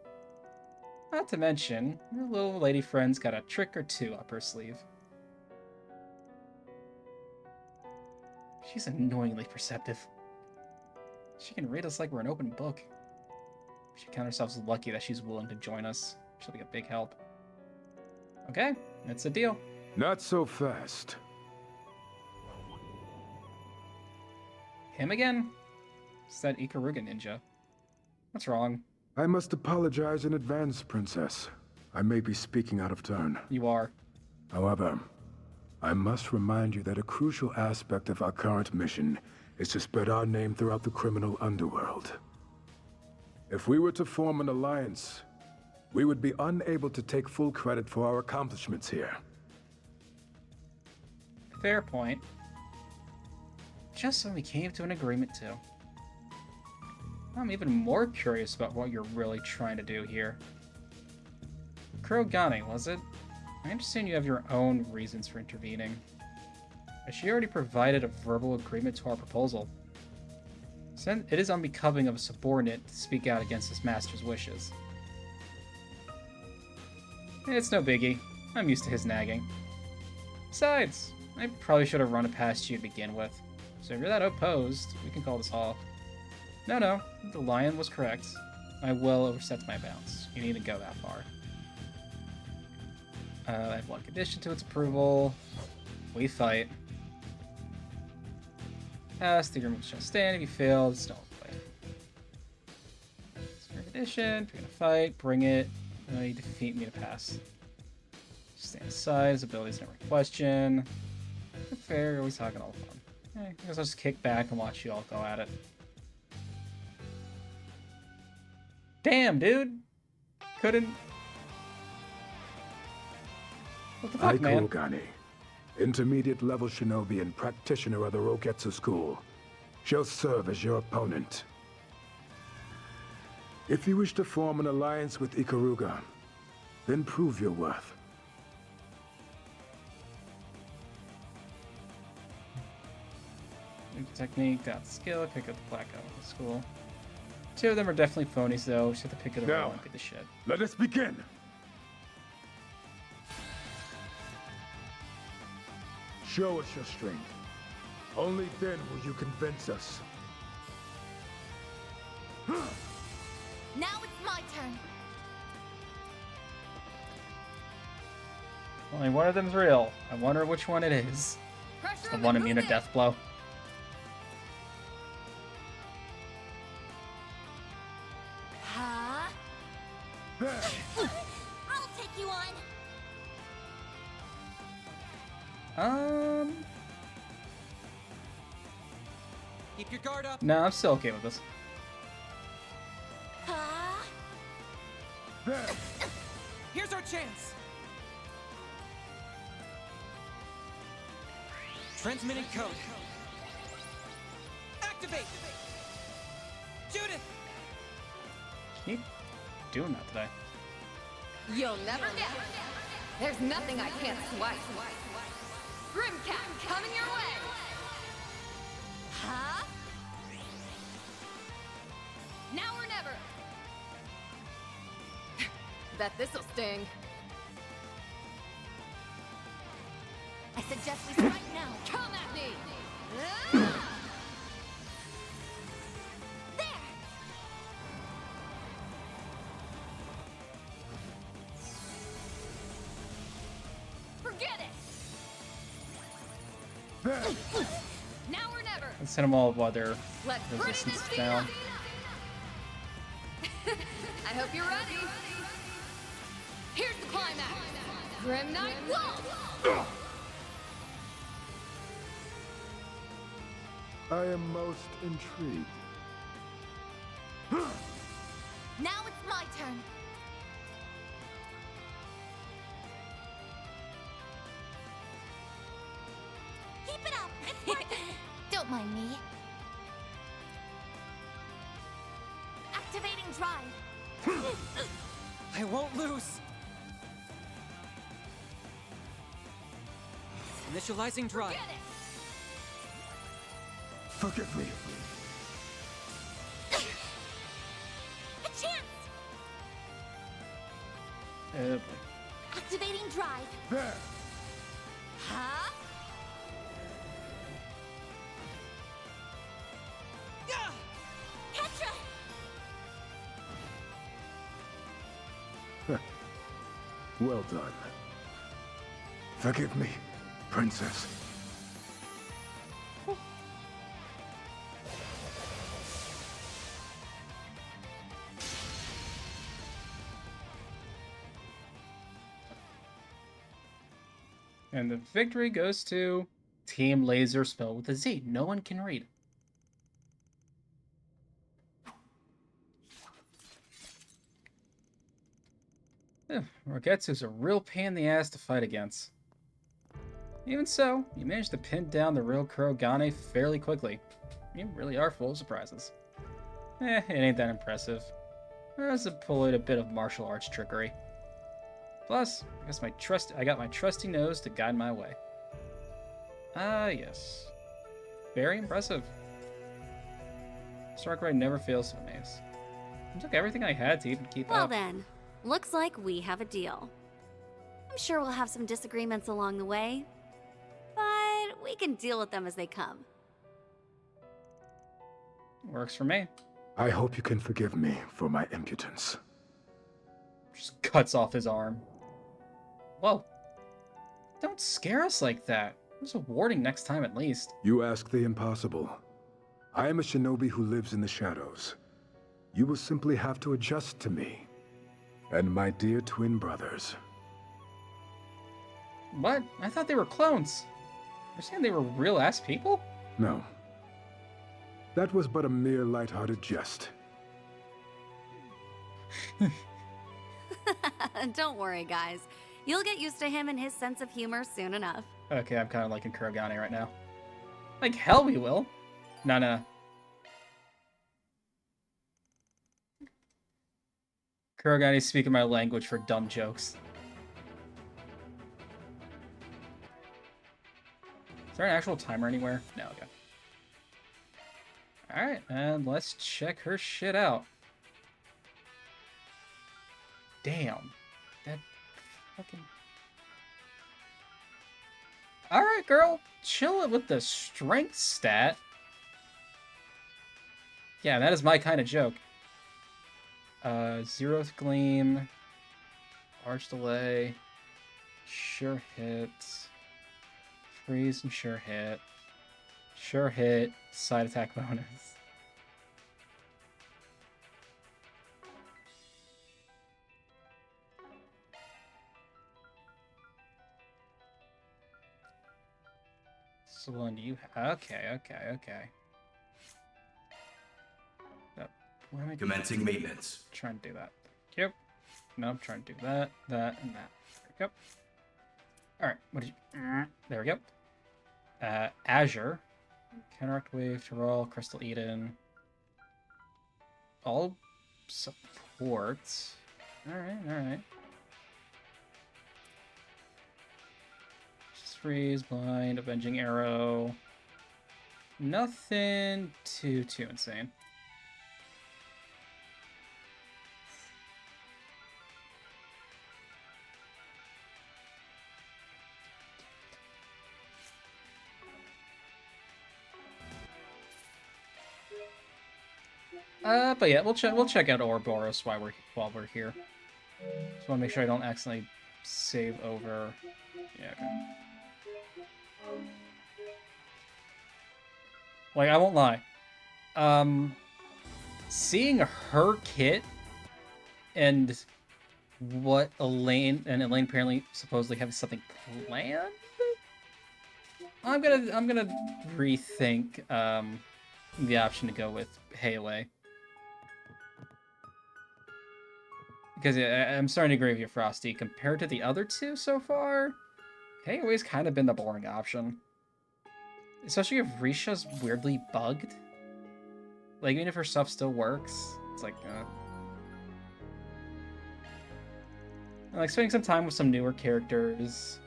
Not to mention, your little lady friend's got a trick or two up her sleeve. She's annoyingly perceptive. She can read us like we're an open book. We should count ourselves lucky that she's willing to join us. She'll be a big help. Okay, it's a deal. Not so fast. Him again? It's that Ikaruga ninja. What's wrong? I must apologize in advance, Princess. I may be speaking out of turn. You are. However, I must remind you that a crucial aspect of our current mission is to spread our name throughout the criminal underworld. If we were to form an alliance, we would be unable to take full credit for our accomplishments here. Fair point. Just when we came to an agreement too. I'm even more curious about what you're really trying to do here. Kurogane, was it? I understand you have your own reasons for intervening. But she already provided a verbal agreement to our proposal. Since it is unbecoming of a subordinate to speak out against his master's wishes. It's no biggie. I'm used to his nagging. Besides, I probably should have run it past you to begin with. So if you're that opposed, we can call this off. No, the lion was correct. I will overstep my bounds. You need to go that far. I have one condition to its approval. We fight. Pass, the agreement shall stand. If you fail, it's no play. It's your condition. If you're gonna fight, bring it. You defeat me to pass. Stand aside. His abilities never in question. Fair, always talking all the fun. I guess I'll just kick back and watch you all go at it. Damn, dude! Couldn't... What the fuck, man? Kurogane, intermediate level shinobi and practitioner of the Rogetsu school. She'll serve as your opponent. If you wish to form an alliance with Ikaruga, then prove your worth. Technique, got skill, pick up the black out of the school. Two of them are definitely phonies though, just have to pick it up and be the shit. Let us begin! Show us your strength. Only then will you convince us. Now it's my turn. Only one of them's real. I wonder which one it is. It's the one immune to death blow. Huh? I'll take you on. Keep your guard up. No, I'm still okay with this. Huh? Here's our chance. Transmitting code. Activate. Judith. Keep doing that today. You'll never guess. There's nothing I can't swipe. Grimcat, coming your way. Huh? Now or never. Bet this'll sting. I suggest we strike now. Come at me. There. Forget it. Now or never. Let's hit them all while their Let's resistance is pretty this down. I hope you're ready. Here's the climax. Grim Knight Wolf. I am most intrigued. Now it's my turn. Keep it up. It's working. Don't mind me. Activating drive. I won't lose. Initializing drive. Forgive me. A chance. Oh boy. Activating drive. There. Huh? Petra! Well done. Forgive me, Princess. And the victory goes to Team Laser, spelled with a Z. No one can read. Rogetsu's a real pain in the ass to fight against. Even so, you managed to pin down the real Kurogane fairly quickly. You really are full of surprises. It ain't that impressive. As employed a bit of martial arts trickery. Plus, I got my trusty nose to guide my way. Ah, yes. Very impressive. Starkrai never fails to amaze. It took everything I had to even keep Well up. then, looks like we have a deal. I'm sure we'll have some disagreements along the way, but we can deal with them as they come. Works for me. I hope you can forgive me for my impudence. Just cuts off his arm. Whoa. Don't scare us like that. There's a warning next time at least. You ask the impossible. I am a shinobi who lives in the shadows. You will simply have to adjust to me. And my dear twin brothers. What? I thought they were clones. You're saying they were real-ass people? No. That was but a mere light-hearted jest. Don't worry, guys. You'll get used to him and his sense of humor soon enough. Okay, I'm kind of liking Kurogane right now. Like hell we will. No. Kurogane's speaking my language for dumb jokes. Is there an actual timer anywhere? No, okay. Alright, and let's check her shit out. Damn. That fucking... Alright, girl. Chill it with the strength stat. Yeah, that is my kind of joke. Zeroth Gleam. Arch Delay. Sure Hit. Freeze and Sure Hit. Sure Hit. Side attack bonus. So one you okay. What am I Commencing maintenance. Trying to do that. Yep. No, I'm trying to do that, and that. There we go. Alright, what did you... There we go. Azure. Counteract Wave, Tyrell, Crystal Eden. All support. Alright. Just Freeze, Blind, Avenging Arrow. Nothing too insane. But yeah, we'll check out Ouroboros while we're here. Just want to make sure I don't accidentally save over. Yeah, okay. Like, I won't lie. Seeing her kit and what Elaine apparently supposedly have something planned. I'm gonna rethink the option to go with Hayway. Because I'm starting to agree with you, Frosty. Compared to the other two so far, Hayway's kind of been the boring option. Especially if Risha's weirdly bugged. Like, even if her stuff still works, it's like, I like spending some time with some newer characters.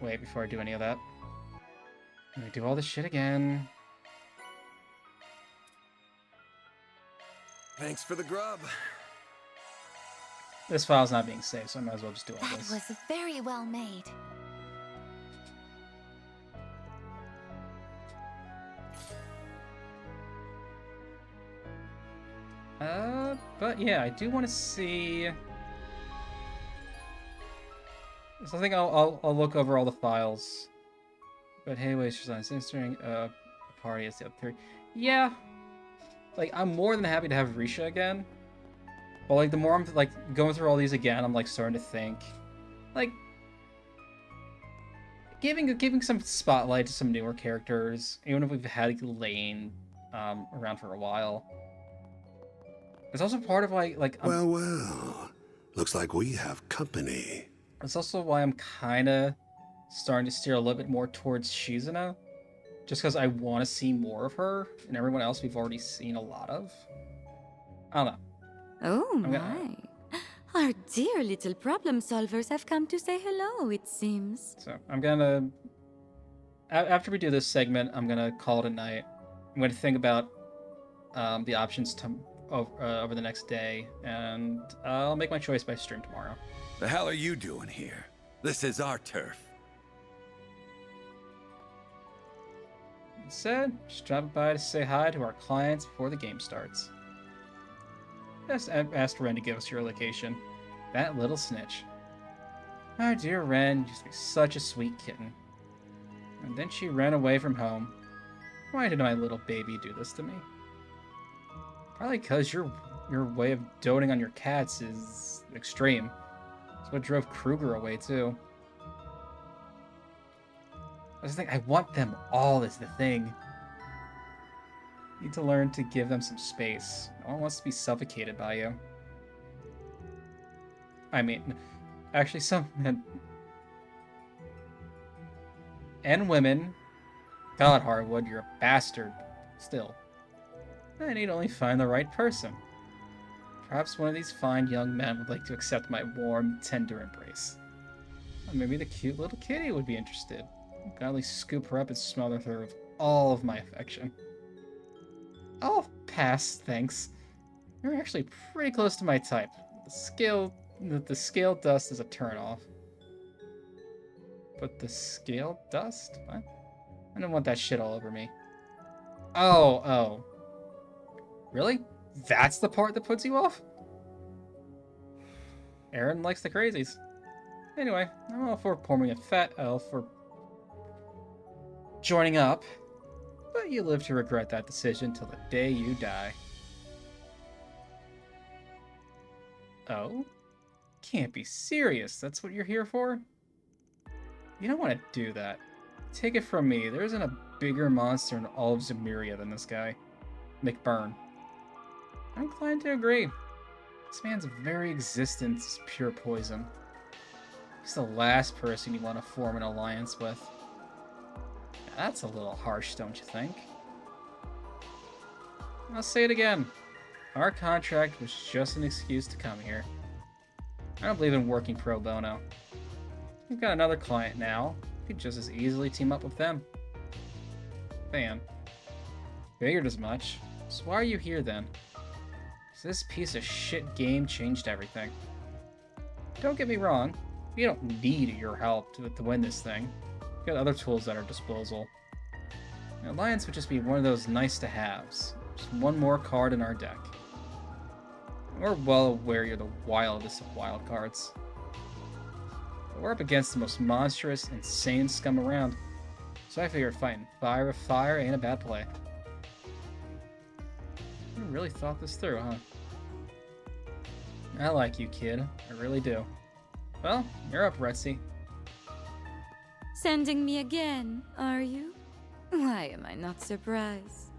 Wait, before I do any of that. Let me do all this shit again. Thanks for the grub. This file's not being saved, so I might as well just do all That this. was very well made. But yeah, I do want to see... So I think I'll look over all the files. But hey, wait, she's on censoring. party as the other three. Yeah. Like, I'm more than happy to have Risha again. But, like, the more I'm, like, going through all these again, I'm, like, starting to think. Like, giving some spotlight to some newer characters, even if we've had Lane around for a while. It's also part of why, like... Well. Looks like we have company. It's also why I'm kind of starting to steer a little bit more towards Shizuna. Just because I want to see more of her, and everyone else we've already seen a lot of. I don't know. Oh my. Our dear little problem solvers have come to say hello, it seems. So I'm gonna... After we do this segment, I'm gonna call it a night. I'm gonna think about the options over the next day, and I'll make my choice by stream tomorrow. The hell are you doing here? This is our turf. Instead, just dropping by to say hi to our clients before the game starts. Just asked Ren to give us your location. That little snitch. Our dear Ren used to be such a sweet kitten. And then she ran away from home. Why did my little baby do this to me? Probably because your way of doting on your cats is extreme. That's what drove Kruger away too. That's the thing, I want them all is the thing. Need to learn to give them some space. No one wants to be suffocated by you. I mean, actually some men and women. God, Harwood, you're a bastard. Still. I need only find the right person. Perhaps one of these fine young men would like to accept my warm, tender embrace. Or maybe the cute little kitty would be interested. I'll gladly scoop her up and smother her with all of my affection. I'll pass, thanks. You're actually pretty close to my type. The scale dust is a turnoff. But the scale dust? What? I don't want that shit all over me. Oh. Really? That's the part that puts you off? Aaron likes the crazies. Anyway, I'm all for forming a fat elf for joining up, but you live to regret that decision till the day you die. Oh? Can't be serious. That's what you're here for? You don't want to do that. Take it from me, there isn't a bigger monster in all of Zemuria than this guy. McBurn. I'm inclined to agree. This man's very existence is pure poison. He's the last person you want to form an alliance with. That's a little harsh, don't you think? I'll say it again. Our contract was just an excuse to come here. I don't believe in working pro bono. We've got another client now. We could just as easily team up with them. Fan. Figured as much. So why are you here then? So this piece of shit game changed everything. Don't get me wrong. We don't need your help to win this thing. We've got other tools at our disposal. An alliance would just be one of those nice-to-haves. Just one more card in our deck. We're well aware you're the wildest of wild cards. But we're up against the most monstrous, insane scum around. So I figure fighting fire with fire ain't a bad play. You really thought this through, huh? I like you, kid. I really do. Well, you're up, Retzi. Sending me again, are you? Why am I not surprised?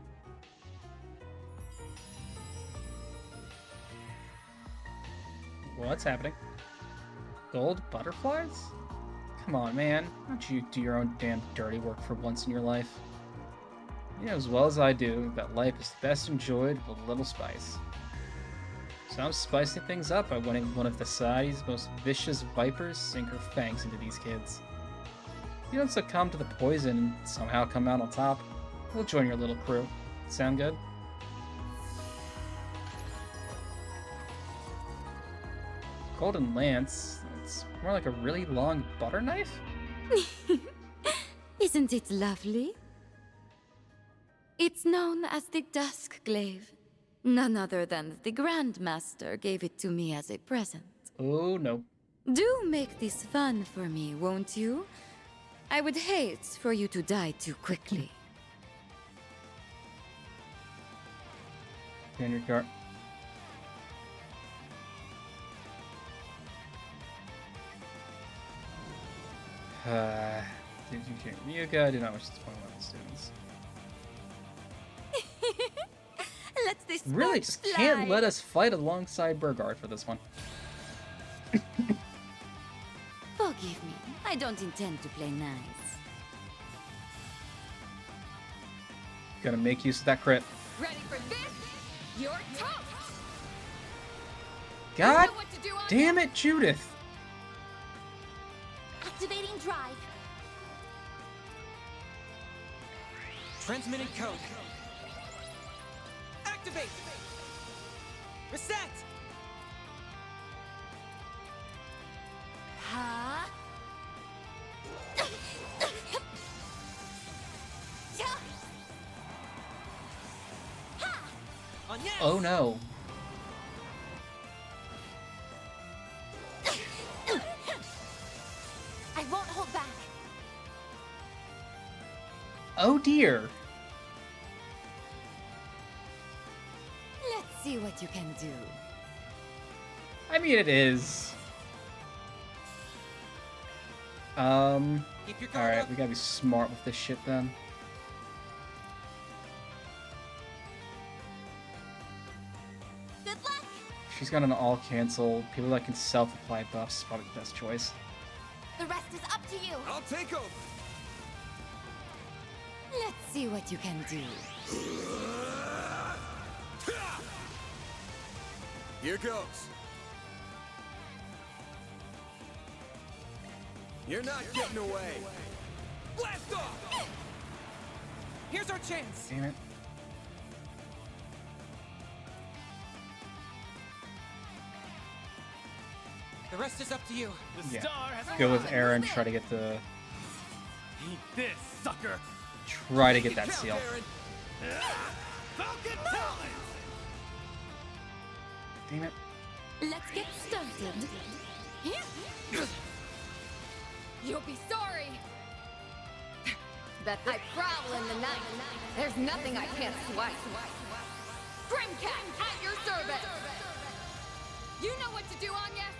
What's happening? Gold butterflies? Come on, man. Why don't you do your own damn dirty work for once in your life? You know as well as I do that life is best enjoyed with a little spice. So I'm spicing things up by winning one of the society's most vicious vipers sink her fangs into these kids. If you don't succumb to the poison and somehow come out on top, we'll join your little crew. Sound good? Golden Lance? It's more like a really long butter knife? Isn't it lovely? It's known as the Dusk Glaive. None other than the Grandmaster gave it to me as a present. Oh, no. Do make this fun for me, won't you? I would hate for you to die too quickly. In your car. Did you hear Ryuga? Did not wish to spoil one of the students. Let's this Really just can't let us fight alongside Burgard for this one. Forgive me. I don't intend to play nice. Gonna make use of that crit. Ready for this? You're toast! God You know what to do on damn it, Judith! Activating drive. Transmitting code. Activate! Reset! Huh? Oh no. I won't hold back. Oh dear. Let's see what you can do. I mean, it is. Alright, we gotta be smart with this shit then. Good luck. She's got an all cancel. People that can self-apply buffs is probably the best choice. The rest is up to you. I'll take over. Let's see what you can do. Here goes. You're not getting away. Blast off! Here's our chance. Damn it. The rest is up to you. The Yeah. star has Go with arrived. Aaron, try to get the... Eat this, sucker. Try to get that seal. Falcon talent! Damn it. Let's get started. You'll be sorry! That I prowl in the night. There's nothing I can't swipe. Grimcat, at your service! You know what to do, Anya?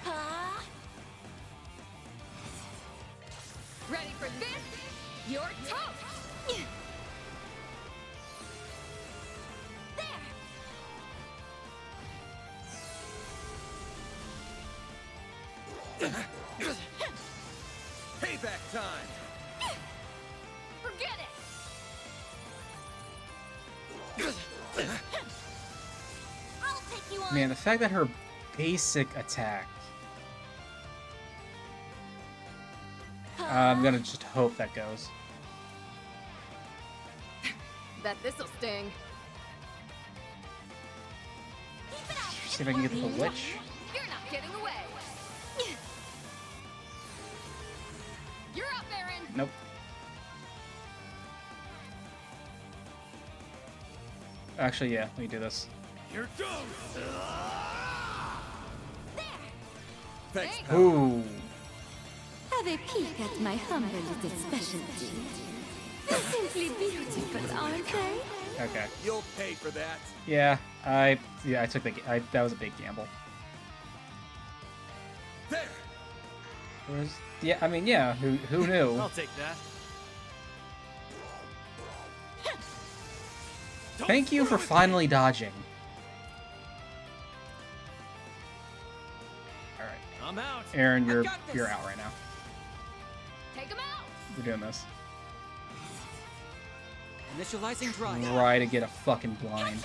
Huh? Ready for this? You're toast! Payback time. Forget it! I'll take you on. Man, the fact that her basic attack... I'm gonna just hope that goes. Bet this'll sting. See if I can get the witch. You're not getting away. You're up, Aaron. Nope. Actually, yeah, let me do this. Here goes! Thanks, Ooh. Have a peek at my humble little specialty. Simply beautiful, aren't they? Okay. You'll pay for that. Yeah, I took that was a big gamble. There. Yeah, I mean, yeah, who knew? I'll take that. Thank you for finally dodging. All right. I'm out. Aaron, you're out right now. Take him out. We're doing this. Initializing drive. Try to get a fucking blind.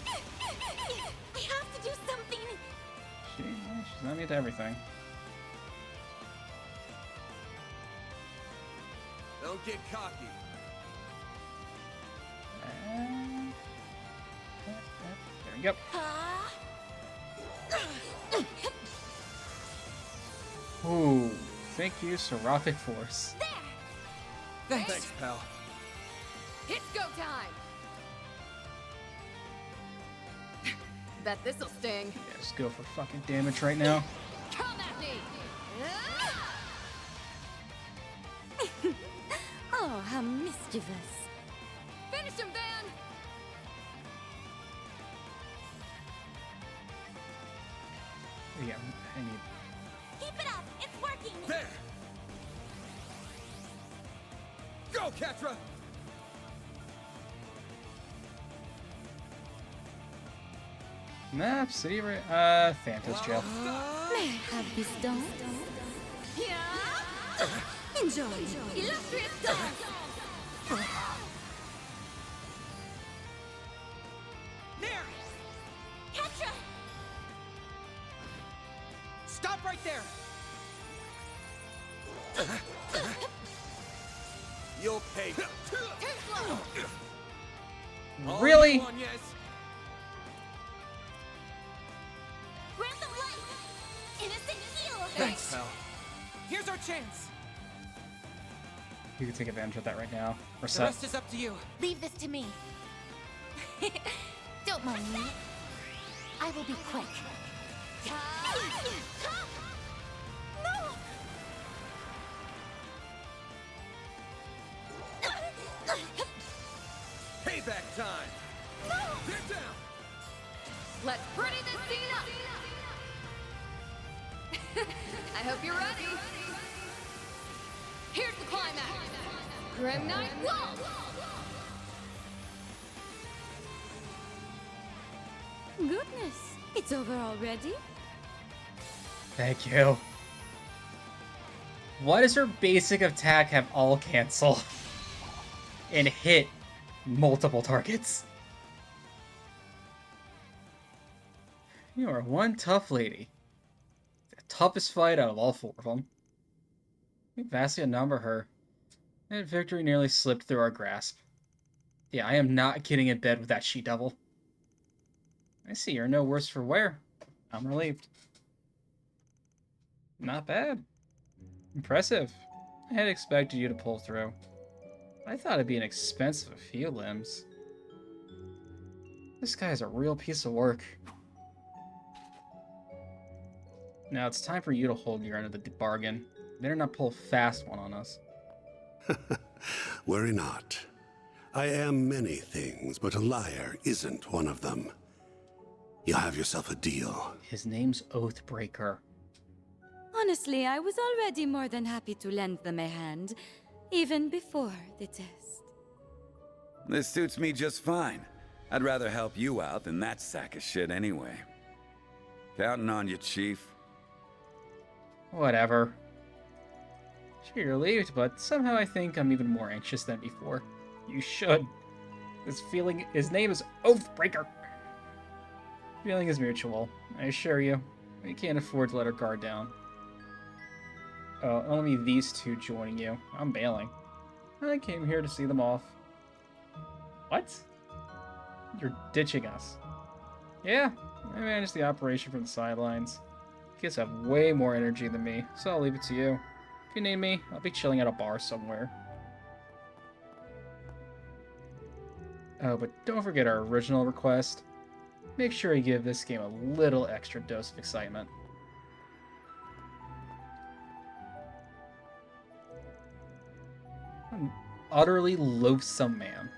I have to do something. She's not into everything. Don't get cocky. There we go. Ooh, thank you, Seraphic Force. Thanks, pal. It's go time. Bet this'll sting. Yeah, just go for fucking damage right now. Come at me. mischievous. Finish him, Van! Yeah, I need... Keep it up! It's working! There! Go, Ketra! Map, city, Thantos jail. May I have this dome? Yeah! Enjoy! Illustrious dance! There! Ketra! Stop right there! You'll pay. Turn slow! Really? All you want, yes. Grant them life! Innocent heal! Thanks, pal. Here's our chance. You can take advantage of that right now. Or The set. rest is up to you. Leave this to me. Don't mind me. I will be quick. No! Payback time! No! Get down! Let's pretty this scene up! I hope you're ready. Here's the climax. Grim Knight Wolf! Goodness, it's over already? Thank you. Why does her basic attack have all cancel? And hit multiple targets? You are one tough lady. The toughest fight out of all four of them. We vastly outnumber her. And victory nearly slipped through our grasp. Yeah, I am not getting in bed with that she-devil. I see you're no worse for wear. I'm relieved. Not bad. Impressive. I had expected you to pull through. I thought it'd be an expensive a few limbs. This guy is a real piece of work. Now it's time for you to hold your end of the bargain. Better not pull a fast one on us. Worry not. I am many things, but a liar isn't one of them. You'll have yourself a deal. His name's Oathbreaker. Honestly, I was already more than happy to lend them a hand, even before the test. This suits me just fine. I'd rather help you out than that sack of shit anyway. Counting on you, Chief. Whatever. Sure, you're relieved, but somehow I think I'm even more anxious than before. You should. This feeling, his name is Oathbreaker. Feeling is mutual. I assure you, we can't afford to let our guard down. Oh, only these two joining you. I'm bailing. I came here to see them off. What? You're ditching us. Yeah, I manage the operation from the sidelines. You kids have way more energy than me, so I'll leave it to you. If you need me, I'll be chilling at a bar somewhere. Oh, but don't forget our original request. Make sure you give this game a little extra dose of excitement. An utterly loathsome man.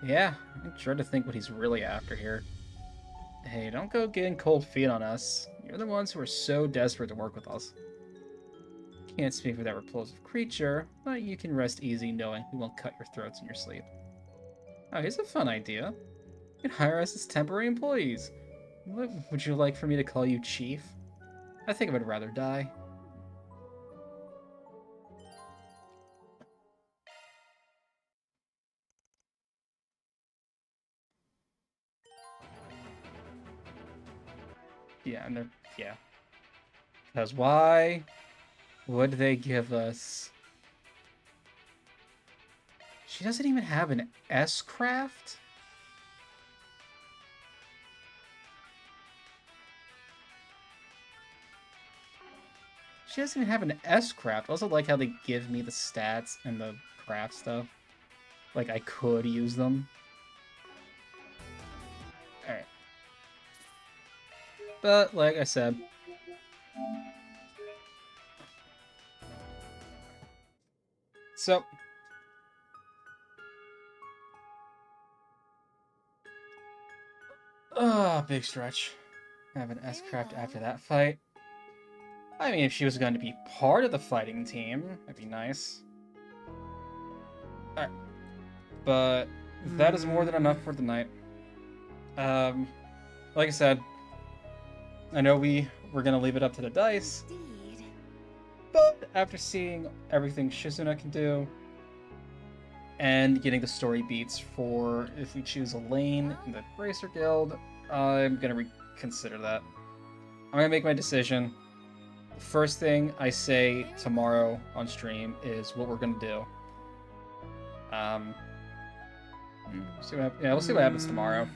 Yeah, I'm trying to think what he's really after here. Hey, don't go getting cold feet on us. You're the ones who are so desperate to work with us. Can't speak for that repulsive creature, but you can rest easy knowing we won't cut your throats in your sleep. Oh, here's a fun idea. You can hire us as temporary employees. What, would you like for me to call you Chief? I think I would rather die. Yeah, and they're... yeah. Because why would they give us... She doesn't even have an S-craft? She doesn't even have an S-craft. I also like how they give me the stats and the craft stuff. Like, I could use them. Alright. But, like I said... So, big stretch. Have an S-Craft after that fight. I mean, if she was going to be part of the fighting team, that'd be nice. Alright. But that is more than enough for the night. Like I said, I know we're gonna leave it up to the dice. But after seeing everything Shizuna can do, and getting the story beats for if we choose Elaine in the Bracer Guild, I'm gonna reconsider that. I'm gonna make my decision. The first thing I say tomorrow on stream is what we're gonna do. We'll see what happens tomorrow.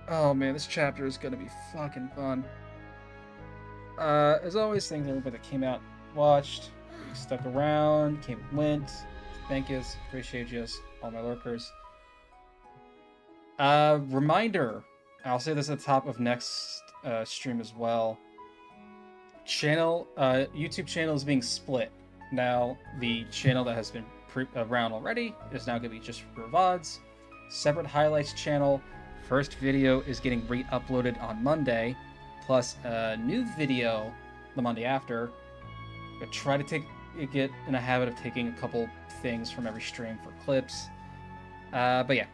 Oh man, this chapter is gonna be fucking fun. As always, thanks everybody that came out, watched, stuck around, came and went. Thank yous, appreciate yous, all my lurkers. Reminder, I'll say this at the top of next stream as well. YouTube channel is being split. Now, the channel that has been around already is now going to be just for VODs. Separate highlights channel. First video is getting re-uploaded on Monday, plus a new video the Monday after. I try to get in a habit of taking a couple things from every stream for clips. But yeah.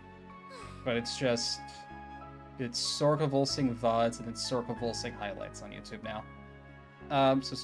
But it's Sorka Volsing VODs and then Sorka Volsing highlights on YouTube now. So